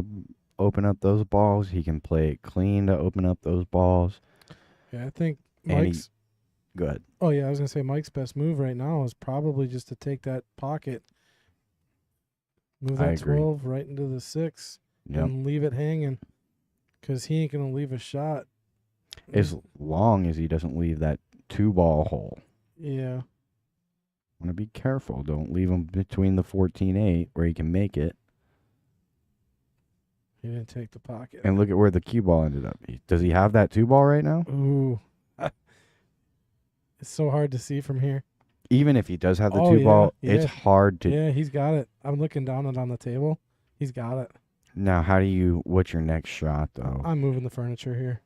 open up those balls. He can play it clean to open up those balls. Yeah, I think And Mike's. Good. Oh, yeah, I was going to say Mike's best move right now is probably just to take that pocket, move I that agree. 12 right into the 6, Yep. and leave it hanging because he ain't going to leave a shot. As long as he doesn't leave that 2-ball hole. Yeah. Want to be careful. Don't leave him between the 14-8 where he can make it. He didn't take the pocket. And look at where the cue ball ended up. Does he have that 2-ball right now? Ooh. It's so hard to see from here. Even if he does have the Oh, 2-ball, yeah, it's yeah. hard to. Yeah, he's got it. I'm looking down it on the table. He's got it. Now, what's your next shot, though? I'm moving the furniture here.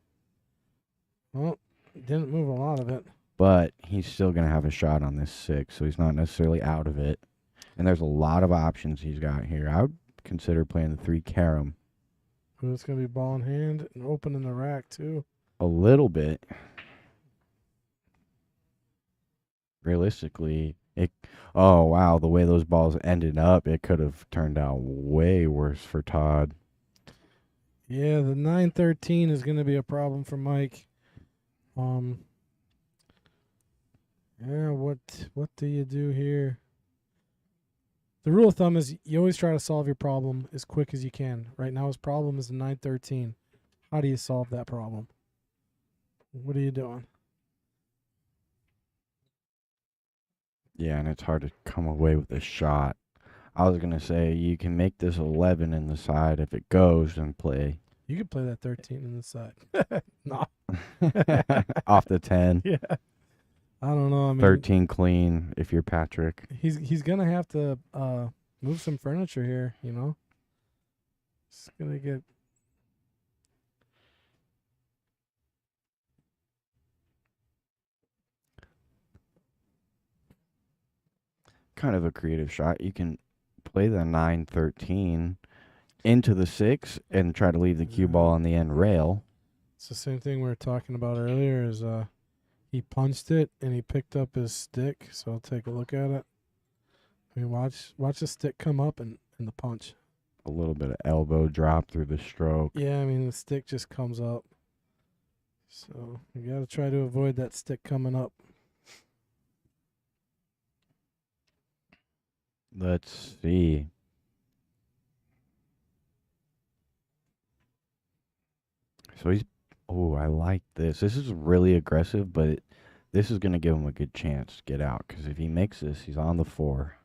Well, didn't move a lot of it. But he's still going to have a shot on this 6, so he's not necessarily out of it. And there's a lot of options he's got here. I would consider playing the 3 carom Ooh, it's going to be ball in hand and open in the rack, too. a little bit. Realistically, oh, wow, the way those balls ended up, it could have turned out way worse for Todd. Yeah, the 9-13 is going to be a problem for Mike. Yeah, what do you do here? The rule of thumb is you always try to solve your problem as quick as you can. Right now his problem is the 9-13. How do you solve that problem? What are you doing? Yeah, and it's hard to come away with a shot. I was going to say you can make this 11 in the side if it goes and play. You could play that 13 in the side. No. Off the 10. Yeah. I don't know. I mean, 13 clean if you're Patrick. he's gonna have to move some furniture here, you know. It's gonna get Kind of a creative shot. You can play the 9-13 into the 6 and try to leave the cue ball on the end rail. It's the same thing we were talking about earlier. Is he punched it and he picked up his stick. So I'll take a look at it. I mean, watch the stick come up and the punch. A little bit of elbow drop through the stroke. Yeah, I mean the stick just comes up. So you got to try to avoid that stick coming up. Let's see. So he's. Oh, I like this. This is really aggressive, but this is going to give him a good chance to get out. Because if he makes this, he's on the 4.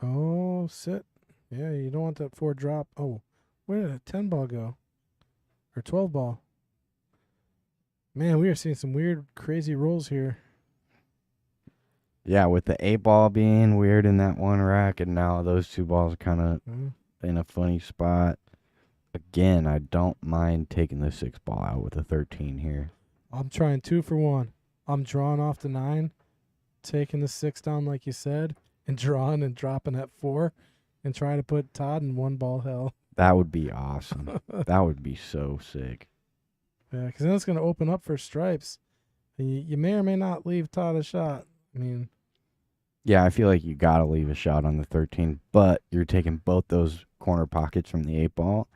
Oh, sit. Yeah, you don't want that 4 drop. Oh, where did a 10 ball go? Or 12 ball? Man, we are seeing some weird, crazy rolls here. Yeah, with the 8-ball being weird in that one rack, and now those 2 balls are kind of in a funny spot. Again, I don't mind taking the 6-ball out with a 13 here. I'm trying 2 for 1. I'm drawing off the 9, taking the 6 down like you said, and drawing and dropping at 4, and trying to put Todd in 1 ball hell. That would be awesome. That would be so sick. Yeah, because then it's going to open up for stripes. And you may or may not leave Todd a shot. I mean, Yeah, I feel like you got to leave a shot on the 13, but you're taking both those corner pockets from the 8-ball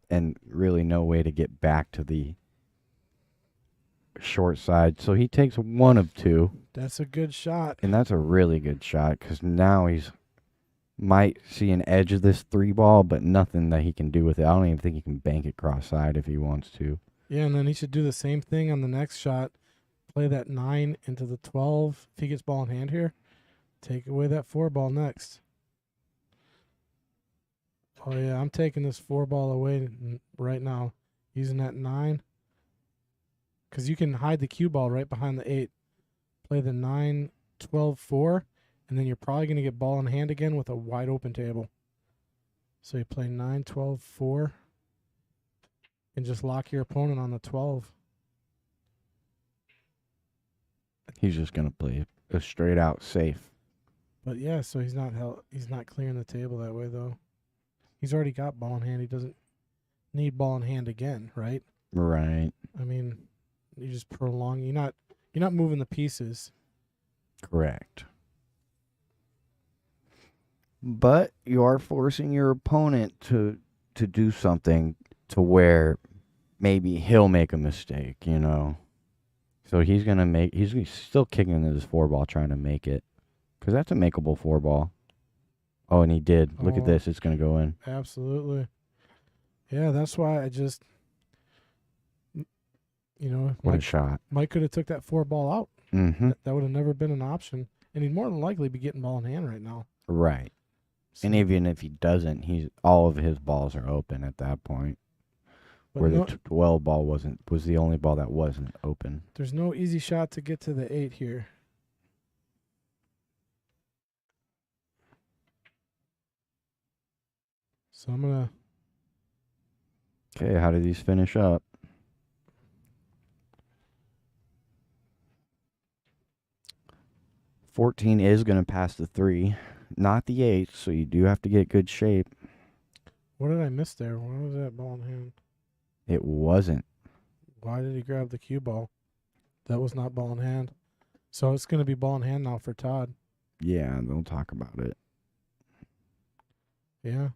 and really no way to get back to the short side. So he takes 1 of 2. that's a good shot. And that's a really good shot because now he's might see an edge of this 3-ball, but nothing that he can do with it. I don't even think he can bank it cross-side if he wants to. Yeah, and then he should do the same thing on the next shot. Play that 9 into the 12. If he gets ball in hand here, take away that 4-ball next. Oh, yeah, I'm taking this 4-ball away right now. Using that 9. Because you can hide the cue ball right behind the 8. Play the 9, 12, 4. And then you're probably going to get ball in hand again with a wide open table. So you play 9, 12, 4. And just lock your opponent on the 12. He's just going to play a straight out safe. But yeah, so he's not clearing the table that way though. He's already got ball in hand. He doesn't need ball in hand again, right? Right. I mean, you just prolong. You're not moving the pieces. Correct. But you are forcing your opponent to do something to where maybe he'll make a mistake, you know. So he's still kicking into this 4-ball trying to make it. Because that's a makeable 4-ball. Oh, and he did. Look at this. It's going to go in. Absolutely. Yeah, that's why I just, What a shot. Mike could have took that 4-ball out. Mm-hmm. That would have never been an option. And he'd more than likely be getting ball in hand right now. Right. So, And even if he doesn't, all of his balls are open at that point. but Where no, the 12 ball was the only ball that wasn't open. there's no easy shot to get to the 8 here. So I'm going to... Okay, how did these finish up? 14 is going to pass the 3, not the 8, so you do have to get good shape. What did I miss there? Why was that ball in hand? It wasn't. Why did he grab the cue ball? That was not ball in hand. So it's going to be ball in hand now for Todd. Yeah, they'll talk about it. Yeah.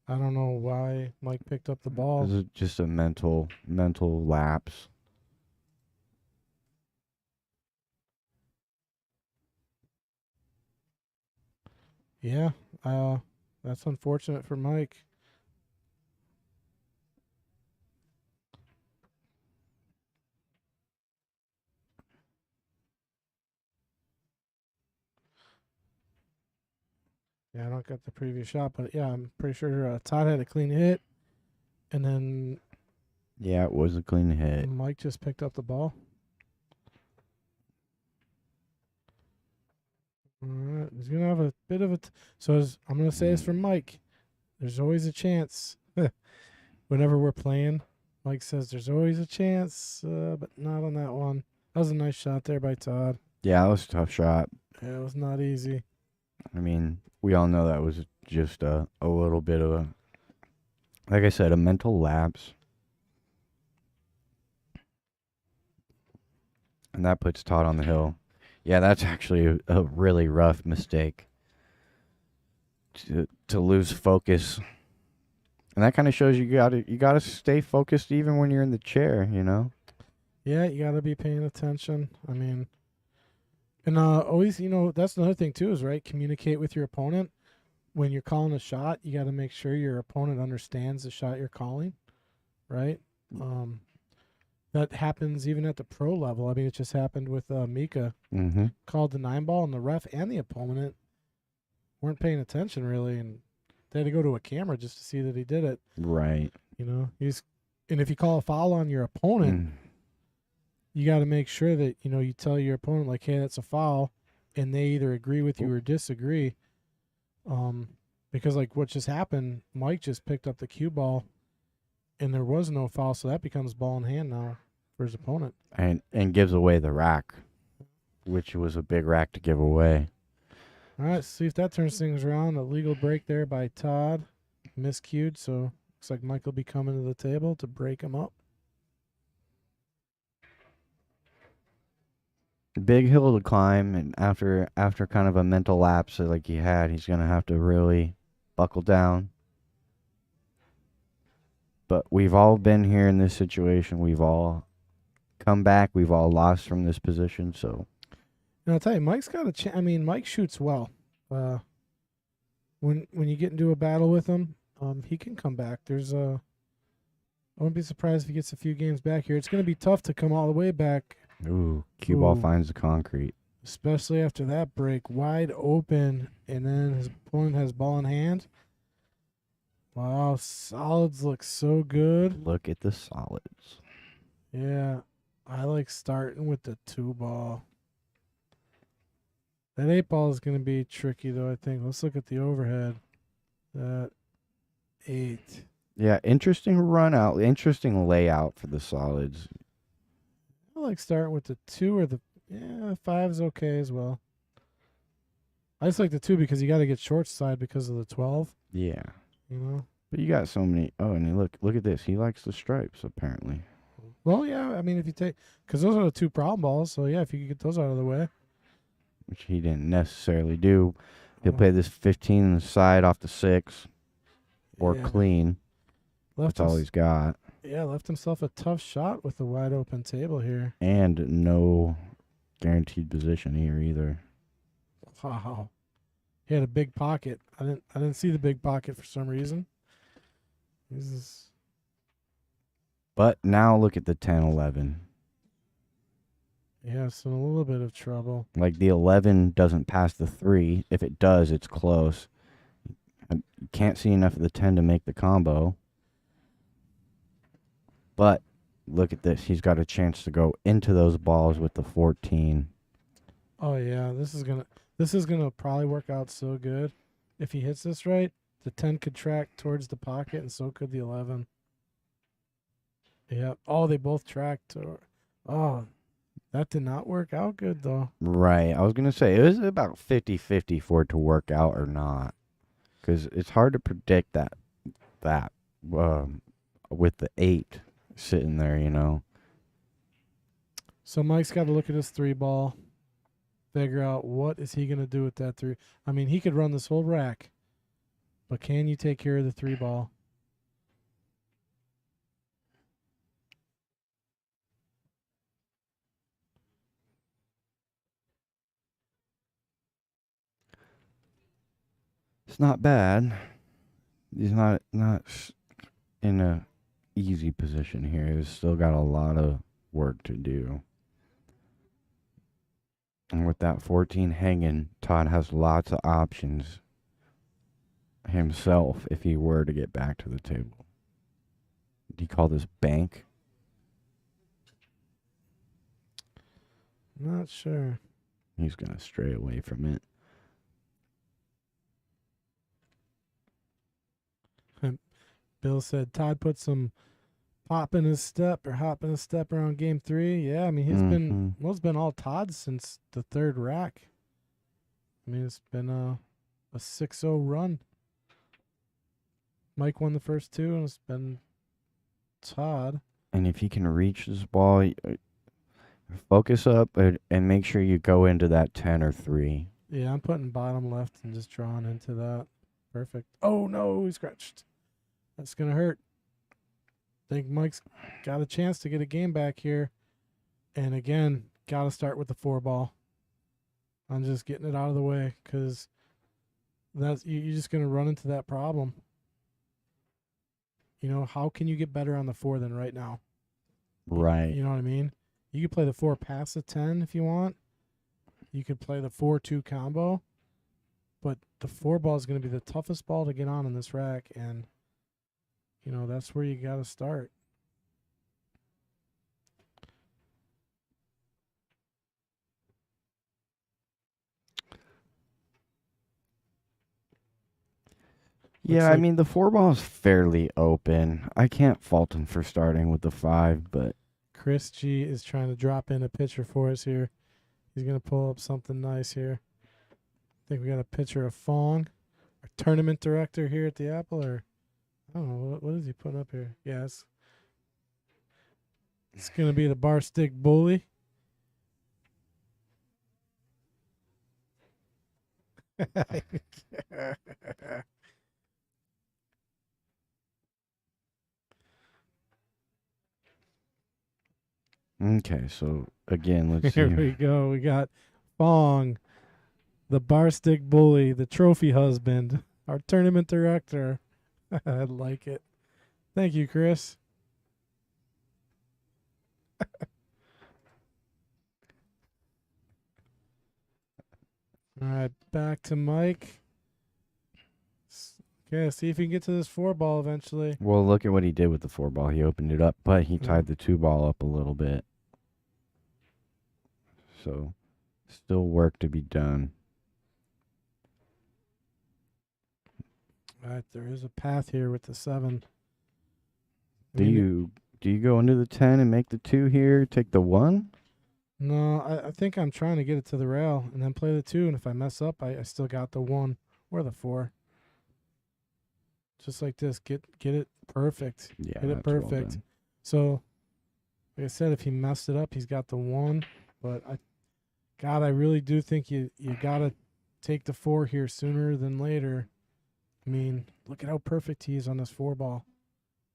I don't know why Mike picked up the ball. This is just a mental lapse. Yeah. That's unfortunate for Mike. Yeah, I don't got the previous shot, but yeah, I'm pretty sure Todd had a clean hit, and then Yeah, it was a clean hit. Mike just picked up the ball. All right, he's gonna have a bit of a. I'm gonna say this for Mike. There's always a chance. Whenever we're playing, Mike says there's always a chance, but not on that one. That was a nice shot there by Todd. Yeah, that was a tough shot. Yeah, it was not easy. I mean, we all know that was just a little bit of like I said, a mental lapse. And that puts Todd on the hill. Yeah, that's actually a really rough mistake to lose focus. And that kind of shows you gotta stay focused even when you're in the chair, you know? Yeah, you got to be paying attention. I mean, and always, that's another thing too is, right, communicate with your opponent. When you're calling a shot, you got to make sure your opponent understands the shot you're calling, right? That happens even at the pro level. I mean, it just happened with Mika. Mm-hmm. Called the 9-ball, and the ref and the opponent weren't paying attention really, and they had to go to a camera just to see that he did it. Right. And if you call a foul on your opponent, you got to make sure that you tell your opponent, like, hey, that's a foul, and they either agree with you or disagree. Because like what just happened, Mike just picked up the cue ball, and there was no foul, so that becomes ball in hand now for his opponent. And gives away the rack, which was a big rack to give away. All right, see if that turns things around. A legal break there by Todd, miscued, so looks like Mike will be coming to the table to break him up. Big hill to climb, and after kind of a mental lapse like he had, he's gonna have to really buckle down. But we've all been here in this situation. We've all come back. We've all lost from this position. So, And I'll tell you, Mike's got a chance. I mean, Mike shoots well. When you get into a battle with him, he can come back. I wouldn't be surprised if he gets a few games back here. It's going to be tough to come all the way back, ooh, cue ball Ooh. finds the concrete. especially after that break, wide open, and then his opponent has ball in hand. Wow, solids look so good. Look at the solids. Yeah, I like starting with the 2-ball. That 8-ball is going to be tricky, though, I think. Let's look at the overhead. That 8. Yeah, interesting run out, interesting layout for the solids. I like starting with the 2 or the 5 is okay as well. I just like the 2 because you got to get short side because of the 12. Yeah, You know. but you got so many. Oh, and look at this. He likes the stripes apparently. Well, yeah. I mean, if you take because those are the 2 problem balls. So yeah, if you could get those out of the way. Which he didn't necessarily do. He'll Oh, play this 15 on the side off the 6 or yeah. clean. Left That's all hims- he's got. Yeah, left himself a tough shot with the wide open table here. And no guaranteed position here either. Wow. He had a big pocket. I didn't see the big pocket for some reason. This is But now look at the 10-11. yeah, so in a little bit of trouble. Like the 11 doesn't pass the 3. If it does, it's close. You can't see enough of the 10 to make the combo. But look at this. He's got a chance to go into those balls with the 14. Oh yeah, this is gonna probably work out so good. If he hits this right, the 10 could track towards the pocket, and so could the 11. Yep. Oh, they both tracked. Oh, that did not work out good though. Right. I was going to say, it was about 50-50 for it to work out or not. Because it's hard to predict that with the 8 sitting there, you know. So Mike's got to look at his 3-ball, figure out what is he gonna do with that 3. I mean, he could run this whole rack, but can you take care of the 3-ball? It's not bad. He's not in a easy position here. He's still got a lot of work to do. And with that 14 hanging, Todd has lots of options himself if he were to get back to the table. Do you call this bank? Not sure. He's going to stray away from it. Bill said Todd put some pop in his step or hop in his step around game 3. Yeah, I mean it's been all Todd since the 3rd rack. I mean it's been a 6-0 run. Mike won the first 2, and it's been Todd. And if you can reach this ball, focus up and make sure you go into that 10 or 3. Yeah, I'm putting bottom left and just drawing into that. Perfect. Oh no, he scratched. That's gonna hurt. Think Mike's got a chance to get a game back here. And again, got to start with the 4-ball. I'm just getting it out of the way because that's you're just going to run into that problem. You know, how can you get better on the 4 than right now? Right. You know what I mean? You could play the 4 past the 10 if you want. You could play the 4-2 combo. But the 4-ball is going to be the toughest ball to get on in this rack. And, you know, that's where you got to start. Yeah, I like- mean the 4 ball is fairly open. I can't fault him for starting with the 5, but Chris G is trying to drop in a pitcher for us here. He's going to pull up something nice here. I think we got a picture of Fong, our tournament director here at the Apple, or I don't know, what is he putting up here? Yes. It's going to be the bar stick bully. okay. So again, let's Here see. we go. We got Fong, the bar stick bully, the trophy husband, our tournament director. I like it. Thank you, Chris. All right, back to Mike. Okay, see if he can get to this 4 ball eventually. Well, look at what he did with the 4 ball. He opened it up, but he tied the 2 ball up a little bit. So, still work to be done. All right, there is a path here with the 7. Do you go into the 10 and make the 2 here? Take the 1? No, I think I'm trying to get it to the rail and then play the 2. And if I mess up, I still got the 1 or the 4. Just like this, get it perfect. Yeah, Hit it that's well perfect. done. So, like I said, if he messed it up, he's got the 1. But I really do think you gotta take the 4 here sooner than later. I mean, look at how perfect he is on this 4 ball.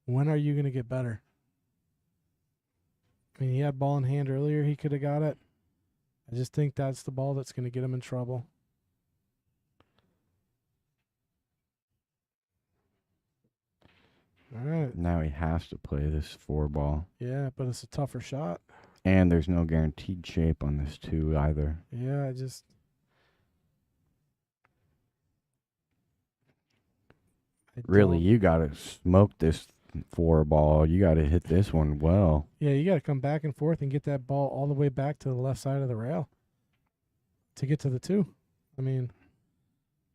When are you gonna get better? I mean, he had ball in hand earlier. He could have got it. I just think that's the ball that's gonna get him in trouble. All right. Now he has to play this 4 ball. Yeah, but it's a tougher shot. And there's no guaranteed shape on this 2 either. Yeah, Really, don't- you got to smoke this 4 ball. You got to hit this one well. Yeah, you got to come back and forth and get that ball all the way back to the left side of the rail to get to the 2. I mean,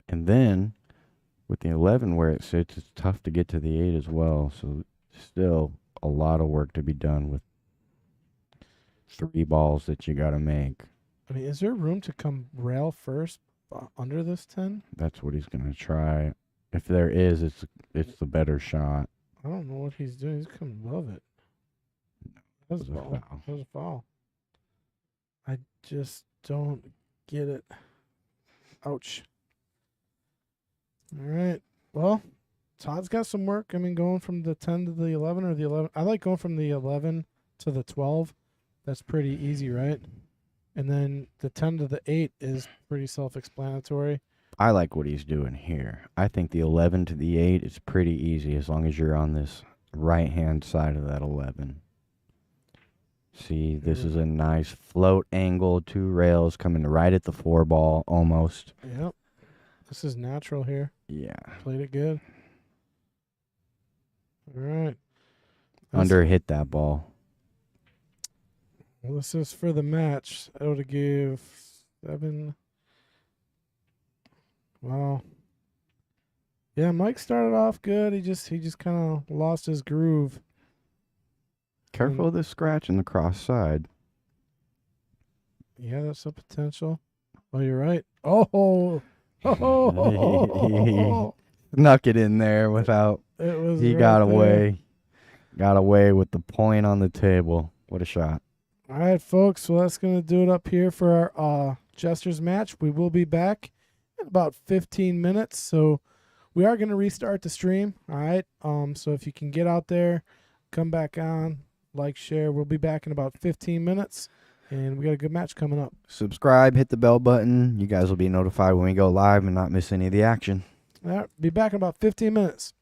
And then with the 11 where it sits, it's tough to get to the 8 as well. So still a lot of work to be done with 3 balls that you got to make. is there room to come rail first under this 10? That's what he's going to try. If there is, it's the better shot. I don't know what he's doing. He's coming above it. That's a It was a foul. foul. That was a foul. I just don't get it. Ouch. All right. Well, Todd's got some work. I mean, going from the 10 to the 11 or the 11. I like going from the 11 to the 12. That's pretty easy, right? And then the 10 to the 8 is pretty self-explanatory. I like what he's doing here. I think the 11 to the 8 is pretty easy as long as you're on this right-hand side of that 11. See, this is a nice float angle, 2 rails coming right at the 4 ball almost. Yep. This is natural here. Yeah. Played it good. All right. Under hit that ball. Well, this is for the match. I would give 7. Wow. Yeah, Mike started off good. He just kind of lost his groove. Careful of this scratch in the cross side. Yeah, that's a potential. Oh, you're right. Oh, oh, Snuck it in there without. it was. He right got there. away. Got away with the point on the table. What a shot. All right, folks. Well, that's gonna do it up here for our Jesters match. We will be back in about 15 minutes. So we are gonna restart the stream. All right. So if you can get out there, come back on, like, share. We'll be back in about 15 minutes, and we got a good match coming up. Subscribe, hit the bell button. You guys will be notified when we go live and not miss any of the action. All right. Be back in about 15 minutes.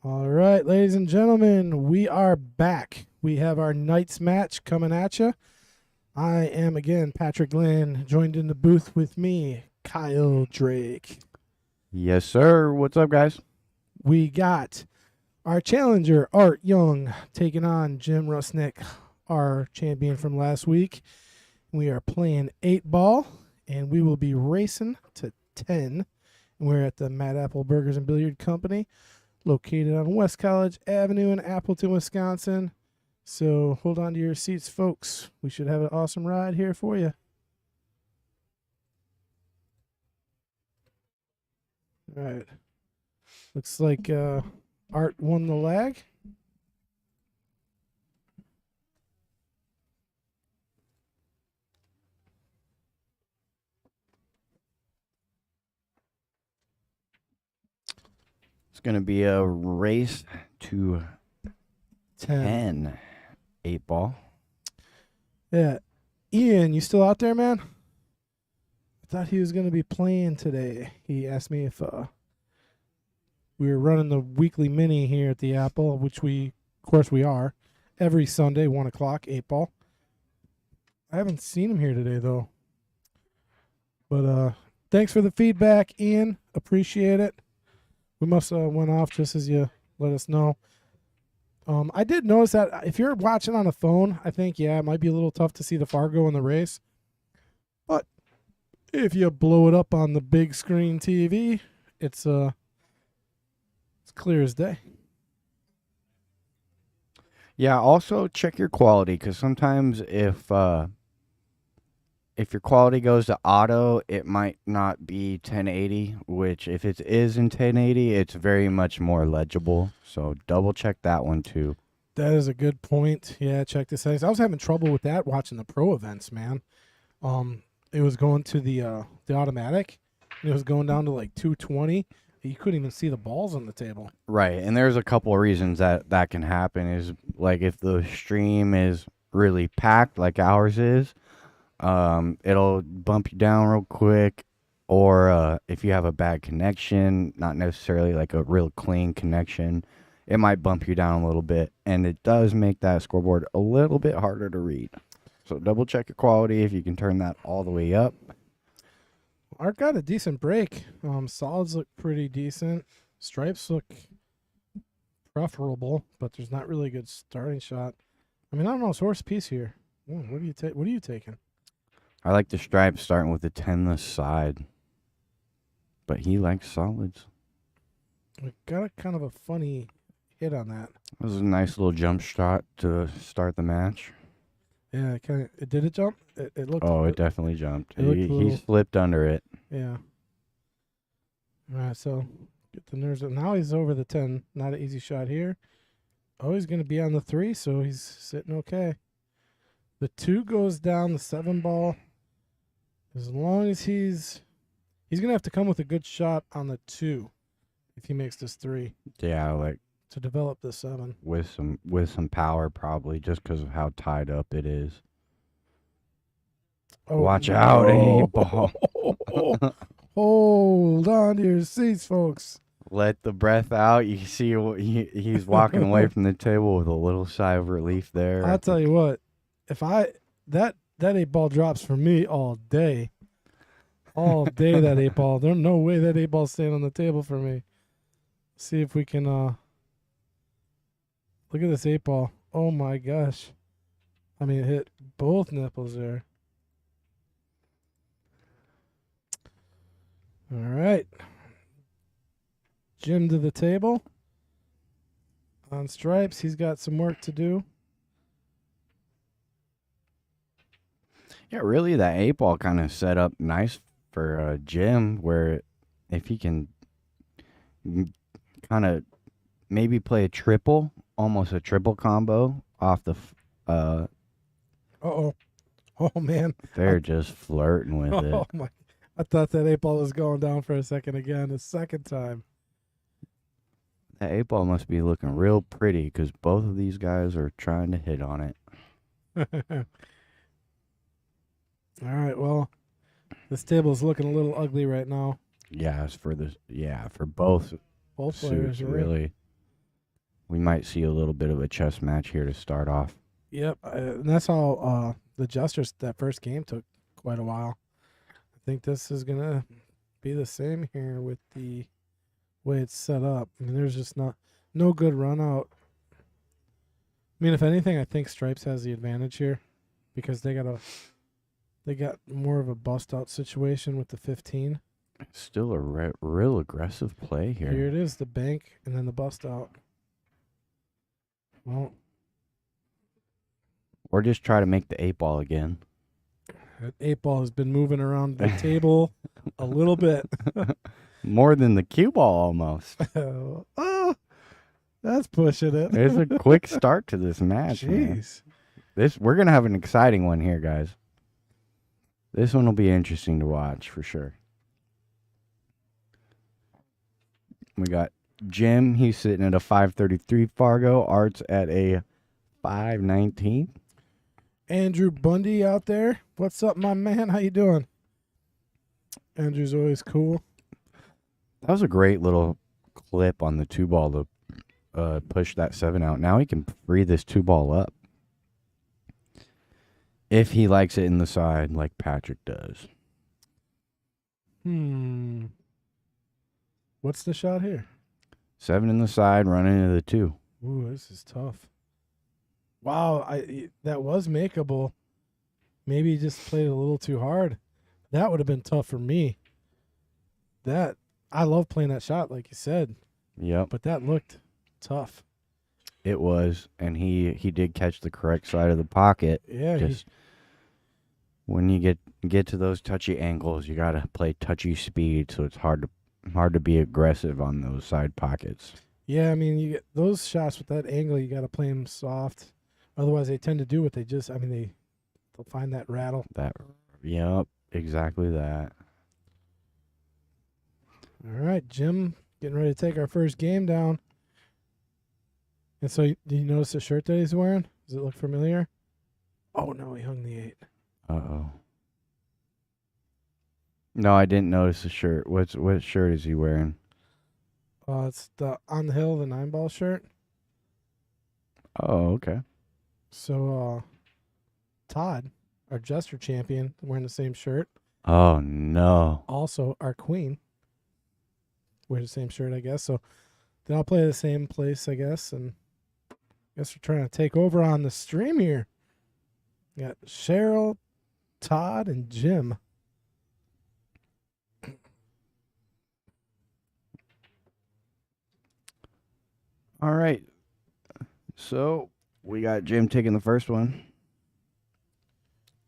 All right, ladies and gentlemen, we are back. We have our Knights match coming at you. I am, again, Patrick Lynn, joined in the booth with me, Kyle Drake. Yes, sir. What's up, guys? We got our challenger, Art Young, taking on Jim Rusnak, our champion from last week. We are playing 8-ball, and we will be racing to 10. We're at the Mad Apple Burgers and Billiard Company, located on West College Avenue in Appleton, Wisconsin. So hold on to your seats, folks. We should have an awesome ride here for you. All right. Looks like Art won the lag. It's going to be a race to 10. 8-ball. Yeah. Ian, you still out there, man? I thought he was going to be playing today. He asked me if we were running the weekly mini here at the Apple, which of course we are, every Sunday, 1 o'clock, 8-ball. I haven't seen him here today, though. But thanks for the feedback, Ian. Appreciate it. We must have went off just as you let us know. I did notice that if you're watching on a phone, I think, yeah, it might be a little tough to see the Fargo in the race. But if you blow it up on the big screen TV, it's clear as day. Yeah, also check your quality, because sometimes if your quality goes to auto, it might not be 1080, which if it is in 1080, it's very much more legible. So double check that one too. That is a good point. Yeah, check the settings. I was having trouble with that watching the pro events, man. It was going to the automatic, and it was going down to like 220. You couldn't even see the balls on the table. Right, and there's a couple of reasons that can happen. Is like if the stream is really packed, like ours is, it'll bump you down real quick, or if you have a bad connection, not necessarily like a real clean connection, it might bump you down a little bit, and it does make that scoreboard a little bit harder to read. So double check your quality if you can turn that all the way up. Art got a decent break. Solids look pretty decent. Stripes look preferable, but there's not really a good starting shot. I mean, I don't know. It's horse piece here. What do you take? What are you taking? I like the stripes starting with the 10less side, but he likes solids. We got a kind of a funny hit on that. This is a nice little jump shot to start the match. Yeah, did it jump? It looked. Oh, it definitely jumped. it looked a He little- slipped under it. Yeah. All right, so get the nerves up. Now he's over the 10. Not an easy shot here. Oh, he's going to be on the 3, so he's sitting okay. The 2 goes down, the 7-ball. As long as he's going to have to come with a good shot on the 2 if he makes this 3 Yeah, like to develop the 7. with some power probably, just because of how tied up it is. Oh, Watch out, no. ball. Hold on to your seats, folks. Let the breath out. You see he's walking away from the table with a little sigh of relief there. I'll tell you what, if that 8-ball drops for me all day that 8-ball. There's no way that 8-ball's staying on the table for me. See if we can look at this 8-ball. Oh my gosh. I mean, it hit both nipples there. All right. Jim to the table. On stripes, he's got some work to do. Yeah, really, that 8-ball kind of set up nice for Jim, where if he can kind of maybe play a triple, almost a triple combo off the Uh-oh. Oh, man. they're just flirting with it. Oh, my. I thought that 8-ball was going down for a second again, a second time. That 8-ball must be looking real pretty, because both of these guys are trying to hit on it. All right, well, this table is looking a little ugly right now. Yeah, for both Both players, suits, yeah. really. we might see a little bit of a chess match here to start off. Yep, and that's how the Jesters that first game took quite a while. I think this is gonna be the same here with the way it's set up. I mean, there's just no good run out. I mean, if anything, I think Stripes has the advantage here because they got more of a bust out situation with the 15. Still a real aggressive play here. Here it is, the bank and then the bust out. Well, Or just try to make the 8-ball again. that 8-ball has been moving around the table a little bit. More than the cue ball almost. Oh, that's pushing it. There's a quick start to this match. Man. Jeez. We're gonna have an exciting one here, guys. This one will be interesting to watch for sure. We got Jim. He's sitting at a 533 Fargo. Art's at a 519. Andrew Bundy out there. What's up, my man? How you doing? Andrew's always cool. That was a great little clip on the 2-ball to push that 7 out. Now he can free this 2-ball up. If he likes it in the side like Patrick does. What's the shot here? 7 in the side, running into the 2. Ooh, this is tough. Wow, that was makeable. Maybe he just played a little too hard. That would have been tough for me. I love playing that shot, like you said, Yep, but that looked tough. it was. And he did catch the correct side of the pocket. Yeah, Just when you get to those touchy angles, you got to play touchy speed, so it's hard to be aggressive on those side pockets. yeah. I mean, you get those shots with that angle. You got to play them soft. Otherwise, they tend to do what they just. I mean, they'll find that rattle. Yep, exactly that. All right, Jim, getting ready to take our first game down. And so, do you notice the shirt that he's wearing? Does it look familiar? Oh no, he hung the 8. Uh-oh. No, I didn't notice the shirt. What shirt is he wearing? It's the On the Hill, the 9-ball shirt. Oh, okay. So, Todd, our Jester champion, wearing the same shirt. Oh, no. Also, our queen wears the same shirt, I guess. So, they all play the same place, I guess. And I guess we're trying to take over on the stream here. We got Cheryl, Todd, and Jim. All right. So, we got Jim taking the first one.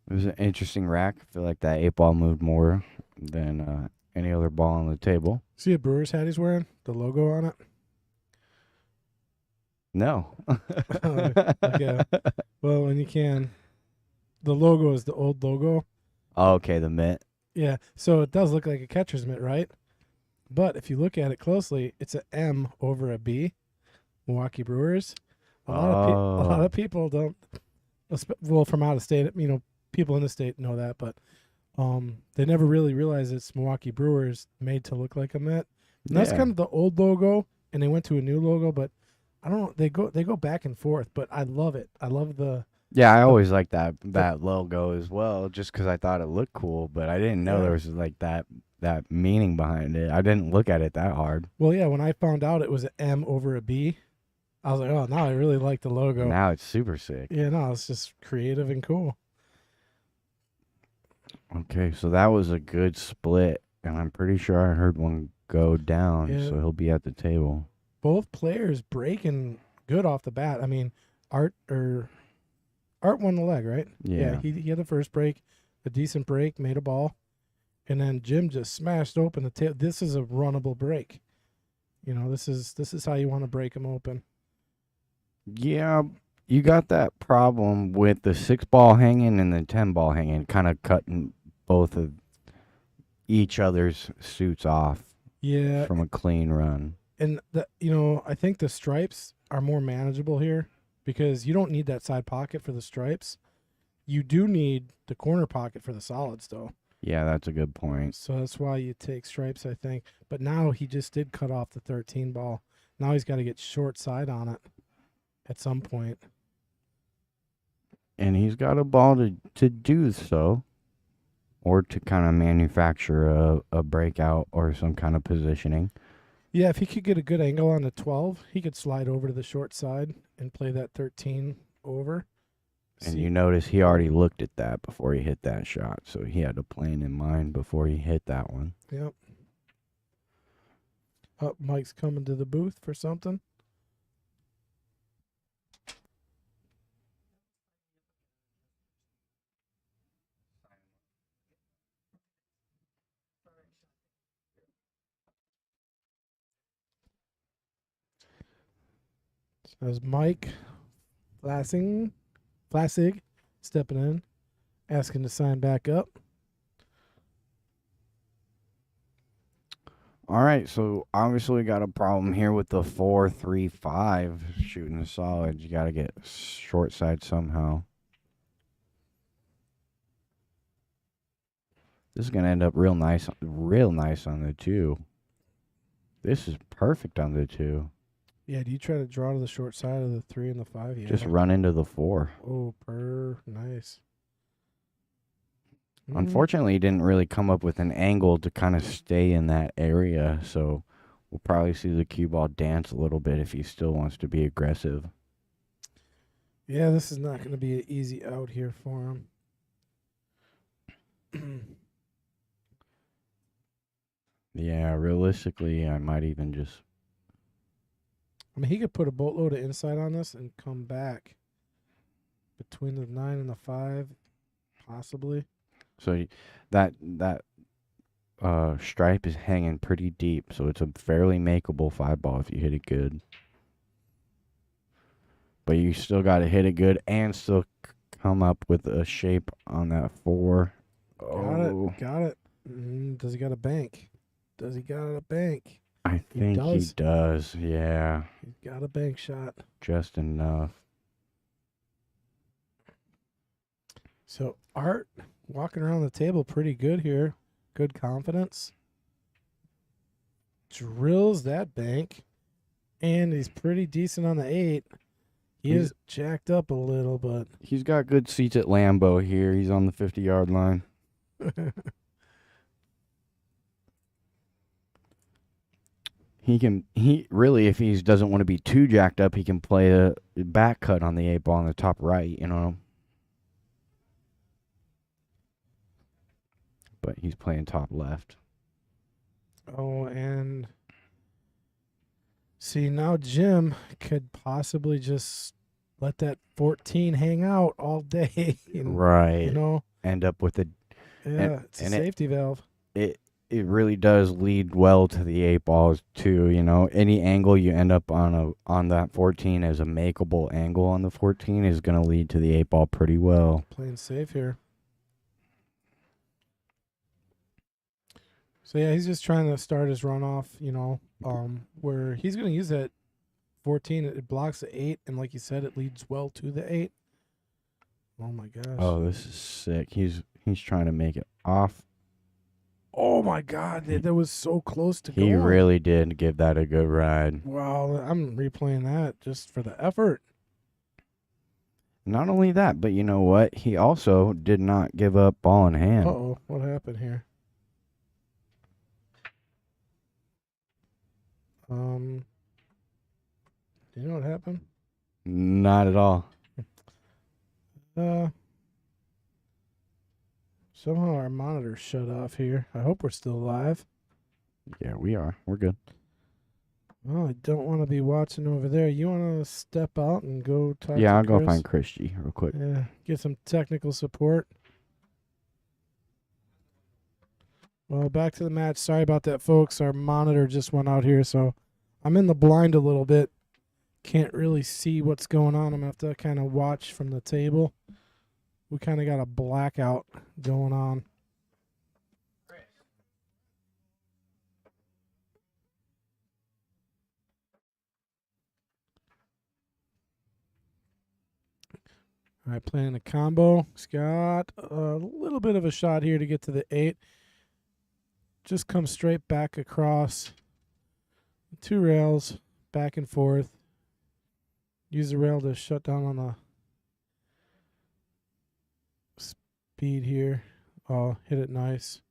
It was an interesting rack. I feel like that 8-ball moved more than any other ball on the table. See a Brewers hat he's wearing? The logo on it? No. Okay. Well, when you can. The logo is the old logo. Oh, okay, the mitt. Yeah, so it does look like a catcher's mitt, right? But if you look at it closely, it's an M over a B. Milwaukee Brewers. A lot of people don't. Well, from out of state, people in the state know that, but they never really realize it's Milwaukee Brewers made to look like a mitt. And that's kind of the old logo, and they went to a new logo, but I don't know. They go back and forth, but I love it. I love the. Yeah, I always liked that logo as well, just because I thought it looked cool, but I didn't know there was like that meaning behind it. I didn't look at it that hard. Well, yeah, when I found out it was an M over a B, I was like, oh, now I really like the logo. Now it's super sick. Yeah, no, it's just creative and cool. Okay, so that was a good split, and I'm pretty sure I heard one go down, Yeah. so he'll be at the table. Both players breaking good off the bat. I mean, Art won the leg, right? Yeah. He had the first break, a decent break, made a ball, and then Jim just smashed open the tail. This is a runnable break. This is how you want to break them open. Yeah, you got that problem with the 6-ball hanging and the 10-ball hanging, kind of cutting both of each other's suits off Yeah, from a clean run. and I think the stripes are more manageable here because you don't need that side pocket for the stripes. You do need the corner pocket for the solids, though. Yeah, that's a good point. So that's why you take stripes, I think. But now he just did cut off the 13 ball. Now he's got to get short side on it at some point. And he's got a ball to do so, or to kind of manufacture a breakout or some kind of positioning. Yeah, if he could get a good angle on the 12, he could slide over to the short side and play that 13 over. And See- you notice he already looked at that before he hit that shot, so he had a plan in mind before he hit that one. Yep. Oh, Mike's coming to the booth for something. So there's Mike Flassig stepping in, asking to sign back up. All right, so obviously we got a problem here with the 4-3-5 shooting the solid. You got to get short side somehow. This is going to end up real nice on the 2. This is perfect on the 2. Yeah, do you try to draw to the short side of the 3 and the 5? Yeah. Just run into the 4. Oh, nice. Unfortunately, he didn't really come up with an angle to kind of stay in that area, so we'll probably see the cue ball dance a little bit if he still wants to be aggressive. Yeah, this is not going to be an easy out here for him. Yeah, realistically, I might even just... I mean, he could put a boatload of inside on this and come back between the 9 and the 5, possibly. So that stripe is hanging pretty deep, so it's a fairly makeable 5 ball if you hit it good. But you still got to hit it good and still come up with a shape on that 4. Got it. Does he got a bank? I think he does, yeah. He's got a bank shot. Just enough. So Art walking around the table pretty good here. Good confidence. Drills that bank. And he's pretty decent on the 8. He is jacked up a little, but He's got good seats at Lambeau here. He's on the 50-yard line. He really, if he doesn't want to be too jacked up, he can play a back cut on the 8 ball on the top right, you know. But he's playing top left. Oh, and see, now Jim could possibly just let that 14 hang out all day. Right. You know? End up with a... Yeah, it's a safety valve. It really does lead well to the 8 balls too, you know. Any angle you end up on that 14 as a makeable angle on the 14 is going to lead to the 8 ball pretty well. Playing safe here. So yeah, he's just trying to start his runoff, you know, where he's going to use that 14. It blocks the 8, and like you said, it leads well to the 8. Oh my gosh. Oh, this is sick. He's trying to make it off. Oh my God, that was so close to He going. really did give that a good ride. Wow, I'm replaying that just for the effort. Not only that, but you know what? He also did not give up ball in hand. Uh-oh, what happened here? Do you know what happened? Not at all. Somehow our monitor shut off here. I hope we're still live. Yeah, we are. We're good. Well, I don't want to be watching over there. You want to step out and go talk Yeah, to I'll go Chris? find Christy real quick. Yeah, get some technical support. Well, back to the match. Sorry about that, folks. Our monitor just went out here, so I'm in the blind a little bit. Can't really see what's going on. I'm going to have to kind of watch from the table. We kind of got a blackout going on. All right, playing a combo. He's got a little bit of a shot here to get to the 8. Just comes straight back across 2 rails, back and forth. Use the rail to shut down on the speed here. Oh, hit it nice.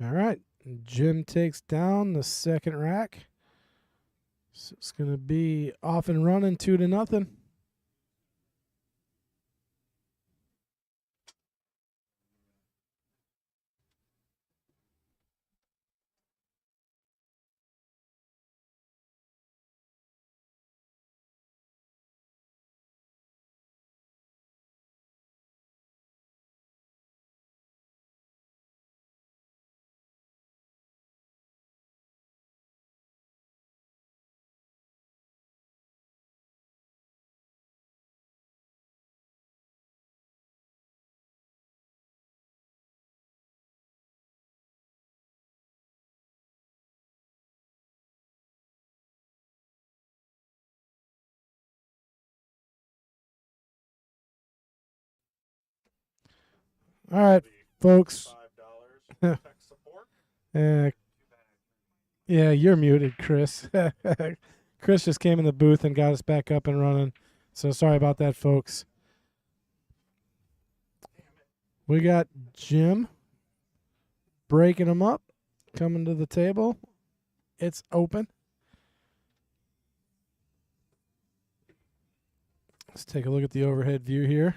All right. Jim takes down the second rack. So it's going to be off and running 2-0. All right, folks. Yeah, you're muted, Chris. Chris just came in the booth and got us back up and running. So sorry about that, folks. We got Jim breaking them up, coming to the table. It's open. Let's take a look at the overhead view here.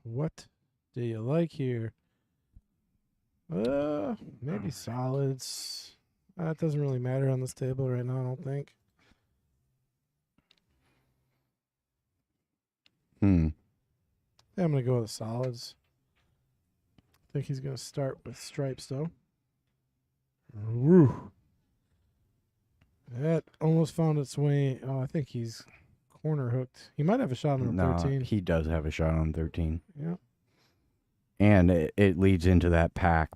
What do you like here? Maybe solids. It doesn't really matter on this table right now, I don't think. Yeah, I'm going to go with solids. I think he's going to start with stripes, though. Woo. That almost found its way. Oh, I think he's corner hooked. He might have a shot on No, 13. he does have a shot on 13. Yeah. And it leads into that pack.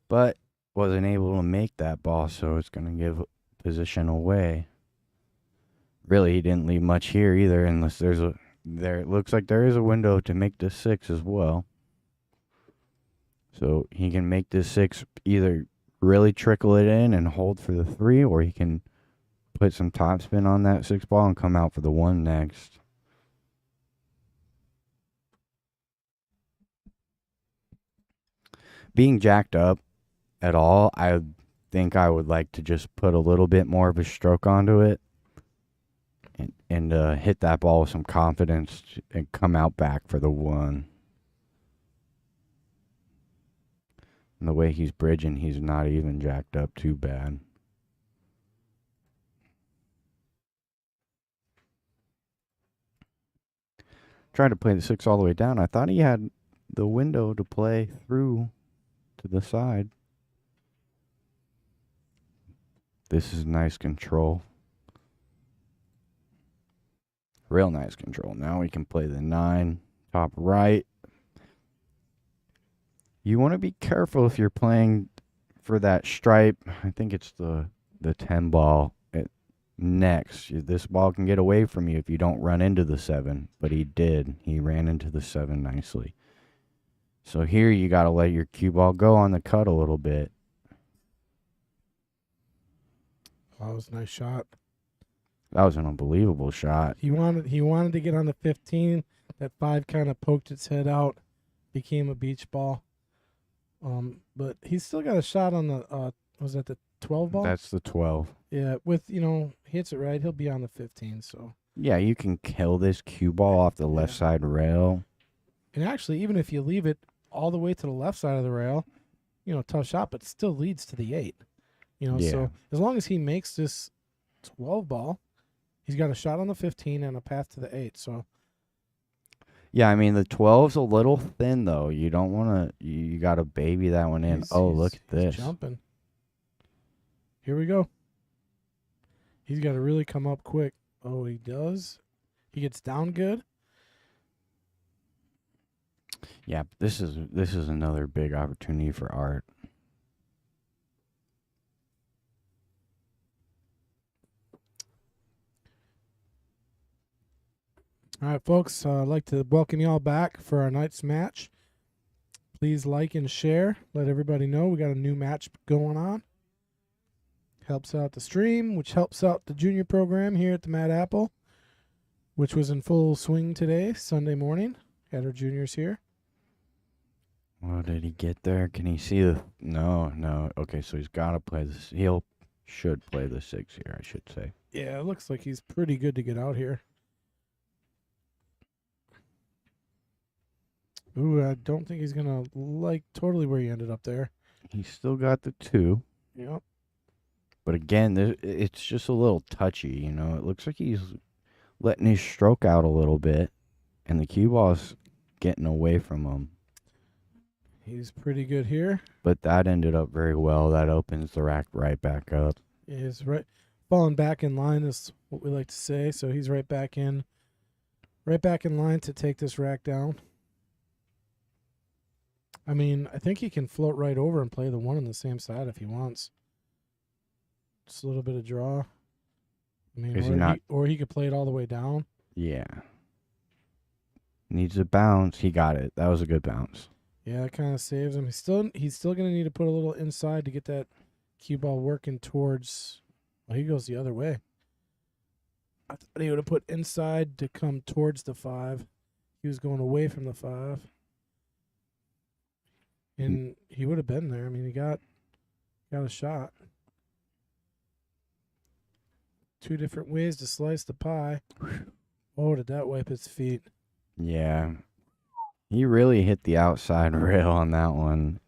But wasn't able to make that ball, so it's going to give position away. Really, he didn't leave much here either, unless it looks like there is a window to make this 6 as well. So he can make this 6 either really trickle it in and hold for the 3, or he can put some topspin on that 6 ball and come out for the 1 next. Being jacked up at all, I think I would like to just put a little bit more of a stroke onto it and hit that ball with some confidence and come out back for the 1. And the way he's bridging, he's not even jacked up too bad. Tried to play the 6 all the way down. I thought he had the window to play through to the side. This is nice control. Real nice control. Now we can play the 9, top right. You want to be careful if you're playing for that stripe. I think it's the 10 ball next. This ball can get away from you if you don't run into the 7. But he did. He ran into the 7 nicely. So here you got to let your cue ball go on the cut a little bit. That was a nice shot. That was an unbelievable shot. He wanted to get on the 15. That 5 kind of poked its head out, became a beach ball. But he's still got a shot on the was that the 12 ball? That's the 12. Yeah, with hits it right, he'll be on the 15. So Yeah, you can kill this cue ball off the left side rail. and actually, even if you leave it all the way to the left side of the rail, tough shot, but it still leads to the 8. Yeah. So as long as he makes this 12 ball, he's got a shot on the 15 and a path to the 8. So Yeah, I mean, the 12's a little thin, though. You don't want to... You got to baby that one in. Look at he's this. jumping. Here we go. He's got to really come up quick. Oh, he does. He gets down good. Yeah, this is another big opportunity for Art. All right, folks. I'd like to welcome y'all back for our night's match. Please like and share. Let everybody know we got a new match going on. Helps out the stream, which helps out the junior program here at the Mad Apple, which was in full swing today, Sunday morning. Had our juniors here. Oh, did he get there? Can he see the... No. Okay, so he's got to play this. Should play the 6 here, I should say. Yeah, it looks like he's pretty good to get out here. Ooh, I don't think he's going to like totally where he ended up there. He's still got the 2. Yep. But again, it's just a little touchy, you know. It looks like he's letting his stroke out a little bit, and the cue ball's getting away from him. He's pretty good here. But that ended up very well. That opens the rack right back up. Is right, falling back in line is what we like to say. So he's right back in line to take this rack down. I mean, I think he can float right over and play the 1 on the same side if he wants. Just a little bit of draw. I mean, or he could play it all the way down. Yeah. Needs a bounce. He got it. That was a good bounce. Yeah, that kind of saves him. He's still going to need to put a little inside to get that cue ball working towards. Well, he goes the other way. I thought he would have put inside to come towards the 5. He was going away from the 5. And he would have been there. I mean, he got a shot. 2 different ways to slice the pie. Oh, did that wipe his feet? Yeah. He really hit the outside rail on that one.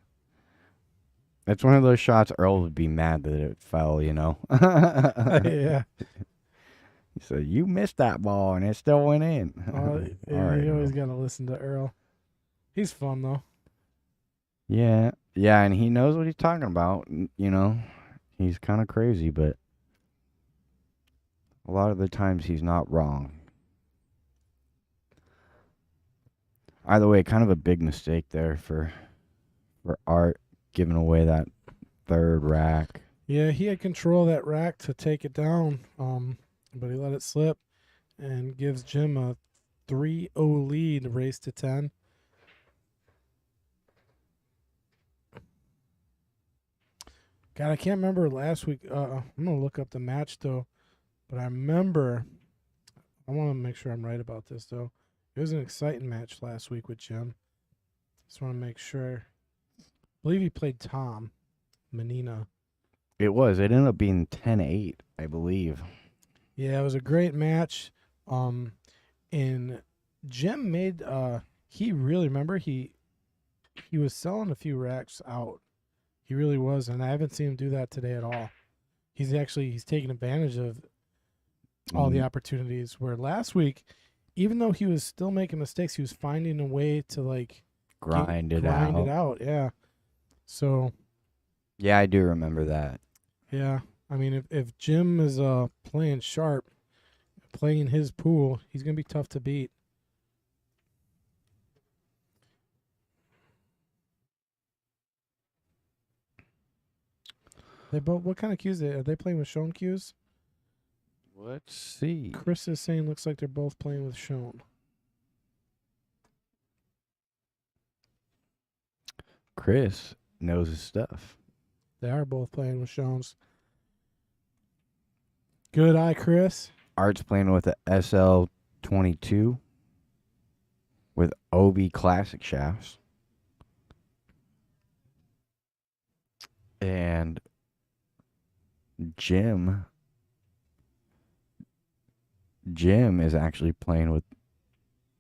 That's one of those shots Earl would be mad that it fell, you know? Yeah. He said, you missed that ball, and it still went in. You always got to listen to Earl. He's fun, though. Yeah, and he knows what he's talking about, you know? He's kind of crazy, but a lot of the times he's not wrong. Either way, kind of a big mistake there for Art, giving away that 3rd rack. Yeah, he had control of that rack to take it down, but he let it slip and gives Jim a 3-0 lead, race to 10. God, I can't remember last week. I'm going to look up the match, though. But I remember, I want to make sure I'm right about this, though. It was an exciting match last week with Jim. Just want to make sure. I believe he played Tom Menina. It was. It ended up being 10-8, I believe. Yeah, it was a great match. And Jim made, he really, remember, he was selling a few racks out. He really was, and I haven't seen him do that today at all. He's taking advantage of all the opportunities, where last week, even though he was still making mistakes, he was finding a way to, like, grind it out. Yeah. So. Yeah, I do remember that. Yeah. I mean, if Jim is playing sharp, playing his pool, he's going to be tough to beat. What kind of cues are they playing with shown cues? Let's see. Chris is saying looks like they're both playing with shown. Chris knows his stuff. They are both playing with showns. Good eye, Chris. Art's playing with the SL22 with OB Classic shafts. And Jim is actually playing with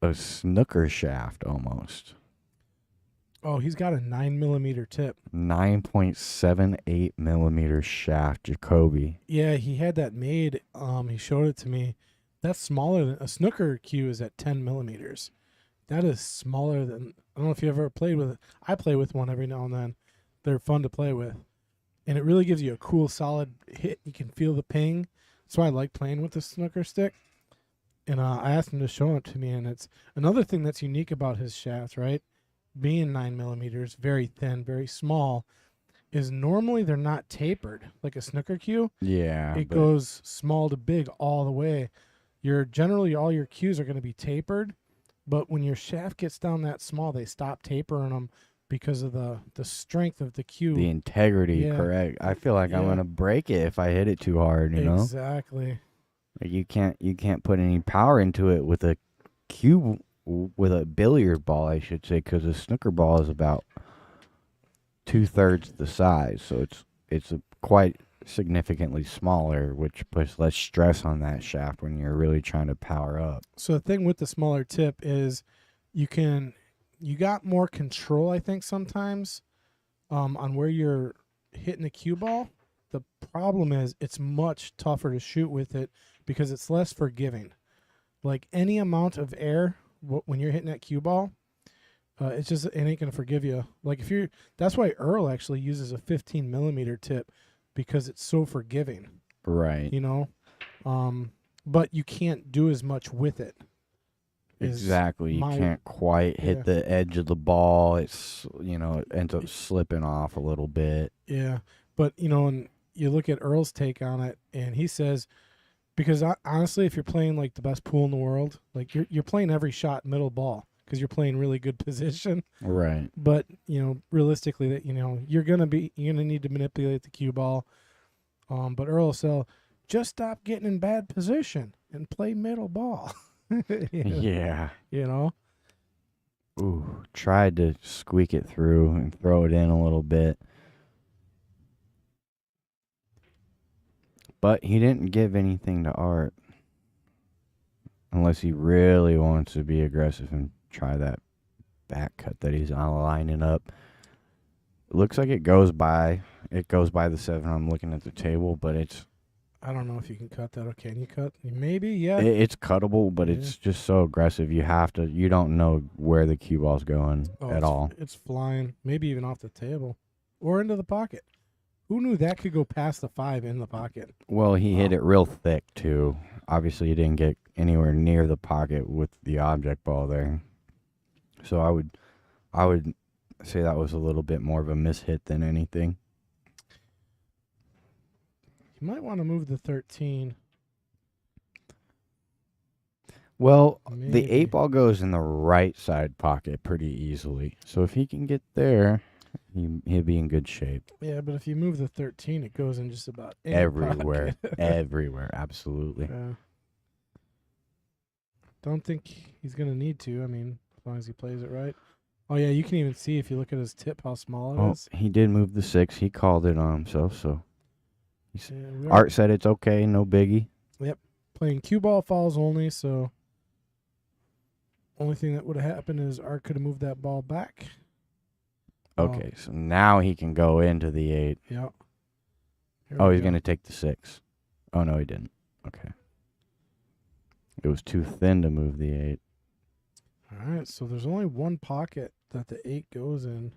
a snooker shaft almost. Oh, he's got a 9mm tip. 9.78 millimeter shaft, Jacoby. Yeah, he had that made. He showed it to me. That's smaller than a snooker cue is at 10mm. That is smaller than. I don't know if you ever played with it. I play with one every now and then. They're fun to play with, and it really gives you a cool, solid hit. You can feel the ping. That's why I like playing with the snooker stick. And I asked him to show it to me, and it's another thing that's unique about his shaft, right? Being 9mm, very thin, very small, is normally they're not tapered like a snooker cue. Yeah. It goes small to big all the way. generally all your cues are going to be tapered, but when your shaft gets down that small, they stop tapering them because of the strength of the cue. The integrity, Yeah. correct. I feel like I'm Yeah. gonna break it if I hit it too hard, you know? Exactly. Like you can't put any power into it with a cue, with a billiard ball, I should say, because a snooker ball is about 2/3 the size, so it's a quite significantly smaller, which puts less stress on that shaft when you're really trying to power up. So the thing with the smaller tip is you got more control, I think, sometimes on where you're hitting the cue ball. The problem is it's much tougher to shoot with it because it's less forgiving. Like any amount of air when you're hitting that cue ball, it ain't gonna forgive you. Like that's why Earl actually uses a 15 millimeter tip, because it's so forgiving. Right. You know, but you can't do as much with it. Exactly. You can't quite hit the edge of the ball. It's, it ends up slipping off a little bit. Yeah. But, and you look at Earl's take on it, and he says, because honestly, if you're playing like the best pool in the world, like you're playing every shot middle ball because you're playing really good position. Right. But, realistically, that, you're going to need to manipulate the cue ball. But Earl said, just stop getting in bad position and play middle ball. Yeah. Ooh, tried to squeak it through and throw it in a little bit. But he didn't give anything to Art. Unless he really wants to be aggressive and try that back cut that he's lining up. It looks like it goes by the 7. I'm looking at the table, but I don't know if you can cut that. Okay, can you cut? Maybe, yeah. It's cuttable, but it's just so aggressive. You don't know where the cue ball's going at all. It's flying, maybe even off the table or into the pocket. Who knew that could go past the 5 in the pocket? Well, he hit it real thick, too. Obviously, he didn't get anywhere near the pocket with the object ball there. So I would say that was a little bit more of a mishit than anything. You might want to move the 13. Well, Maybe. the 8 ball goes in the right side pocket pretty easily. So if he can get there, he'll be in good shape. Yeah, but if you move the 13, it goes in just about Everywhere. Everywhere, absolutely. Yeah. Don't think he's going to need to. I mean, as long as he plays it right. Oh, yeah, you can even see if you look at his tip how small it is. He did move the 6. He called it on himself, so. Yeah, Art said it's okay, no biggie. Yep. Playing cue ball fouls only, so only thing that would have happened is Art could have moved that ball back. Okay, so now he can go into the 8. Yep. He's going to take the 6. Oh, no, he didn't. Okay. It was too thin to move the 8. All right, so there's only one pocket that the 8 goes in.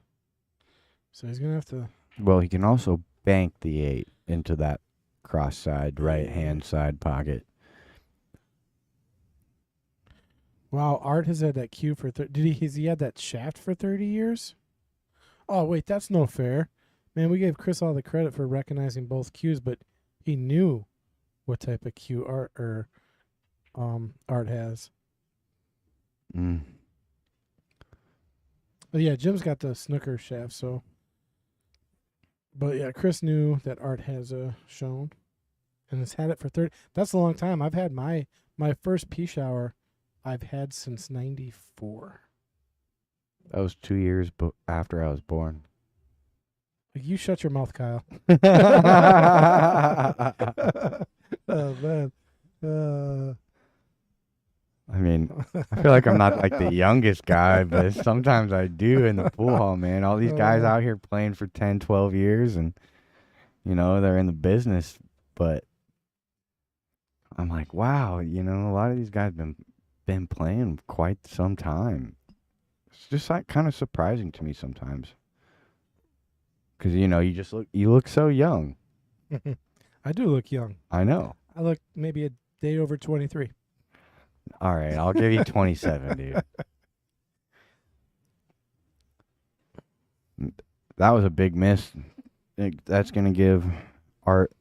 So he's going to have to... Well, he can also bank the 8 into that cross side, right-hand side pocket. Wow, Art has had that cue for... Has he had that shaft for 30 years? Oh, wait, that's no fair. Man, we gave Chris all the credit for recognizing both cues, but he knew what type of cue Art has. Mm. But yeah, Jim's got the snooker shaft, so... But yeah, Chris knew that Art has shown and has had it for 30. That's a long time. I've had my first pea shower I've had since 94. That was 2 years after I was born. You shut your mouth, Kyle. Oh, man. I mean, I feel like I'm not like the youngest guy, but sometimes I do in the pool hall, man. All these guys out here playing for 10, 12 years and, they're in the business. But I'm like, wow, a lot of these guys been playing quite some time. It's just like kind of surprising to me sometimes. Because, you look so young. I do look young. I know. I look maybe a day over 23. All right, I'll give you 27, dude. That was a big miss. That's going to give Art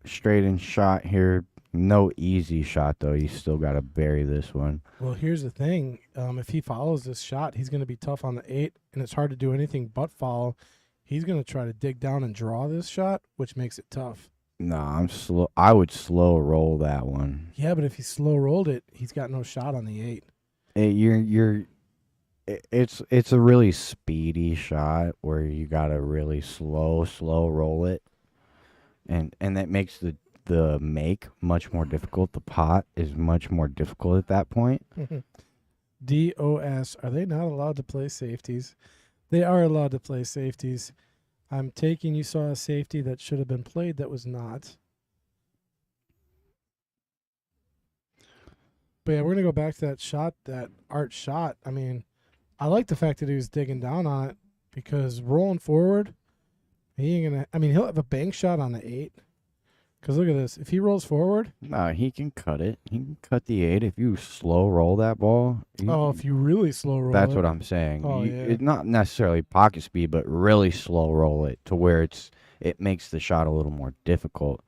straight in shot here No easy shot, though. You still got to bury this one. Well, here's the thing. If he follows this shot, he's going to be tough on the 8, and it's hard to do anything but follow. He's going to try to dig down and draw this shot, which makes it tough. No, I'm slow. I would slow roll that one. Yeah, but if he slow rolled it, he's got no shot on the 8. It's a really speedy shot where you gotta really slow roll it, and that makes the make much more difficult. The pot is much more difficult at that point. DOS, are they not allowed to play safeties? They are allowed to play safeties. I'm taking you saw a safety that should have been played that was not. But yeah, we're gonna go back to that shot, that Art shot. I mean, I like the fact that he was digging down on it because rolling forward, he ain't gonna. I mean, he'll have a bank shot on the 8. Because look at this. If he rolls forward, No, he can cut it. He can cut the 8 if you slow roll that ball. if you really slow roll That's it. what I'm saying. Oh, yeah. It's not necessarily pocket speed, but really slow roll it to where it makes the shot a little more difficult.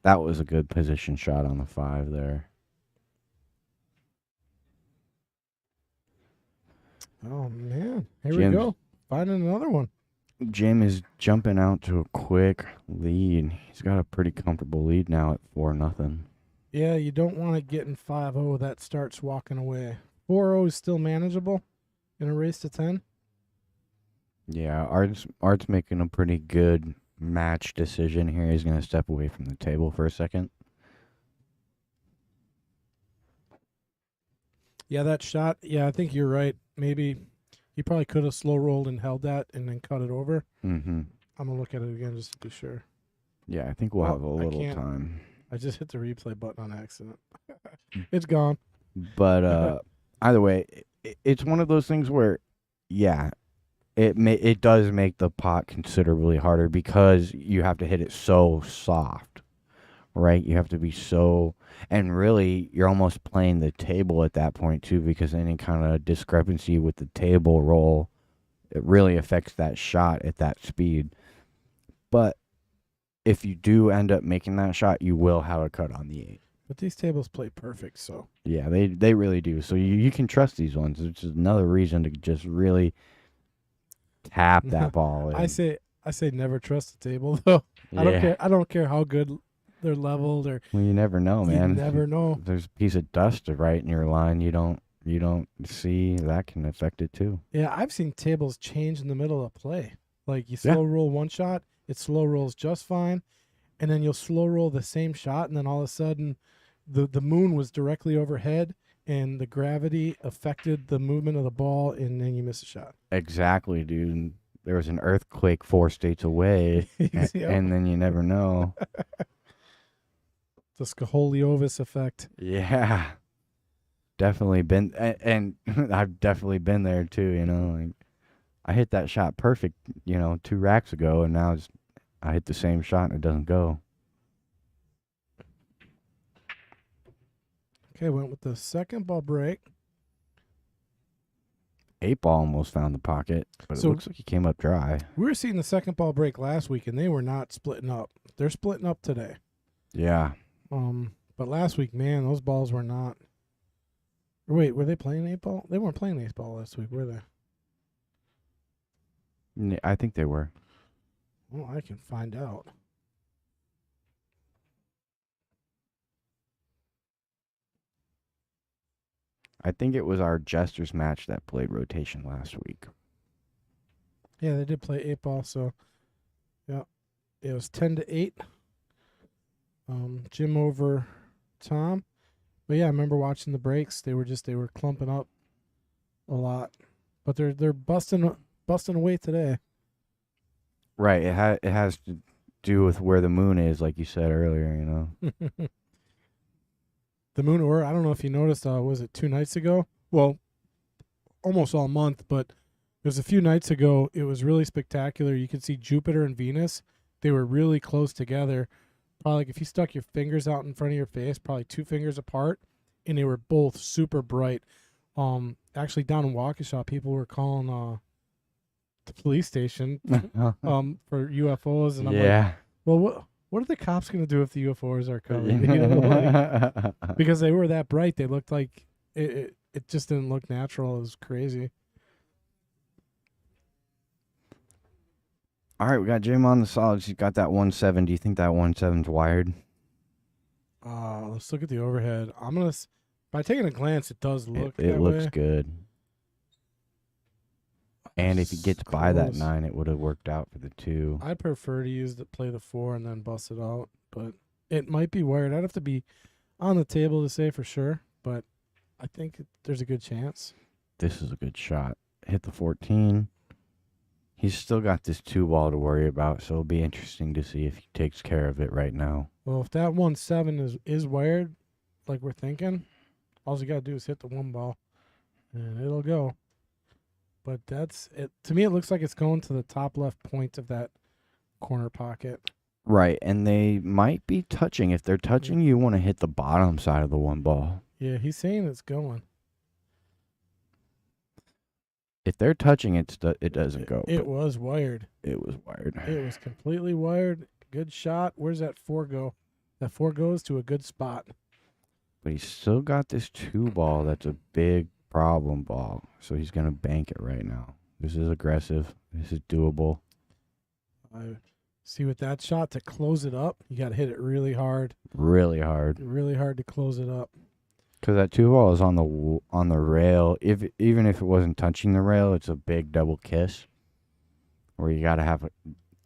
That was a good position shot on the 5 there. Oh, man. Here Jim's- we go. Finding another one. Jim is jumping out to a quick lead. He's got a pretty comfortable lead now at 4-0. Yeah, you don't want to get in 5-0. That starts walking away. 4-0 is still manageable in a race to 10. Yeah, Art's making a pretty good match decision here. He's going to step away from the table for a second. Yeah, that shot. Yeah, I think you're right. Maybe he probably could have slow rolled and held that and then cut it over. Mm-hmm. I'm going to look at it again just to be sure. Yeah, I think we'll Oh, have a I little can't. time. I just hit the replay button on accident. It's gone. But either way, it's one of those things where, yeah, it does make the pot considerably harder because you have to hit it so soft, right? You have to be so, and really, you're almost playing the table at that point too, because any kind of discrepancy with the table roll, it really affects that shot at that speed. But if you do end up making that shot, you will have a cut on the 8. But these tables play perfect, so. Yeah, they really do. So you can trust these ones, which is another reason to just really tap that ball in. I say never trust the table though. Yeah. I don't care how good they're leveled or Well, you never know, man. you never know. If there's a piece of dust right in your line you don't see, that can affect it too. Yeah, I've seen tables change in the middle of play. Like you Yeah. slow roll one shot, it slow rolls just fine, and then you'll slow roll the same shot, and then all of a sudden the moon was directly overhead and the gravity affected the movement of the ball, and then you miss a shot. Exactly, dude. There was an earthquake 4 states away, Yep. and then you never know. The scoliosis effect. Yeah. Definitely been, and I've definitely been there too, you know. Like, I hit that shot perfect, 2 racks ago, and now I hit the same shot and it doesn't go. Okay, went with the second ball break. 8 ball almost found the pocket, but So- it looks like he came up dry. We were seeing the second ball break last week, and they were not splitting up. They're splitting up today. Yeah. But last week, man, those balls were not. Wait, were they playing 8 ball? They weren't playing 8 ball last week, were they? I think they were. Well, I can find out. I think it was our Jesters match that played rotation last week. Yeah, they did play 8 ball, so yeah, it was 10-8. Jim over Tom, but yeah, I remember watching the breaks. They were clumping up a lot, but they're busting away today. Right. It has to do with where the moon is, like you said earlier, The moon, or I don't know if you noticed, was it 2 nights ago? Well, almost all month, but there's a few nights ago. It was really spectacular. You could see Jupiter and Venus. They were really close together. Probably like if you stuck your fingers out in front of your face, probably 2 fingers apart, and they were both super bright. Actually down in Waukesha, people were calling the police station you know? for UFOs, and I'm like, Yeah. well, what are the cops gonna do if the UFOs are coming? You know, like, because they were that bright, they looked like it just didn't look natural. It was crazy. All right, we got Jim on the solids. He's got that 1.7. Do you think that 1.7's wired? Let's look at the overhead. By taking a glance, it does look. It that looks way. good. And if he gets It's by that close. 9, it would have worked out for the 2. I'd prefer to play the 4 and then bust it out, but it might be wired. I'd have to be on the table to say for sure, but I think there's a good chance. This is a good shot. Hit the 14. He's still got this 2 ball to worry about, so it'll be interesting to see if he takes care of it right now. Well, if that 1.7 is wired, like we're thinking, all you got to do is hit the 1 ball, and it'll go. But that's it. To me, it looks like it's going to the top left point of that corner pocket. Right, and they might be touching. If they're touching, you want to hit the bottom side of the 1 ball. Yeah, he's saying it's going. If they're touching, it doesn't go. It but was wired. it was wired. It was completely wired. Good shot. Where's that 4 go? That 4 goes to a good spot. But he's still got this 2 ball that's a big problem ball. So he's going to bank it right now. This is aggressive. This is doable. I see with that shot to close it up, you got to hit it really hard. Really hard. Really hard to close it up. Because that 2 ball is on the rail. Even if it wasn't touching the rail, it's a big double kiss. Where you got to have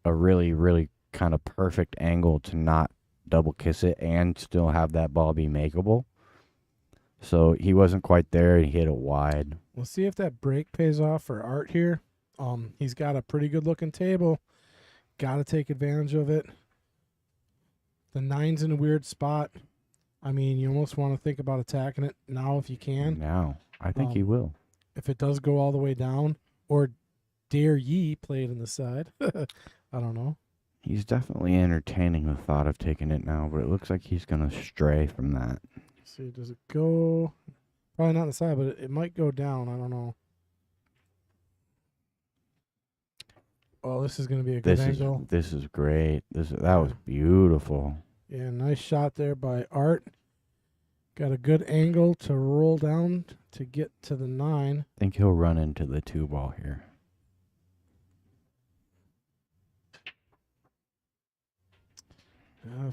a really, really kind of perfect angle to not double kiss it and still have that ball be makeable. So he wasn't quite there. He hit it wide. We'll see if that break pays off for Art here. He's got a pretty good looking table. Got to take advantage of it. The 9's in a weird spot. I mean, you almost want to think about attacking it now if you can. Now, I think he will. If it does go all the way down, or dare ye play it in the side. I don't know. He's definitely entertaining the thought of taking it now, but it looks like he's going to stray from that. See, does it go? Probably not on the side, but it might go down. I don't know. Oh, this is going to be a good angle. This is great. That was beautiful. Yeah, nice shot there by Art. Got a good angle to roll down to get to the 9. I think he'll run into the 2 ball here.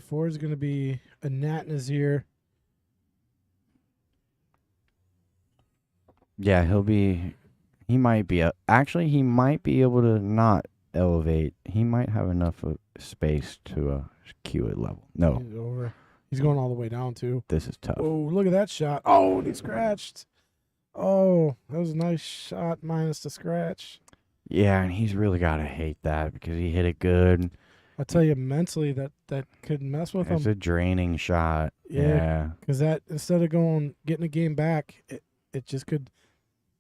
Four is going to be a gnat in his ear. Yeah, he might be able to not elevate. He might have enough space to cue it level. No, He's over. He's going all the way down, too. this is tough. Oh, look at that shot. Oh, and he scratched. Oh, that was a nice shot minus the scratch. Yeah, and he's really got to hate that because he hit it good. I tell you, mentally, that could mess with It's him. a draining shot. Yeah. Yeah. Because that, instead of getting a game back, it just could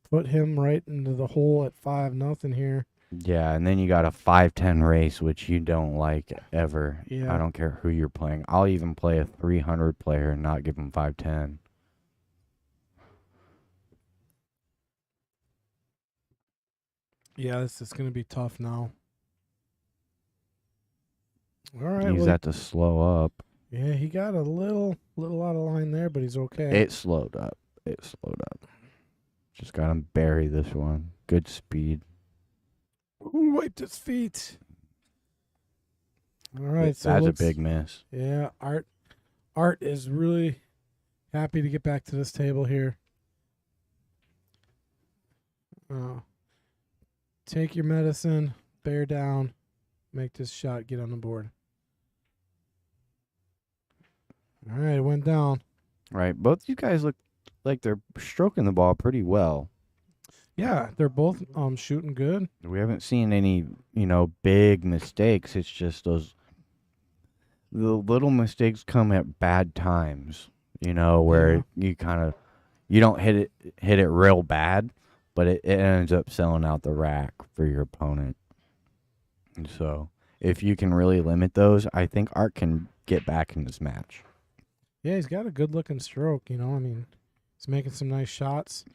put him right into the hole at 5-0 here. Yeah, and then you got a 5-10 race, which you don't like ever. Yeah. I don't care who you're playing. I'll even play a 300 player and not give him 5-10. Yeah, this is going to be tough now. All right. Use well, that to slow up. Yeah, he got a little out of line there, but he's okay. It slowed up. Just got him bury this one. Good speed. Ooh, wiped his feet. All right, so That's a big miss. Yeah, Art is really happy to get back to this table here. Take your medicine, bear down, make this shot, get on the board. All right, it went down. Right. Both you guys look like they're stroking the ball pretty well. Yeah, they're both shooting good. We haven't seen any, big mistakes. It's just the little mistakes come at bad times, where you don't hit it real bad, but it ends up selling out the rack for your opponent. And so if you can really limit those, I think Art can get back in this match. Yeah, he's got a good looking stroke, I mean, he's making some nice shots.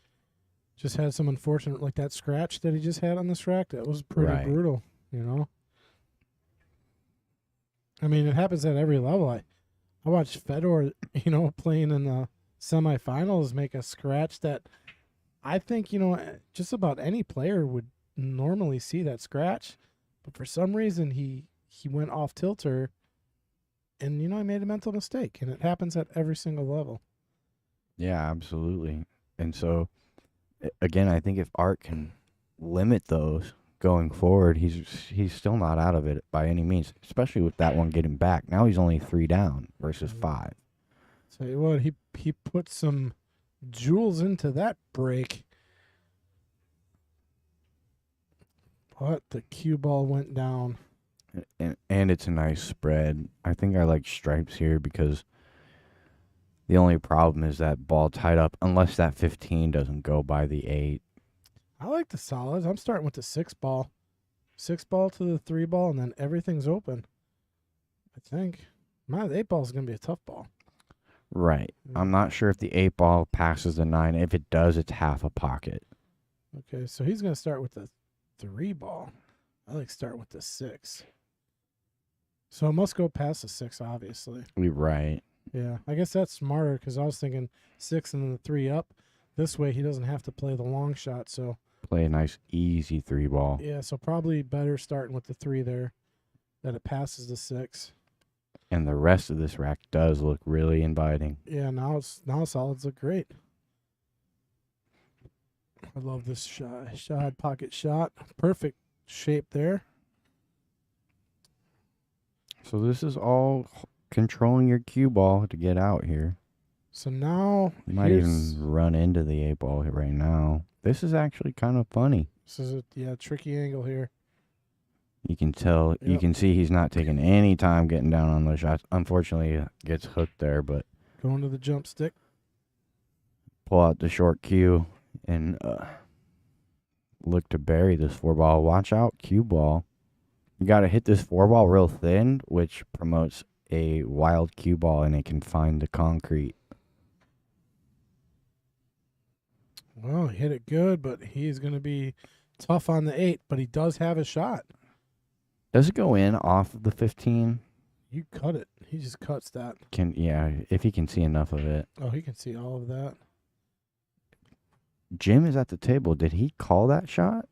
Just had some unfortunate, like that scratch that he just had on this rack. That was pretty Right. brutal, I mean, it happens at every level. I watched Fedor, playing in the semifinals, make a scratch that I think, just about any player would normally see that scratch. But for some reason, he went off tilter and, he made a mental mistake. And it happens at every single level. Yeah, absolutely. And so, again, I think if Art can limit those going forward, he's still not out of it by any means, especially with that one getting back. Now he's only 3 down versus 5. Tell you what, he put some jewels into that break. But the cue ball went down. And it's a nice spread. I think I like stripes here because the only problem is that ball tied up unless that 15 doesn't go by the 8. I like the solids. I'm starting with the 6 ball. 6 ball to the 3 ball, and then everything's open. I think. The 8 ball is going to be a tough ball. Right. I'm not sure if the 8 ball passes the 9. If it does, it's half a pocket. Okay, so he's going to start with the 3 ball. I like start with the 6. So it must go past the 6, obviously. Right. Yeah, I guess that's smarter because I was thinking 6 and then the 3 up. This way he doesn't have to play the long shot. So Play a nice, easy 3 ball. yeah, so probably better starting with the 3 there, that it passes the 6. And the rest of this rack does look really inviting. Yeah, now solids look great. I love this shot, pocket shot, perfect shape there. So this is all controlling your cue ball to get out here. So now You might even run into the 8 ball right now. This is actually kind of funny. This is a tricky angle here. You can tell, you Yep. can see he's not taking any time getting down on those shots. Unfortunately, he gets hooked there, but Going to the jump stick. pull out the short cue and look to bury this 4 ball. Watch out, cue ball. You got to hit this 4 ball real thin, which promotes a wild cue ball, and it can find the concrete. Well, he hit it good, but he's going to be tough on the 8, but he does have a shot. Does it go in off of the 15? You cut it. He just cuts that. If he can see enough of it. Oh, he can see all of that. Jim is at the table. Did he call that shot?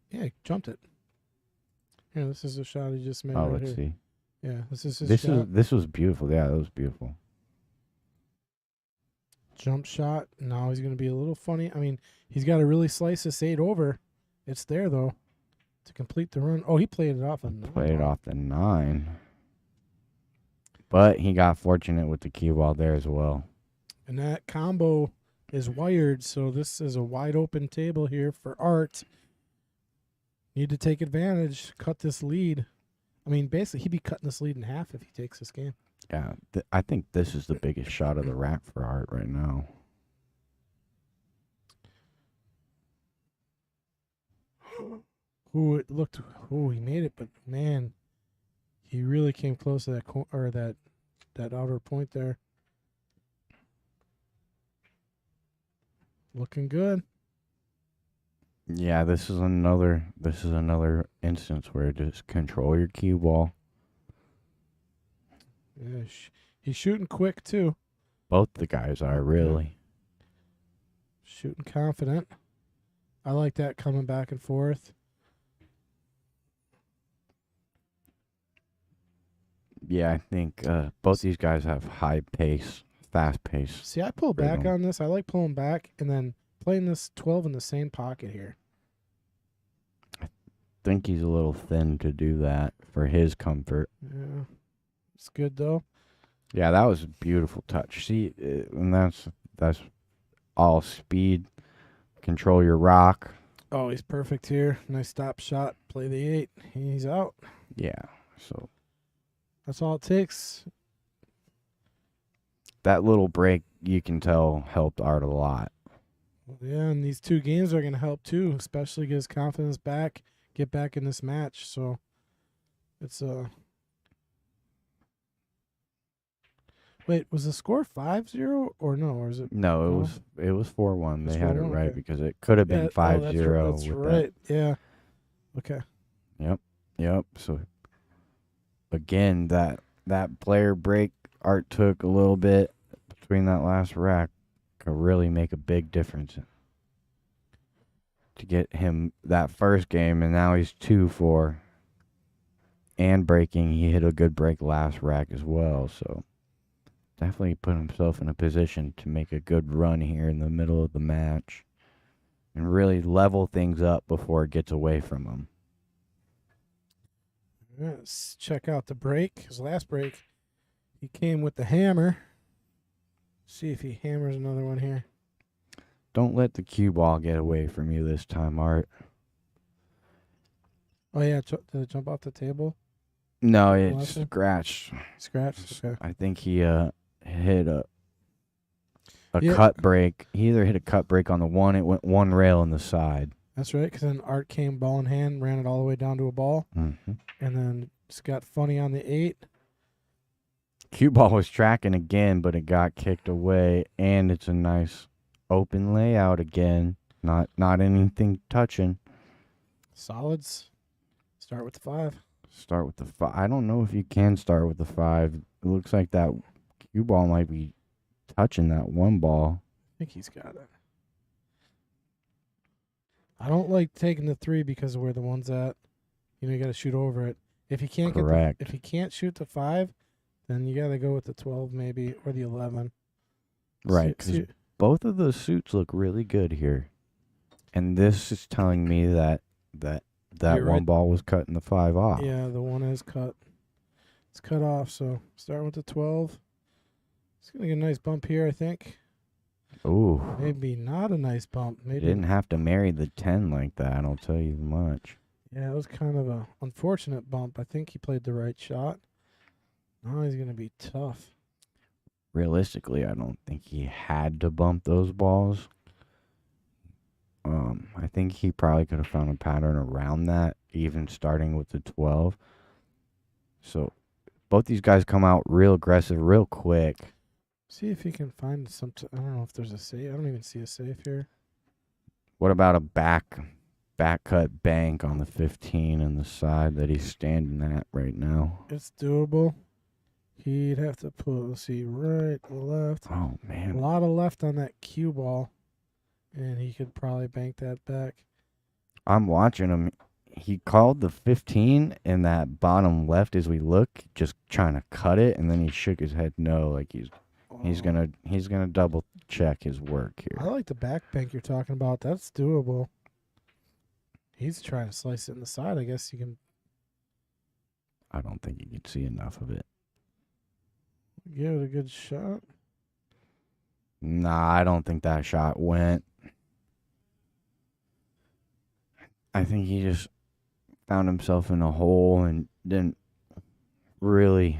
Yeah, he jumped it. Here, this is a shot he just made Oh, right let's here. see. Yeah, this is his shot. This was beautiful. Yeah, that was beautiful. Jump shot. Now he's going to be a little funny. I mean, he's got to really slice this 8 over. It's there, though, to complete the run. Oh, he played it off. Played it off the 9. But he got fortunate with the cue ball there as well. And that combo is wired, so this is a wide open table here for Art. Need to take advantage, cut this lead. I mean, basically, he'd be cutting this lead in half if he takes this game. Yeah, I think this is the biggest shot of the rack for Art right now. Ooh, it looked. Oh, he made it, but man, he really came close to that outer point there. Looking good. Yeah, this is another instance where just control your cue ball. Yeah, he's shooting quick too. Both the guys are really. Shooting confident. I like that coming back and forth. Yeah, I think both these guys have high pace, fast pace. See, I pull back Rhythm. on this. I like pulling back and then playing this 12 in the same pocket here. Think he's a little thin to do that for his comfort. Yeah, it's good though. Yeah, that was a beautiful touch. See, and that's all speed. Control your rock. Oh, he's perfect here. Nice stop shot. Play the 8. He's out. Yeah, so That's all it takes. that little break, you can tell, helped Art a lot. Yeah, and these 2 games are going to help too, especially get his confidence back, get back in this match. So it's Wait, was the score 5-0 or no? Or is it? No, it was 4-1. It's They had it 4-1, right okay. because it could have been 5-0. That's with right. Yeah. Okay. That. Yep. So again, that that player break Art took a little bit between that last rack could really make a big difference to get him that first game, and now he's 2-4. And breaking, he hit a good break last rack as well, so definitely put himself in a position to make a good run here in the middle of the match and really level things up before it gets away from him. Let's check out the break. His last break, he came with the hammer. See if he hammers another one here. Don't let the cue ball get away from you this time, Art. Oh, yeah. Did it jump off the table? No, it Last one? scratched. Scratched? Okay. I think he hit a Yeah. cut break. He either hit a cut break on the one, it went one rail in the side. That's right, because then Art came ball in hand, ran it all the way down to a ball, Mm-hmm. and then just got funny on the 8. Cue ball was tracking again, but it got kicked away, and it's a nice open layout again. Not anything touching. Solids. Start with the 5. Start with the 5. I don't know if you can start with the 5. It looks like that cue ball might be touching that one ball. I think he's got it. I don't like taking the 3 because of where the 1's at. You got to shoot over it. If he can't Correct. if he can't shoot the 5, then you got to go with the 12 maybe or the 11. Right, because both of those suits look really good here. And this is telling me that You're one right. ball was cutting the 5 off. Yeah, the 1 is cut. It's cut off, so start with the 12. It's going to get a nice bump here, I think. Ooh. Maybe not a nice bump. You Maybe didn't have to marry the 10 like that, I'll tell you much. Yeah, it was kind of a unfortunate bump. I think he played the right shot. Now he's going to be tough. Realistically, I don't think he had to bump those balls. I think he probably could have found a pattern around that, even starting with the 12. So both these guys come out real aggressive, real quick. See if he can find some. I don't know if there's a safe. I don't even see a safe here. What about a back cut bank on the 15 and the side that he's standing at right now? It's doable. He'd have to put, let's see, right, left. Oh, A man. lot of left on that cue ball, and he could probably bank that back. I'm watching him. He called the 15 in that bottom left as we look, just trying to cut it, and then he shook his head no, like he's gonna double check his work I here. like the back bank you're talking about. That's doable. He's trying to slice it in the side. I guess you can I don't think you can see enough of it. give it a good shot. Nah, I don't think that shot went. I think he just found himself in a hole and didn't really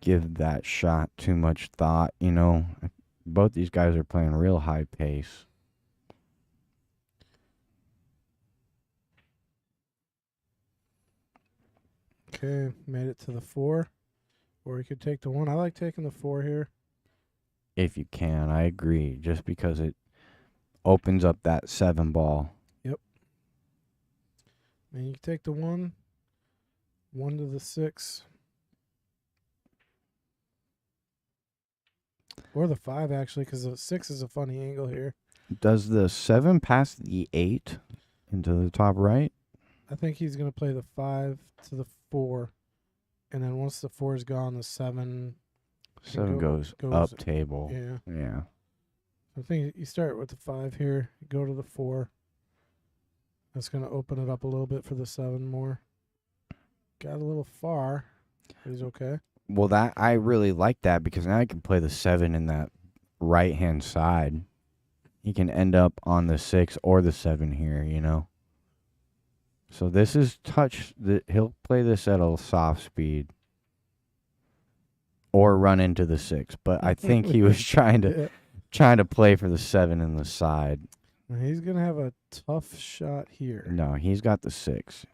give that shot too much thought, you know. Both these guys are playing real high pace. Okay, made it to the 4. Or he could take the 1. I like taking the 4 here. If you can, I agree. Just because it opens up that 7 ball. And you can take the 1. 1 to the 6. Or the 5, actually, because the 6 is a funny angle here. Does the 7 pass the 8 into the top right? I think he's going to play the 5 to the 4. And then once the 4 is gone, the 7. 7 goes up table. Yeah. Yeah. I think you start with the 5 here, go to the 4. That's going to open it up a little bit for the 7 more. Got a little far, but he's okay. Well, that I really like that because now I can play the 7 in that right-hand side. He can end up on the 6 or the 7 here, you know. So this is touch. He'll play this at a soft speed or run into the 6. But I think he was trying to play for the 7 in the side. Now he's going to have a tough shot here. No, he's got the 6.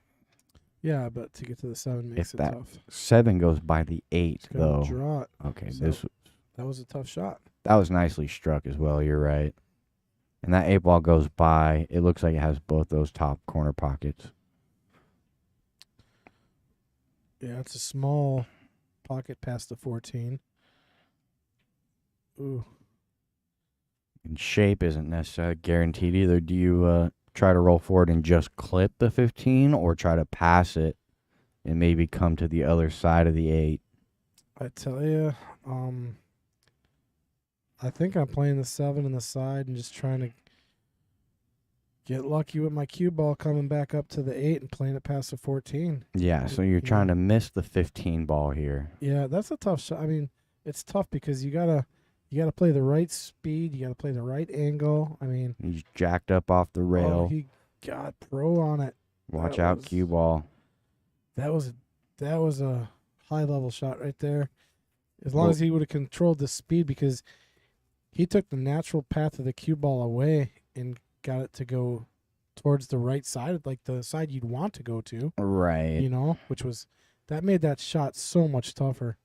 Yeah, but to get to the 7 makes If it that tough. 7 goes by the 8, He's going though. to draw it. Okay, So- That was a tough shot. that was nicely struck as well. You're right. And that 8 ball goes by. It looks like it has both those top corner pockets. Yeah, it's a small pocket past the 14. Ooh. And shape isn't necessarily guaranteed either. Do you try to roll forward and just clip the 15, or try to pass it and maybe come to the other side of the 8? I tell you, I think I'm playing the 7 and the side and just trying to get lucky with my cue ball coming back up to the 8 and playing it past the 14. Yeah, so you're trying to miss the 15 ball here. Yeah, that's a tough shot. I mean, it's tough because you gotta play the right speed, you gotta play the right angle. I mean, He's jacked up off the rail. oh, he got pro on it. Watch that out, was- cue ball. That was a high level shot right there. As long as he would have controlled the speed, because he took the natural path of the cue ball away and got it to go towards the right side, like the side you'd want to go to. Right. You know, that made that shot so much tougher.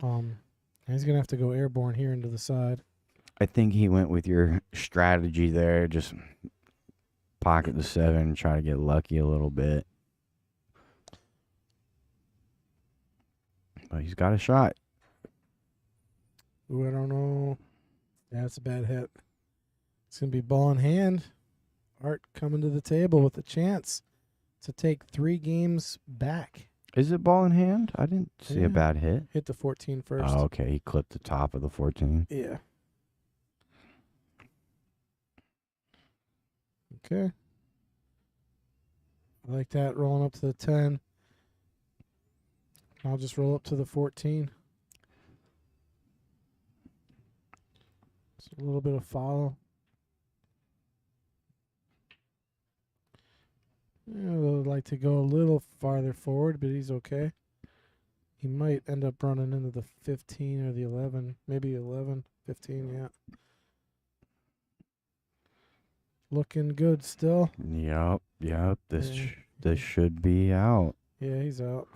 He's gonna have to go airborne here into the side. I think he went with your strategy there. Just pocket the 7 and try to get lucky a little bit. But he's got a shot. Ooh, I don't know. Yeah, it's a bad hit. It's gonna be ball in hand. Art coming to the table with a chance to take 3 games back. Is it ball in hand? I didn't see Yeah. a bad hit. Hit the 14 first. Oh, okay. He clipped the top of the 14. Yeah. Okay. I like that, rolling up to the 10. I'll just roll up to the 14. It's a little bit of follow. Yeah, I would like to go a little farther forward, but he's okay. He might end up running into the 15 or the 11. Maybe 11, 15, yeah. Looking good still. Yup. This Yeah. this should be out. Yeah, he's out.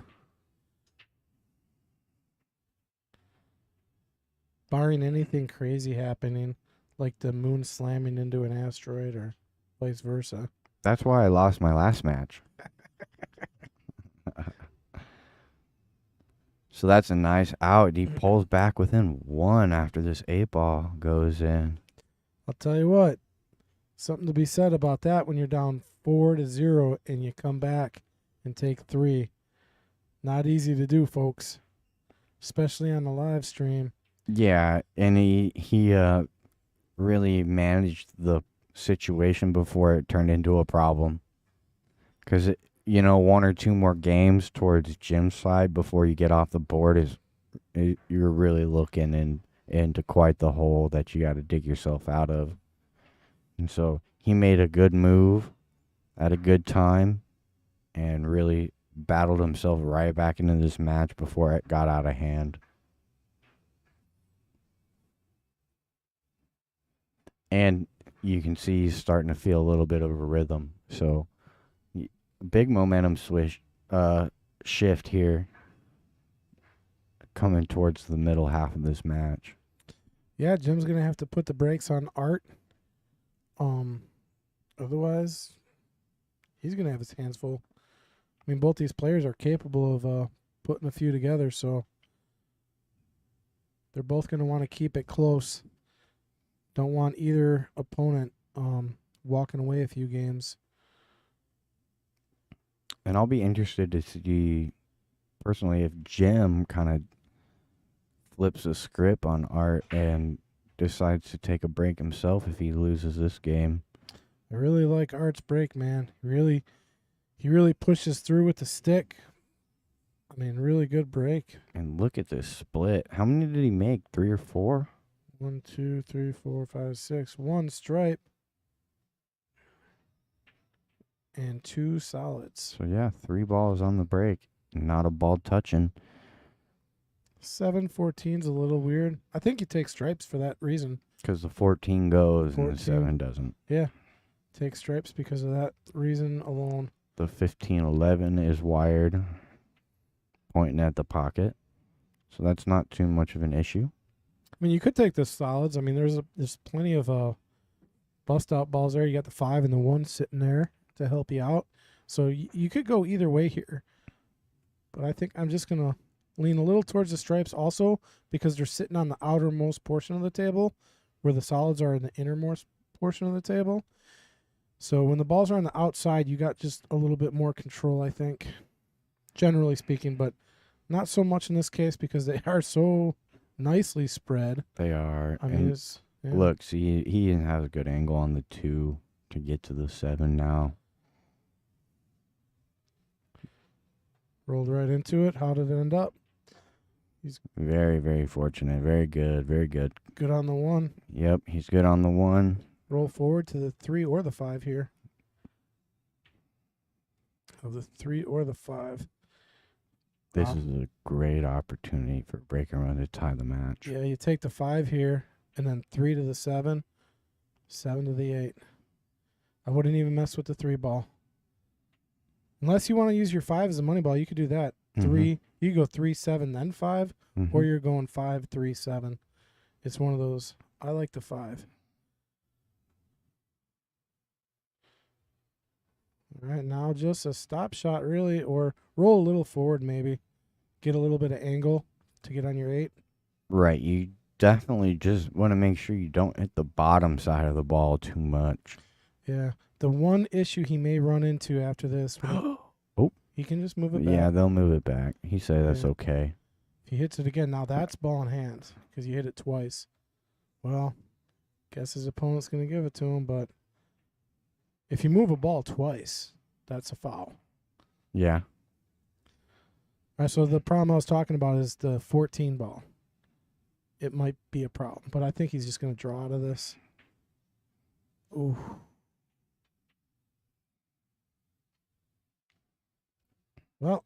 Barring anything crazy happening, like the moon slamming into an asteroid or vice versa. That's why I lost my last match. So that's a nice out. He pulls back within 1 after this 8 ball goes in. I'll tell you what, something to be said about that when you're down 4-0 and you come back and take 3. Not easy to do, folks, especially on the live stream. Yeah, and he really managed the situation before it turned into a problem. Because, 1 or 2 more games towards Jim's side before you get off the board you're really looking into quite the hole that you got to dig yourself out of. And so he made a good move at a good time and really battled himself right back into this match before it got out of hand. And you can see he's starting to feel a little bit of a rhythm. So, big momentum shift here coming towards the middle half of this match. Yeah, Jim's going to have to put the brakes on Art. Otherwise, he's going to have his hands full. I mean, both these players are capable of putting a few together, so they're both going to want to keep it close. Don't want either opponent walking away a few games. And I'll be interested to see, personally, if Jim kind of flips a script on Art and decides to take a break himself if he loses this game. I really like Art's break, man. He really pushes through with the stick. I mean, really good break. And look at this split. How many did he make? 3 or 4? 1, 2, 3, 4, 5, 6. 1 stripe. And 2 solids. So, yeah, 3 balls on the break. Not a ball touching. 7-14's a little weird. I think you take stripes for that reason. Because the 14 goes and 14. the 7 doesn't. Yeah. Take stripes because of that reason alone. The 15-11 is wired, pointing at the pocket. So that's not too much of an issue. I mean, you could take the solids. I mean, there's plenty of bust out balls there. You got the 5 and the 1 sitting there to help you out. So you could go either way here. But I think I'm just gonna lean a little towards the stripes also because they're sitting on the outermost portion of the table where the solids are in the innermost portion of the table. So when the balls are on the outside, you got just a little bit more control, I think, generally speaking, but not so much in this case because they are so nicely spread. They are. I mean, it's, yeah. Look, see, he has a good angle on the 2 to get to the 7 now. Rolled right into it. How did it end up? Very, very fortunate. Very good. Very good. Good on the 1. Yep, he's good on the 1. Roll forward to the 3 or the 5 here. Of the 3 or the 5. This Wow. is a great opportunity for Breaker Run to tie the match. Yeah, you take the 5 here, and then 3 to the 7, 7 to the 8. I wouldn't even mess with the 3 ball. Unless you want to use your 5 as a money ball, you could do that. 3, you go 3, 7, then 5, or you're going 5, 3, 7. It's one of those. I like the 5. All right, now just a stop shot, really, or roll a little forward, maybe. Get a little bit of angle to get on your 8. Right, you definitely just want to make sure you don't hit the bottom side of the ball too much. Yeah. The one issue he may run into after this, Oh. he can just move it back. Yeah, they'll move it back. He said that's Yeah. okay. If he hits it again, now that's ball in hand because you hit it twice. Well, guess his opponent's going to give it to him, but if you move a ball twice, that's a foul. Yeah. All right, so the problem I was talking about is the 14 ball. It might be a problem, but I think he's just going to draw out of this. Ooh. Well,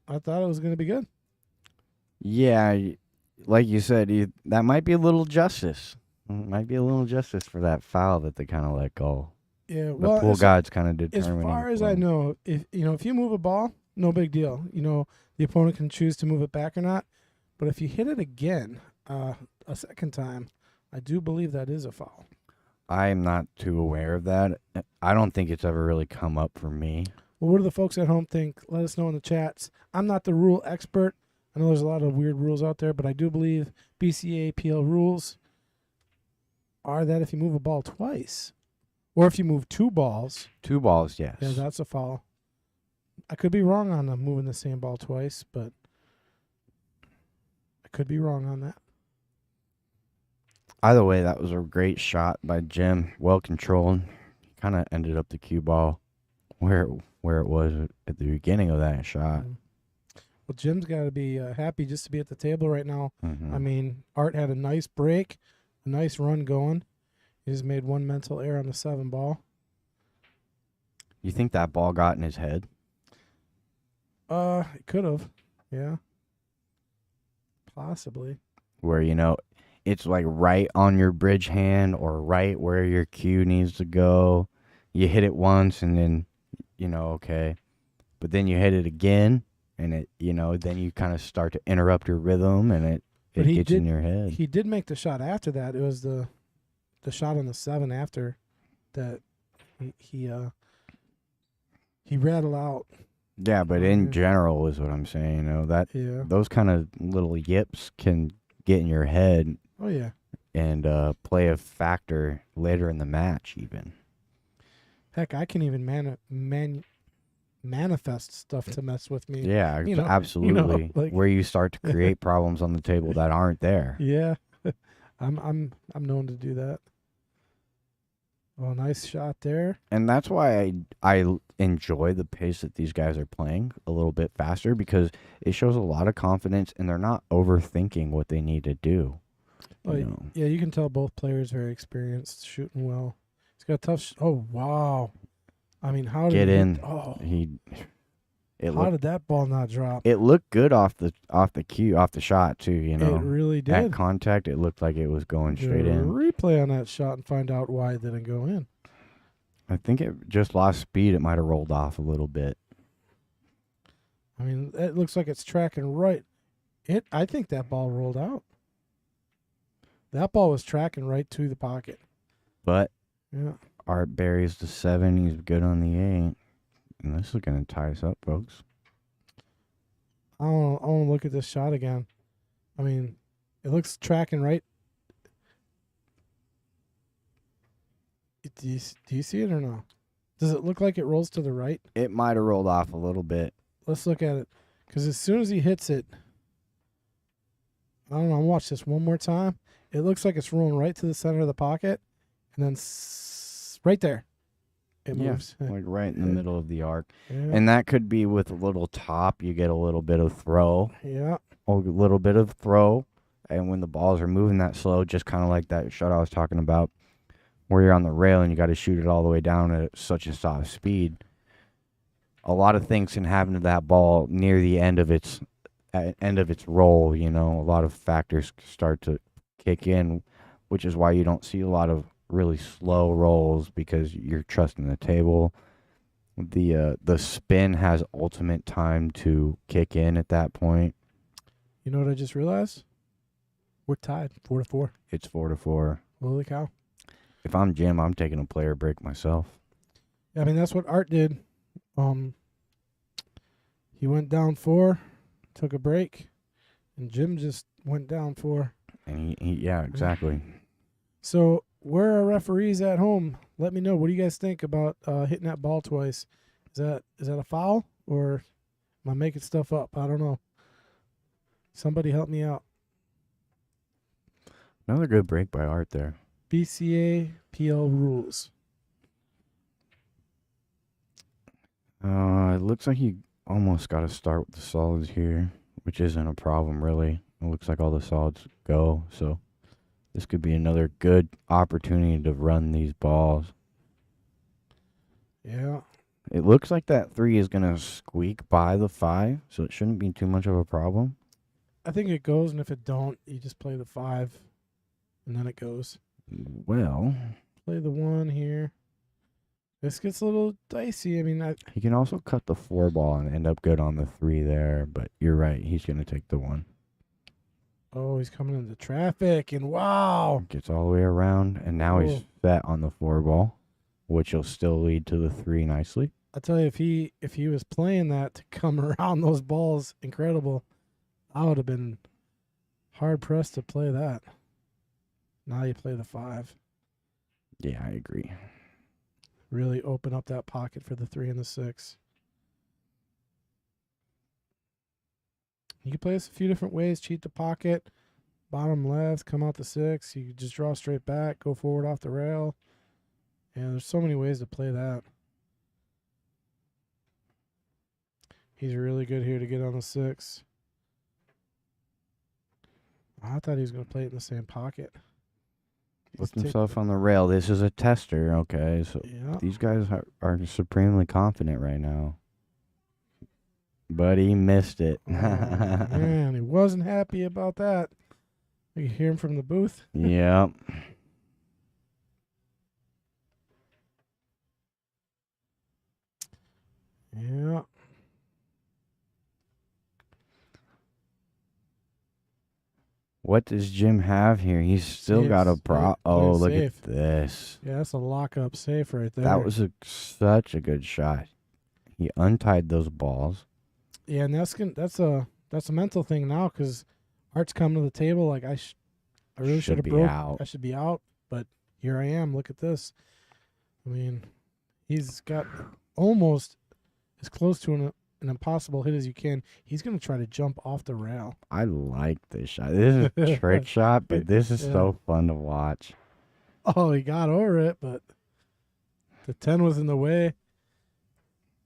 I thought it was going to be good. Yeah, like you said, that might be a little justice. Might be a little justice for that foul that they kind of let go. Yeah, The well, pool as god's kind of determining. far as for I him. know, if you move a ball, no big deal. The opponent can choose to move it back or not. But if you hit it again, a second time, I do believe that is a foul. I'm not too aware of that. I don't think it's ever really come up for me. Well, what do the folks at home think? Let us know in the chats. I'm not the rule expert. I know there's a lot of weird rules out there, but I do believe BCA PL rules are that if you move a ball twice, or if you move 2 balls, 2 balls, yes. yeah, that's a foul. I could be wrong on moving the same ball twice, but I could be wrong on that. Either way, that was a great shot by Jim. Well controlled. He kind of ended up the cue ball where it was at the beginning of that shot. Well, Jim's got to be happy just to be at the table right now. Mhm. I mean, Art had a nice break, a nice run going. He just made one mental error on the 7 ball. You think that ball got in his head? It could have. Yeah. Possibly. Where, it's like right on your bridge hand or right where your cue needs to go. You hit it once and then, okay. But then you hit it again and it, then you kind of start to interrupt your rhythm and it gets in your head. He did make the shot after that. It was the shot on the 7 after that he rattled out. Yeah, but in general is what I'm saying. Yeah. Those kind of little yips can get in your head Oh, yeah. and play a factor later in the match even. Heck, I can even manifest stuff to mess with me. Yeah, You know, absolutely. like- Where you start to create problems on the table that aren't there. Yeah. I'm known to do that. Well, nice shot there. And that's why I enjoy the pace that these guys are playing a little bit faster because it shows a lot of confidence and they're not overthinking what they need to do. Oh, you know. yeah, you can tell both players very experienced, shooting well. He's got a tough. Oh, wow. I mean, how did Get he in. How did that ball not drop? It looked good off the shot too, It really did. At contact, it looked like it was going straight in. Replay on that shot and find out why it didn't go in. I think it just lost speed. It might have rolled off a little bit. I mean, it looks like it's tracking right. I think that ball rolled out. That ball was tracking right to the pocket. But Yeah. Art buries the 7. He's good on the 8. And this is going to tie us up, folks. I want to look at this shot again. I mean, it looks tracking right. Do you see it or no? Does it look like it rolls to the right? It might have rolled off a little bit. Let's look at it. Because as soon as he hits it, I don't know, I'll watch this one more time. It looks like it's rolling right to the center of the pocket. And then right there, it moves. Like right in the middle of the arc. Yeah. And that could be with a little top. You get a little bit of throw. Yeah. A little bit of throw. And when the balls are moving that slow, just kind of like that shot I was talking about, where you're on the rail and you got to shoot it all the way down at such a soft speed. A lot of things can happen to that ball near the end of its roll. You know, a lot of factors start to kick in, which is why you don't see a lot of really slow rolls, because you're trusting the table. The spin has ultimate time to kick in at that point. You know what I just realized? We're tied 4-4. It's 4-4. Holy cow. If I'm Jim, I'm taking a player break myself. I mean, that's what Art did. He went down 4, took a break, and Jim just went down 4. And he yeah, exactly. So, where are referees at home? Let me know. What do you guys think about hitting that ball twice? Is that a foul, or am I making stuff up? I don't know. Somebody help me out. Another good break by Art there. BCA PL rules. It looks like he almost got to start with the solids here, which isn't a problem really. It looks like all the solids go, so this could be another good opportunity to run these balls. Yeah. It looks like that 3 is going to squeak by the 5, so it shouldn't be too much of a problem. I think it goes, and if it don't, you just play the 5, and then it goes. Well, Play the 1 here. This gets a little dicey. I mean, he can also cut the 4 ball and end up good on the 3 there, but you're right. He's going to take the 1. oh, he's coming into traffic, and wow. Gets all the way around, and now he's Oh. set on the 4 ball, which will still lead to the 3 nicely. I tell you, if he was playing that to come around those balls, incredible. I would have been hard pressed to play that. Now you play the 5. Yeah, I agree. Really open up that pocket for the 3 and the 6. You can play this a few different ways. Cheat the pocket, bottom left, come out the 6. You can just draw straight back, go forward off the rail. Yeah, there's so many ways to play that. He's really good here to get on the 6. I thought he was going to play it in the same pocket. Put himself on the rail. This is a tester, okay? So Yeah. these guys are supremely confident right now. But he missed it. Oh, man, he wasn't happy about that. You can hear him from the booth. Yep. Yeah. What does Jim have here? He's still got a Safe. pro. Play Oh, look safe. at this. Yeah, that's a lock-up safe right there. That was such a good shot. He untied those balls. Yeah, and that's a mental thing now, because Art's come to the table like I really should have be broke. out. I should be out, but here I am. Look at this. I mean, he's got almost as close to an impossible hit as you can. He's going to try to jump off the rail. I like this shot. This is a trick shot, but this is Yeah. so fun to watch. Oh, he got over it, but the 10 was in the way.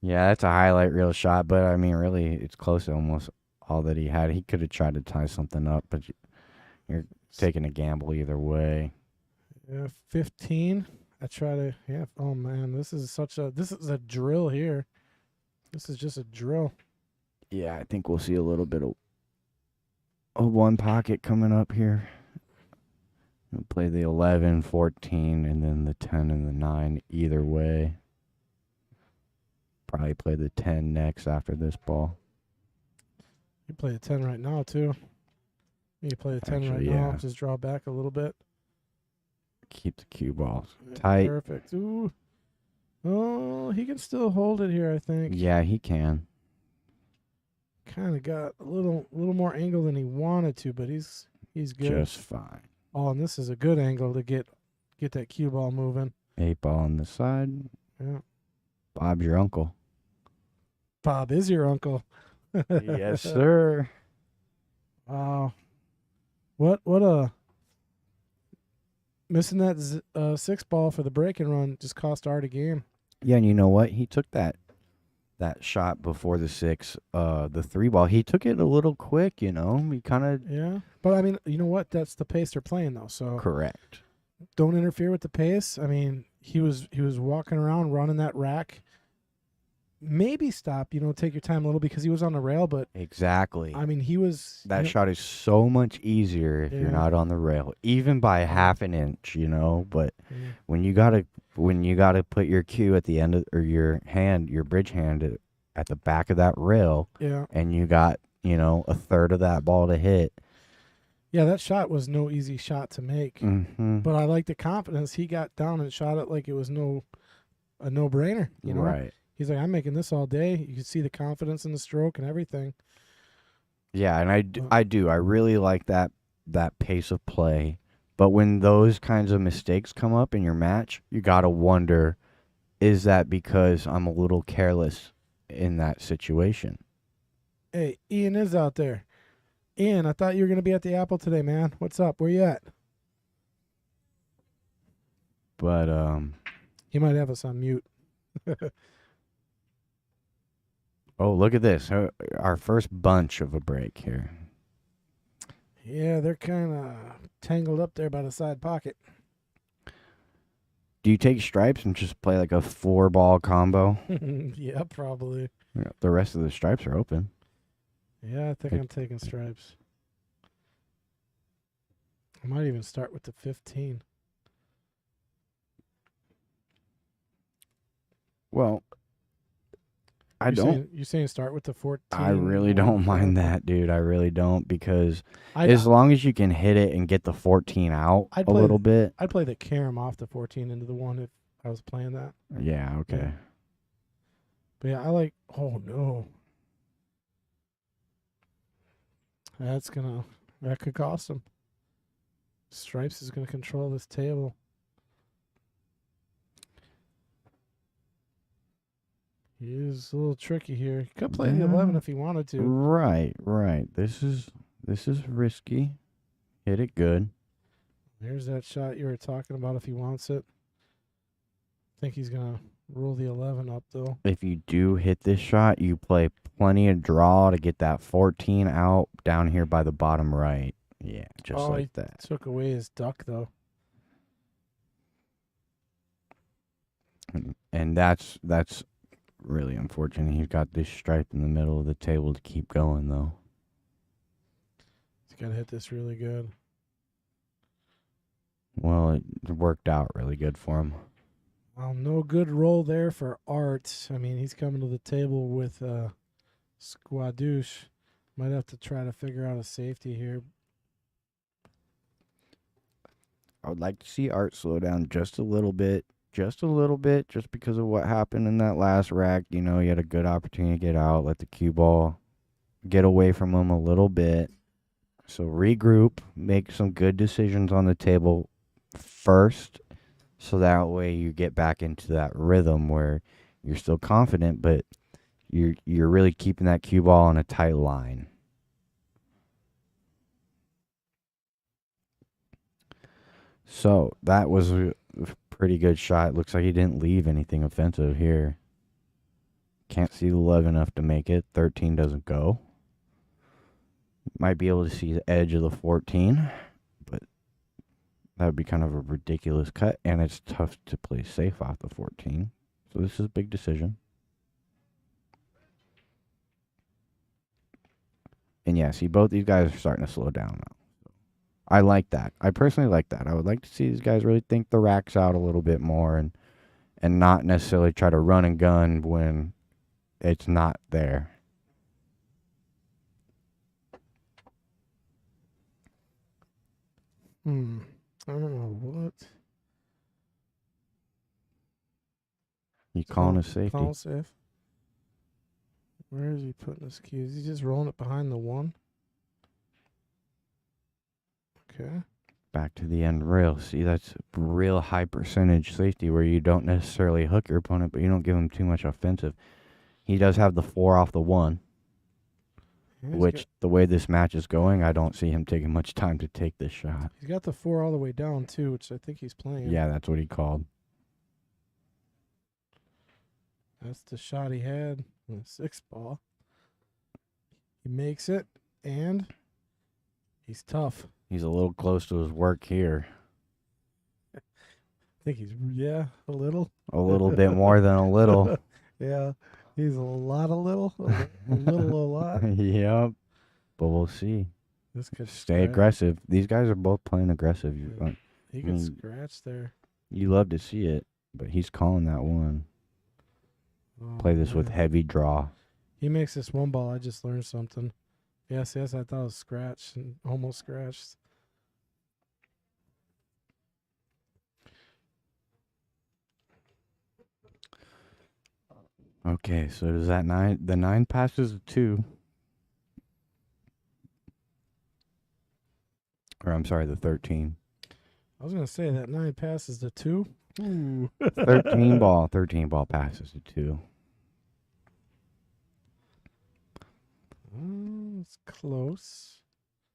Yeah, that's a highlight reel shot, but I mean, really, it's close to almost all that he had. He could have tried to tie something up, but you're taking a gamble either way. Yeah, 15. I try to, yeah. Oh, man, this is a drill here. This is just a drill. Yeah, I think we'll see a little bit of one pocket coming up here. We'll play the 11, 14, and then the 10 and the 9 either way. Probably play the 10 next after this ball. You play a 10 right now, too. You play a 10 Actually, right now. yeah. Just draw back a little bit. Keep the cue balls Yeah, tight. Perfect. Ooh. Oh, he can still hold it here, I think. Yeah, he can. kind of got a little more angle than he wanted to, but he's good. Just fine. Oh, and this is a good angle to get that cue ball moving. 8 ball on the side. Yeah. Bob's your uncle. Bob is your uncle. Yes, sir. Wow. What a missing that 6 ball for the break and run just cost Art a game. Yeah, and you know what? He took that shot before the 6, the 3 ball. He took it a little quick, He kind of Yeah. But I mean, you know what? That's the pace they're playing though. So correct. don't interfere with the pace. I mean, he was walking around running that rack. Maybe stop, take your time a little because he was on the rail, but Exactly. I mean, he was That shot is so much easier if Yeah. you're not on the rail, even by half an inch, But Yeah. when you gotta put your cue at the end of, or your bridge hand at the back of that rail, Yeah. and you got a third of that ball to hit. Yeah, that shot was no easy shot to make. Mm-hmm. But I like the confidence. He got down and shot it like it was a no-brainer, Right. He's like, I'm making this all day. You can see the confidence in the stroke and everything. Yeah, and I do. I really like that pace of play. But when those kinds of mistakes come up in your match, you got to wonder, is that because I'm a little careless in that situation? Hey, Ian is out there. Ian, I thought you were going to be at the Apple today, man. What's up? Where you at? But He might have us on mute. oh, look at this. Our first bunch of a break here. Yeah, they're kind of tangled up there by the side pocket. Do you take stripes and just play like a 4-ball combo? Yeah, probably. Yeah, the rest of the stripes are open. Yeah, I think I'm taking stripes. I might even start with the 15. Well, I don't. You saying start with the 14? I really don't mind that, dude. I really don't, because I'd, as long as you can hit it and get the 14 out I'd a play little bit. I'd play the carom off the 14 into the 1 if I was playing that. Yeah, okay. Yeah. But yeah, I like. Oh no, that could cost him. Stripes is gonna control this table. He is a little tricky here. He could play the 11 if he wanted to. Right. This is risky. Hit it good. There's that shot you were talking about if he wants it. I think he's gonna roll the 11 up though. If you do hit this shot, you play plenty of draw to get that 14 out down here by the bottom right. Yeah, just like that. Took away his duck though. And that's really unfortunate. He's got this stripe in the middle of the table to keep going, though. He's got to hit this really good. Well, it worked out really good for him. Well, no good roll there for Art. I mean, he's coming to the table with Squadouche. Might have to try to figure out a safety here. I would like to see Art slow down just a little bit, just because of what happened in that last rack. He had a good opportunity to get out, let the cue ball get away from him a little bit. So regroup, make some good decisions on the table first, so that way you get back into that rhythm where you're still confident, but you're really keeping that cue ball on a tight line. So that was a pretty good shot. Looks like he didn't leave anything offensive here. Can't see the 11 enough to make it. 13 doesn't go. Might be able to see the edge of the 14, but that would be kind of a ridiculous cut, and it's tough to play safe off the 14. So this is a big decision. And yeah, see, both these guys are starting to slow down now. I like that. I personally like that. I would like to see these guys really think the racks out a little bit more and not necessarily try to run and gun when it's not there. I don't know what. You calling a safety? Call safe. Where is he putting his cues? He's just rolling it behind the 1. Okay. Back to the end rail. See, that's real high percentage safety where you don't necessarily hook your opponent, but you don't give him too much offensive. He does have the 4 off the 1, Yeah, he's which the way this match is going, I don't see him taking much time to take this shot. he's got the 4 all the way down, too, which I think he's playing. Yeah, that's what he called. That's the shot he had on the 6th ball. He makes it, and he's tough. He's a little close to his work here. I think he's, a little. A little bit more than a little. Yeah, he's a lot of little. A little, a lot. Yep. But we'll see. This could Stay aggressive. These guys are both playing aggressive. He I could mean, scratch there. You love to see it, but he's calling that one. Oh, Play this with man. heavy draw. He makes this 1 ball. I just learned something. Yes, I thought it was scratched and almost scratched. Okay, so does that 9? The 9 passes a 2. Or I'm sorry, the 13. I was gonna say that 9 passes to 2. Ooh. 13 ball passes a 2. It's close.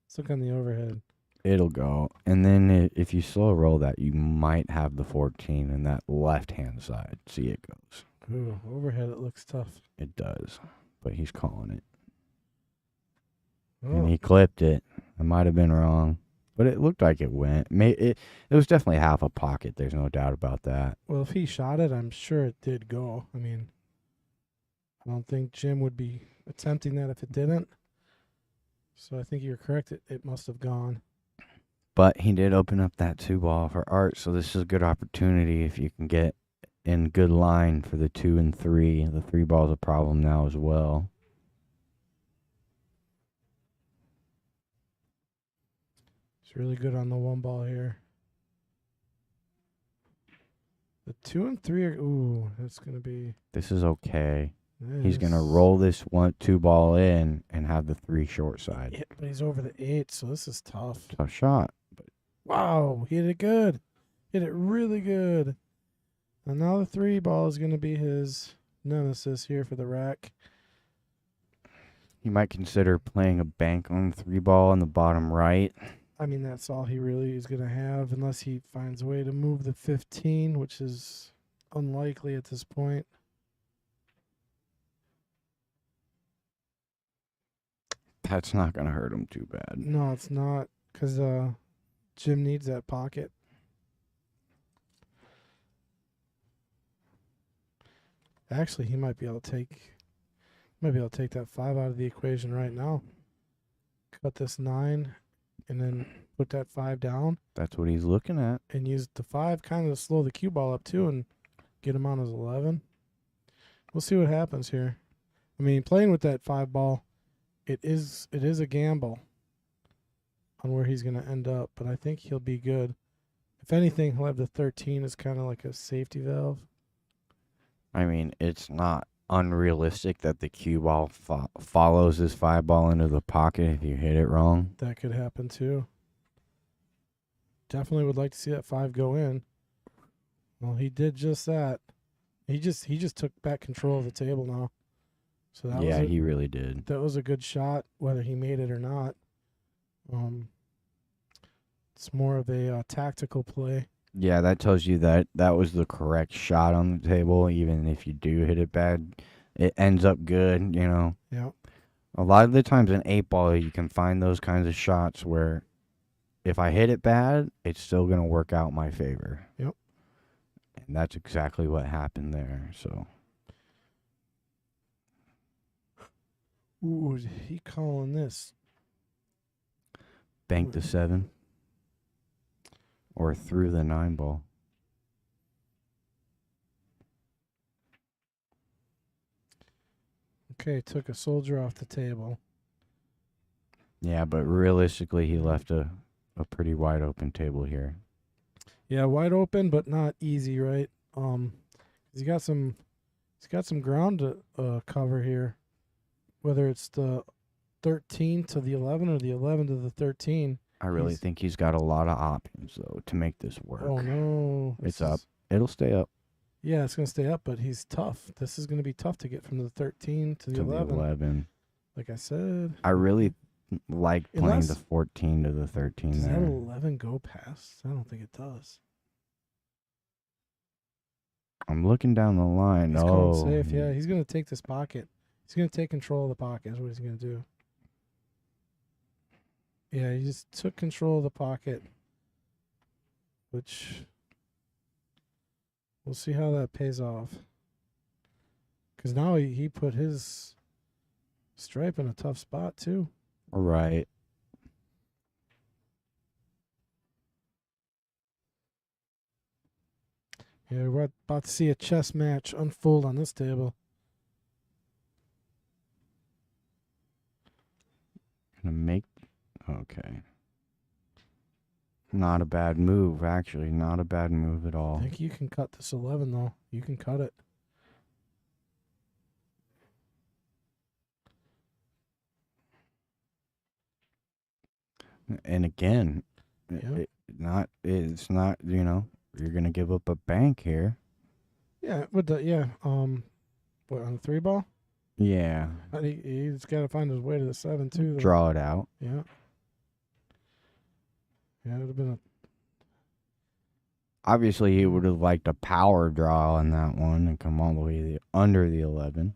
Let's look on the overhead. It'll go. And then if you slow roll that, you might have the 14 in that left-hand side. See, it goes. Ooh, overhead, it looks tough. It does. But he's calling it. Oh, And he clipped it. I might have been wrong. But it looked like it went. It was definitely half a pocket. There's no doubt about that. well, if he shot it, I'm sure it did go. I mean, I don't think Jim would be attempting that if it didn't. So I think you're correct. It must have gone. But he did open up that 2 ball for Art, so this is a good opportunity if you can get in good line for the 2 and 3. The 3 ball's a problem now as well. It's really good on the 1 ball here. The 2 and 3 are, ooh, that's going to be. This is okay. He's going to roll this 2 ball in and have the 3 short side. Yeah, but he's over the 8, so this is tough. Tough shot. Wow, he hit it good. Hit it really good. And now the 3 ball is going to be his nemesis here for the rack. He might consider playing a bank on the 3 ball in the bottom right. I mean, that's all he really is going to have unless he finds a way to move the 15, which is unlikely at this point. That's not going to hurt him too bad. No, it's not, because Jim needs that pocket. Actually, he might be able to take that 5 out of the equation right now. Cut this 9 and then put that 5 down That's what he's looking at. and use the 5 kind of to slow the cue ball up too and get him on his 11. We'll see what happens here. I mean, playing with that 5 ball, it is a gamble on where he's going to end up, but I think he'll be good. If anything, he'll have the 13 as kind of like a safety valve. I mean, it's not unrealistic that the cue ball follows this 5 ball into the pocket if you hit it wrong. That could happen too. Definitely would like to see that 5 go in. Well, he did just that. He just took back control of the table now. So that Yeah, was he really did. that was a good shot, whether he made it or not. It's more of a tactical play. Yeah, that tells you that was the correct shot on the table. Even if you do hit it bad, it ends up good, you know. Yeah. A lot of the times in 8 ball, you can find those kinds of shots where if I hit it bad, it's still going to work out my favor. Yep. And that's exactly what happened there. So, Ooh, he calling this. bank the 7 or through the 9 ball. Okay, took a soldier off the table. Yeah, but realistically, he left a pretty wide open table here. Yeah, wide open, but not easy, right? He's got some ground to cover here. whether it's the 13 to the 11 or the 11 to the 13. I really think he's got a lot of options though to make this work. Oh no, It's up. It'll stay up Yeah, it's gonna stay up, but he's tough. This is gonna be tough to get from the 13 to the to 11. the 11. Like I said, I really like playing the Unless- 14 to the 13 does there. that 11 go past? I don't think it does. I'm looking down the line. He's Oh, calling safe. Yeah, he's gonna take this pocket. He's gonna take control of the pocket. Is what he's gonna do. Yeah, he just took control of the pocket, which we'll see how that pays off. Because now he put his stripe in a tough spot too. right. Yeah, we're about to see a chess match unfold on this table. Gonna make. Okay. Not a bad move, actually. Not a bad move at all. I think you can cut this 11 though. You can cut it. And again, Yeah. it's not, you're going to give up a bank here. Yeah, with the what on the 3 ball? Yeah. He's got to find his way to the 7 too. Though. Draw it out. Yeah. Yeah, it would have been a. Obviously, he would have liked a power draw on that one and come all the way under the 11.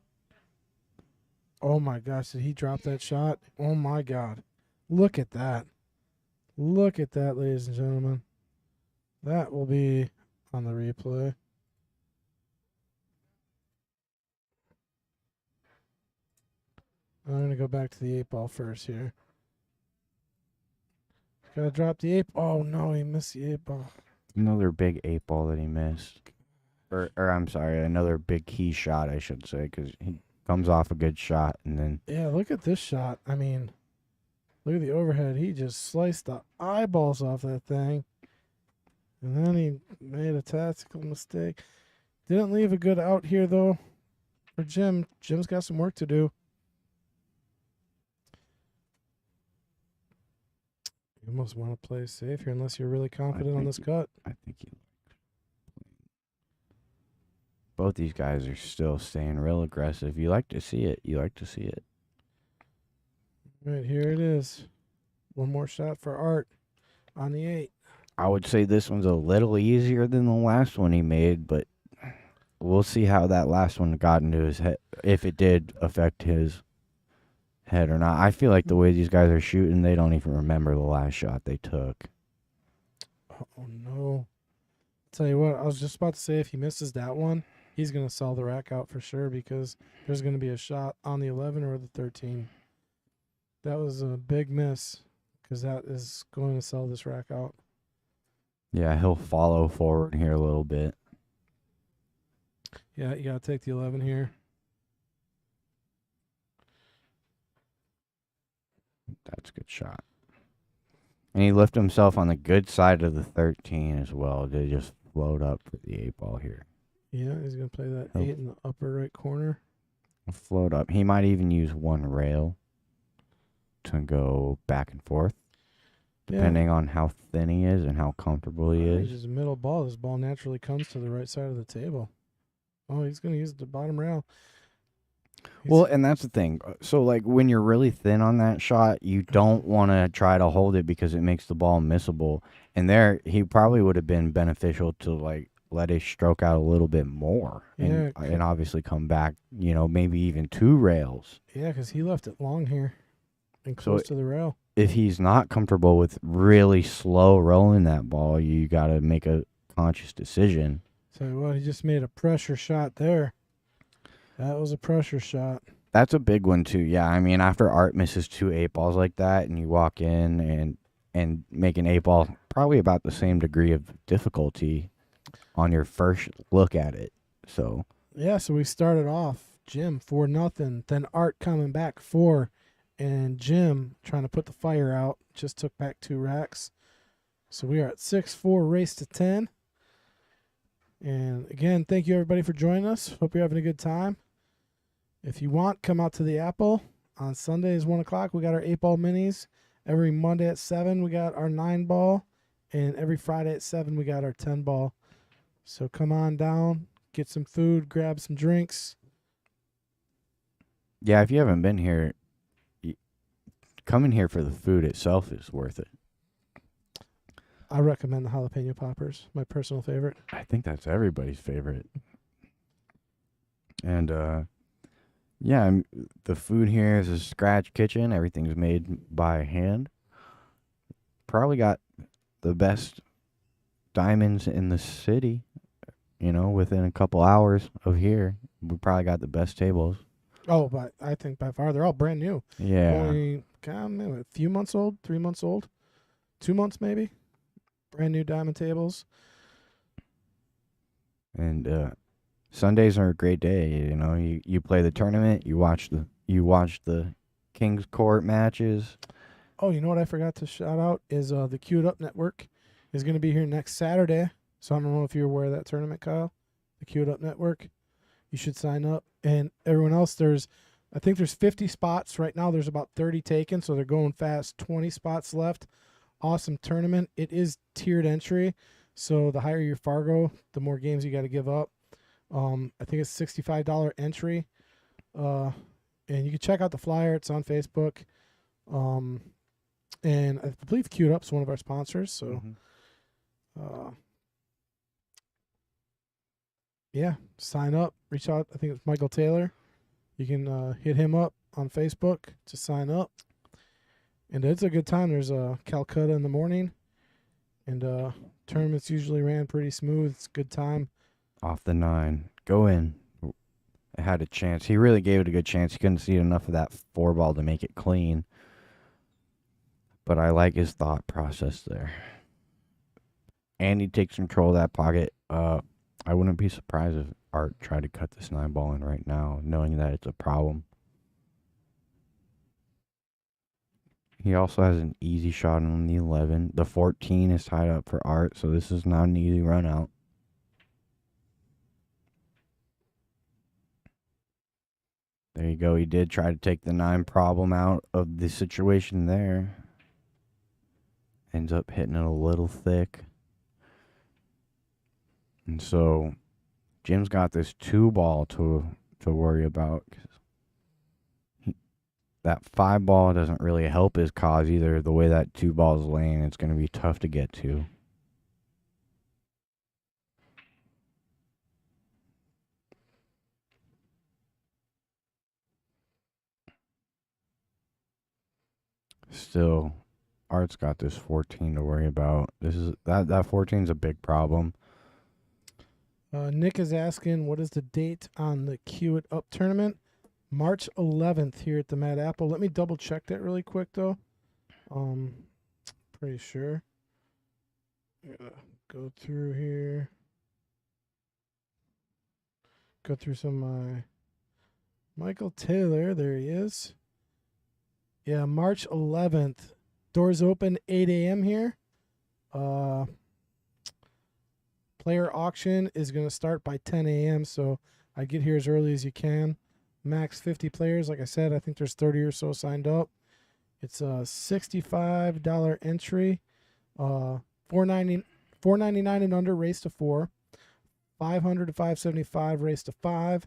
Oh my gosh! Did he drop that shot? Oh my God! Look at that! Look at that, ladies and gentlemen. That will be on the replay. I'm gonna go back to the 8 ball first here. Gotta drop the 8. Oh no, he missed the 8 ball. Another big 8 ball that he missed. Or I'm sorry, another big key shot, I should say, because he comes off a good shot and then. Yeah, look at this shot. I mean, look at the overhead. He just sliced the eyeballs off that thing. And then he made a tactical mistake. Didn't leave a good out here, though, for Jim. Jim's got some work to do. You almost want to play safe here unless you're really confident on this cut. I think he. Both these guys are still staying real aggressive. You like to see it. You like to see it. Right, here it is. One more shot for Art on the 8. I would say this one's a little easier than the last one he made, but we'll see how that last one got into his head, if it did affect his head or not. I feel like the way these guys are shooting, they don't even remember the last shot they took. Oh, no. Tell you what, I was just about to say if he misses that one, he's going to sell the rack out for sure because there's going to be a shot on the 11 or the 13. That was a big miss because that is going to sell this rack out. Yeah, he'll follow forward here a little bit. Yeah, you got to take the 11 here. That's a good shot. And he lifted himself on the good side of the 13 as well. They just float up for the 8 ball here. Yeah, he's going to play that Oh. 8 in the upper right corner. Float up. He might even use one rail to go back and forth, depending on how thin he is and how comfortable he He's is. just a middle ball. This ball naturally comes to the right side of the table. Oh, he's going to use the bottom rail. Well, and that's the thing. So, like, when you're really thin on that shot, you don't want to try to hold it because it makes the ball missable. And there, he probably would have been beneficial to, like, let his stroke out a little bit more and, Yeah. and obviously come back, maybe even 2 rails. Yeah, because he left it long here and So close to the rail. If he's not comfortable with really slow rolling that ball, you got to make a conscious decision. Tell you what, he just made a pressure shot there. That was a pressure shot. That's a big one, too. Yeah, I mean, after Art misses 2 8 balls like that and you walk in and make an 8 ball probably about the same degree of difficulty on your first look at it. So Yeah, so we started off Jim 4-0, then Art coming back 4, and Jim trying to put the fire out. Just took back 2 racks. So we are at 6-4, race to 10. And again, thank you everybody for joining us. Hope you're having a good time. If you want, come out to the Apple On Sundays, 1 o'clock, we got our 8-ball minis. Every Monday at 7, we got our 9-ball. And every Friday at 7, we got our 10-ball. So come on down, get some food, grab some drinks. Yeah, if you haven't been here, coming here for the food itself is worth it. I recommend the jalapeno poppers, my personal favorite. I think that's everybody's favorite. And yeah, the food here is a scratch kitchen. Everything's made by hand. Probably got the best diamonds in the city. You know, within a couple hours of here, we probably got the best tables. Oh, but I think by far they're all brand new. Yeah. Only a few months old, 3 months old, 2 months maybe. Brand new diamond tables. And Sundays are a great day. You know, you play the tournament, you watch the King's Court matches. Oh, you know what I forgot to shout out is the Queued Up Network is going to be here next Saturday. So I don't know if you're aware of that tournament, Kyle. The Queued Up Network. You should sign up. And everyone else, I think there's 50 spots. Right now there's about 30 taken, so they're going fast. 20 spots left. Awesome tournament. It is tiered entry. So the higher your Fargo, the more games you got to give up. I think it's $65 entry. And you can check out the flyer. It's on Facebook. And I believe Queued Up's one of our sponsors. So, yeah, sign up. Reach out. I think it's Michael Taylor. You can hit him up on Facebook to sign up. And it's a good time. There's a Calcutta in the morning. And tournaments usually ran pretty smooth. It's a good time. Off the 9. Go in. I had a chance. He really gave it a good chance. He couldn't see enough of that 4-ball to make it clean. But I like his thought process there. And he takes control of that pocket. I wouldn't be surprised if Art tried to cut this 9-ball in right now, knowing that it's a problem. He also has an easy shot on the 11. The 14 is tied up for Art, so this is not an easy run out. There you go. He did try to take the 9 problem out of the situation there. Ends up hitting it a little thick. And so Jim's got this 2-ball to worry about. That 5-ball doesn't really help his cause either. The way that 2-ball is laying, it's going to be tough to get to. Still, Art's got this 14 to worry about. That 14 is a big problem. Nick is asking, what is the date on the Queue It Up tournament? March 11th here at the Mad Apple. Let me double check that really quick though. Pretty sure. Go through here. Go through some of my Michael Taylor. There he is. Yeah, March 11th. Doors open 8 a.m. here. Player auction is going to start by 10 a.m. So I get here as early as you can. Max 50 players. Like I said, I think there's 30 or so signed up. It's a $65 entry. $4.99 and under race to 4. $500 to $575 race to 5.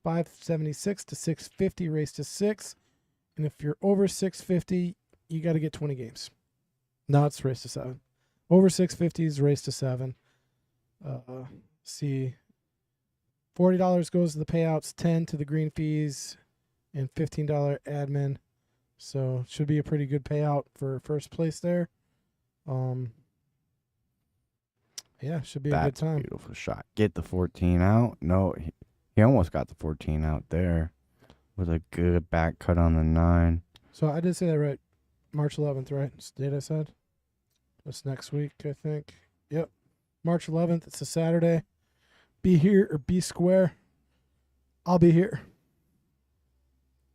$576 to $650 race to 6. And if you're over $650, you got to get 20 games. No, it's race to 7. Over $650 is race to 7. See, $40 goes to the payouts, $10 to the green fees, and $15 admin. So should be a pretty good payout for first place there. Yeah, should be a good time. Beautiful shot. Get the 14 out. No, he almost got the 14 out there with a good back cut on the 9. So I did say that right. March 11th, right? That's the date I said. That's next week, I think. Yep. March 11th. It's a Saturday. Be here or be square. I'll be here.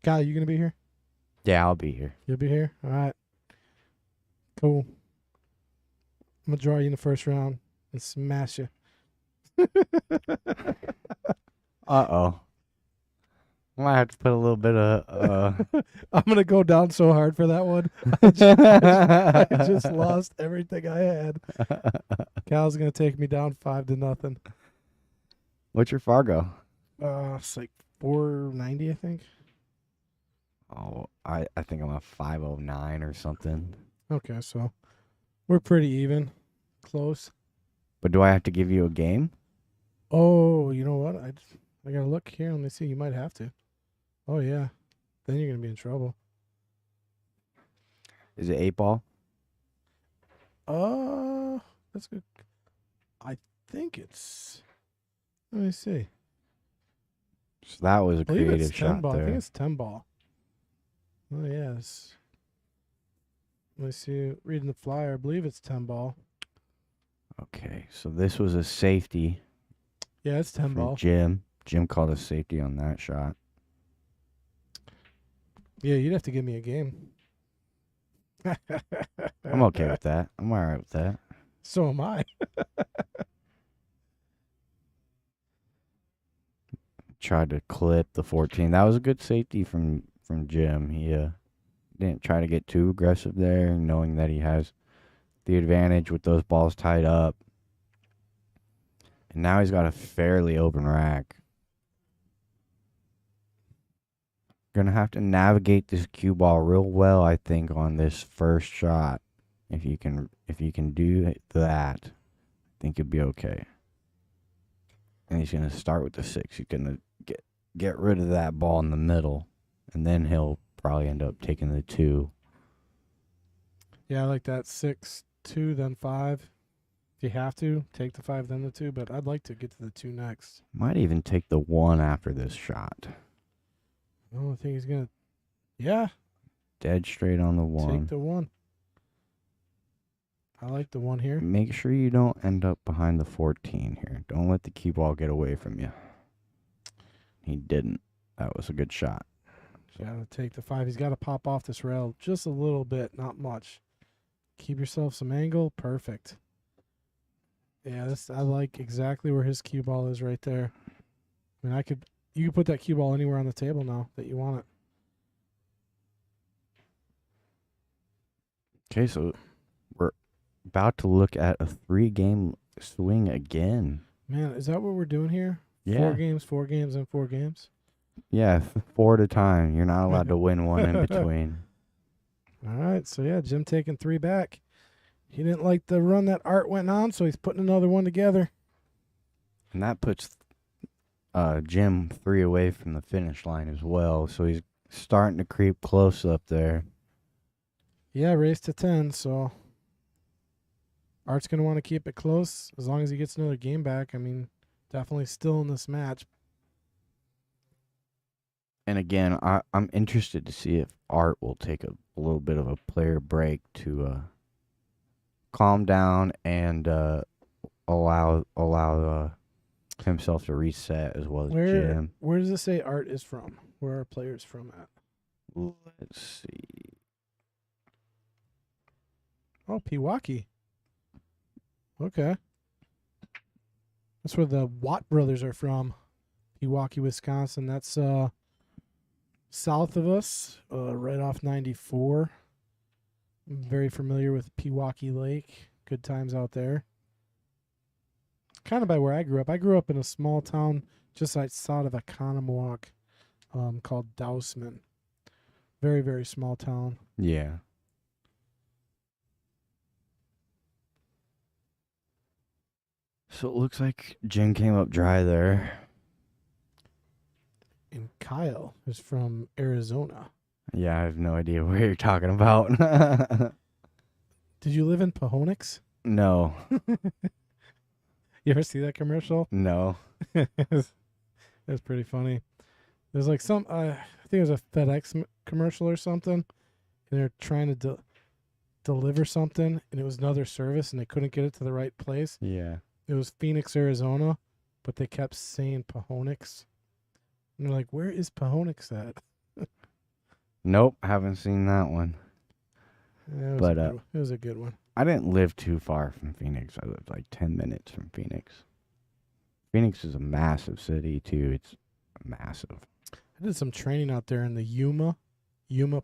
Kyle, you going to be here? Yeah, I'll be here. You'll be here? All right. Cool. I'm going to draw you in the first round and smash you. Uh-oh. I might have to put a little bit of. I'm gonna go down so hard for that one. I just lost everything I had. Cal's gonna take me down 5-0. What's your Fargo? It's like 490, I think. Oh, I think I'm a 509 or something. Okay, so we're pretty even, close. But do I have to give you a game? Oh, you know what? I gotta look here. Let me see. You might have to. Oh yeah, then you're gonna be in trouble. Is it 8-ball? That's good. I think it's. Let me see. So that was a I believe creative it's 10 shot ball. I think there. it's 10 ball. Oh yes. Let me see. Reading the flyer, I believe it's 10 ball. Okay, so this was a safety Yeah, it's 10 from ball. Jim. Jim called a safety on that shot. Yeah, you'd have to give me a game. I'm okay with that. I'm all right with that. So am I. Tried to clip the 14. That was a good safety from Jim. He didn't try to get too aggressive there, knowing that he has the advantage with those balls tied up. And now he's got a fairly open rack. Gonna have to navigate this cue ball real well, I think, on this first shot. If you can do that, I think you'll be okay. And he's gonna start with the 6. He's gonna get rid of that ball in the middle, and then he'll probably end up taking the 2. Yeah, I like that 6, 2, then 5. If you have to, take the 5, then the 2. But I'd like to get to the 2 next. Might even take the 1 after this shot. Oh, I think he's gonna. Yeah, Dead straight on the 1. take the 1. I like the 1 here. Make sure you don't end up behind the 14 here. Don't let the cue ball get away from you. He didn't. That was a good shot. Gotta take the 5. He's got to pop off this rail just a little bit, not much. Keep yourself some angle. Perfect. Yeah, I like exactly where his cue ball is right there. I mean, you could put that cue ball anywhere on the table now that you want it. Okay, so we're about to look at a 3-game swing again. Man, is that what we're doing here? Yeah. 4 games, 4 games, and 4 games? Yeah, 4 at a time. You're not allowed to win one in between. All right, so yeah, Jim taking 3 back. He didn't like the run that Art went on, so he's putting another one together. And that puts Jim 3 away from the finish line as well. So he's starting to creep close up there. Yeah, race to 10, so Art's going to want to keep it close as long as he gets another game back. I mean, definitely still in this match. And again, I'm interested to see if Art will take a little bit of a player break to calm down and allow himself to reset as well as Jim. Where does it say Art is from? Where are players from at? Let's see. Oh, Pewaukee. Okay. That's where the Watt brothers are from. Pewaukee, Wisconsin. That's south of us, right off 94. I'm very familiar with Pewaukee Lake. Good times out there. Kind of by where I grew up. I grew up in a small town just outside of Economowoc called Dousman. Very, very small town. Yeah. So it looks like Jim came up dry there. And Kyle is from Arizona. Yeah, I have no idea what you're talking about. Did you live in Pahonix? No. You ever see that commercial? No. It's pretty funny. There's like some, I think it was a FedEx commercial or something, and they're trying to deliver something, and it was another service, and they couldn't get it to the right place. Yeah. It was Phoenix, Arizona, but they kept saying Pahonix. And they're like, where is Pahonix at? Nope, haven't seen that one. Yeah, it was But, it was a good one. I didn't live too far from Phoenix. I lived like 10 minutes from Phoenix. Phoenix is a massive city, too. It's massive. I did some training out there in the Yuma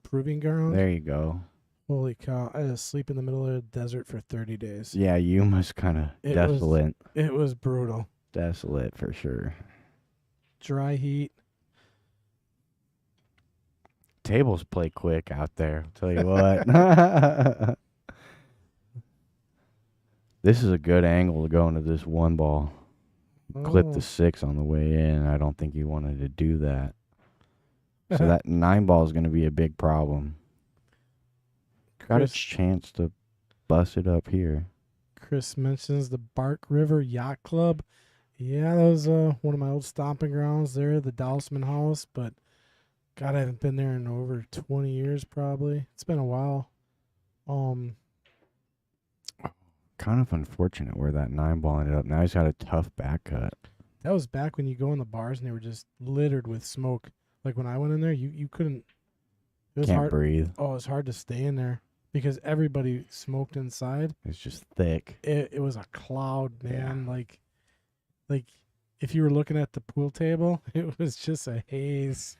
Proving Ground. There you go. Holy cow! I had to sleep in the middle of the desert for 30 days. Yeah, Yuma's kind of It was- desolate. It was brutal. Desolate for sure. Dry heat. Tables play quick out there. I'll tell you what. This is a good angle to go into this one ball. Clip Oh, the 6 on the way in. I don't think he wanted to do that. So that 9 ball is going to be a big problem. Got a Chris- chance to bust it up here. Chris mentions the Bark River Yacht Club. Yeah, that was one of my old stomping grounds there, the Dowsman House. But God, I haven't been there in over 20 years probably. It's been a while. Kind of unfortunate where that 9 ball ended up. Now he's got a tough back cut. That was back when you go in the bars and they were just littered with smoke. Like when I went in there, you couldn't. It was Can't hard. breathe. Oh, it was hard to stay in there because everybody smoked inside. It's just thick. It was a cloud, man. Like if you were looking at the pool table, it was just a haze.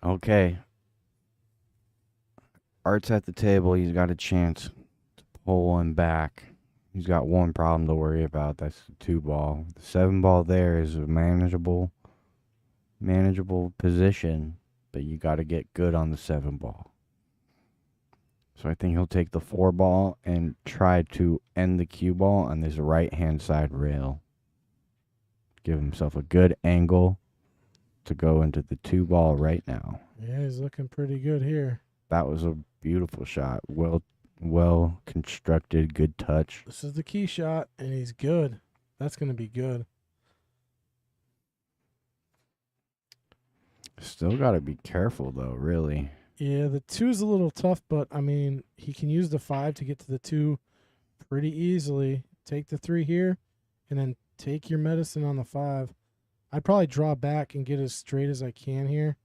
Okay. Art's at the table. He's got a chance to pull one back. He's got one problem to worry about. That's the 2 ball. The 7 ball there is a manageable position, but you got to get good on the 7 ball. So I think he'll take the 4 ball and try to end the cue ball on this right-hand side rail. Give himself a good angle to go into the 2 ball right now. Yeah, he's looking pretty good here. That was a beautiful shot. Well constructed, good touch. This is the key shot, and he's good. That's going to be good. Still got to be careful though, really. Yeah, the 2's a little tough, but I mean, he can use the 5 to get to the 2 pretty easily. Take the 3 here, and then take your medicine on the 5. I'd probably draw back and get as straight as I can here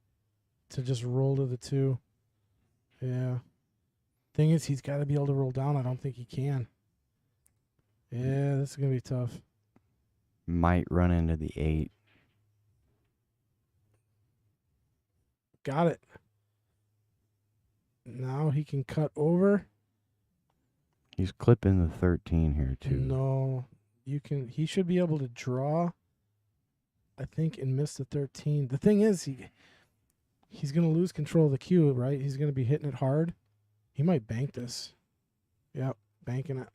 to just roll to the 2. Yeah. Thing is, he's got to be able to roll down. I don't think he can. Yeah, this is going to be tough. Might run into the 8. Got it. Now he can cut over. He's clipping the 13 here too. No, you can. He should be able to draw, I think, and miss the 13. The thing is, he's going to lose control of the cue, right? He's going to be hitting it hard. He might bank this. Yep, banking it.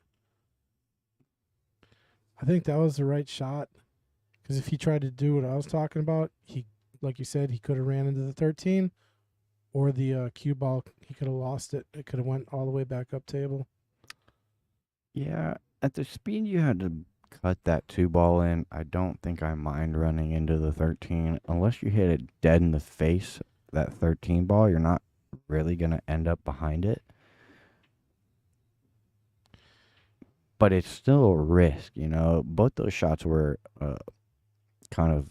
I think that was the right shot. Because if he tried to do what I was talking about, he, like you said, he could have ran into the 13, or the cue ball. He could have lost it. It could have went all the way back up table. Yeah, at the speed you had to cut that 2 ball in, I don't think I mind running into the 13. Unless you hit it dead in the face, that 13 ball, you're not really going to end up behind it. But it's still a risk, you know. Both those shots were kind of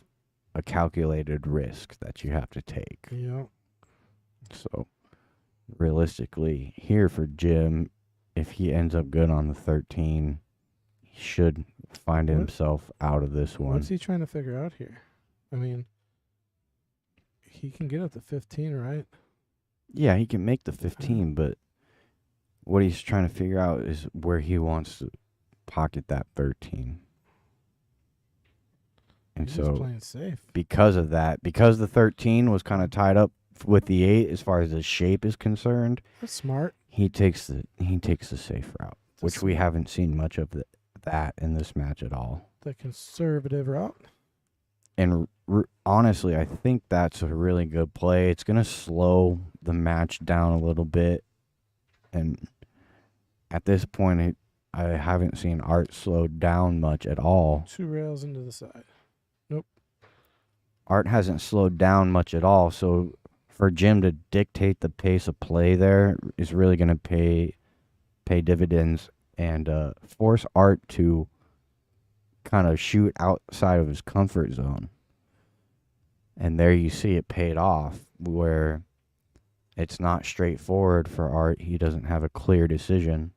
a calculated risk that you have to take. Yeah. So, realistically, here for Jim, if he ends up good on the 13, he should find What? himself out of this one. What's he trying to figure out here? I mean, he can get up to 15, right? Yeah, he can make the 15, but what he's trying to figure out is where he wants to pocket that 13. And He's just so, playing safe. because of that, because the 13 was kind of tied up with the 8 as far as the shape is concerned, That's smart. he takes the safe route, which we haven't seen much of that in this match at all. The conservative route. And honestly, I think that's a really good play. It's going to slow the match down a little bit. And at this point, I haven't seen Art slowed down much at all. 2 rails into the side. Art hasn't slowed down much at all. So for Jim to dictate the pace of play there is really going to pay dividends and force Art to kind of shoot outside of his comfort zone. And there you see it paid off, where it's not straightforward for Art. He doesn't have a clear decision.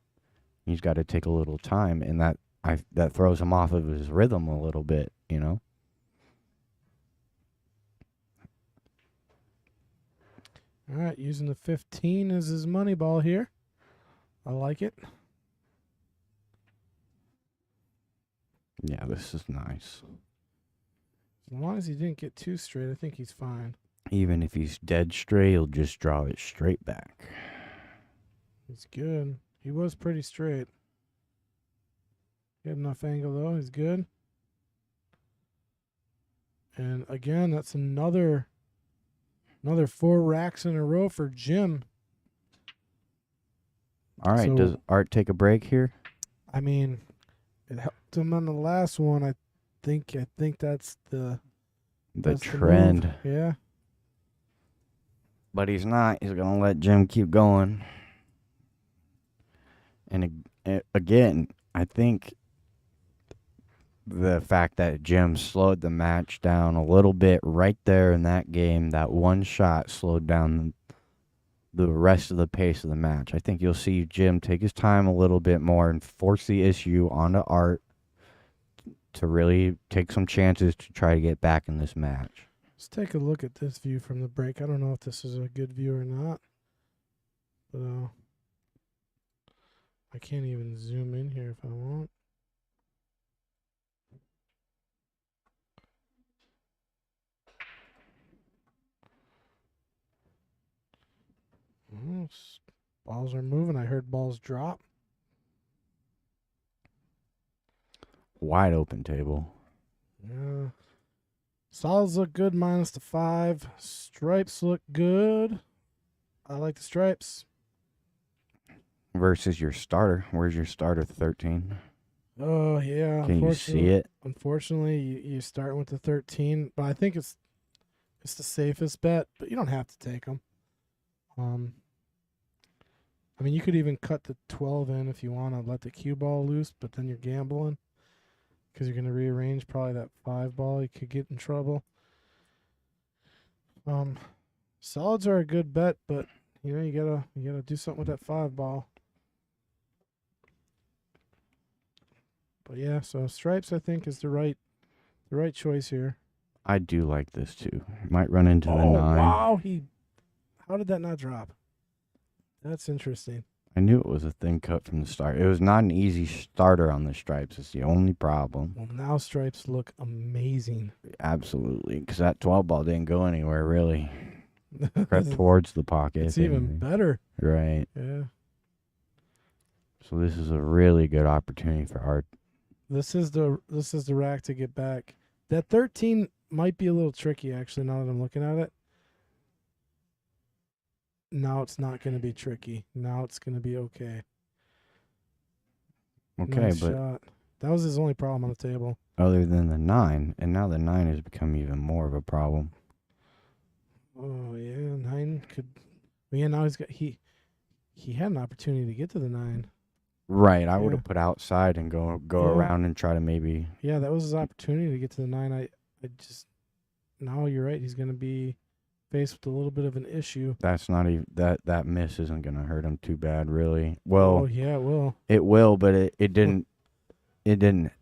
He's got to take a little time, and that throws him off of his rhythm a little bit. you know? All right, using the 15 as his money ball here. I like it. Yeah, this is nice. As long as he didn't get too straight, I think he's fine. Even if he's dead straight, he'll just draw it straight back. He's good. He was pretty straight. He had enough angle, though. He's good. And again, that's another 4 racks in a row for Jim. All right, So- does Art take a break here? I mean, it helped him on the last one. I think that's The that's trend. move. Yeah. But he's not. He's going to let Jim keep going. And again, I think the fact that Jim slowed the match down a little bit right there in that game, that one shot slowed down the rest of the pace of the match. I think you'll see Jim take his time a little bit more and force the issue onto Art to really take some chances to try to get back in this match. Let's take a look at this view from the break. I don't know if this is a good view or not. But I can't even zoom in here if I want. Balls are moving. I heard balls drop. Wide open table. Yeah. Solids look good minus the 5. Stripes look good. I like the stripes. Versus your starter. Where's your starter, 13? Oh, yeah. Can you see it? Unfortunately, you start with the 13, but I think it's the safest bet, but you don't have to take them. I mean, you could even cut the 12 in if you want to let the cue ball loose, but then you're gambling because you're going to rearrange probably that 5 ball. You could get in trouble. Solids are a good bet, but you know you gotta do something with that 5 ball. But yeah, so stripes I think is the right choice here. I do like this too. Might run into the 9. Wow, how did that not drop? That's interesting. I knew it was a thin cut from the start. It was not an easy starter on the stripes. It's the only problem. Well, now stripes look amazing. Absolutely, because that 12 ball didn't go anywhere really. Crept towards the pocket. It's if even anything. better. Right. Yeah. So this is a really good opportunity for Art. This is the rack to get back. That 13 might be a little tricky actually now that I'm looking at it. Now it's not going to be tricky. Now it's going to be okay. Okay, Nice but shot. That was his only problem on the table. other than the 9, and now the 9 has become even more of a problem. Oh yeah, 9 could. Well, yeah, now he had an opportunity to get to the 9. Right, I would Yeah. have put outside and go Yeah. around and try to maybe. Yeah, that was his opportunity to get to the 9. I just now you're right. He's going to be faced with a little bit of an issue. That's not even that miss isn't gonna hurt him too bad, really. Well, Oh yeah, it will. it will, but it didn't. It didn't.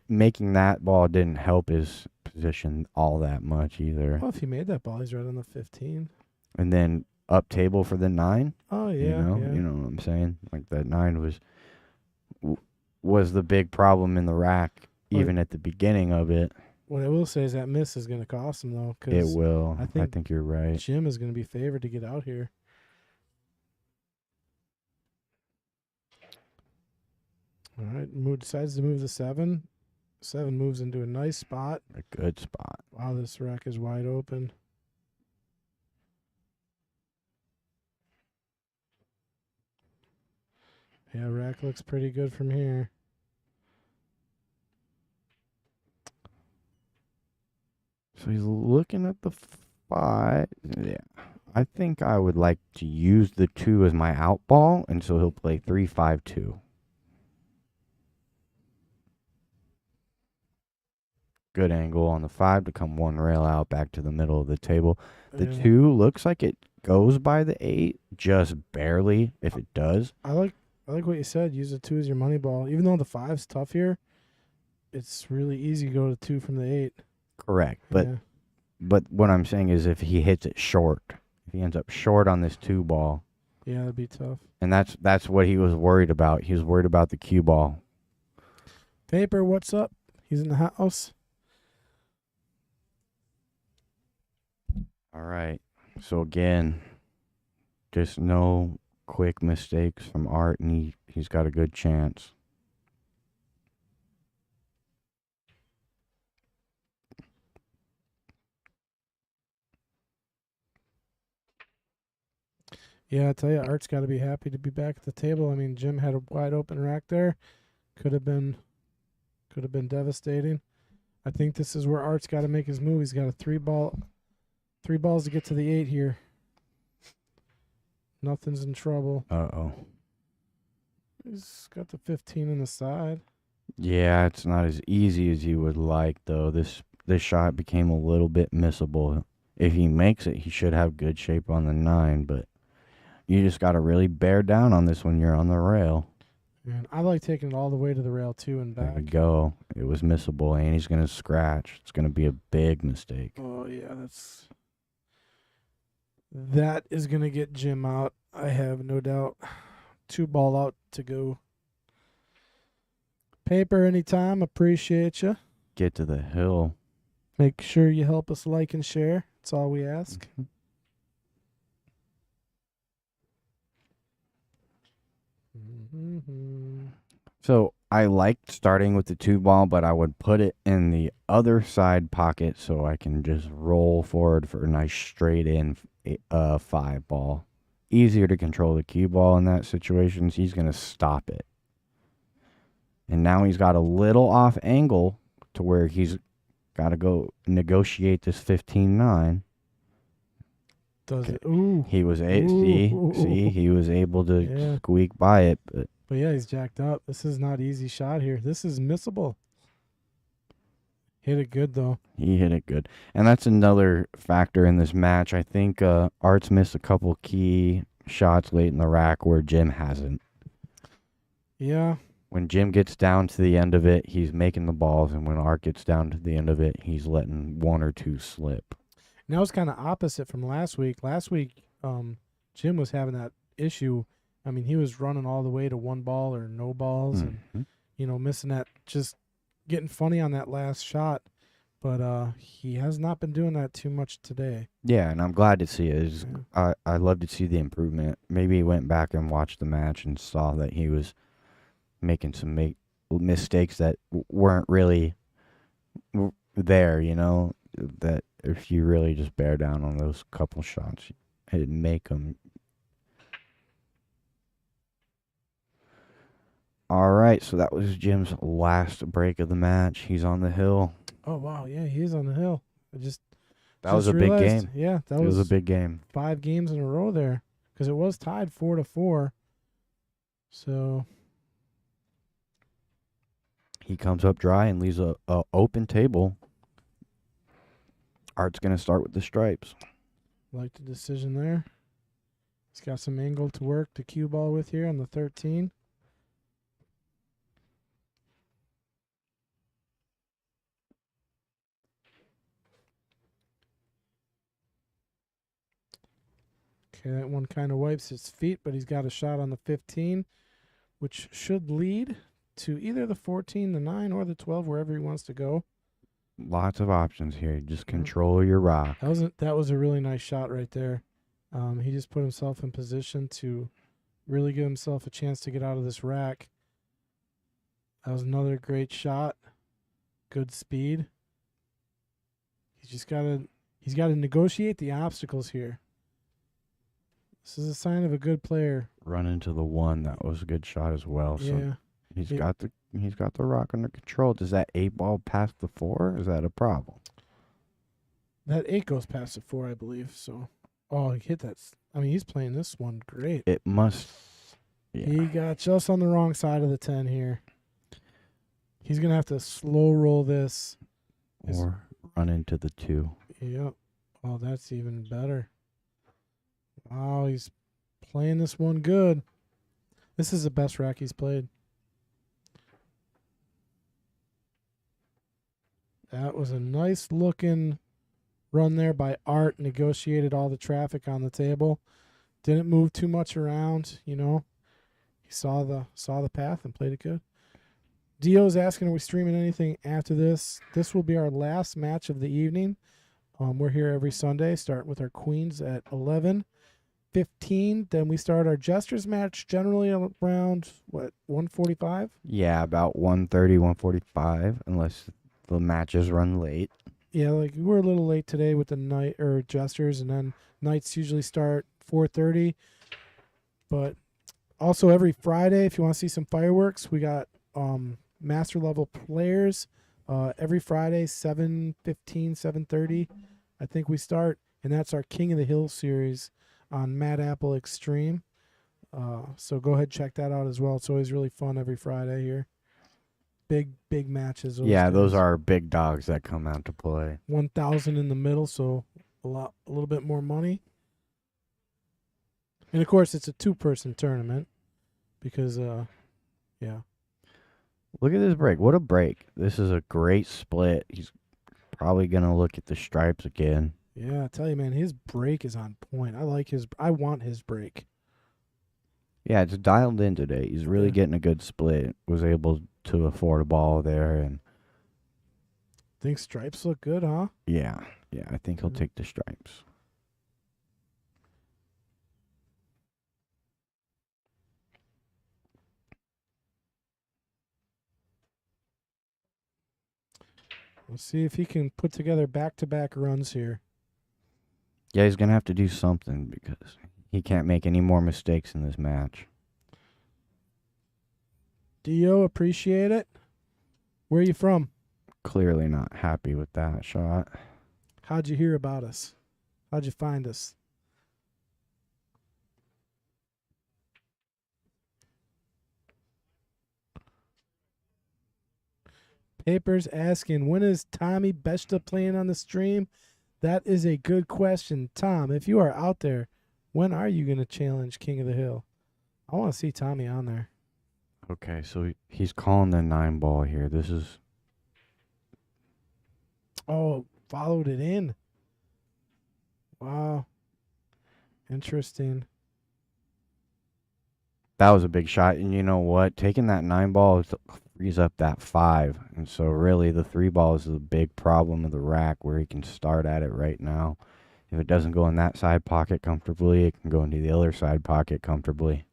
Making that ball didn't help his position all that much either. Well, if he made that ball, he's right on the 15. And then up table for the 9. Oh yeah, yeah. You know what I'm saying? Like that 9 was the big problem in the rack, Well, even at the beginning of it. What I will say is that miss is going to cost him though, It because will. I I think think you're right. Jim is going to be favored to get out here. All right, decides to move the 7. 7 moves into a nice spot. A good spot. Wow, this rack is wide open. Yeah, rack looks pretty good from here. So he's looking at the 5. Yeah. I think I would like to use the 2 as my out ball, and so he'll play 3-5-2. Good angle on the 5 to come one rail out back to the middle of the table. The Yeah. 2 looks like it goes by the 8, just barely, if it does. I like what you said. Use the 2 as your money ball. Even though the 5's tough here, it's really easy to go to 2 from the 8. Correct. But Yeah. but what I'm saying is if he hits it short, if he ends up short on this 2 ball, Yeah, that'd be tough. and that's what he was worried about. He was worried about the cue ball. Paper, what's up? He's in the house. All right. So again, just no quick mistakes from Art, and he's got a good chance. Yeah, I tell you, Art's got to be happy to be back at the table. I mean, Jim had a wide open rack there. Could have been devastating. I think this is where Art's got to make his move. He's got a 3 balls to get to the 8 here. Nothing's in trouble. Uh-oh. He's got the 15 in the side. Yeah, it's not as easy as you would like, though. This shot became a little bit missable. If he makes it, he should have good shape on the 9, but you just got to really bear down on this when you're on the rail. And I like taking it all the way to the rail, too, and There back. we go. It was missable, and he's going to scratch. It's going to be a big mistake. Oh, yeah, that is going to get Jim out. I have no doubt. 2 ball out to go. Paper anytime. Appreciate you. Get to the hill. Make sure you help us like and share. That's all we ask. So I liked starting with the 2 ball, but I would put it in the other side pocket so I can just roll forward for a nice straight in 5 ball. Easier to control the cue ball in that situation. So he's going to stop it. And now he's got a little off angle to where he's got to go negotiate this 15-9. Does it? Ooh. He was Ooh. see, he was able to Yeah. squeak by it, but Yeah, he's jacked up. This is not easy shot here. This is missable. Hit it good, though. he hit it good. And that's another factor in this match. I think Art's missed a couple key shots late in the rack where Jim hasn't. Yeah. When Jim gets down to the end of it, he's making the balls, and when Art gets down to the end of it, he's letting 1 or 2 slip. Now it's kind of opposite from last week. Last week, Jim was having that issue. I mean, he was running all the way to 1 ball or no balls, and missing that, just getting funny on that last shot. But he has not been doing that too much today. Yeah, and I'm glad to see it. Yeah. I love to see the improvement. Maybe he went back and watched the match and saw that he was making some mistakes that weren't really there, that if you really just bear down on those couple shots, it'd make them. All right, so that was Jim's last break of the match. He's on the hill. Oh, wow. Yeah, he is on the hill. That was a big realized, game. Yeah, that It was was a big game. 5 games in a row there, because it was tied 4-4. So He comes up dry and leaves a open table. Art's going to start with the stripes. like the decision there. He's got some angle to work to cue ball with here on the 13. Okay, that one kind of wipes his feet, but he's got a shot on the 15, which should lead to either the 14, the 9, or the 12, wherever he wants to go. Lots of options here. Just control your rock. That was a really nice shot right there. He just put himself in position to really give himself a chance to get out of this rack. That was another great shot. Good speed. He's got to negotiate the obstacles here. This is a sign of a good player. Run into the 1. That was a good shot as well. So Yeah. he's got the rock under control. Does that 8 ball pass the 4? Is that a problem? That 8 goes past the 4, I believe. So, he hit that. I mean, he's playing this one great. It must. Yeah. He got just on the wrong side of the 10 here. He's going to have to slow roll this. Or run into the 2. Yep. Oh, that's even better. Wow, he's playing this one good. This is the best rack he's played. That was a nice looking run there by Art. Negotiated all the traffic on the table. Didn't move too much around, you know. He saw the path and played it good. Dio's asking, are we streaming anything after this? This will be our last match of the evening. We're here every Sunday, start with our Queens at 11:15. Then we start our Jesters match generally around, 1:45? Yeah, about 1:30, 1:45, unless the matches run late. Yeah, like we're a little late today with the night or Jesters, and then nights usually start 4:30. But also every Friday, if you want to see some fireworks, we got master level players every Friday, 7:15, 7:30. I think we start, and that's our King of the Hill series on Mad Apple Extreme. So go ahead and check that out as well. It's always really fun every Friday here. Big matches. Yeah, those days. are big dogs that come out to play. 1,000 in the middle, so a little bit more money. And of course, it's a 2-person tournament because, yeah. Look at this break. What a break. This is a great split. He's probably going to look at the stripes again. Yeah, I tell you, man, his break is on point. I want his break. Yeah, it's dialed in today. He's really Yeah. getting a good split. Was able to afford a ball there. And Think stripes look good, huh? yeah, I think he'll Mhm. take the stripes. Let's see if he can put together back-to-back runs here. Yeah, he's going to have to do something because he can't make any more mistakes in this match. Dio, appreciate it. Where are you from? Clearly not happy with that shot. How'd you hear about us? How'd you find us? Papers asking, when is Tommy Besta playing on the stream? That is a good question. Tom, if you are out there, when are you going to challenge King of the Hill? I want to see Tommy on there. Okay, so he's calling the 9-ball here. This is... Oh, followed it in. Wow. Interesting. That was a big shot, and you know what? Taking that 9-ball frees up that 5, and so really the 3-ball is a big problem of the rack where he can start at it right now. If it doesn't go in that side pocket comfortably, it can go into the other side pocket comfortably.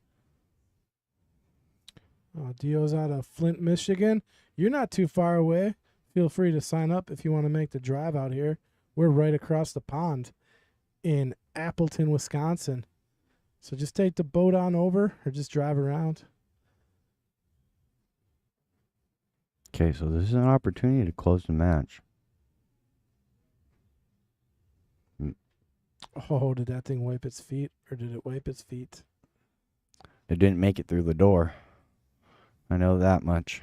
Dio's out of Flint, Michigan. You're not too far away. Feel free to sign up if you want to make the drive out here. We're right across the pond in Appleton, Wisconsin. So just take the boat on over or just drive around. Okay, so this is an opportunity to close the match. Oh, did that thing wipe its feet or did it wipe its feet? It didn't make it through the door. I know that much.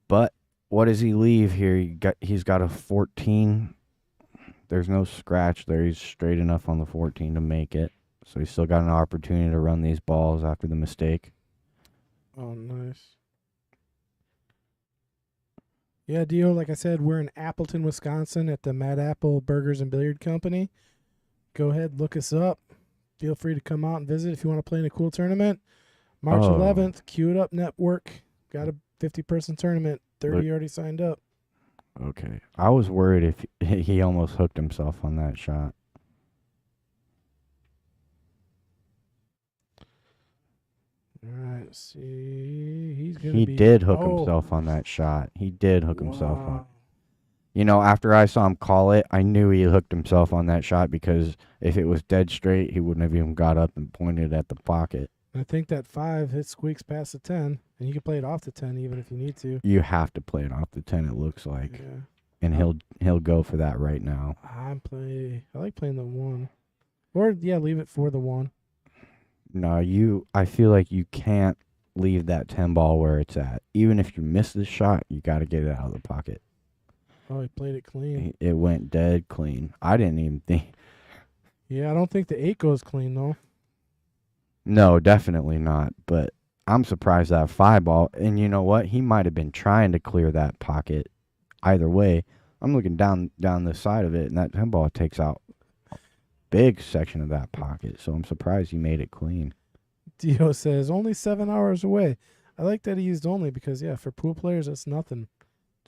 But what does he leave here? He's got a 14. There's no scratch there. He's straight enough on the 14 to make it. So he's still got an opportunity to run these balls after the mistake. Oh, nice. Yeah, Dio, like I said, we're in Appleton, Wisconsin at the Mad Apple Burgers and Billiard Company. Go ahead, look us up. Feel free to come out and visit if you want to play in a cool tournament. March 11th, Queue It Up Network. Got a 50-person tournament. 30 already signed up. Okay. I was worried if he almost hooked himself on that shot. All right, let's see. He's gonna He be. did hook Oh, himself on that shot. He did hook himself on. wow. You know, after I saw him call it, I knew he hooked himself on that shot because if it was dead straight, he wouldn't have even got up and pointed at the pocket. I think that 5 hit squeaks past the 10, and you can play it off the 10 even if you need to. You have to play it off the 10, it looks like. Yeah. And he'll go for that right now. I like playing the 1. Or, yeah, leave it for the 1. No, I feel like you can't leave that 10 ball where it's at. Even if you miss the shot, you got to get it out of the pocket. Oh, he played it clean. It went dead clean. I didn't even think. Yeah, I don't think the 8 goes clean, though. No, definitely not. But I'm surprised that 5 ball. And you know what? He might have been trying to clear that pocket. Either way, I'm looking down the side of it, and that 10 ball takes out a big section of that pocket. So I'm surprised he made it clean. Dio says only 7 hours away. I like that he used only because yeah, for pool players that's nothing.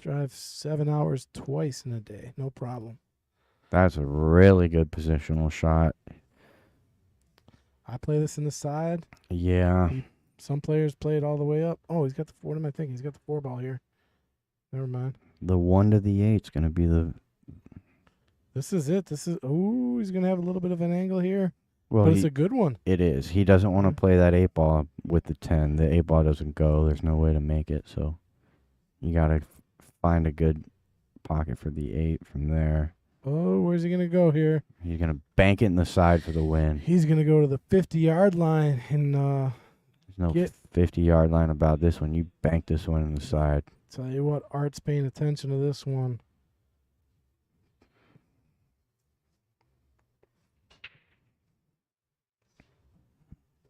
Drive 7 hours twice in a day, no problem. That's a really good positional shot. I play this in the side. Yeah. Some players play it all the way up. Oh, he's got the what am I thinking? He's got the 4 ball here. Never mind. The 1 to the 8's going to be the. This is it. He's gonna have a little bit of an angle here. Well, But it's a good one. it is. He doesn't want to Okay. play that 8 ball with the 10. The 8 ball doesn't go. There's no way to make it. So you got to find a good pocket for the 8 from there. Oh, where's he gonna go here? He's going to bank it in the side for the win. He's gonna go to the 50-yard line and There's no get- 50-yard line about this one. You bank this one in the side. tell you what, Art's paying attention to this one.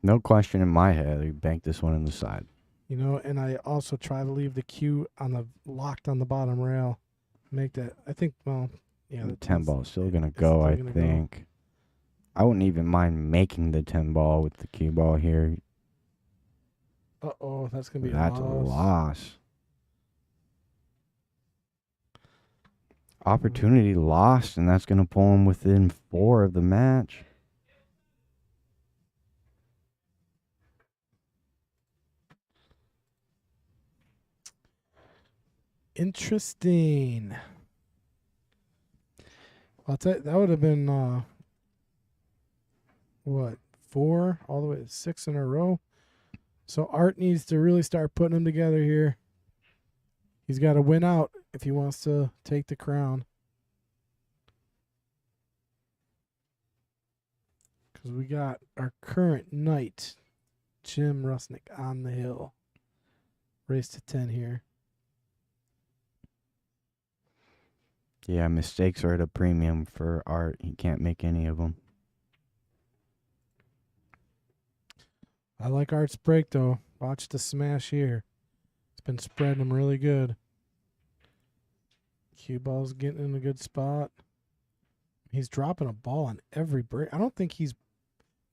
No question in my head. You bank this one in the side. You know, and I also try to leave the cue locked on the bottom rail. Make that. I think. Well, yeah. The 10 ball is still going to it's go, still I gonna go. think. I wouldn't even mind making the 10 ball with the cue ball here. Oh, that's gonna be That's a a loss. loss. Opportunity lost, and that's going to pull him within 4 of the match. Interesting. I'll tell you, that would have been what, 4 all the way to 6 in a row. So Art needs to really start putting them together here. He's got to win out if he wants to take the crown. Because we got our current knight, Jim Rusnak, on the hill. Race to 10 here. Yeah, mistakes are at a premium for Art. He can't make any of them. I like Art's break, though. Watch the smash here. It's been spreading them really good. Cue ball's getting in a good spot. He's dropping a ball on every break. I don't think he's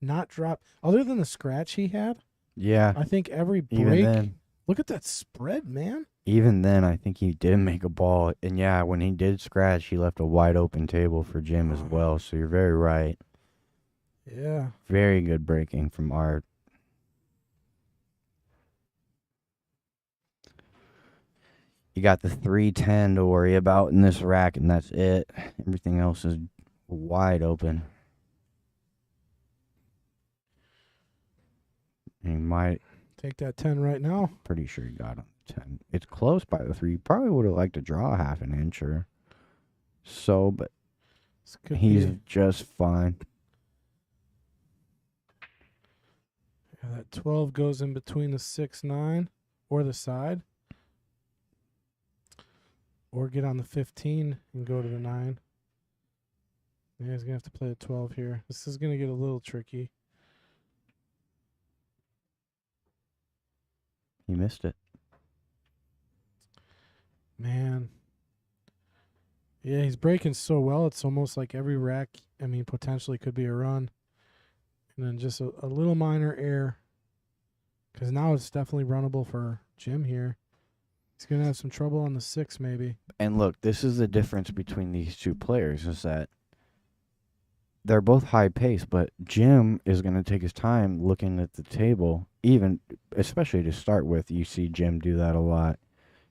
not dropped. Other than the scratch he had, Yeah, I think every even break. then. Look at that spread, man. Even then, I think he did make a ball. And yeah, when he did scratch, he left a wide open table for Jim as well. So you're very right. Yeah. Very good breaking from Art. You got the 310 to worry about in this rack, and that's it. Everything else is wide open. He might, Take that 10 right now. pretty sure he got on the 10. It's close by the 3. Probably would have liked to draw half an inch or so, but This could he's be, just fine. yeah, that 12 goes in between the 6-9 or the side. Or get on the 15 and go to the 9. Yeah, he's going to have to play a 12 here. This is going to get a little tricky. He missed it. Man. Yeah, he's breaking so well. It's almost like every rack, I mean, potentially could be a run. And then just a little minor error. Because now it's definitely runnable for Jim here. He's going to have some trouble on the 6 maybe. And look, this is the difference between these two players is that they're both high pace, but Jim is going to take his time looking at the table, even especially to start with. You see Jim do that a lot.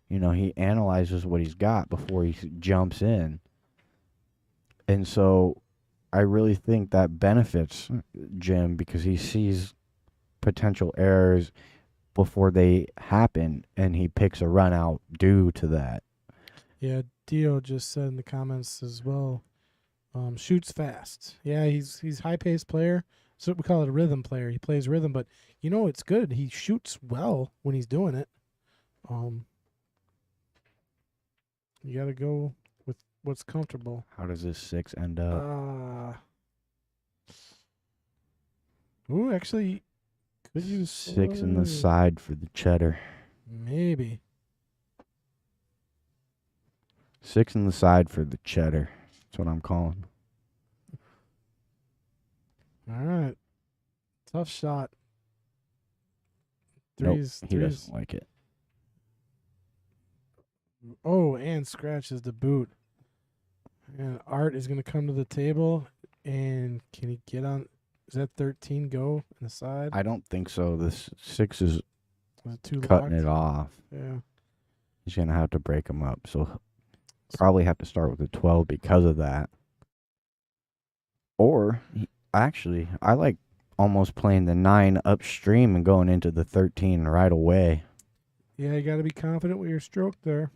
You know, he analyzes what he's got before he jumps in. And so I really think that benefits Jim because he sees potential errors before they happen, and he picks a run out due to that. Yeah, Dio just said in the comments as well, shoots fast. Yeah, he's high-paced player. So we call it a rhythm player. He plays rhythm, but, you know, it's good. He shoots well when he's doing it. You got to go with what's comfortable. How does this 6 end up? Ooh, actually, Could use 6 in the slow. side for the cheddar. Maybe. 6 in the side for the cheddar. That's what I'm calling. All right. Tough shot. Nope, Threes. he doesn't like it. Oh, and scratches the boot. And Art is going to come to the table. And can he get on? Is that 13 go in the side? I don't think so. This 6 is Was it too cutting locked? it off. Yeah. He's going to have to break them up. So he'll probably have to start with a 12 because of that. Or, actually, I like almost playing the 9 upstream and going into the 13 right away. Yeah, you got to be confident with your stroke there.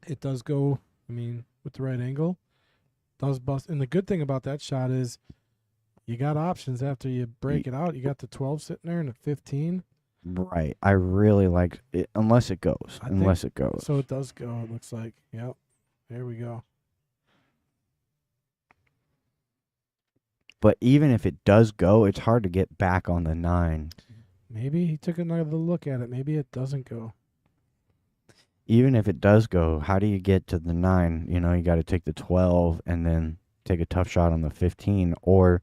It does go, I mean, with the right angle. Does bust. And the good thing about that shot is you got options after you break it out. You got the 12 sitting there and a 15. Right. I really like it, unless it goes. Unless it goes. So it does go, it looks like. Yep. There we go. But even if it does go, it's hard to get back on the 9. Maybe he took another look at it. Maybe it doesn't go. Even if it does go, how do you get to the 9? You know, you got to take the 12 and then take a tough shot on the 15 or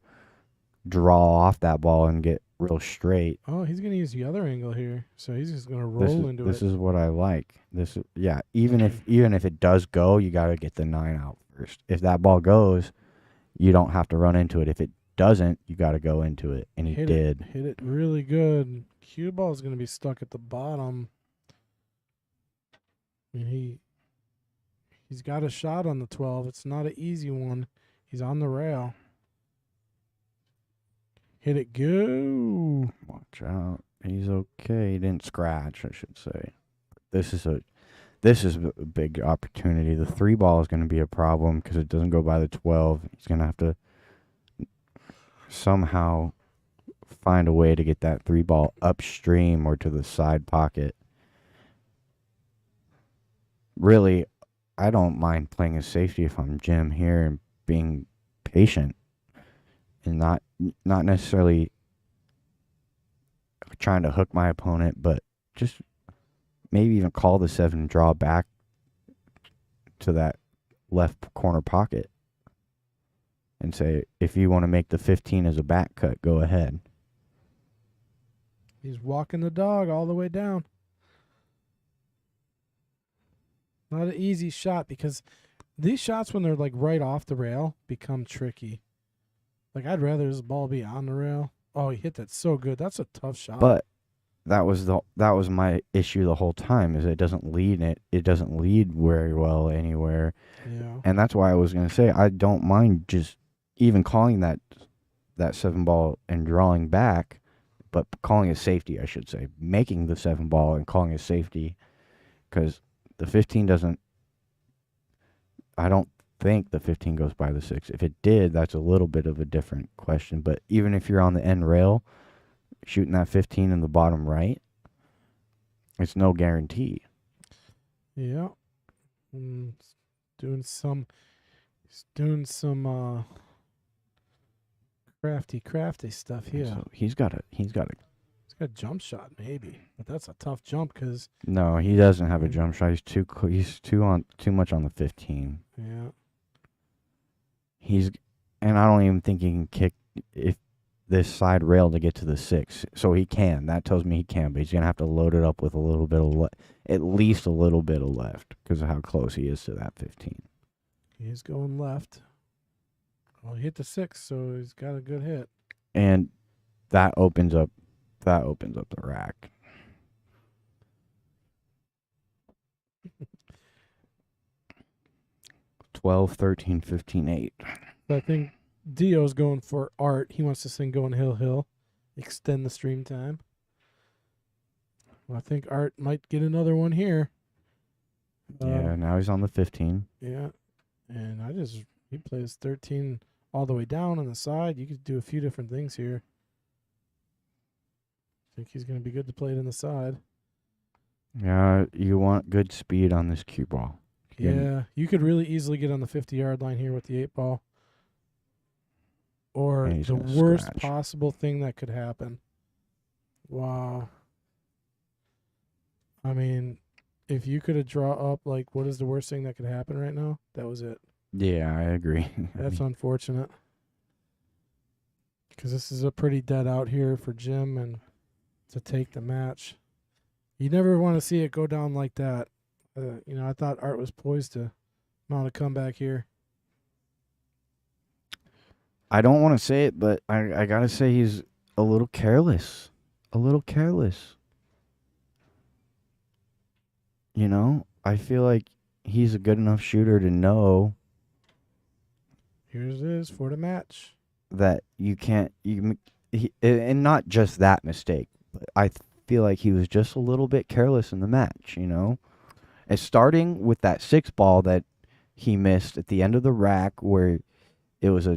draw off that ball and get real straight. Oh, he's going to use the other angle here. So he's just going to roll into This it. is what I like. This is, yeah, even if it does go, you got to get the 9 out first. If that ball goes, you don't have to run into it. If it doesn't, you got to go into it, and he did. Hit it really good. Cue ball is going to be stuck at the bottom. I mean, he's got a shot on the 12. It's not an easy one. He's on the rail. Hit it, go. Watch out. He's okay. He didn't scratch, I should say. This is a big opportunity. The 3 ball is going to be a problem because it doesn't go by the 12. He's going to have to somehow find a way to get that 3 ball upstream or to the side pocket. Really, I don't mind playing a safety if I'm Jim here and being patient and not necessarily trying to hook my opponent, but just maybe even call the 7 and draw back to that left corner pocket and say, if you want to make the 15 as a back cut, go ahead. He's walking the dog all the way down. Not an easy shot because these shots, when they're like right off the rail, become tricky. Like, I'd rather this ball be on the rail. Oh, he hit that so good. That's a tough shot. But that was my issue the whole time, is it doesn't lead very well anywhere. Yeah. And that's why I was going to say I don't mind just even calling that 7 ball and drawing back, but calling a safety, I should say, making the 7 ball and calling a safety, because the 15 doesn't. I don't think the 15 goes by the 6. If it did, that's a little bit of a different question. But even if you're on the end rail, shooting that 15 in the bottom right, it's no guarantee. Yeah. Doing some crafty stuff here. So he's got a He's got a jump shot maybe, but that's a tough jump because no, he doesn't have a jump shot. He's too much on the 15. yeah. And I don't even think he can kick if this side rail to get to the 6. So he can. That tells me he can, but he's gonna have to load it up with a little bit of at least a little bit of left because of how close he is to that 15. He's going left. Well, he hit the 6, so he's got a good hit. And that opens up the rack. $12, $13, $15, $8. So I think Dio's going for Art. He wants to sing Going Hill Hill, extend the stream time. Well, I think Art might get another one here. Yeah, now he's on the 15. Yeah. And he plays 13 all the way down on the side. You could do a few different things here. I think he's going to be good to play it in the side. Yeah, you want good speed on this cue ball. Yeah, you could really easily get on the 50-yard line here with the 8 ball. Or And he's the gonna worst scratch. possible thing that could happen Wow. I mean, if you could have draw up, like, what is the worst thing that could happen right now? That was it. Yeah, I agree. That's unfortunate. Because this is a pretty dead out here for Jim and to take the match. You never want to see it go down like that. I thought Art was poised to mount a comeback here. I don't want to say it, but I got to say he's a little careless. A little careless. I feel like he's a good enough shooter to know Here's this for the match. that you can't, and not just that mistake, but I feel like he was just a little bit careless in the match, And starting with that 6 ball that he missed at the end of the rack where it was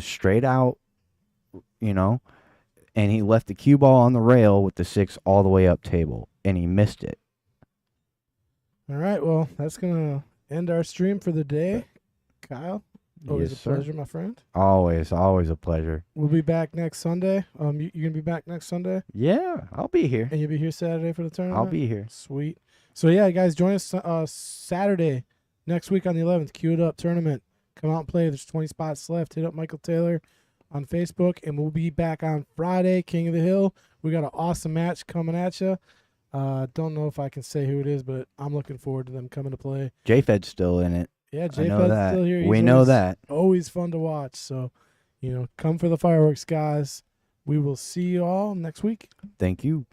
straight out, and he left the cue ball on the rail with the 6 all the way up table, and he missed it. All right, well, that's going to end our stream for the day. Kyle, always Yes, a sir. pleasure, my friend. Always a pleasure. We'll be back next Sunday. You going to be back next Sunday? Yeah, I'll be here. And you'll be here Saturday for the tournament? I'll be here. Sweet. So, yeah, guys, join us Saturday next week on the 11th. Queue it up tournament. Come out and play. There's 20 spots left. Hit up Michael Taylor on Facebook, and we'll be back on Friday, King of the Hill. We got an awesome match coming at you. Don't know if I can say who it is, but I'm looking forward to them coming to play. J-Fed's still in it. Yeah, I know J-Fed's that. still here. We He's know always- that. Always fun to watch. So, come for the fireworks, guys. We will see you all next week. Thank you.